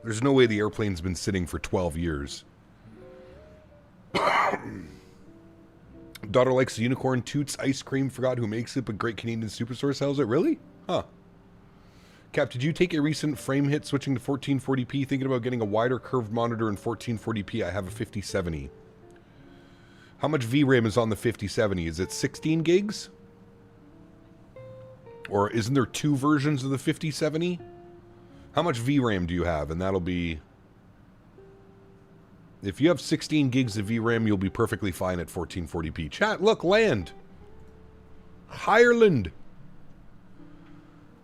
There's no way the airplane's been sitting for 12 years. Daughter likes the unicorn, toots ice cream, forgot who makes it, but Great Canadian Superstore sells it. Really? Huh. Cap, did you take a recent frame hit switching to 1440p? Thinking about getting a wider curved monitor in 1440p. I have a 5070. How much VRAM is on the 5070? Is it 16 gigs? Or isn't there 2 versions of the 5070? How much VRAM do you have? And that'll be... If you have 16 gigs of VRAM, you'll be perfectly fine at 1440p. Chat, look, land. Ireland.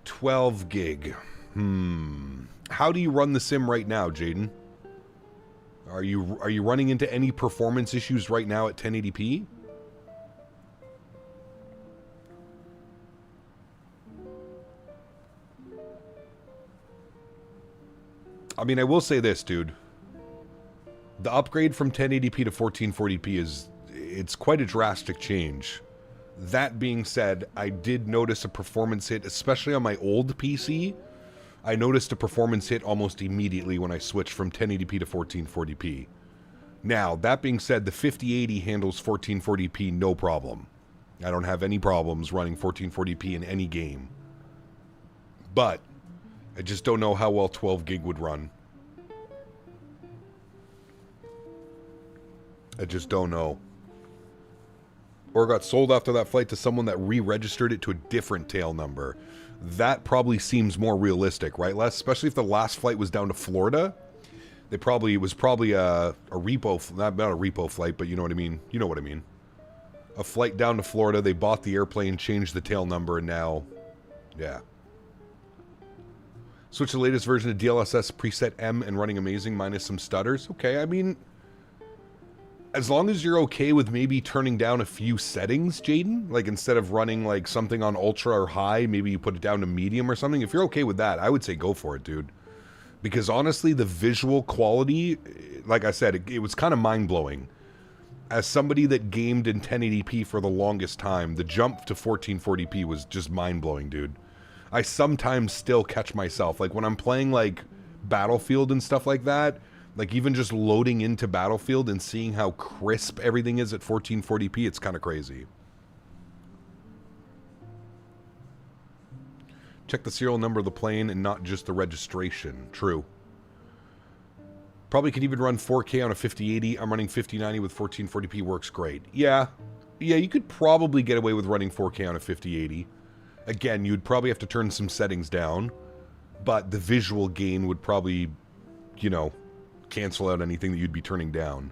12 gig. How do you run the sim right now, Jaden? Are you running into any performance issues right now at 1080p? I mean, I will say this, dude. The upgrade from 1080p to 1440p it's quite a drastic change. That being said, I did notice a performance hit, especially on my old PC. I noticed a performance hit almost immediately when I switched from 1080p to 1440p. Now, that being said, the 5080 handles 1440p no problem. I don't have any problems running 1440p in any game. But, I just don't know how well 12 gig would run. I just don't know. or got sold after that flight to someone that re-registered it to a different tail number. That probably seems more realistic, right, Les? Especially if the last flight was down to Florida. It was probably a repo, not a repo flight, but you know what I mean. You know what I mean. A flight down to Florida, they bought the airplane, changed the tail number, and now, yeah. Switch the latest version of DLSS preset M and running amazing minus some stutters. Okay, I mean, as long as you're okay with maybe turning down a few settings, Jaden, like instead of running like something on ultra or high, maybe you put it down to medium or something. If you're okay with that, I would say go for it, dude. Because honestly, the visual quality, like I said, it was kind of mind-blowing. As somebody that gamed in 1080p for the longest time, the jump to 1440p was just mind-blowing, dude. I sometimes still catch myself, like when I'm playing like Battlefield and stuff like that, like even just loading into Battlefield and seeing how crisp everything is at 1440p, it's kind of crazy. Check the serial number of the plane and not just the registration. True. Probably could even run 4K on a 5080. I'm running 5090 with 1440p, works great. Yeah, you could probably get away with running 4K on a 5080. Again, you'd probably have to turn some settings down, but the visual gain would probably, you know, cancel out anything that you'd be turning down.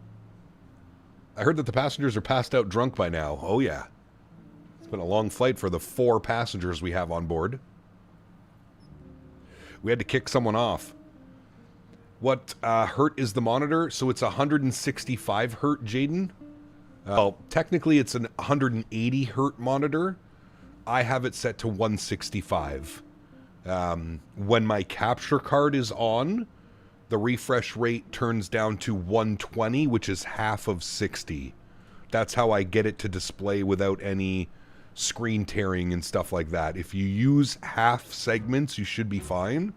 I heard that the passengers are passed out drunk by now. Oh yeah. It's been a long flight for the 4 passengers we have on board. We had to kick someone off. What hertz is the monitor? So it's 165 hertz, Jaden. Well, technically it's an 180 hertz monitor. I have it set to 165. When my capture card is on, the refresh rate turns down to 120, which is half of 60. That's how I get it to display without any screen tearing and stuff like that. If you use half segments, you should be fine.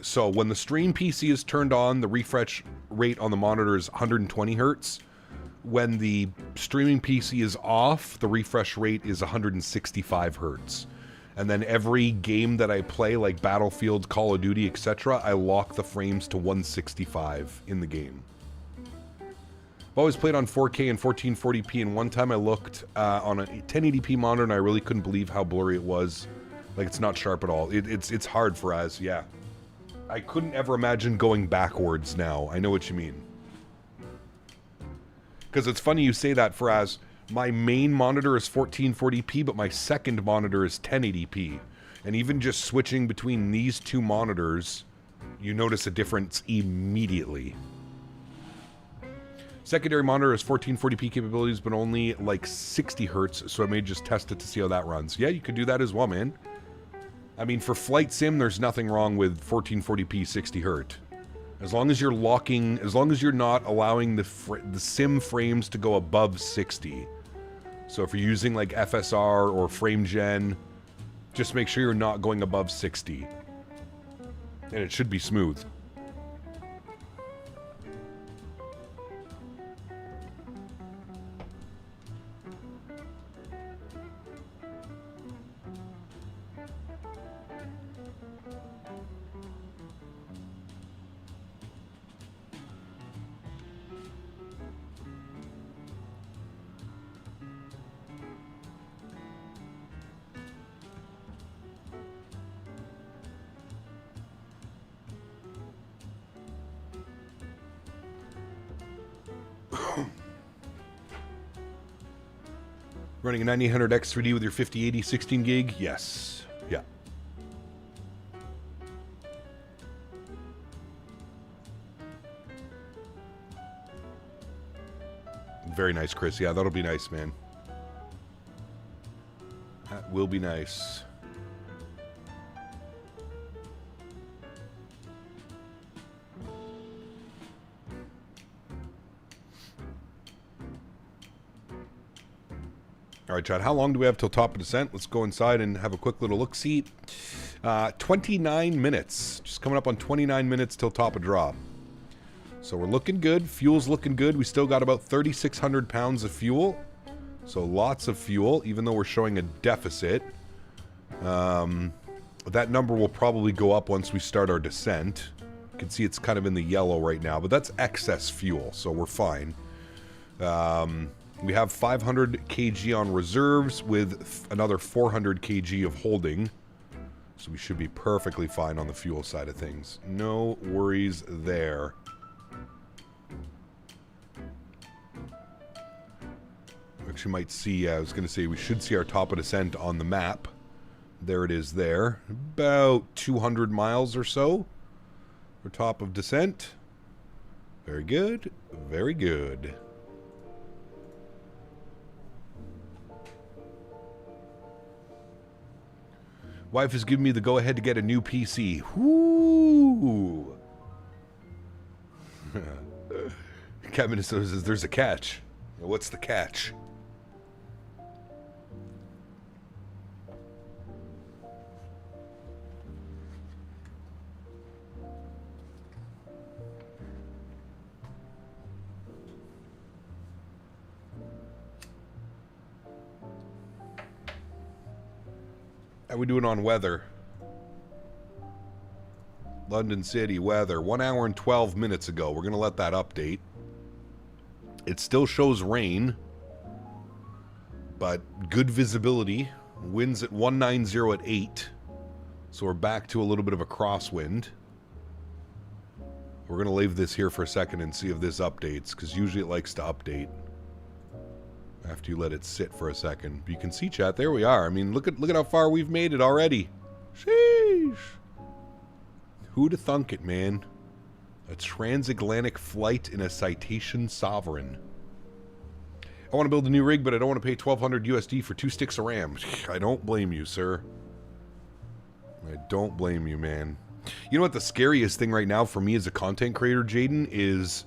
So when the stream PC is turned on, the refresh rate on the monitor is 120 hertz. When the streaming PC is off, the refresh rate is 165 hertz. And then every game that I play, like Battlefield, Call of Duty, etc., I lock the frames to 165 in the game. I've always played on 4K and 1440p, and one time I looked on a 1080p monitor, and I really couldn't believe how blurry it was. Like, it's not sharp at all. It's hard for us, yeah. I couldn't ever imagine going backwards now. I know what you mean. Because it's funny you say that, Faraz. My main monitor is 1440p, but my second monitor is 1080p. And even just switching between these two monitors, you notice a difference immediately. Secondary monitor has 1440p capabilities, but only like 60 hertz, so I may just test it to see how that runs. Yeah, you could do that as well, man. I mean, for flight sim, there's nothing wrong with 1440p 60 hertz. As long as you're locking, as long as you're not allowing the sim frames to go above 60. So if you're using like FSR or frame gen, just make sure you're not going above 60. And it should be smooth. Running a 9800X 3D with your 5080 16 gig? Yes. Yeah. Very nice, Chris. Yeah, that'll be nice, man. That will be nice. All right, Chad, how long do we have till top of descent? Let's go inside and have a quick little look-see. 29 minutes. Just coming up on 29 minutes till top of drop. So we're looking good. Fuel's looking good. We still got about 3,600 pounds of fuel. So lots of fuel, even though we're showing a deficit. That number will probably go up once we start our descent. You can see it's kind of in the yellow right now, but that's excess fuel, so we're fine. We have 500 kg on reserves with another 400 kg of holding. So we should be perfectly fine on the fuel side of things. No worries there. Actually might see, I was going to say, we should see our top of descent on the map. There it is there. About 200 miles or so. For top of descent. Very good. Very good. Wife has given me the go-ahead to get a new PC. Whoo! Kevin says there's a catch. What's the catch? How we doing on weather? London City weather. 1 hour and 12 minutes ago. We're going to let that update. It still shows rain, but good visibility. Winds at 190 at 8. So we're back to a little bit of a crosswind. We're going to leave this here for a second and see if this updates, because usually it likes to update after you let it sit for a second. But you can see, chat, there we are. I mean, look at how far we've made it already. Sheesh. Who'da thunk it, man? A transatlantic flight in a Citation Sovereign. I want to build a new rig, but I don't want to pay 1,200 USD for 2 sticks of RAM. I don't blame you, sir. I don't blame you, man. You know what the scariest thing right now for me as a content creator, Jaden, is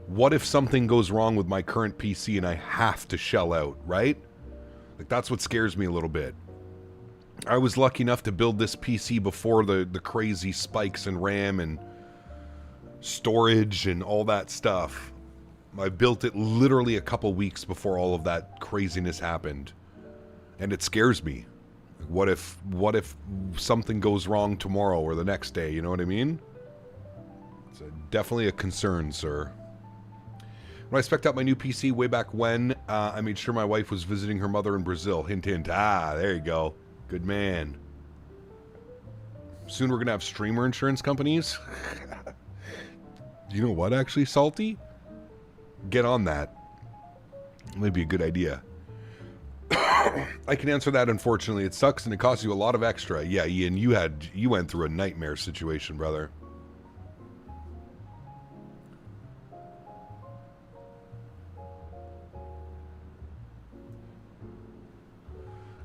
what if something goes wrong with my current PC and I have to shell out, right? Like, that's what scares me a little bit. I was lucky enough to build this PC before the crazy spikes in RAM and storage and all that stuff. I built it literally a couple weeks before all of that craziness happened. And it scares me. What if something goes wrong tomorrow or the next day, you know what I mean? It's definitely a concern, sir. When I spec'd out my new PC way back when, I made sure my wife was visiting her mother in Brazil. Hint, hint. Ah, there you go. Good man. Soon we're going to have streamer insurance companies. You know what, actually, Salty? Get on that. Might be a good idea. I can answer that, unfortunately. It sucks and it costs you a lot of extra. Yeah, Ian, you went through a nightmare situation, brother.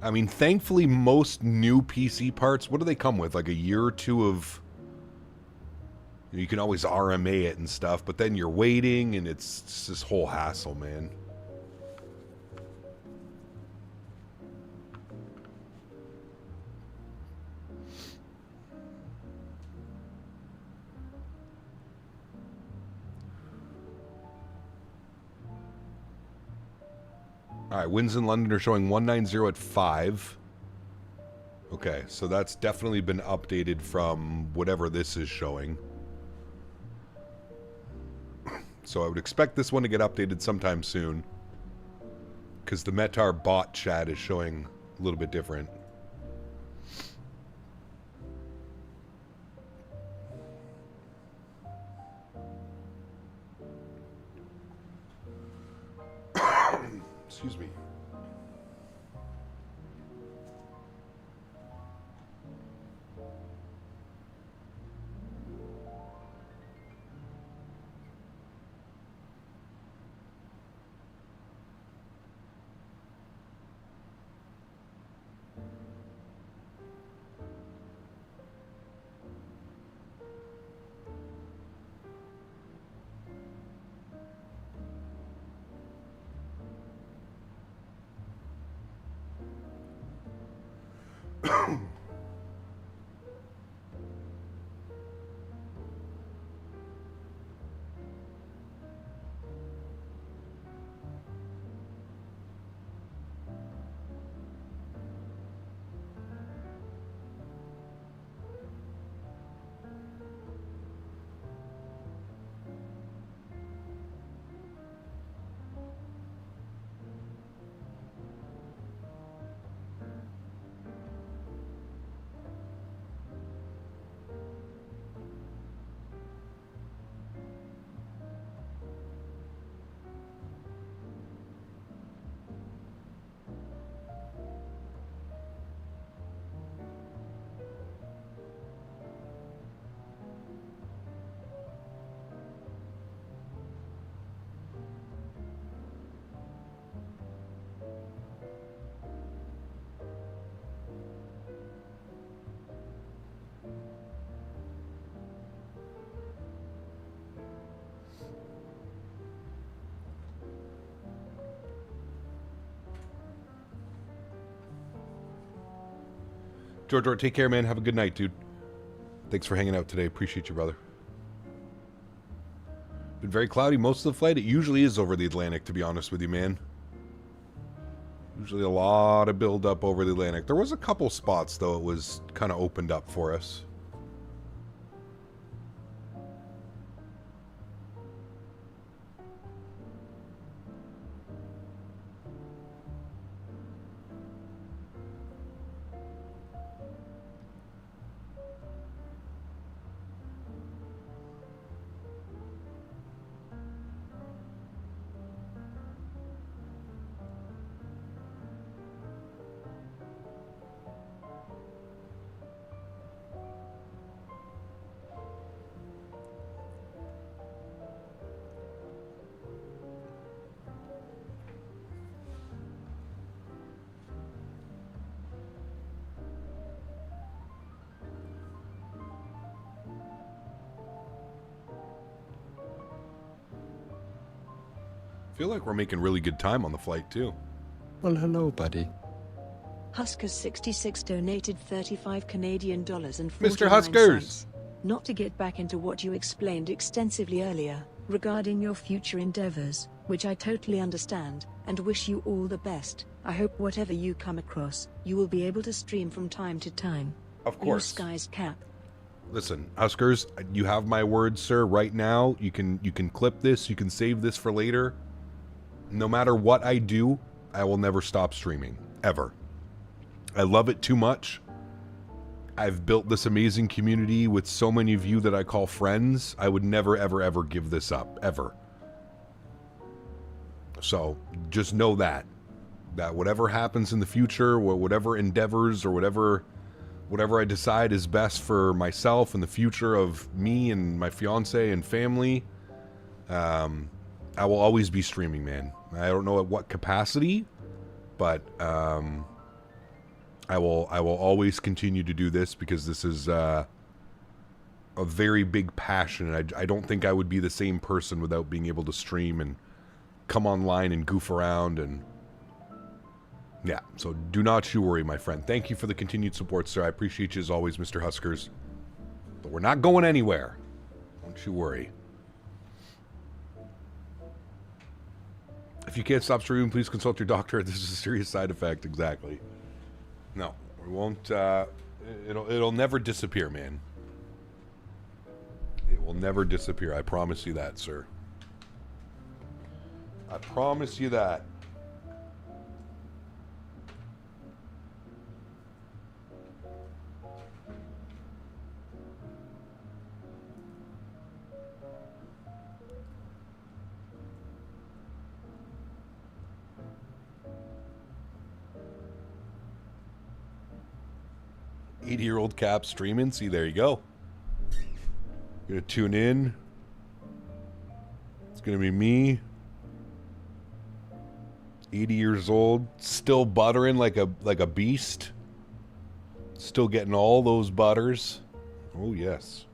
I mean, thankfully, most new PC parts, what do they come with? Like a year or two of... You can always RMA it and stuff, but then you're waiting, and it's this whole hassle, man. Alright, winds in London are showing 190 at 5. Okay, so that's definitely been updated from whatever this is showing. So I would expect this one to get updated sometime soon. Because the Metar bot chat is showing a little bit different. Excuse me. George, take care, man. Have a good night, dude. Thanks for hanging out today. Appreciate you, brother. Been very cloudy most of the flight. It usually is over the Atlantic, to be honest with you, man. Usually a lot of build-up over the Atlantic. There was a couple spots, though, it was kind of opened up for us. I feel like we're making really good time on the flight, too. Well, hello, buddy. Huskers66 donated 35 Canadian dollars and Mr. 49 Huskers! cents. Not to get back into what you explained extensively earlier, regarding your future endeavors, which I totally understand, and wish you all the best. I hope whatever you come across, you will be able to stream from time to time. Of Blue course. Skies Cap. Listen, Huskers, you have my word, sir. Right now, you can clip this, you can save this for later. No matter what I do, I will never stop streaming. Ever. I love it too much. I've built this amazing community with so many of you that I call friends. I would never, ever, ever give this up. Ever. So, just know that whatever happens in the future, whatever endeavors or whatever I decide is best for myself and the future of me and my fiance and family, I will always be streaming, man. I don't know at what capacity, but I will always continue to do this because this is a very big passion. And I don't think I would be the same person without being able to stream and come online and goof around. And yeah, so do not you worry, my friend. Thank you for the continued support, sir. I appreciate you as always, Mr. Huskers. But we're not going anywhere. Don't you worry. If you can't stop streaming, please consult your doctor. This is a serious side effect. Exactly. No, we won't. It'll never disappear, man. It will never disappear. I promise you that, sir. I promise you that. Eighty-year-old Cap streaming. See, there you go. Gonna tune in. It's gonna be me. 80 years old, still buttering like a beast. Still getting all those butters. Oh yes.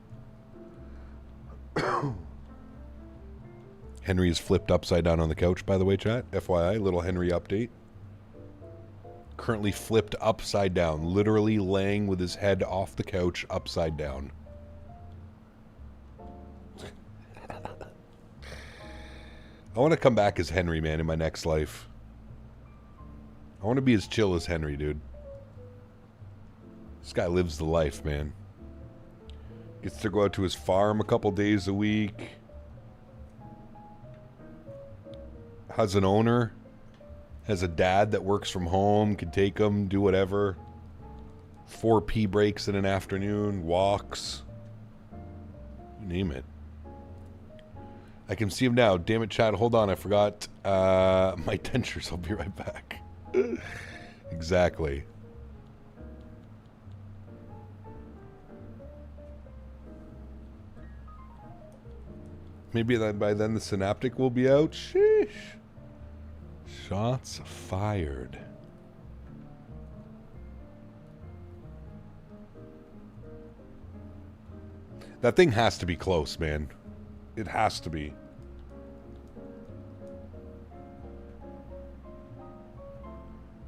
Henry is flipped upside down on the couch, by the way, chat. FYI, little Henry update. Currently flipped upside down, literally laying with his head off the couch upside down. I want to come back as Henry, man, in my next life. I want to be as chill as Henry, dude. This guy lives the life, man. Gets to go out to his farm a couple days a week. Has an owner. Has a dad that works from home, can take him, do whatever. 4 pee breaks in an afternoon, walks. You name it. I can see him now. Damn it, Chad. Hold on. I forgot my dentures. I'll be right back. Exactly. Maybe by then the synaptic will be out. Sheesh. Shots fired. That thing has to be close, man. It has to be.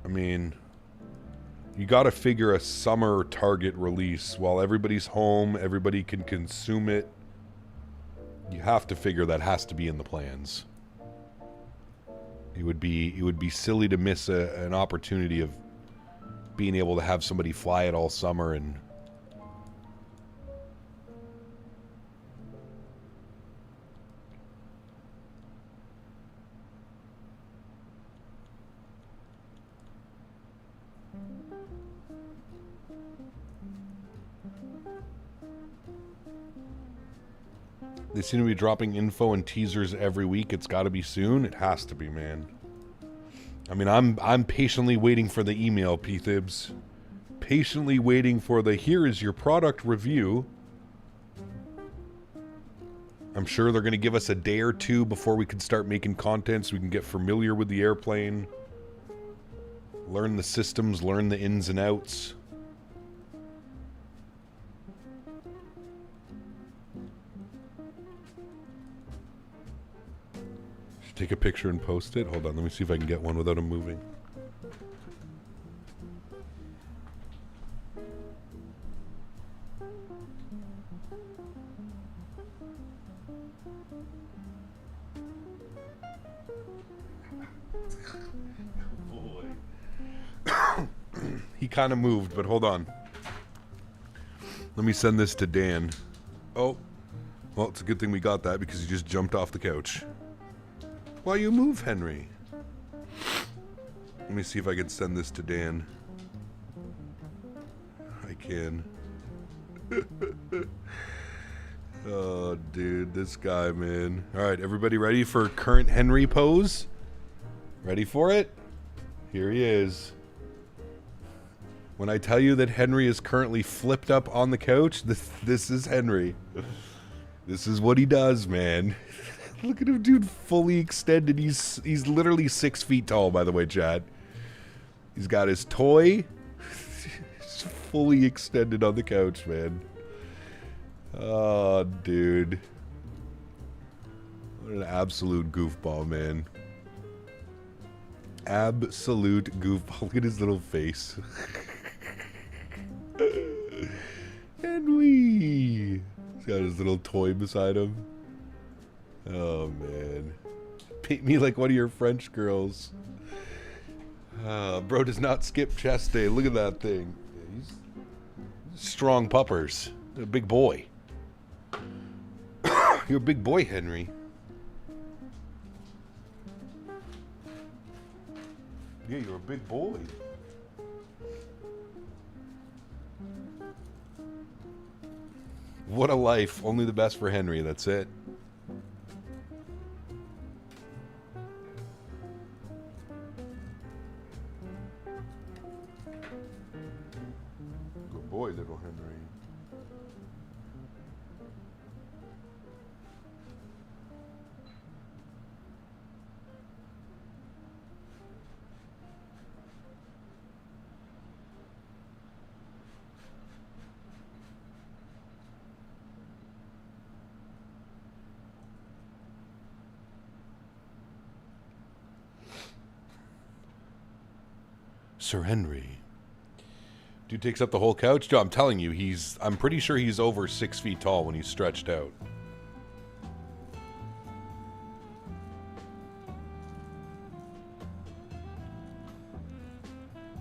I mean, You got to figure a summer target release while everybody's home, everybody can consume it. You have to figure that has to be in the plans. It would be silly to miss an opportunity of being able to have somebody fly it all summer and they seem to be dropping info and teasers every week. It's got to be soon. It has to be, man. I mean, I'm patiently waiting for the email, P-Thibs. Patiently waiting for the here is your product review. I'm sure they're going to give us a day or two before we can start making content so we can get familiar with the airplane. Learn the systems, learn the ins and outs. Take a picture and post it. Hold on, let me see if I can get one without him moving. Boy. He kind of moved, but hold on. Let me send this to Dan. Oh, well, it's a good thing we got that because he just jumped off the couch. Why you move, Henry? Let me see if I can send this to Dan. I can. Oh, dude, this guy, man. All right, everybody ready for current Henry pose? Ready for it? Here he is. When I tell you that Henry is currently flipped up on the couch, this is Henry. This is what he does, man. Look at him, dude, fully extended. He's literally 6 feet tall, by the way, Chad. He's got his toy. He's fully extended on the couch, man. Oh, dude. What an absolute goofball, man. Absolute goofball. Look at his little face. Henry. He's got his little toy beside him. Oh, man. Paint me like one of your French girls. Bro does not skip chest day. Look at that thing. He's strong puppers. A big boy. You're a big boy, Henry. Yeah, you're a big boy. What a life. Only the best for Henry. That's it. Good boy, little Henry. Sir Henry. Dude takes up the whole couch. Dude, I'm telling you, I'm pretty sure he's over 6 feet tall when he's stretched out.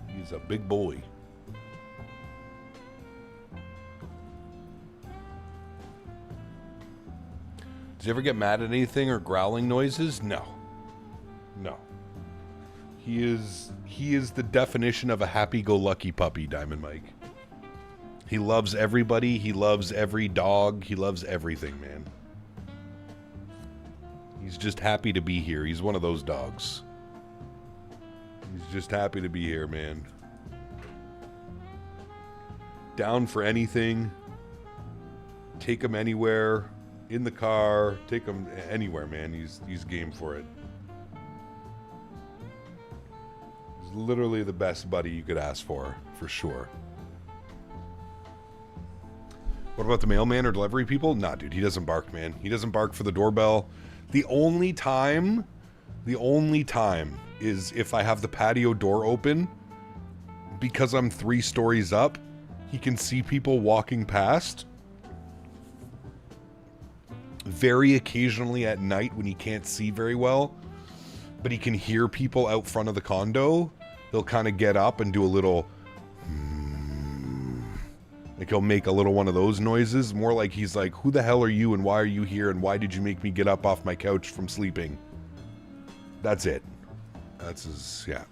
He's a big boy. Does he ever get mad at anything or growling noises? No. No. He is the definition of a happy-go-lucky puppy, Diamond Mike. He loves everybody. He loves every dog. He loves everything, man. He's just happy to be here. He's one of those dogs. He's just happy to be here, man. Down for anything. Take him anywhere. In the car. Take him anywhere, man. He's game for it. Literally the best buddy you could ask for sure. What about the mailman or delivery people? Nah, dude, he doesn't bark, man. He doesn't bark for the doorbell. The only time is if I have the patio door open, because I'm 3 stories up, he can see people walking past. Very occasionally at night when he can't see very well, but he can hear people out front of the condo. He'll kind of get up and do a little... like he'll make a little one of those noises. More like he's like, who the hell are you and why are you here and why did you make me get up off my couch from sleeping? That's it. That's his... yeah.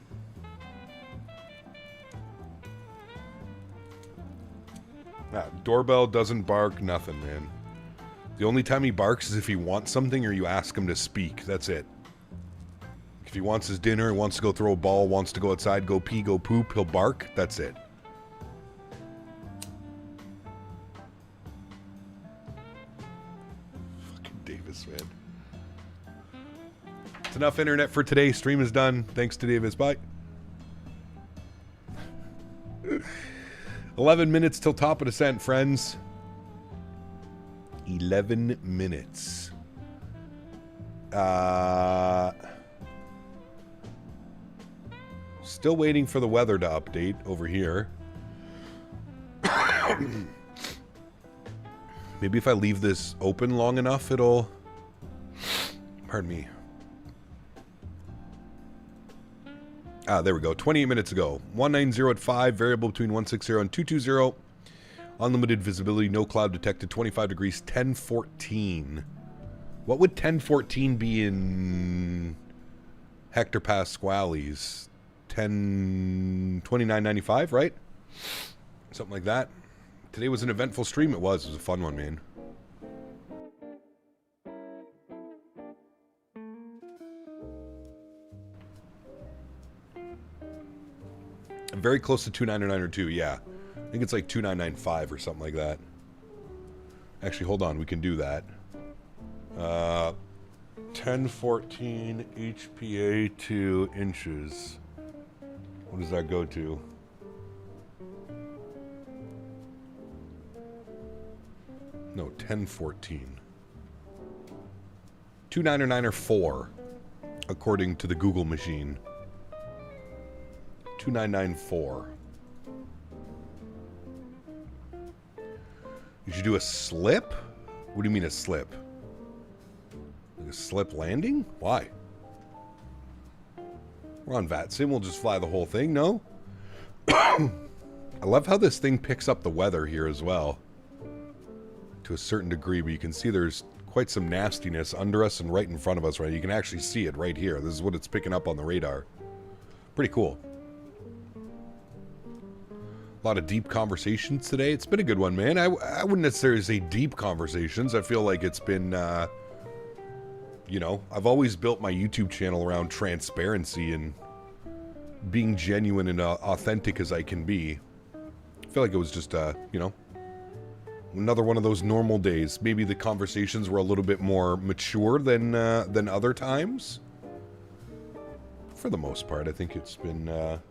Doorbell doesn't bark, nothing, man. The only time he barks is if he wants something or you ask him to speak. That's it. If he wants his dinner, wants to go throw a ball, wants to go outside, go pee, go poop, he'll bark. That's it. Fucking Davis, man. It's enough internet for today. Stream is done. Thanks to Davis. Bye. 11 minutes till top of descent, friends. 11 minutes. Still waiting for the weather to update over here. Maybe if I leave this open long enough, it'll... Pardon me. There we go. 28 minutes ago. 190 at 5, variable between 160 and 220. Unlimited visibility, no cloud detected, 25 degrees, 1014. What would 1014 be in hectopascales? 2995, right? Something like that. Today was an eventful stream. It was a fun one, man. I'm very close to 2992, yeah. I think it's like 2995 or something like that. Actually, hold on, we can do that. 1014 HPA to inches. What does that go to? No, 1014. 299 or 4, according to the Google machine. 2994. You should do a slip? What do you mean a slip? Like a slip landing? Why? We're on VATSIM, we'll just fly the whole thing, no? I love how this thing picks up the weather here as well. To a certain degree, but you can see there's quite some nastiness under us and right in front of us, right? You can actually see it right here. This is what it's picking up on the radar. Pretty cool. A lot of deep conversations today. It's been a good one, man. I wouldn't necessarily say deep conversations. I feel like it's been, you know, I've always built my YouTube channel around transparency and being genuine and authentic as I can be. I feel like it was just, you know, another one of those normal days. Maybe the conversations were a little bit more mature than other times. For the most part, I think it's been a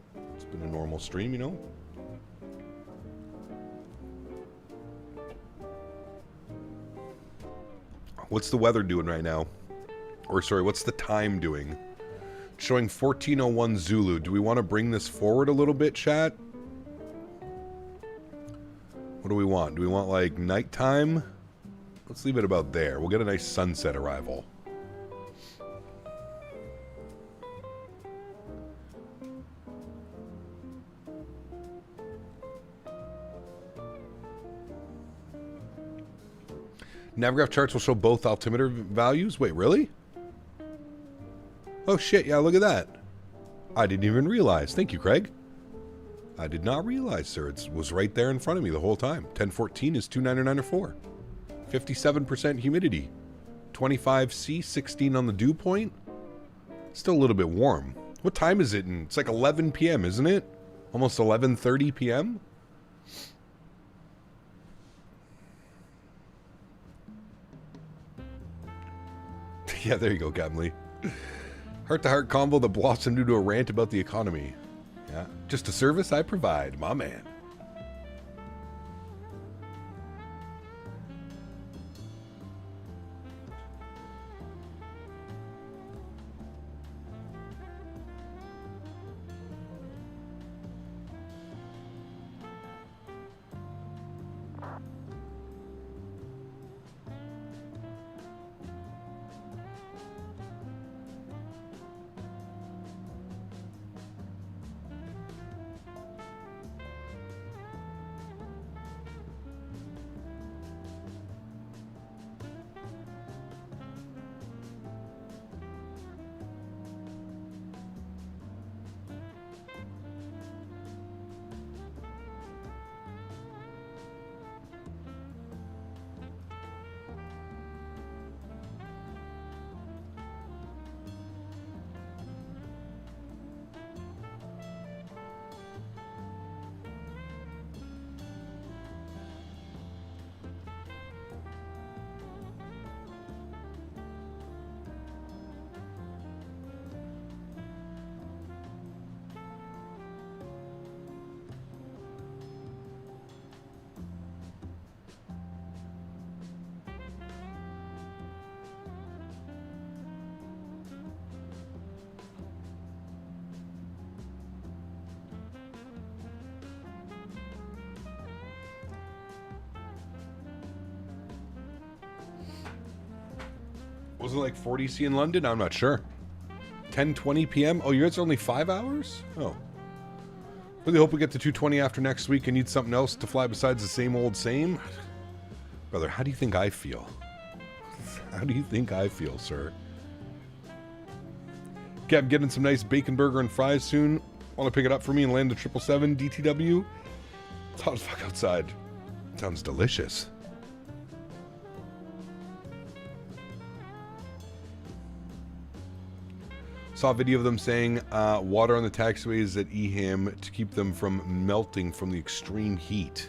normal stream, you know. What's the weather doing right now? Or sorry, what's the time doing? Showing 1401 Zulu. Do we want to bring this forward a little bit, chat? What do we want? Do we want like nighttime? Let's leave it about there. We'll get a nice sunset arrival. Navgraph charts will show both altimeter values. Wait, really? Oh shit, yeah, look at that. I didn't even realize. Thank you, Craig. I did not realize, sir. It was right there in front of me the whole time. 1014 is 299.4. 57% humidity. 25C, 16 on the dew point. Still a little bit warm. What time is it? It's like 11 p.m., isn't it? Almost 11:30 p.m.? Yeah, there you go, Gamley. Heart-to-heart convo that blossomed into a rant about the economy. Yeah, just a service I provide, my man. Was it like 40C in London? I'm not sure. 10:20 p.m. Oh, yours are only 5 hours? Oh. Really hope we get to 2:20 after next week. I need something else to fly besides the same old same. Brother, how do you think I feel? How do you think I feel, sir? Okay, I'm getting some nice bacon burger and fries soon. Want to pick it up for me and land the 777 DTW? It's hot as fuck outside. Sounds delicious. Saw a video of them saying water on the taxiways at Eham to keep them from melting from the extreme heat.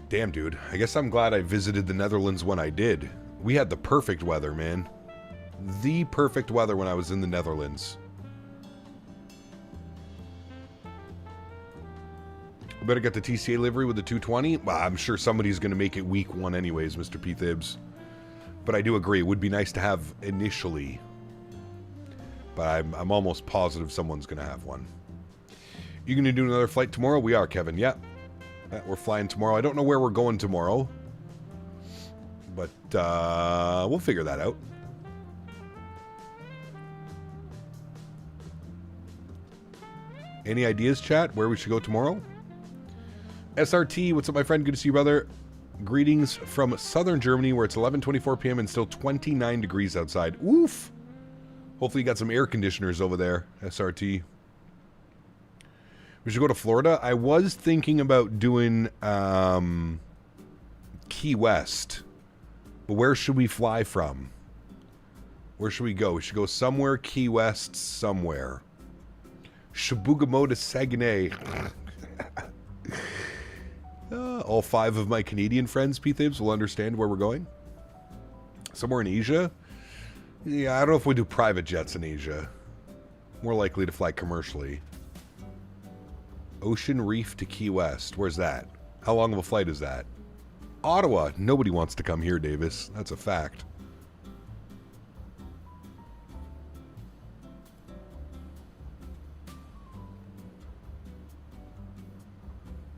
Damn, dude. I guess I'm glad I visited the Netherlands when I did. We had the perfect weather, man. The perfect weather when I was in the Netherlands. We better get the TCA livery with the 220. Well, I'm sure somebody's going to make it week 1 anyways, Mr. P. Thibs. But I do agree, it would be nice to have initially. But I'm almost positive someone's going to have one. You going to do another flight tomorrow? We are, Kevin. Yeah. We're flying tomorrow. I don't know where we're going tomorrow. But we'll figure that out. Any ideas, chat? Where we should go tomorrow? SRT, what's up, my friend? Good to see you, brother. Greetings from southern Germany, where it's 11:24 p.m. and still 29 degrees outside. Oof! Hopefully you got some air conditioners over there, SRT. We should go to Florida. I was thinking about doing Key West. But where should we fly from? Where should we go? We should go somewhere Key West somewhere. Chibougamau to Saguenay. All 5 of my Canadian friends, P-Thibs, will understand where we're going. Somewhere in Asia? Yeah, I don't know if we do private jets in Asia. More likely to fly commercially. Ocean Reef to Key West. Where's that? How long of a flight is that? Ottawa. Nobody wants to come here, Davis. That's a fact.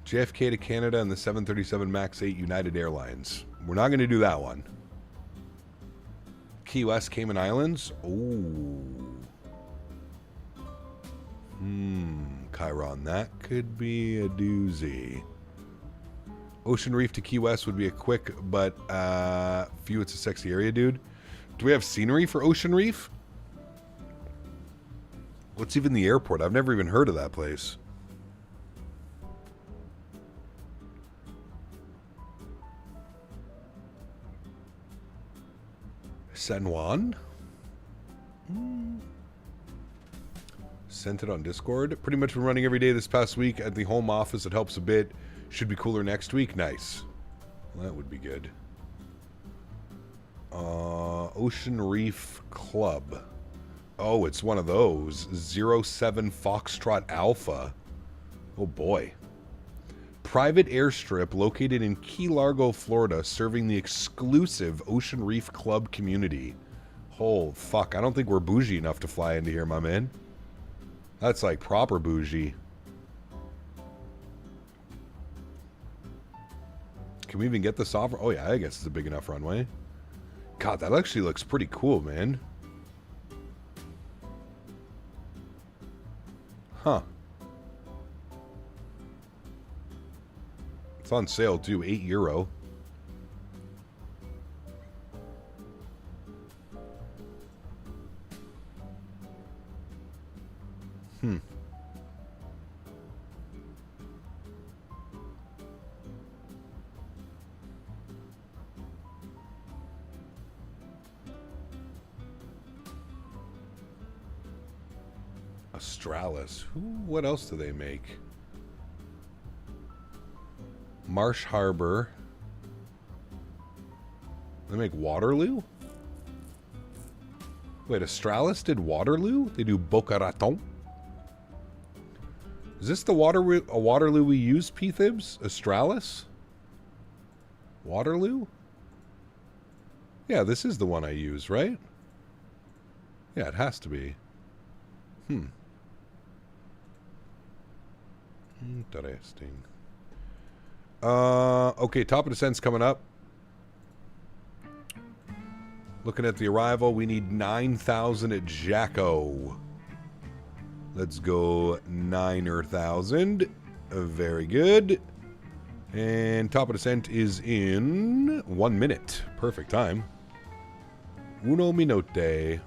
JFK to Canada and the 737 MAX 8 United Airlines. We're not going to do that one. Key West, Cayman Islands. Ooh. Chiron, that could be a doozy. Ocean Reef to Key West would be a quick, but phew, it's a sexy area, dude. Do we have scenery for Ocean Reef? What's even the airport? I've never even heard of that place. San Juan? Sent it on Discord. Pretty much been running every day this past week at the home office. It helps a bit. Should be cooler next week. Nice. Well, that would be good. Ocean Reef Club. Oh, it's one of those. 07 Foxtrot Alpha. Oh boy. Private airstrip located in Key Largo, Florida, serving the exclusive Ocean Reef Club community. Oh, fuck. I don't think we're bougie enough to fly into here, my man. That's like proper bougie. Can we even get this off? Oh, yeah, I guess it's a big enough runway. God, that actually looks pretty cool, man. Huh. It's on sale, too. €8. Australis. What else do they make? Marsh Harbor. They make Waterloo? Wait, Australis did Waterloo? They do Boca Raton? Is this the Waterloo we use, P-Thibs? Australis? Waterloo? Yeah, this is the one I use, right? Yeah, it has to be. Interesting. Okay, top of descent's coming up. Looking at the arrival, we need 9,000 at Jacko. Let's go 9,000. Very good. And top of descent is in 1 minute. Perfect time. Uno minuto.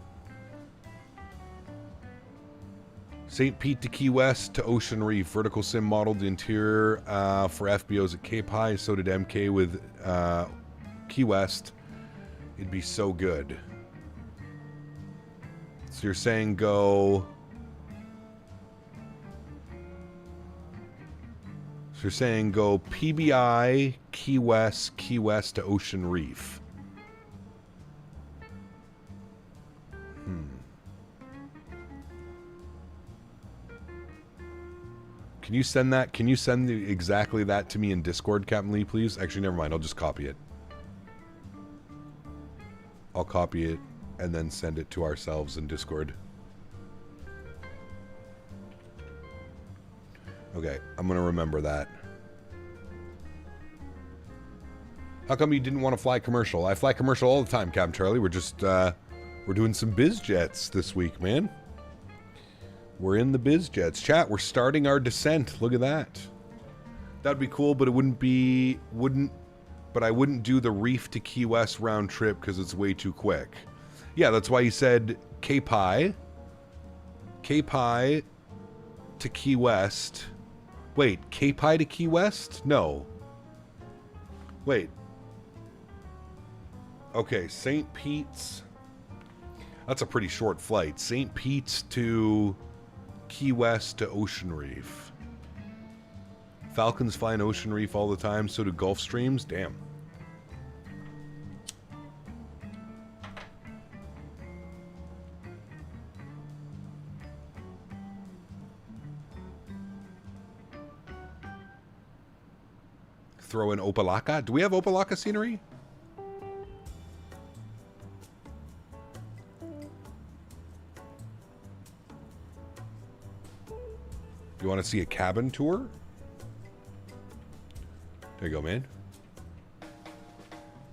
St. Pete to Key West to Ocean Reef. Vertical sim modeled the interior for FBOs at Cape High. So did MK with Key West. It'd be so good. So you're saying go... So you're saying go PBI, Key West to Ocean Reef. Can you send that? Can you send exactly that to me in Discord, Captain Lee, please? Actually, never mind. I'll just copy it. I'll copy it and then send it to ourselves in Discord. Okay, I'm going to remember that. How come you didn't want to fly commercial? I fly commercial all the time, Captain Charlie. We're just, we're doing some biz jets this week, man. We're in the biz jets. Chat, we're starting our descent. Look at that. That'd be cool, but it but I wouldn't do the Reef to Key West round trip because it's way too quick. Yeah, that's why you said Cape High to Key West. Wait, Cape High to Key West? No. Wait. Okay, St. Pete's. That's a pretty short flight. St. Pete's to Key West to Ocean Reef. Falcons fly in Ocean Reef all the time, so do Gulfstreams. Damn. Throw in Opalaka. Do we have Opalaka scenery? You want to see a cabin tour? There you go, man.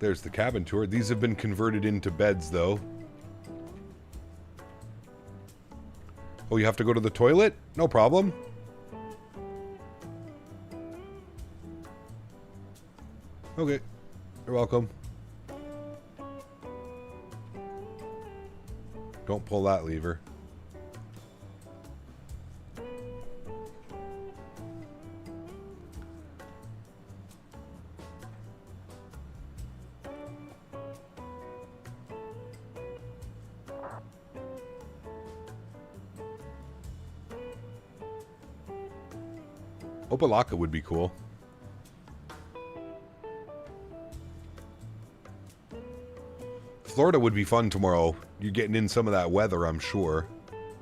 There's the cabin tour. These have been converted into beds, though. Oh, you have to go to the toilet? No problem. Okay. You're welcome. Don't pull that lever. Opalaka would be cool. Florida would be fun tomorrow. You're getting in some of that weather, I'm sure.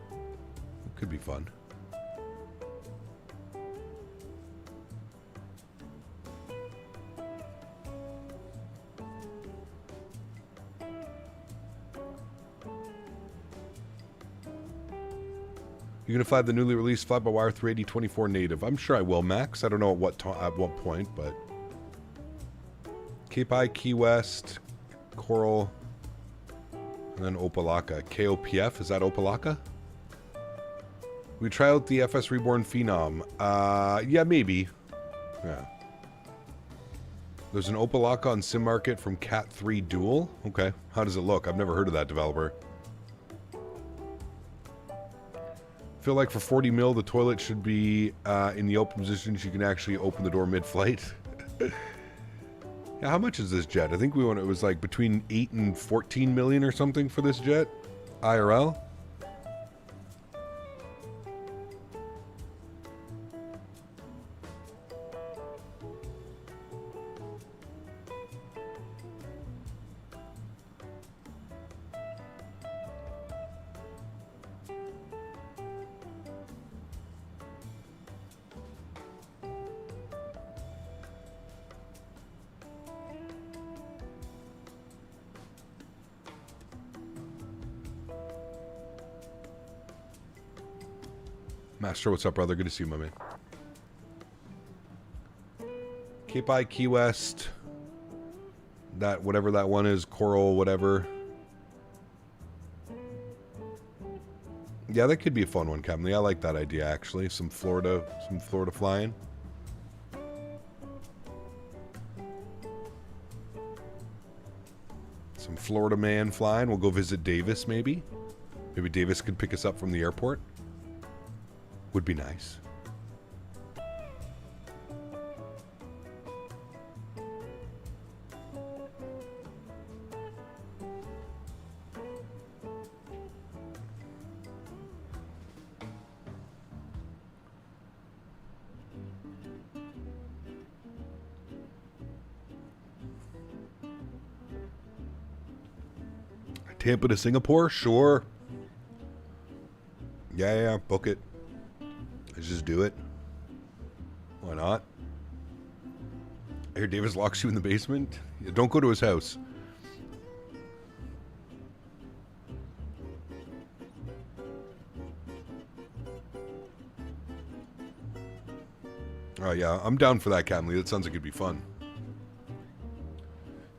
It could be fun. You're going to fly the newly released fly-by-wire 380-24 native. I'm sure I will, Max. I don't know at what point, but... Cape High, Key West, Coral, and then Opalaka. KOPF, is that Opalaka? We try out the FS Reborn Phenom. Yeah, maybe. Yeah. There's an Opalaka on Sim Market from Cat 3 Dual. Okay. How does it look? I've never heard of that developer. Feel like for 40 mil, the toilet should be in the open position. You can actually open the door mid-flight. Yeah, how much is this jet? I think it was like between 8 and 14 million or something for this jet. IRL. Master, what's up, brother? Good to see you, my man. Cape High, Key West. That, whatever that one is, Coral, whatever. Yeah, that could be a fun one, Captain Lee. I like that idea, actually. Some Florida flying. Some Florida man flying. We'll go visit Davis, maybe. Maybe Davis could pick us up from the airport. Would be nice. Tampa to Singapore? Sure. Yeah, book it. Let's just do it. Why not? I hear Davis locks you in the basement. Yeah, don't go to his house. Oh yeah, I'm down for that, Captain Lee. That sounds like it'd be fun.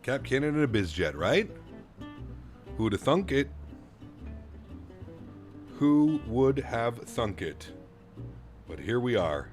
Cap Canada in a bizjet, right? Who would have thunk it? Who would have thunk it? But here we are.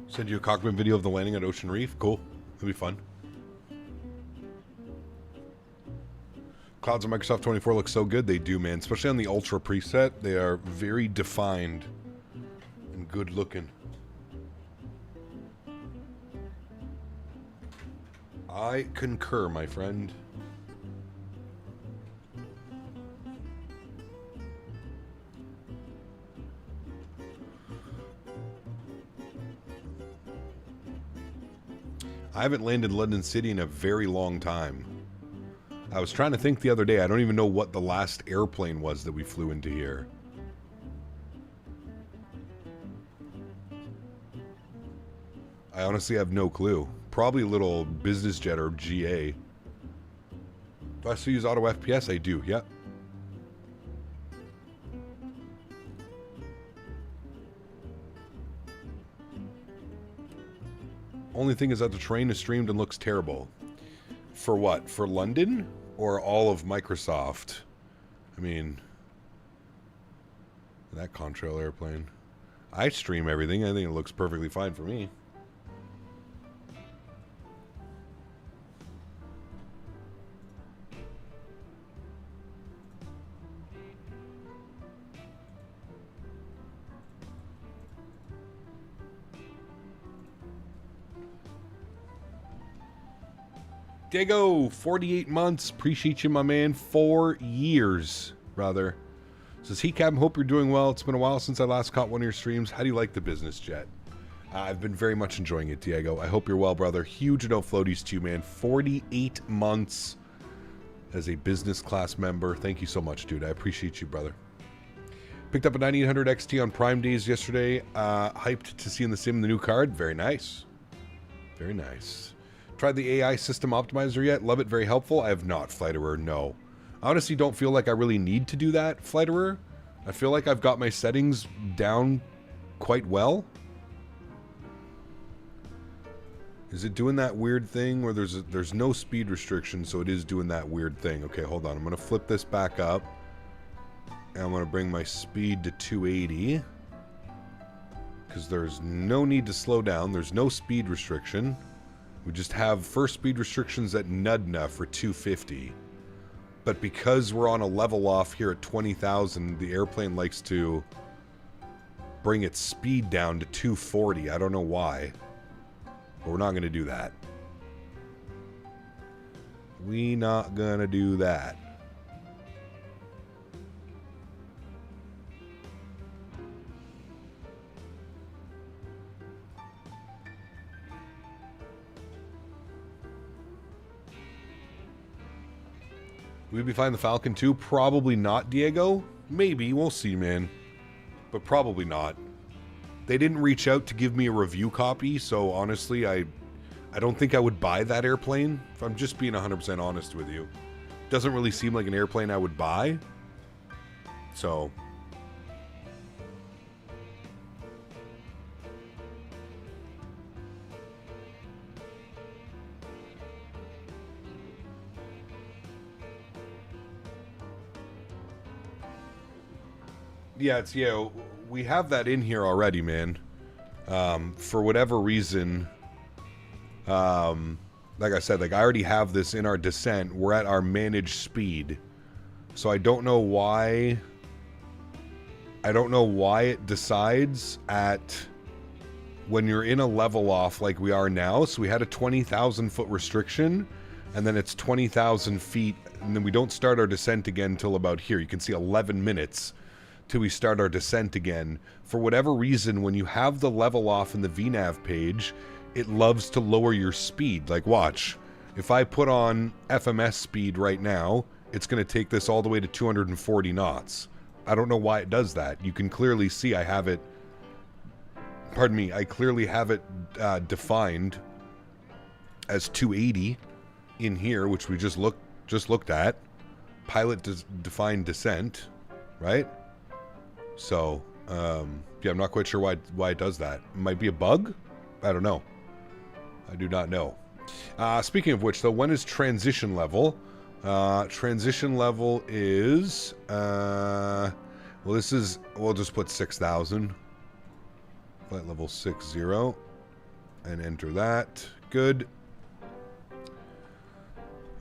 Send you a cockpit video of the landing at Ocean Reef. Cool. It'll be fun. Clouds on Microsoft 24 look so good. They do, man. Especially on the Ultra preset. They are very defined and good looking. I concur, my friend. I haven't landed in London City in a very long time. I was trying to think the other day. I don't even know what the last airplane was that we flew into here. I honestly have no clue. Probably a little business jet or GA. Do I still use auto FPS? I do, yep. Only thing is that the terrain is streamed and looks terrible. For what? For London? Or all of Microsoft? I mean... that contrail airplane. I stream everything. I think it looks perfectly fine for me. Diego, 48 months. Appreciate you, my man. 4 years, rather. Says, hey, Captain, hope you're doing well. It's been a while since I last caught one of your streams. How do you like the business jet? I've been very much enjoying it, Diego. I hope you're well, brother. Huge no floaties to you, man. 48 months as a business class member. Thank you so much, dude. I appreciate you, brother. Picked up a 9800 XT on Prime Days yesterday. Hyped to see in the sim the new card. Very nice. Very nice. Tried the AI system optimizer yet? Love it, very helpful. I have not, Fliterer, no. I honestly don't feel like I really need to do that, Fliterer. I feel like I've got my settings down quite well. Is it doing that weird thing where there's no speed restriction, so it is doing that weird thing? Okay, hold on. I'm going to flip this back up. And I'm going to bring my speed to 280. Because there's no need to slow down. There's no speed restriction. We just have first speed restrictions at Nadya for 250. But because we're on a level off here at 20,000, the airplane likes to bring its speed down to 240. I don't know why. But we're not going to do that. We not going to do that. We'd be flying the Falcon 2? Probably not, Diego. Maybe. We'll see, man. But probably not. They didn't reach out to give me a review copy, so honestly, I don't think I would buy that airplane, if I'm just being 100% honest with you. Doesn't really seem like an airplane I would buy. So... yeah, we have that in here already, man. For whatever reason, like I said, like I already have this in our descent. We're at our managed speed, so I don't know why. I don't know why it decides at when you're in a level off like we are now. So we had a 20,000 foot restriction, and then it's 20,000 feet, and then we don't start our descent again until about here. You can see 11 minutes. Till we start our descent again. For whatever reason, when you have the level off in the VNAV page, it loves to lower your speed. Like, watch. If I put on FMS speed right now, it's going to take this all the way to 240 knots. I don't know why it does that. You can clearly see I have it... Pardon me. I clearly have it defined as 280 in here, which we just looked at. Pilot defined descent, right? So, yeah, I'm not quite sure why it does that. It might be a bug? I don't know. I do not know. Speaking of which, though, when is transition level? Transition level is... well, this is... We'll just put 6,000. Flight level 60. And enter that. Good.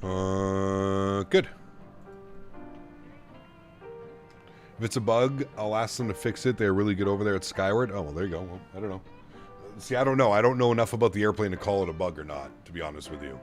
Good. If it's a bug, I'll ask them to fix it. They're really good over there at Skyward. Oh, well, there you go. Well, I don't know. See, I don't know. I don't know enough about the airplane to call it a bug or not, to be honest with you.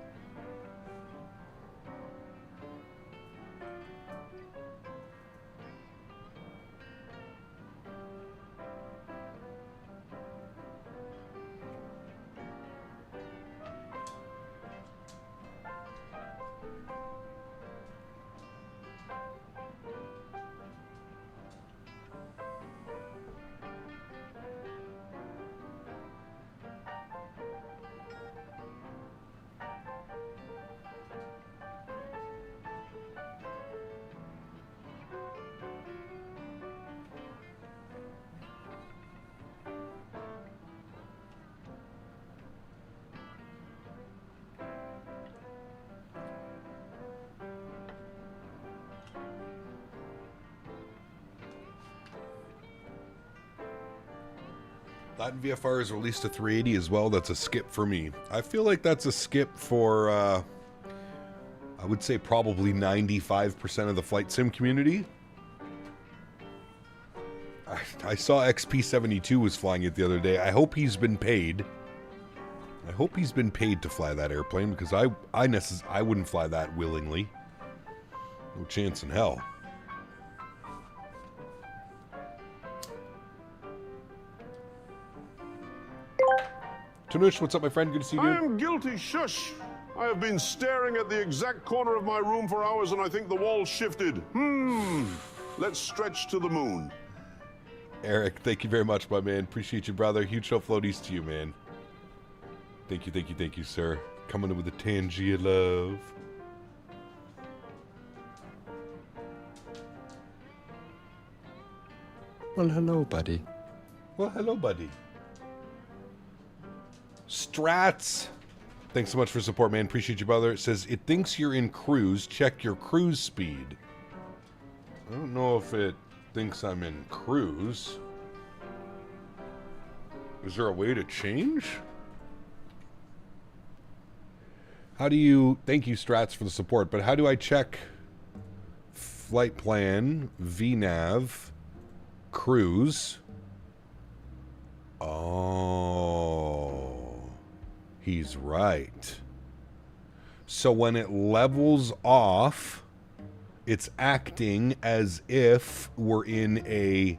Latin VFR is released to 380 as well. That's a skip for me. I feel like that's a skip for, I would say probably 95% of the flight sim community. I saw XP72 was flying it the other day. I hope he's been paid. I hope he's been paid to fly that airplane, because I wouldn't fly that willingly. No chance in hell. Tanush, what's up, my friend? Good to see you, dude. I am guilty. Shush. I have been staring at the exact corner of my room for hours, and I think the wall shifted. Let's stretch to the moon. Eric, thank you very much, my man. Appreciate you, brother. Huge show floaties to you, man. Thank you, sir. Coming in with a Tangia love. Well, hello, buddy. Well, hello, buddy. Strats. Thanks so much for support, man. Appreciate you, brother. It says, it thinks you're in cruise. Check your cruise speed. I don't know if it thinks I'm in cruise. Is there a way to change? How do you... Thank you, Strats, for the support, but how do I check flight plan, VNav, cruise? Oh, he's right. So when it levels off, it's acting as if we're in a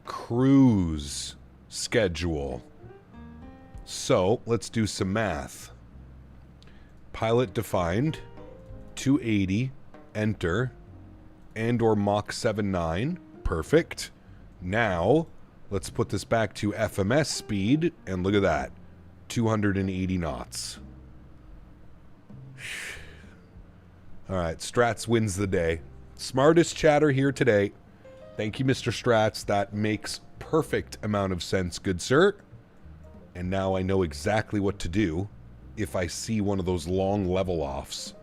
cruise schedule. So let's do some math. Pilot defined, 280, enter, and or Mach 79, perfect. Now, let's put this back to FMS speed, and look at that, 280 knots. Alright, Strats wins the day. Smartest chatter here today. Thank you, Mr. Strats. That makes perfect amount of sense, good sir. And now I know exactly what to do if I see one of those long level offs.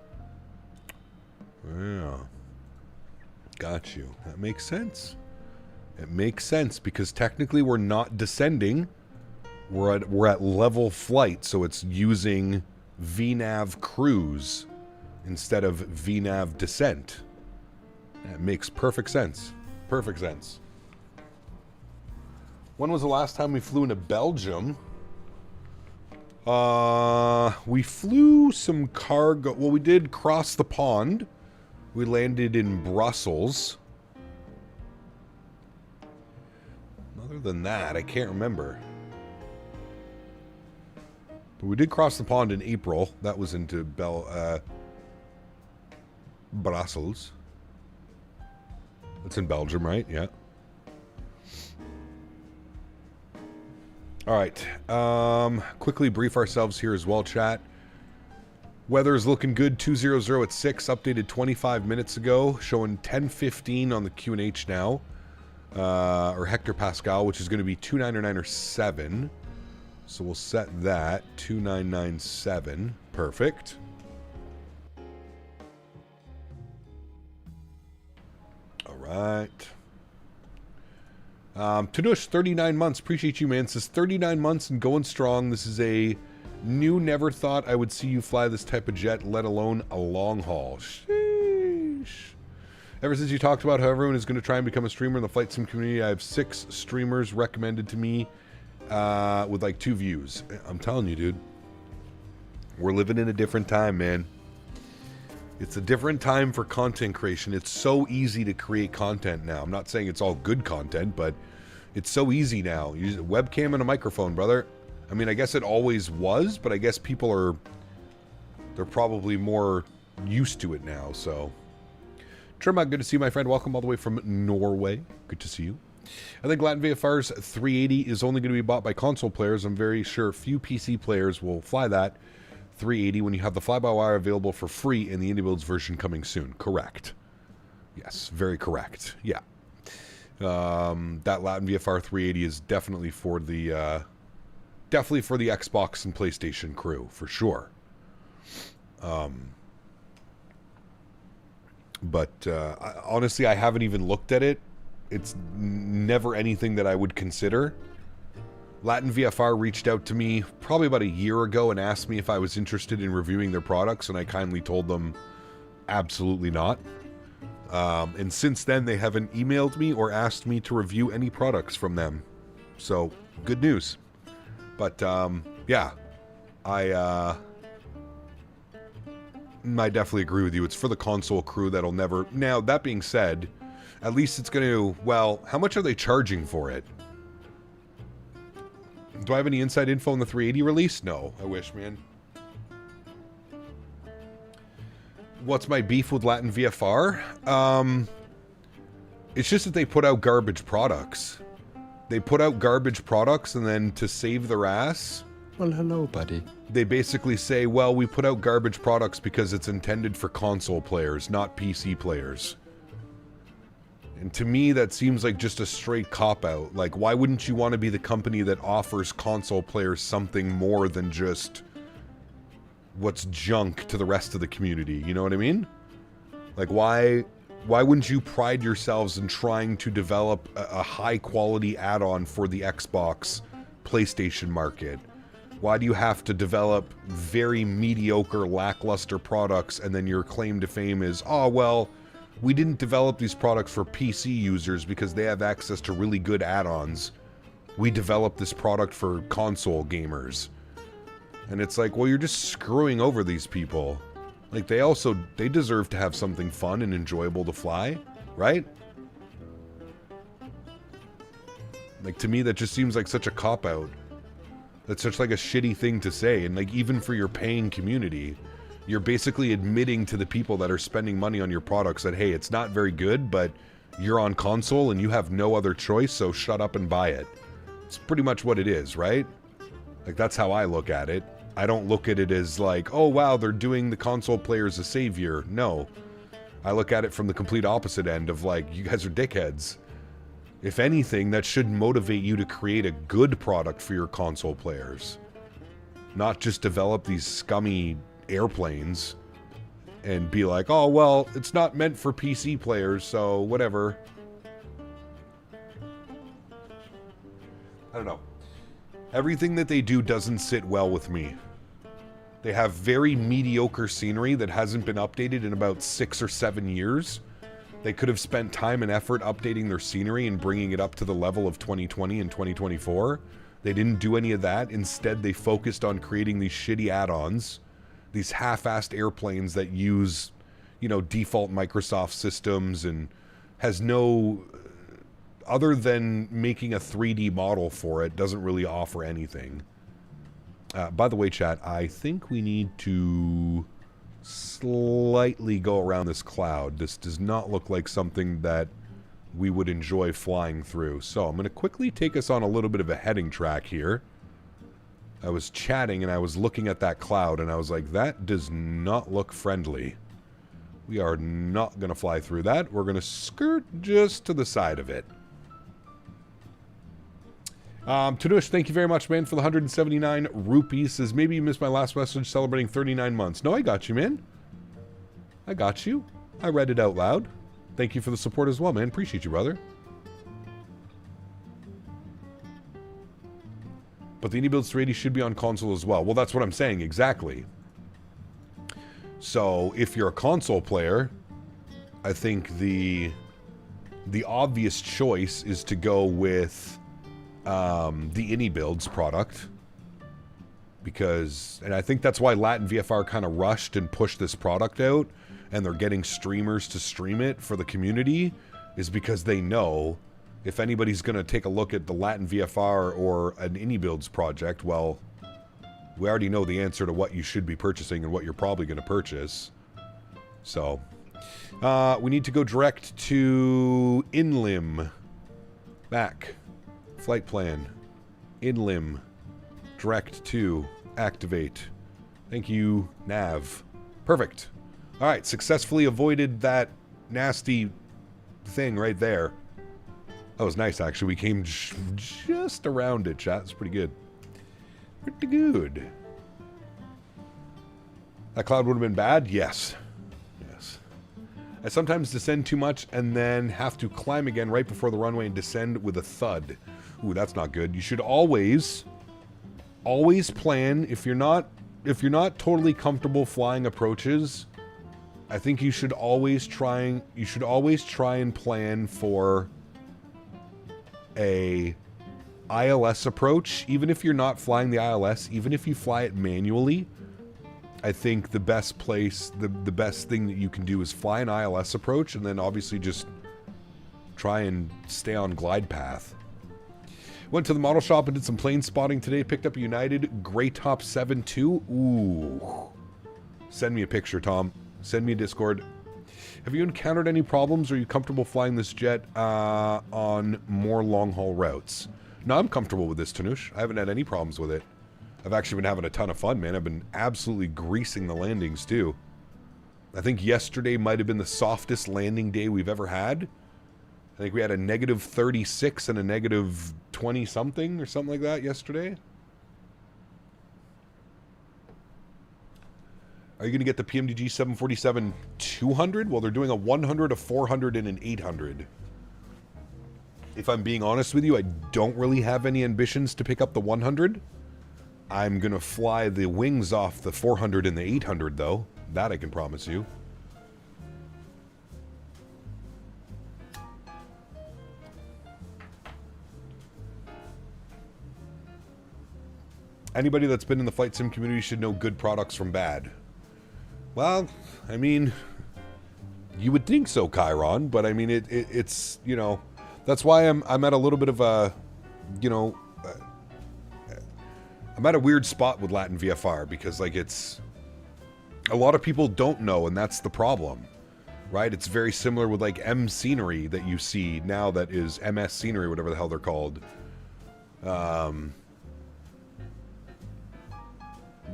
Yeah. Got you. That makes sense. It makes sense because technically we're not descending. We're at level flight, so it's using VNav cruise instead of VNav descent. That makes perfect sense. Perfect sense. When was the last time we flew into Belgium? We flew some cargo. Well, we did cross the pond. We landed in Brussels. Other than that, I can't remember. But we did cross the pond in April. That was into Brussels. That's in Belgium, right? Yeah. All right. Quickly brief ourselves here as well, chat. Weather is looking good. 200 at 6, updated 25 minutes ago, showing 10:15 on the QNH now, or hectopascal, which is going to be 2999 or 7. So we'll set that 2997. Perfect. All right. Tanush, 39 months. Appreciate you, man. It says 39 months and going strong. This is a new, never thought I would see you fly this type of jet, let alone a long haul. Sheesh. Ever since you talked about how everyone is going to try and become a streamer in the flight sim community, I have 6 streamers recommended to me with like 2 views. I'm telling you, dude. We're living in a different time, man. It's a different time for content creation. It's so easy to create content now. I'm not saying it's all good content, but it's so easy now. Use a webcam and a microphone, brother. I mean, I guess it always was, but I guess people they're probably more used to it now, so. Trimma, good to see you, my friend. Welcome all the way from Norway. Good to see you. I think Latin VFR's 380 is only going to be bought by console players. I'm very sure few PC players will fly that 380 when you have the fly-by-wire available for free in the Indie Builds version coming soon. Correct. Yes, very correct. Yeah. That Latin VFR 380 is definitely for the Xbox and PlayStation crew, for sure. Honestly, I haven't even looked at it. It's never anything that I would consider. Latin VFR reached out to me probably about a year ago and asked me if I was interested in reviewing their products, and I kindly told them absolutely not. And since then, they haven't emailed me or asked me to review any products from them. So, good news. But, yeah. I definitely agree with you. It's for the console crew that'll never... Now, that being said, at least it's going to... Well, how much are they charging for it? Do I have any inside info on the 380 release? No. I wish, man. What's my beef with Latin VFR? It's just that they put out garbage products. They put out garbage products, and then to save their ass... Well, hello, buddy. They basically say, well, we put out garbage products because it's intended for console players, not PC players. And to me, that seems like just a straight cop-out. Like, why wouldn't you want to be the company that offers console players something more than just what's junk to the rest of the community. You know what I mean? Like, why wouldn't you pride yourselves in trying to develop a high-quality add-on for the Xbox, PlayStation market? Why do you have to develop very mediocre, lackluster products, and then your claim to fame is, oh, well, we didn't develop these products for PC users because they have access to really good add-ons. We developed this product for console gamers. And it's like, well, you're just screwing over these people. Like, they deserve to have something fun and enjoyable to fly, right? Like, to me, that just seems like such a cop-out. That's such like a shitty thing to say. And like, even for your paying community, you're basically admitting to the people that are spending money on your products that, hey, it's not very good, but you're on console and you have no other choice, so shut up and buy it. It's pretty much what it is, right? Like, that's how I look at it. I don't look at it as like, oh wow, they're doing the console players a savior. No. I look at it from the complete opposite end of like, you guys are dickheads. If anything, that should motivate you to create a good product for your console players. Not just develop these scummy airplanes and be like, oh, well, it's not meant for PC players, so whatever. I don't know. Everything that they do doesn't sit well with me. They have very mediocre scenery that hasn't been updated in about 6 or 7 years. They could have spent time and effort updating their scenery and bringing it up to the level of 2020 and 2024. They didn't do any of that. Instead, they focused on creating these shitty add-ons, these half-assed airplanes that use, you know, default Microsoft systems and has no, other than making a 3D model for it, doesn't really offer anything. By the way, chat, I think we need to slightly go around this cloud. This does not look like something that we would enjoy flying through. So I'm going to quickly take us on a little bit of a heading track here. I was chatting and I was looking at that cloud and I was like, that does not look friendly. We are not going to fly through that. We're going to skirt just to the side of it. Tanush, thank you very much, man, for the 179 rupees. Says, maybe you missed my last message celebrating 39 months. No, I got you, man. I got you. I read it out loud. Thank you for the support as well, man. Appreciate you, brother. But the AnyBuild 380 should be on console as well. Well, that's what I'm saying, exactly. So, if you're a console player, I think the obvious choice is to go with the AnyBuilds product, because, and I think that's why Latin VFR kind of rushed and pushed this product out, and they're getting streamers to stream it for the community, is because they know if anybody's going to take a look at the Latin VFR or an AnyBuilds project, well, we already know the answer to what you should be purchasing and what you're probably going to purchase. So, we need to go direct to Inlim. Back. Flight plan. Inlim. Direct to activate. Thank you, Nav. Perfect. Alright, successfully avoided that nasty thing right there. That was nice, actually. We came just around it, chat. It's pretty good. Pretty good. That cloud would have been bad? Yes. Yes. I sometimes descend too much and then have to climb again right before the runway and descend with a thud. Ooh, that's not good. You should always plan, if you're not totally comfortable flying approaches, I think you should always try and plan for a ILS approach. Even if you're not flying the ILS, even if you fly it manually, I think the best place, the best thing that you can do is fly an ILS approach, and then obviously just try and stay on glide path. Went to the model shop and did some plane spotting today. Picked up a United Greytop 7.2. Ooh. Send me a picture, Tom. Send me a Discord. Have you encountered any problems? Are you comfortable flying this jet on more long-haul routes? No, I'm comfortable with this, Tanush. I haven't had any problems with it. I've actually been having a ton of fun, man. I've been absolutely greasing the landings, too. I think yesterday might have been the softest landing day we've ever had. I think we had a negative 36 and a negative 20-something or something like that yesterday. Are you going to get the PMDG 747-200? Well, they're doing a 100, a 400, and an 800. If I'm being honest with you, I don't really have any ambitions to pick up the 100. I'm going to fly the wings off the 400 and the 800, though. That I can promise you. Anybody that's been in the flight sim community should know good products from bad. Well, I mean, you would think so, Chiron, but I mean, it's, you know, that's why I'm at a little bit of a, you know, I'm at a weird spot with Latin VFR because, like, it's, a lot of people don't know, and that's the problem, right? It's very similar with, like, M Scenery that you see now that is MS Scenery, whatever the hell they're called.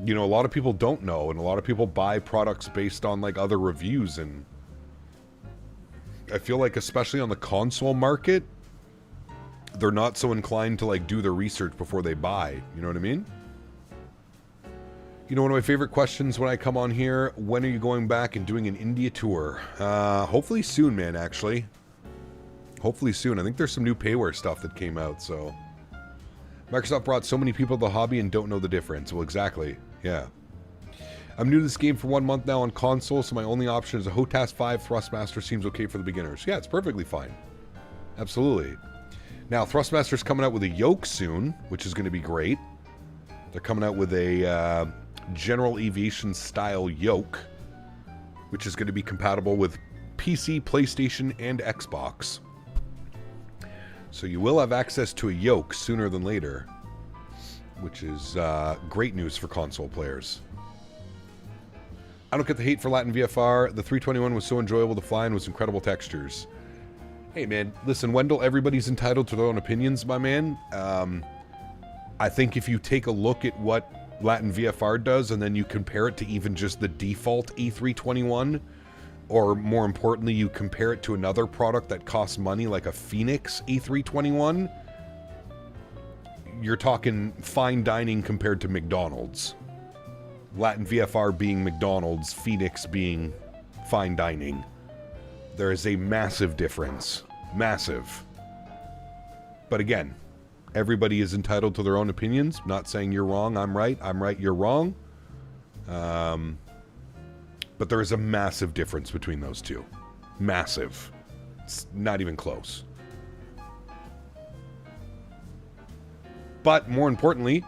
You know, a lot of people don't know, and a lot of people buy products based on, like, other reviews, and I feel like, especially on the console market, they're not so inclined to, like, do their research before they buy. You know what I mean? You know, one of my favorite questions when I come on here, when are you going back and doing an India tour? Hopefully soon, man, actually. Hopefully soon. I think there's some new payware stuff that came out, so... Microsoft brought so many people to the hobby and don't know the difference. Well, exactly. Yeah. I'm new to this game for 1 month now on console, so my only option is a HOTAS 5 Thrustmaster. Seems okay for the beginners. Yeah, it's perfectly fine. Absolutely. Now, Thrustmaster's coming out with a yoke soon, which is going to be great. They're coming out with a General Aviation style yoke, which is going to be compatible with PC, PlayStation, and Xbox. So you will have access to a yoke sooner than later, which is great news for console players. I don't get the hate for Latin VFR. The 321 was so enjoyable to fly and with incredible textures. Hey, man, listen, Wendell, everybody's entitled to their own opinions, my man. I think if you take a look at what Latin VFR does and then you compare it to even just the default E321, or more importantly, you compare it to another product that costs money like a Phoenix E321, you're talking fine dining compared to McDonald's. Latin VFR being McDonald's, Phoenix being fine dining. There is a massive difference. Massive. But again, everybody is entitled to their own opinions. I'm not saying you're wrong, I'm right, you're wrong. But there is a massive difference between those two. Massive. It's not even close. But more importantly,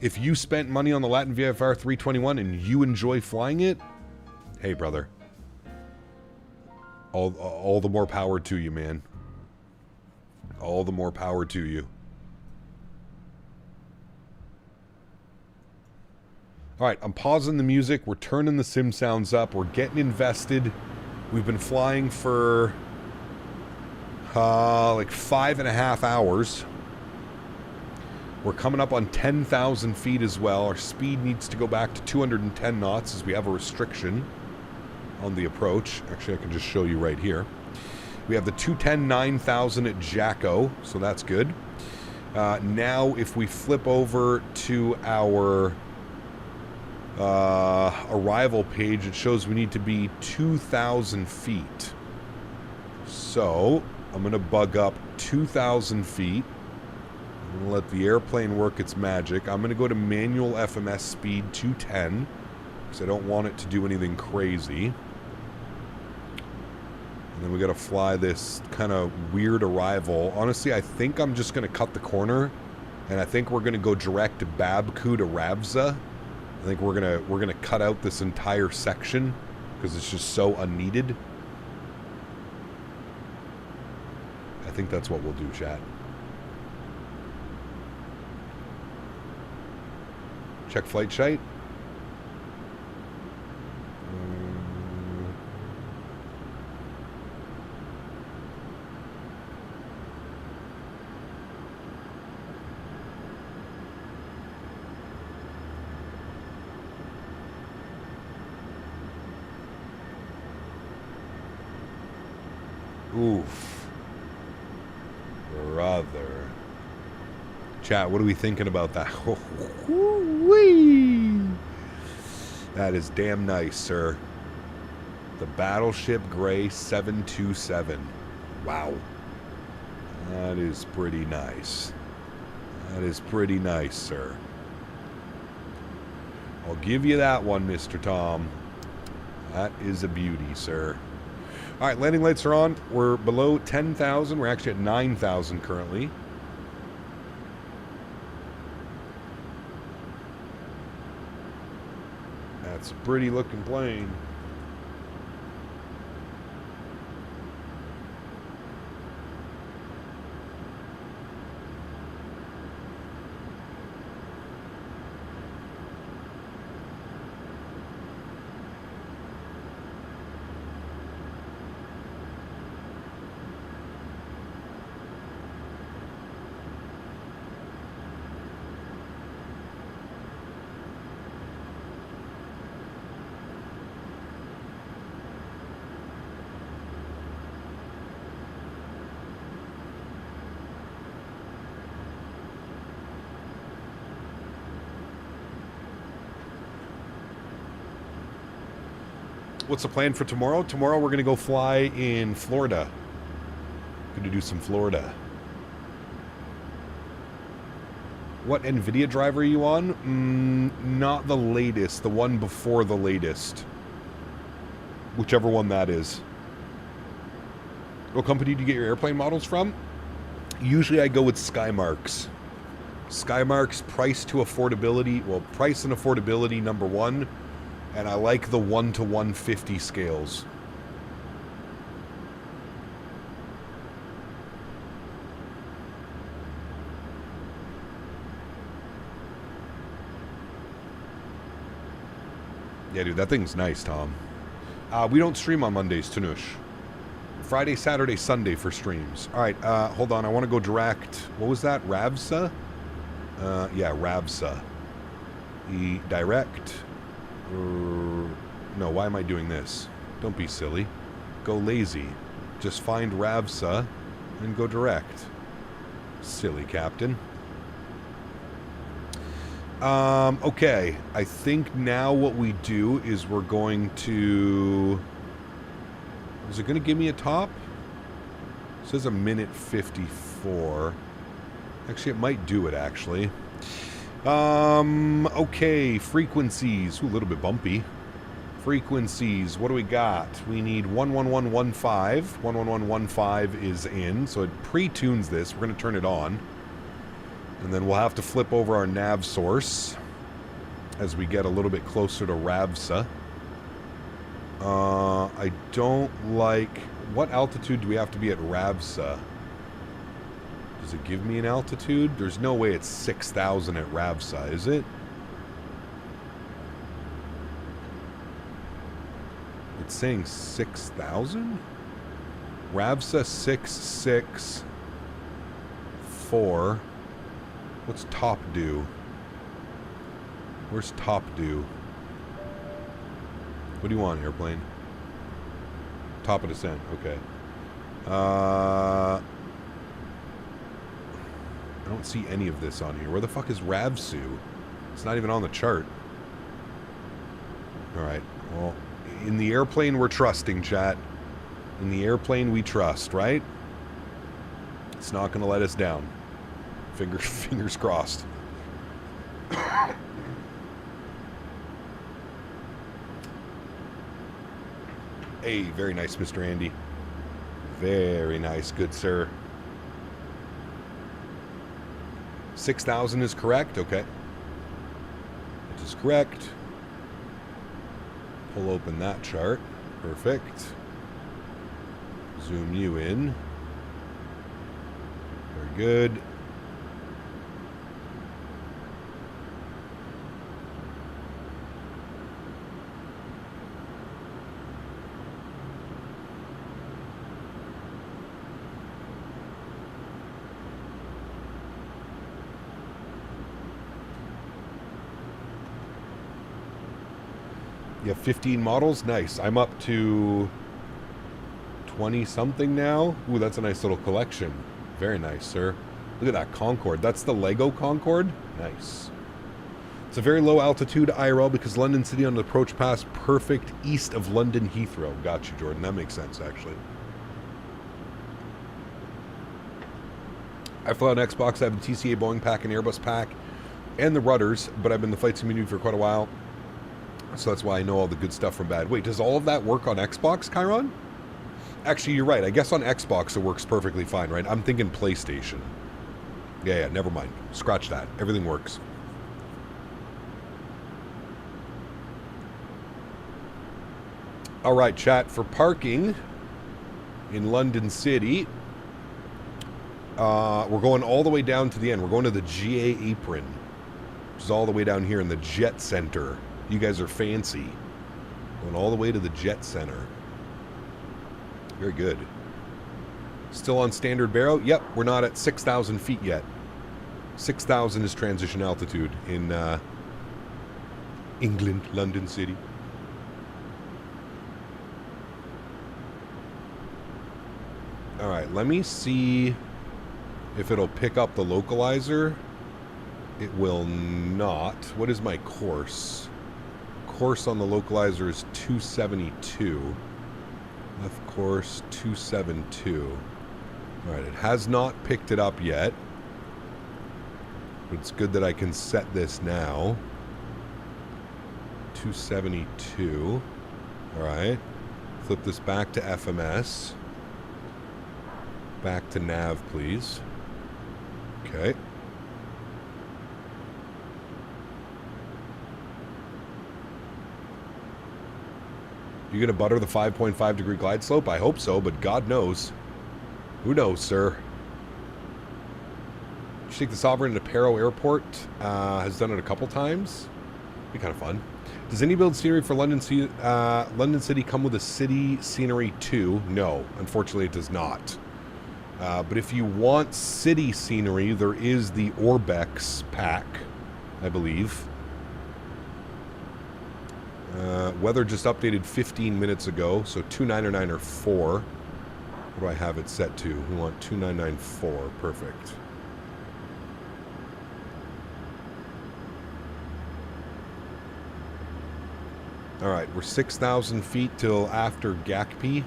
if you spent money on the Latin VFR 321 and you enjoy flying it, hey, brother. All the more power to you, man. All the more power to you. Alright, I'm pausing the music. We're turning the sim sounds up. We're getting invested. We've been flying for like 5.5 hours. We're coming up on 10,000 feet as well. Our speed needs to go back to 210 knots as we have a restriction on the approach. Actually, I can just show you right here. We have the 210 9,000 at Jacko, so that's good. Now, if we flip over to our arrival page, it shows we need to be 2,000 feet. So, I'm going to bug up 2,000 feet. I'm going to let the airplane work its magic. I'm going to go to manual FMS speed 210 because I don't want it to do anything crazy. And then we got to fly this kind of weird arrival. Honestly, I think I'm just going to cut the corner, and I think we're going to go direct to Babku to Ravza. I think we're gonna cut out this entire section because it's just so unneeded. I think that's what we'll do, chat. Check flight sheet. Oof. Brother. Chat, what are we thinking about that? Wee. That is damn nice, sir. The Battleship Gray 727. Wow. That is pretty nice. That is pretty nice, sir. I'll give you that one, Mr. Tom. That is a beauty, sir. All right, landing lights are on. We're below 10,000. We're actually at 9,000 currently. That's a pretty looking plane. What's the plan for tomorrow? Tomorrow we're going to go fly in Florida. Going to do some Florida. What NVIDIA driver are you on? Not the latest. The one before the latest. Whichever one that is. What company do you get your airplane models from? Usually I go with Skymarks. Skymarks, price to affordability. Well, price and affordability, number one. And I like the 1 to 150 scales. Yeah, dude, that thing's nice, Tom. We don't stream on Mondays, Tanush. Friday, Saturday, Sunday for streams. All right, hold on. I want to go direct. What was that? Ravsa? Yeah, Ravsa. Direct. No, why am I doing this? Don't be silly. Go lazy. Just find Ravsa and go direct. Silly captain. Okay. I think now what we do is we're going to... Is it going to give me a top? It says a minute 54. Actually, it might do it, actually. Okay, frequencies. Ooh, a little bit bumpy. Frequencies, what do we got? We need 11115. 11115 is in, so it pre-tunes this. We're going to turn it on. And then we'll have to flip over our nav source as we get a little bit closer to Ravsa. I don't like... What altitude do we have to be at Ravsa? Does it give me an altitude? There's no way it's 6,000 at Ravsa, is it? It's saying 6,000? Ravsa 664. What's top due? Where's top due? What do you want, airplane? Top of descent, okay. I don't see any of this on here. Where the fuck is Ravsu? It's not even on the chart. Alright, well, in the airplane we're trusting, chat. In the airplane we trust, right? It's not going to let us down. Fingers crossed. Hey, very nice, Mr. Andy. Very nice, good sir. 6,000 is correct? Okay. Which is correct. Pull open that chart. Perfect. Zoom you in. Very good. You have 15 models? Nice. I'm up to 20-something now. Ooh, that's a nice little collection. Very nice, sir. Look at that Concorde. That's the Lego Concorde? Nice. It's a very low altitude IRL because London City on the approach pass perfect east of London Heathrow. Got you, Jordan. That makes sense, actually. I fly on Xbox. I have the TCA Boeing pack and Airbus pack and the rudders, but I've been in the flight community for quite a while. So that's why I know all the good stuff from bad. Wait, does all of that work on Xbox, Chiron? Actually, you're right. I guess on Xbox it works perfectly fine, right? I'm thinking PlayStation. Yeah, never mind. Scratch that. Everything works. All right, chat. For parking in London City, we're going all the way down to the end. We're going to the GA apron, which is all the way down here in the Jet Center. You guys are fancy. Going all the way to the Jet Center. Very good. Still on standard barrow? Yep, we're not at 6,000 feet yet. 6,000 is transition altitude in England, London City. All right, let me see if it'll pick up the localizer. It will not. What is my course? Course on the localizer is 272. Left course 272. All right, it has not picked it up yet. But it's good that I can set this now. 272. All right. Flip this back to FMS. Back to nav, please. Okay. You gonna butter the 5.5 degree glide slope? I hope so, but God knows. Who knows, sir? You take the Sovereign into Paro Airport. Has done it a couple times. Be kind of fun. Does any build scenery for London City come with a city scenery too? No, unfortunately it does not. But if you want city scenery, there is the Orbex pack, I believe. Weather just updated 15 minutes ago, so 299 or 4. What do I have it set to? We want 2994. Perfect. All right, we're 6,000 feet till after Gakpi.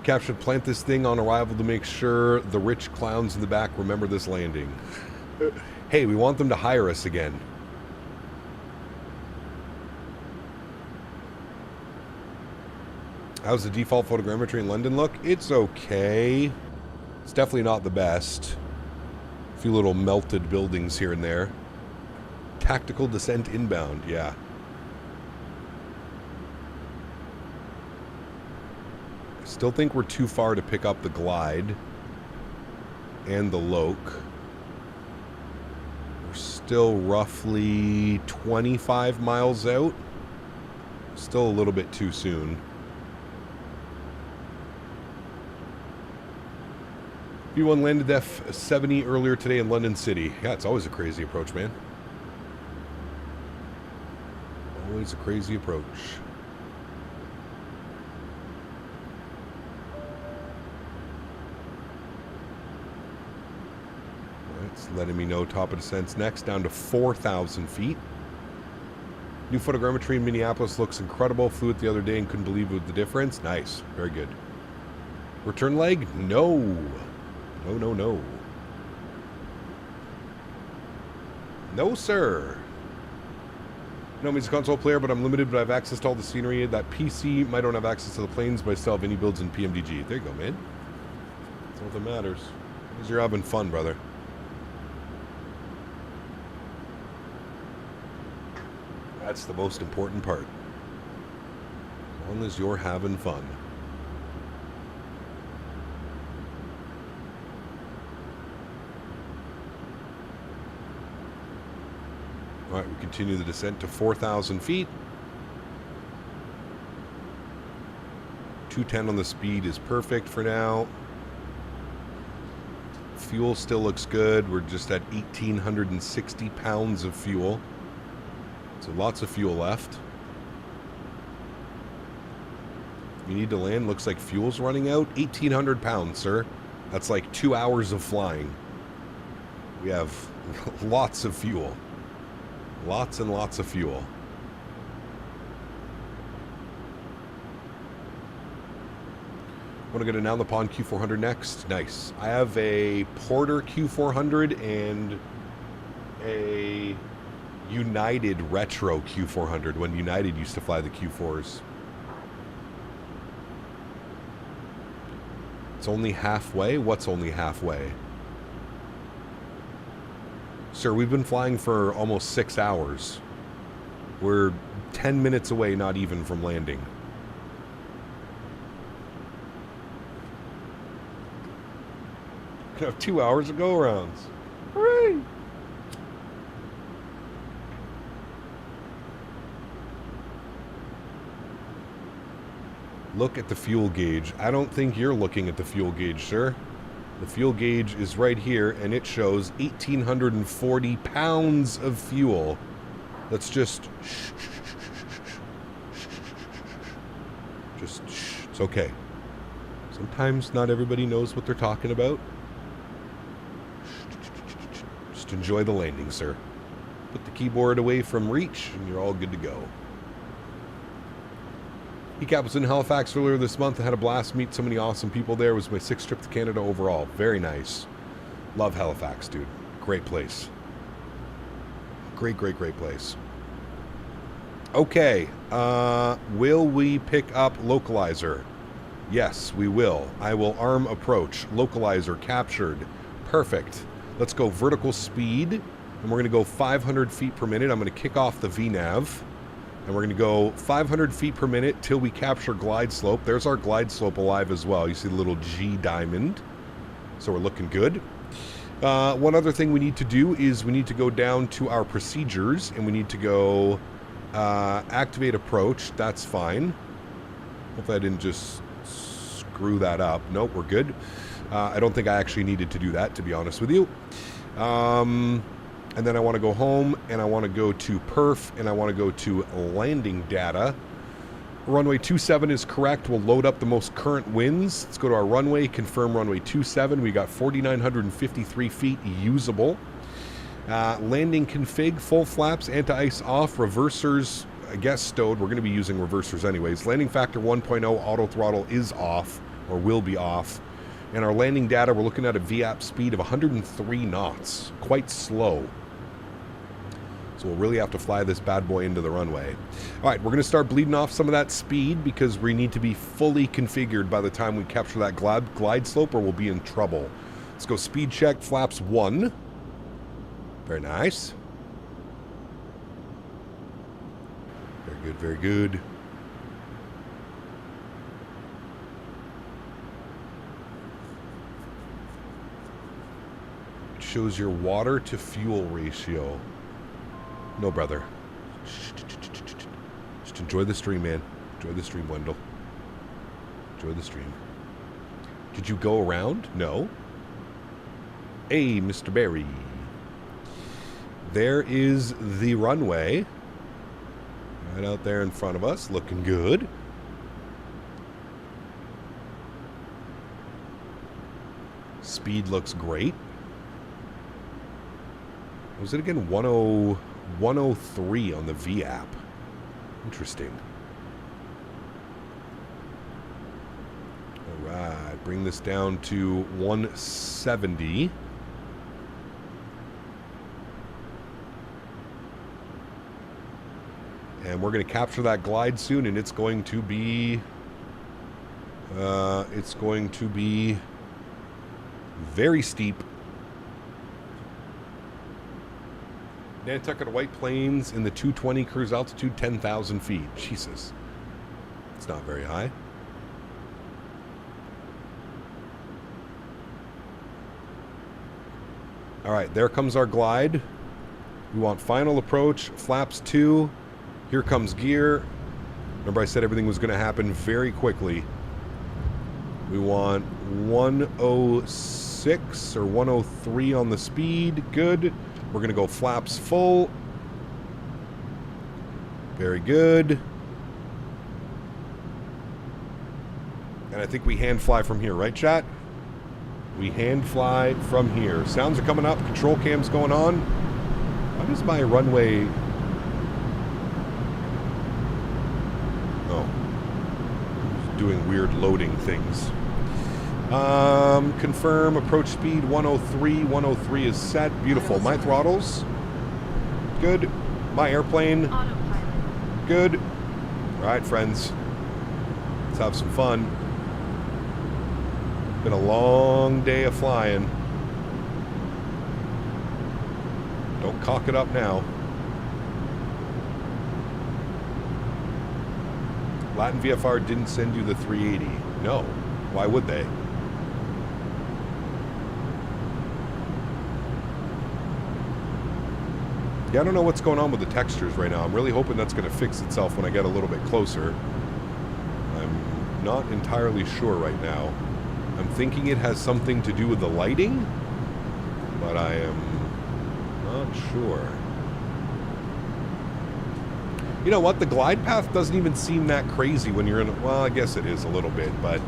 Cap should plant this thing on arrival to make sure the rich clowns in the back remember this landing. Hey, we want them to hire us again. How's the default photogrammetry in London look? It's okay. It's definitely not the best. A few little melted buildings here and there. Tactical descent inbound, yeah. Still think we're too far to pick up the glide and the loc. We're still roughly 25 miles out. Still a little bit too soon. V1 landed F70 earlier today in London City. Yeah, it's always a crazy approach, man. Always a crazy approach. It's letting me know top of descent's next, down to 4,000 feet. New photogrammetry in Minneapolis looks incredible. Flew it the other day and couldn't believe the difference. Nice. Very good. Return leg? No. No, no, no. No, sir. No, means a console player, but I'm limited, but I have access to all the scenery. That PC might don't have access to the planes, but I still have any builds in PMDG. There you go, man. That's all that matters. Because you're having fun, brother. That's the most important part. As long as you're having fun. All right, we continue the descent to 4,000 feet. 210 on the speed is perfect for now. Fuel still looks good. We're just at 1,860 pounds of fuel. So lots of fuel left. You need to land. Looks like fuel's running out. 1,800 pounds, sir. That's like 2 hours of flying. We have lots of fuel. Lots and lots of fuel. Want to go to Down the Pond Q400 next? Nice. I have a Porter Q400 and a United Retro Q400 when United used to fly the Q4s. It's only halfway? What's only halfway? Sir, we've been flying for almost 6 hours. We're 10 minutes away, not even from landing. Have 2 hours of go-arounds. Hooray! Look at the fuel gauge. I don't think you're looking at the fuel gauge, sir. The fuel gauge is right here, and it shows 1,840 pounds of fuel. Let's just... It's okay. Sometimes not everybody knows what they're talking about. Just enjoy the landing, sir. Put the keyboard away from reach, and you're all good to go. ECAP was in Halifax earlier this month. I had a blast, meet so many awesome people there. It was my 6th trip to Canada overall. Very nice. Love Halifax, dude. Great place. Great, great, great place. Okay. Will we pick up localizer? Yes, we will. I will arm approach. Localizer captured. Perfect. Let's go vertical speed. And we're going to go 500 feet per minute. I'm going to kick off the VNAV. And we're going to go 500 feet per minute till we capture glide slope. There's our glide slope alive as well. You see the little G diamond. So we're looking good. One other thing we need to do is we need to go down to our procedures. And we need to go activate approach. That's fine. Hopefully I didn't just screw that up. Nope, we're good. I don't think I actually needed to do that, to be honest with you. And then I want to go home, and I want to go to perf, and I want to go to landing data. Runway 27 is correct. We'll load up the most current winds. Let's go to our runway, confirm runway 27. We got 4,953 feet usable. Landing config, full flaps, anti-ice off, reversers, I guess stowed. We're going to be using reversers anyways. Landing factor 1.0, auto throttle is off, or will be off. And our landing data, we're looking at a VAP speed of 103 knots. Quite slow. So we'll really have to fly this bad boy into the runway. All right, we're going to start bleeding off some of that speed because we need to be fully configured by the time we capture that glide slope or we'll be in trouble. Let's go speed check, flaps 1. Very nice. Very good, very good. Shows your water to fuel ratio. No, brother. Just enjoy the stream, man. Enjoy the stream, Wendell. Enjoy the stream. Did you go around? No. Hey, Mr. Barry. There is the runway. Right out there in front of us. Looking good. Speed looks great. What was it again? 103 on the VAP. Interesting. All right. Bring this down to 170. And we're going to capture that glide soon, and it's going to be very steep. Nantucket White Plains in the 220 cruise altitude, 10,000 feet. Jesus. It's not very high. All right, there comes our glide. We want final approach, flaps 2. Here comes gear. Remember I said everything was going to happen very quickly. We want 106 or 103 on the speed. Good. We're going to go flaps full. Very good. And I think we hand fly from here, right, chat? We hand fly from here. Sounds are coming up. Control cam's going on. Why does my runway... Oh. It's doing weird loading things. Confirm approach speed 103. 103 is set. Beautiful. My throttles. Good. My airplane. Good. All right, friends. Let's have some fun. Been a long day of flying. Don't cock it up now. Latin VFR didn't send you the 380. No. Why would they? Yeah, I don't know what's going on with the textures right now. I'm really hoping that's going to fix itself when I get a little bit closer. I'm not entirely sure right now. I'm thinking it has something to do with the lighting, but I am not sure. You know what? The glide path doesn't even seem that crazy when you're in... Well, I guess it is a little bit, but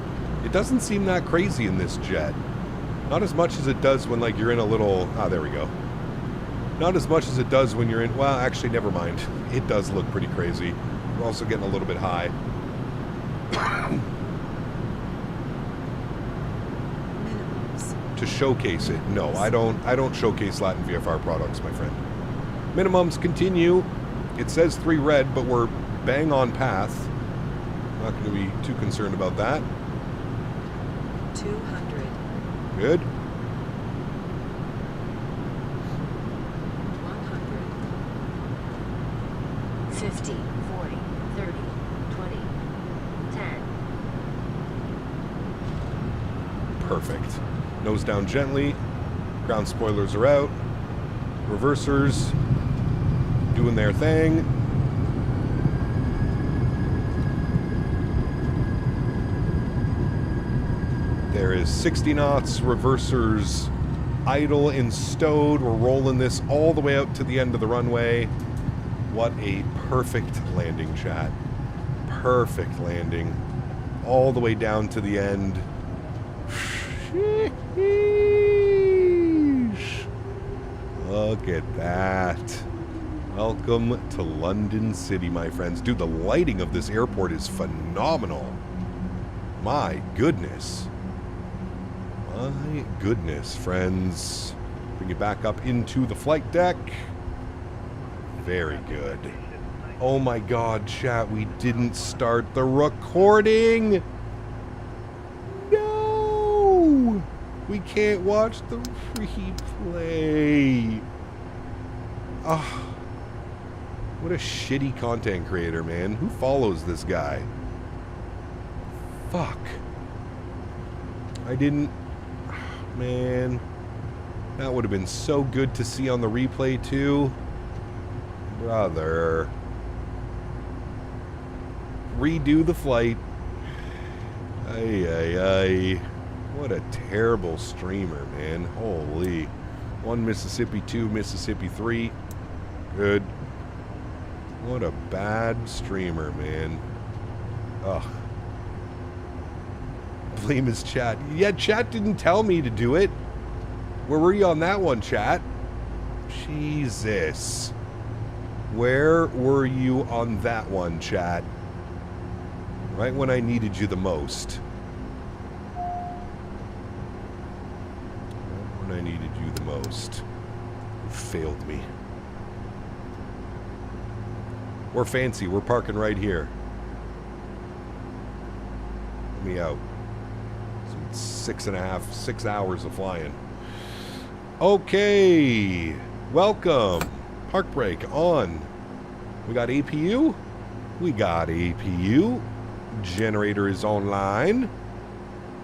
it doesn't seem that crazy in this jet. Not as much as it does when, like, you're in a little... Ah, there we go. Not as much as it does when you're in... Well, actually, never mind. It does look pretty crazy. We're also getting a little bit high. To showcase it. No, I don't showcase Latin VFR products, my friend. Minimums continue. It says 3 red, but we're bang on path. Not going to be too concerned about that. 200. Good. 100. 50. 40. 30. 20. 10. Perfect. Nose down gently. Ground spoilers are out. Reversers doing their thing. There is 60 knots. Reversers idle and stowed. We're rolling this all the way out to the end of the runway. What a perfect landing, chat. Perfect landing. All the way down to the end. Look at that. Welcome to London City, my friends. Dude, the lighting of this airport is phenomenal. My goodness. My goodness, friends. Bring it back up into the flight deck. Very good. Oh my god, chat, we didn't start the recording. No! We can't watch the replay. Ah. What a shitty content creator, man. Who follows this guy? Fuck. I didn't... Man. That would have been so good to see on the replay, too. Brother. Redo the flight. Ay, ay, ay. What a terrible streamer, man. Holy. 1 Mississippi, 2 Mississippi, 3. Good. What a bad streamer, man. Ugh. Blame his chat. Yeah, chat didn't tell me to do it. Where were you on that one, chat? Jesus. Where were you on that one, chat? Right when I needed you the most. Right when I needed you the most. You failed me. We're fancy. We're parking right here. Let me out. 6 hours of flying. Okay. Welcome. Park brake on. We got APU. We got APU. Generator is online.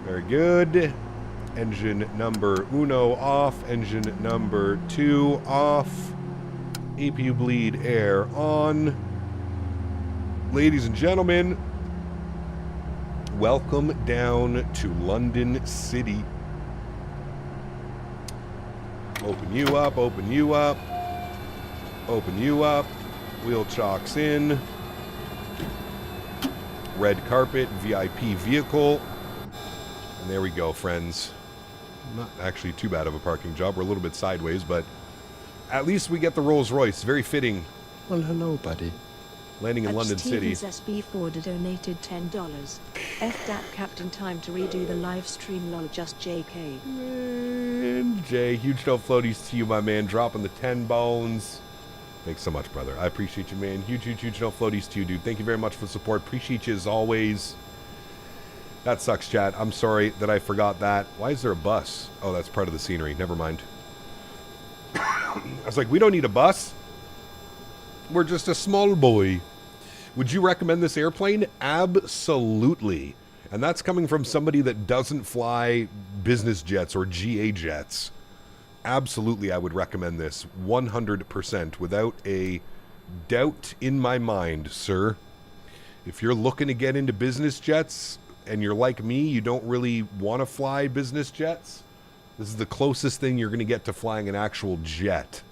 Very good. Engine number 1 off. Engine number 2 off. APU bleed air on. Ladies and gentlemen, welcome down to London City. Open you up, open you up, open you up. Wheel chocks in. Red carpet, VIP vehicle. And there we go, friends. Not actually too bad of a parking job. We're a little bit sideways, but at least we get the Rolls Royce. Very fitting. Well, hello, buddy. Landing in London City. SB4 donated $10. FDAP Captain time to redo the live stream, lol, just JK. And Jay, huge no floaties to you, my man. Dropping the 10 bones. Thanks so much, brother. I appreciate you, man. Huge no floaties to you, dude. Thank you very much for the support. Appreciate you as always. That sucks, chat. I'm sorry that I forgot that. Why is there a bus? Oh, that's part of the scenery. Never mind. I was like, we don't need a bus. We're just a small boy. Would you recommend this airplane? Absolutely. And that's coming from somebody that doesn't fly business jets or GA jets. Absolutely, I would recommend this 100% without a doubt in my mind, sir. If you're looking to get into business jets and you're like me, you don't really want to fly business jets, this is the closest thing you're going to get to flying an actual jet.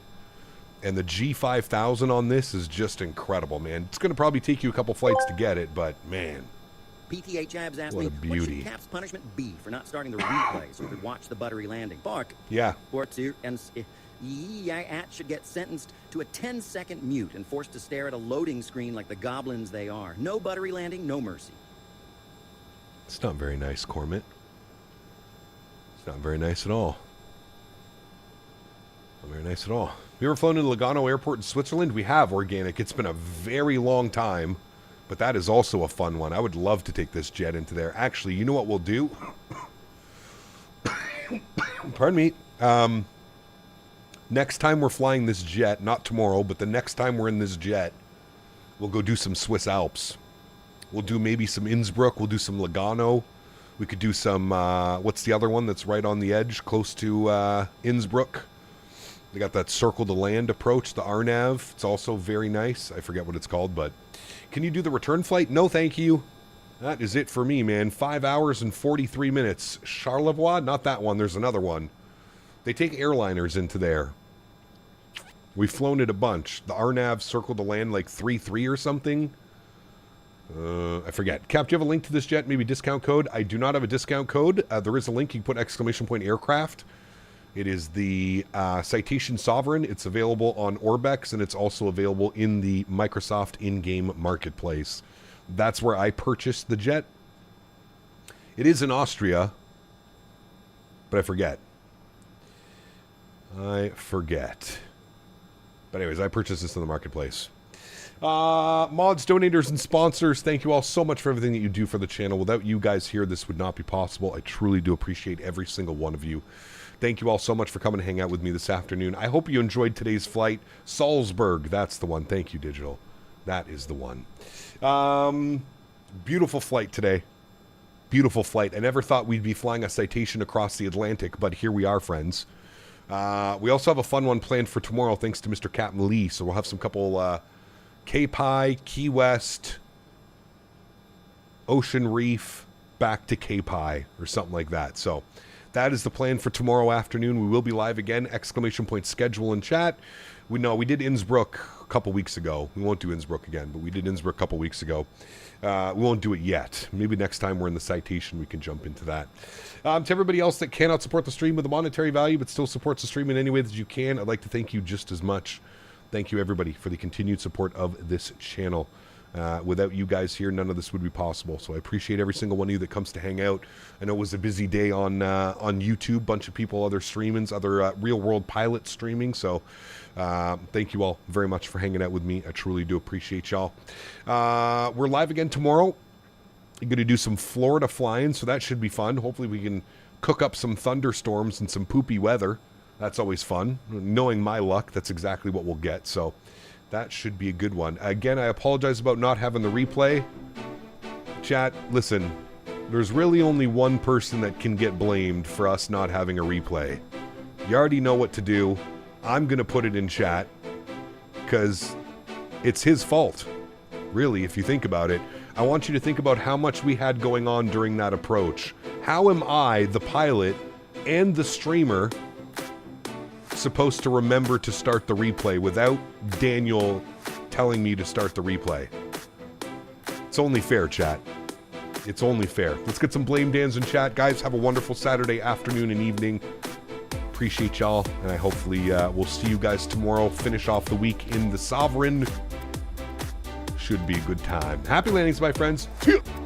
And the G5000 on this is just incredible, man. It's going to probably take you a couple flights to get it, but man. PTH Abs asked What me, a beauty. what should Cap's punishment be for not starting the replay so we could watch the buttery landing? Bark. Yeah. Or two, and At should get sentenced to a 10-second mute and forced to stare at a loading screen like the goblins they are. No buttery landing, no mercy. It's not very nice, Cormit. It's not very nice at all. Not very nice at all. Have you ever flown into Lugano Airport in Switzerland? We have, Organic. It's been a very long time, but that is also a fun one. I would love to take this jet into there. Actually, you know what we'll do? Pardon me. Next time we're flying this jet, not tomorrow, but the next time we're in this jet, we'll go do some Swiss Alps. We'll do maybe some Innsbruck. We'll do some Lugano. We could do some, what's the other one that's right on the edge, close to Innsbruck? They got that circle to land approach, the RNAV. It's also very nice. I forget what it's called, but can you do the return flight? No, thank you. That is it for me, man. 5 hours and 43 minutes. Charlevoix? Not that one. There's another one. They take airliners into there. We've flown it a bunch. The RNAV circle to land like 3-3 or something. I forget. Cap, do you have a link to this jet? Maybe discount code? I do not have a discount code. There is a link. You can put ! aircraft. It is the Citation Sovereign. It's available on Orbex, and it's also available in the Microsoft in-game marketplace. That's where I purchased the jet. It is in Austria, but I forget. But anyways, I purchased this in the marketplace. Mods, donators, and sponsors, thank you all so much for everything that you do for the channel. Without you guys here, this would not be possible. I truly do appreciate every single one of you. Thank you all so much for coming to hang out with me this afternoon. I hope you enjoyed today's flight. Salzburg, that's the one. Thank you, Digital. That is the one. Beautiful flight today. Beautiful flight. I never thought we'd be flying a Citation across the Atlantic, but here we are, friends. We also have a fun one planned for tomorrow, thanks to Mr. Captain Lee. So we'll have some couple Cape High, Key West, Ocean Reef, back to Cape High, or something like that. So that is the plan for tomorrow afternoon. We will be live again. ! Schedule in chat. We did Innsbruck a couple weeks ago. We won't do Innsbruck again, but we did Innsbruck a couple weeks ago. We won't do it yet. Maybe next time we're in the Citation, we can jump into that. To everybody else that cannot support the stream with a monetary value, but still supports the stream in any way that you can, I'd like to thank you just as much. Thank you, everybody, for the continued support of this channel. Without you guys here, none of this would be possible. So I appreciate every single one of you that comes to hang out. I know it was a busy day on YouTube. Bunch of people, other streamings, other real-world pilot streaming. So thank you all very much for hanging out with me. I truly do appreciate y'all. We're live again tomorrow. I'm going to do some Florida flying, so that should be fun. Hopefully we can cook up some thunderstorms and some poopy weather. That's always fun. Knowing my luck, that's exactly what we'll get. So that should be a good one. Again, I apologize about not having the replay. Chat, listen, there's really only one person that can get blamed for us not having a replay. You already know what to do. I'm going to put it in chat because it's his fault. Really, if you think about it. I want you to think about how much we had going on during that approach. How am I, the pilot, and the streamer supposed to remember to start the replay without Daniel telling me to start the replay? It's only fair, chat. It's only fair. Let's get some blame Dans in chat. Guys, have a wonderful Saturday afternoon and evening. Appreciate y'all, and I hopefully we'll see you guys tomorrow. Finish off the week in the Sovereign. Should be a good time. Happy landings, my friends. See ya.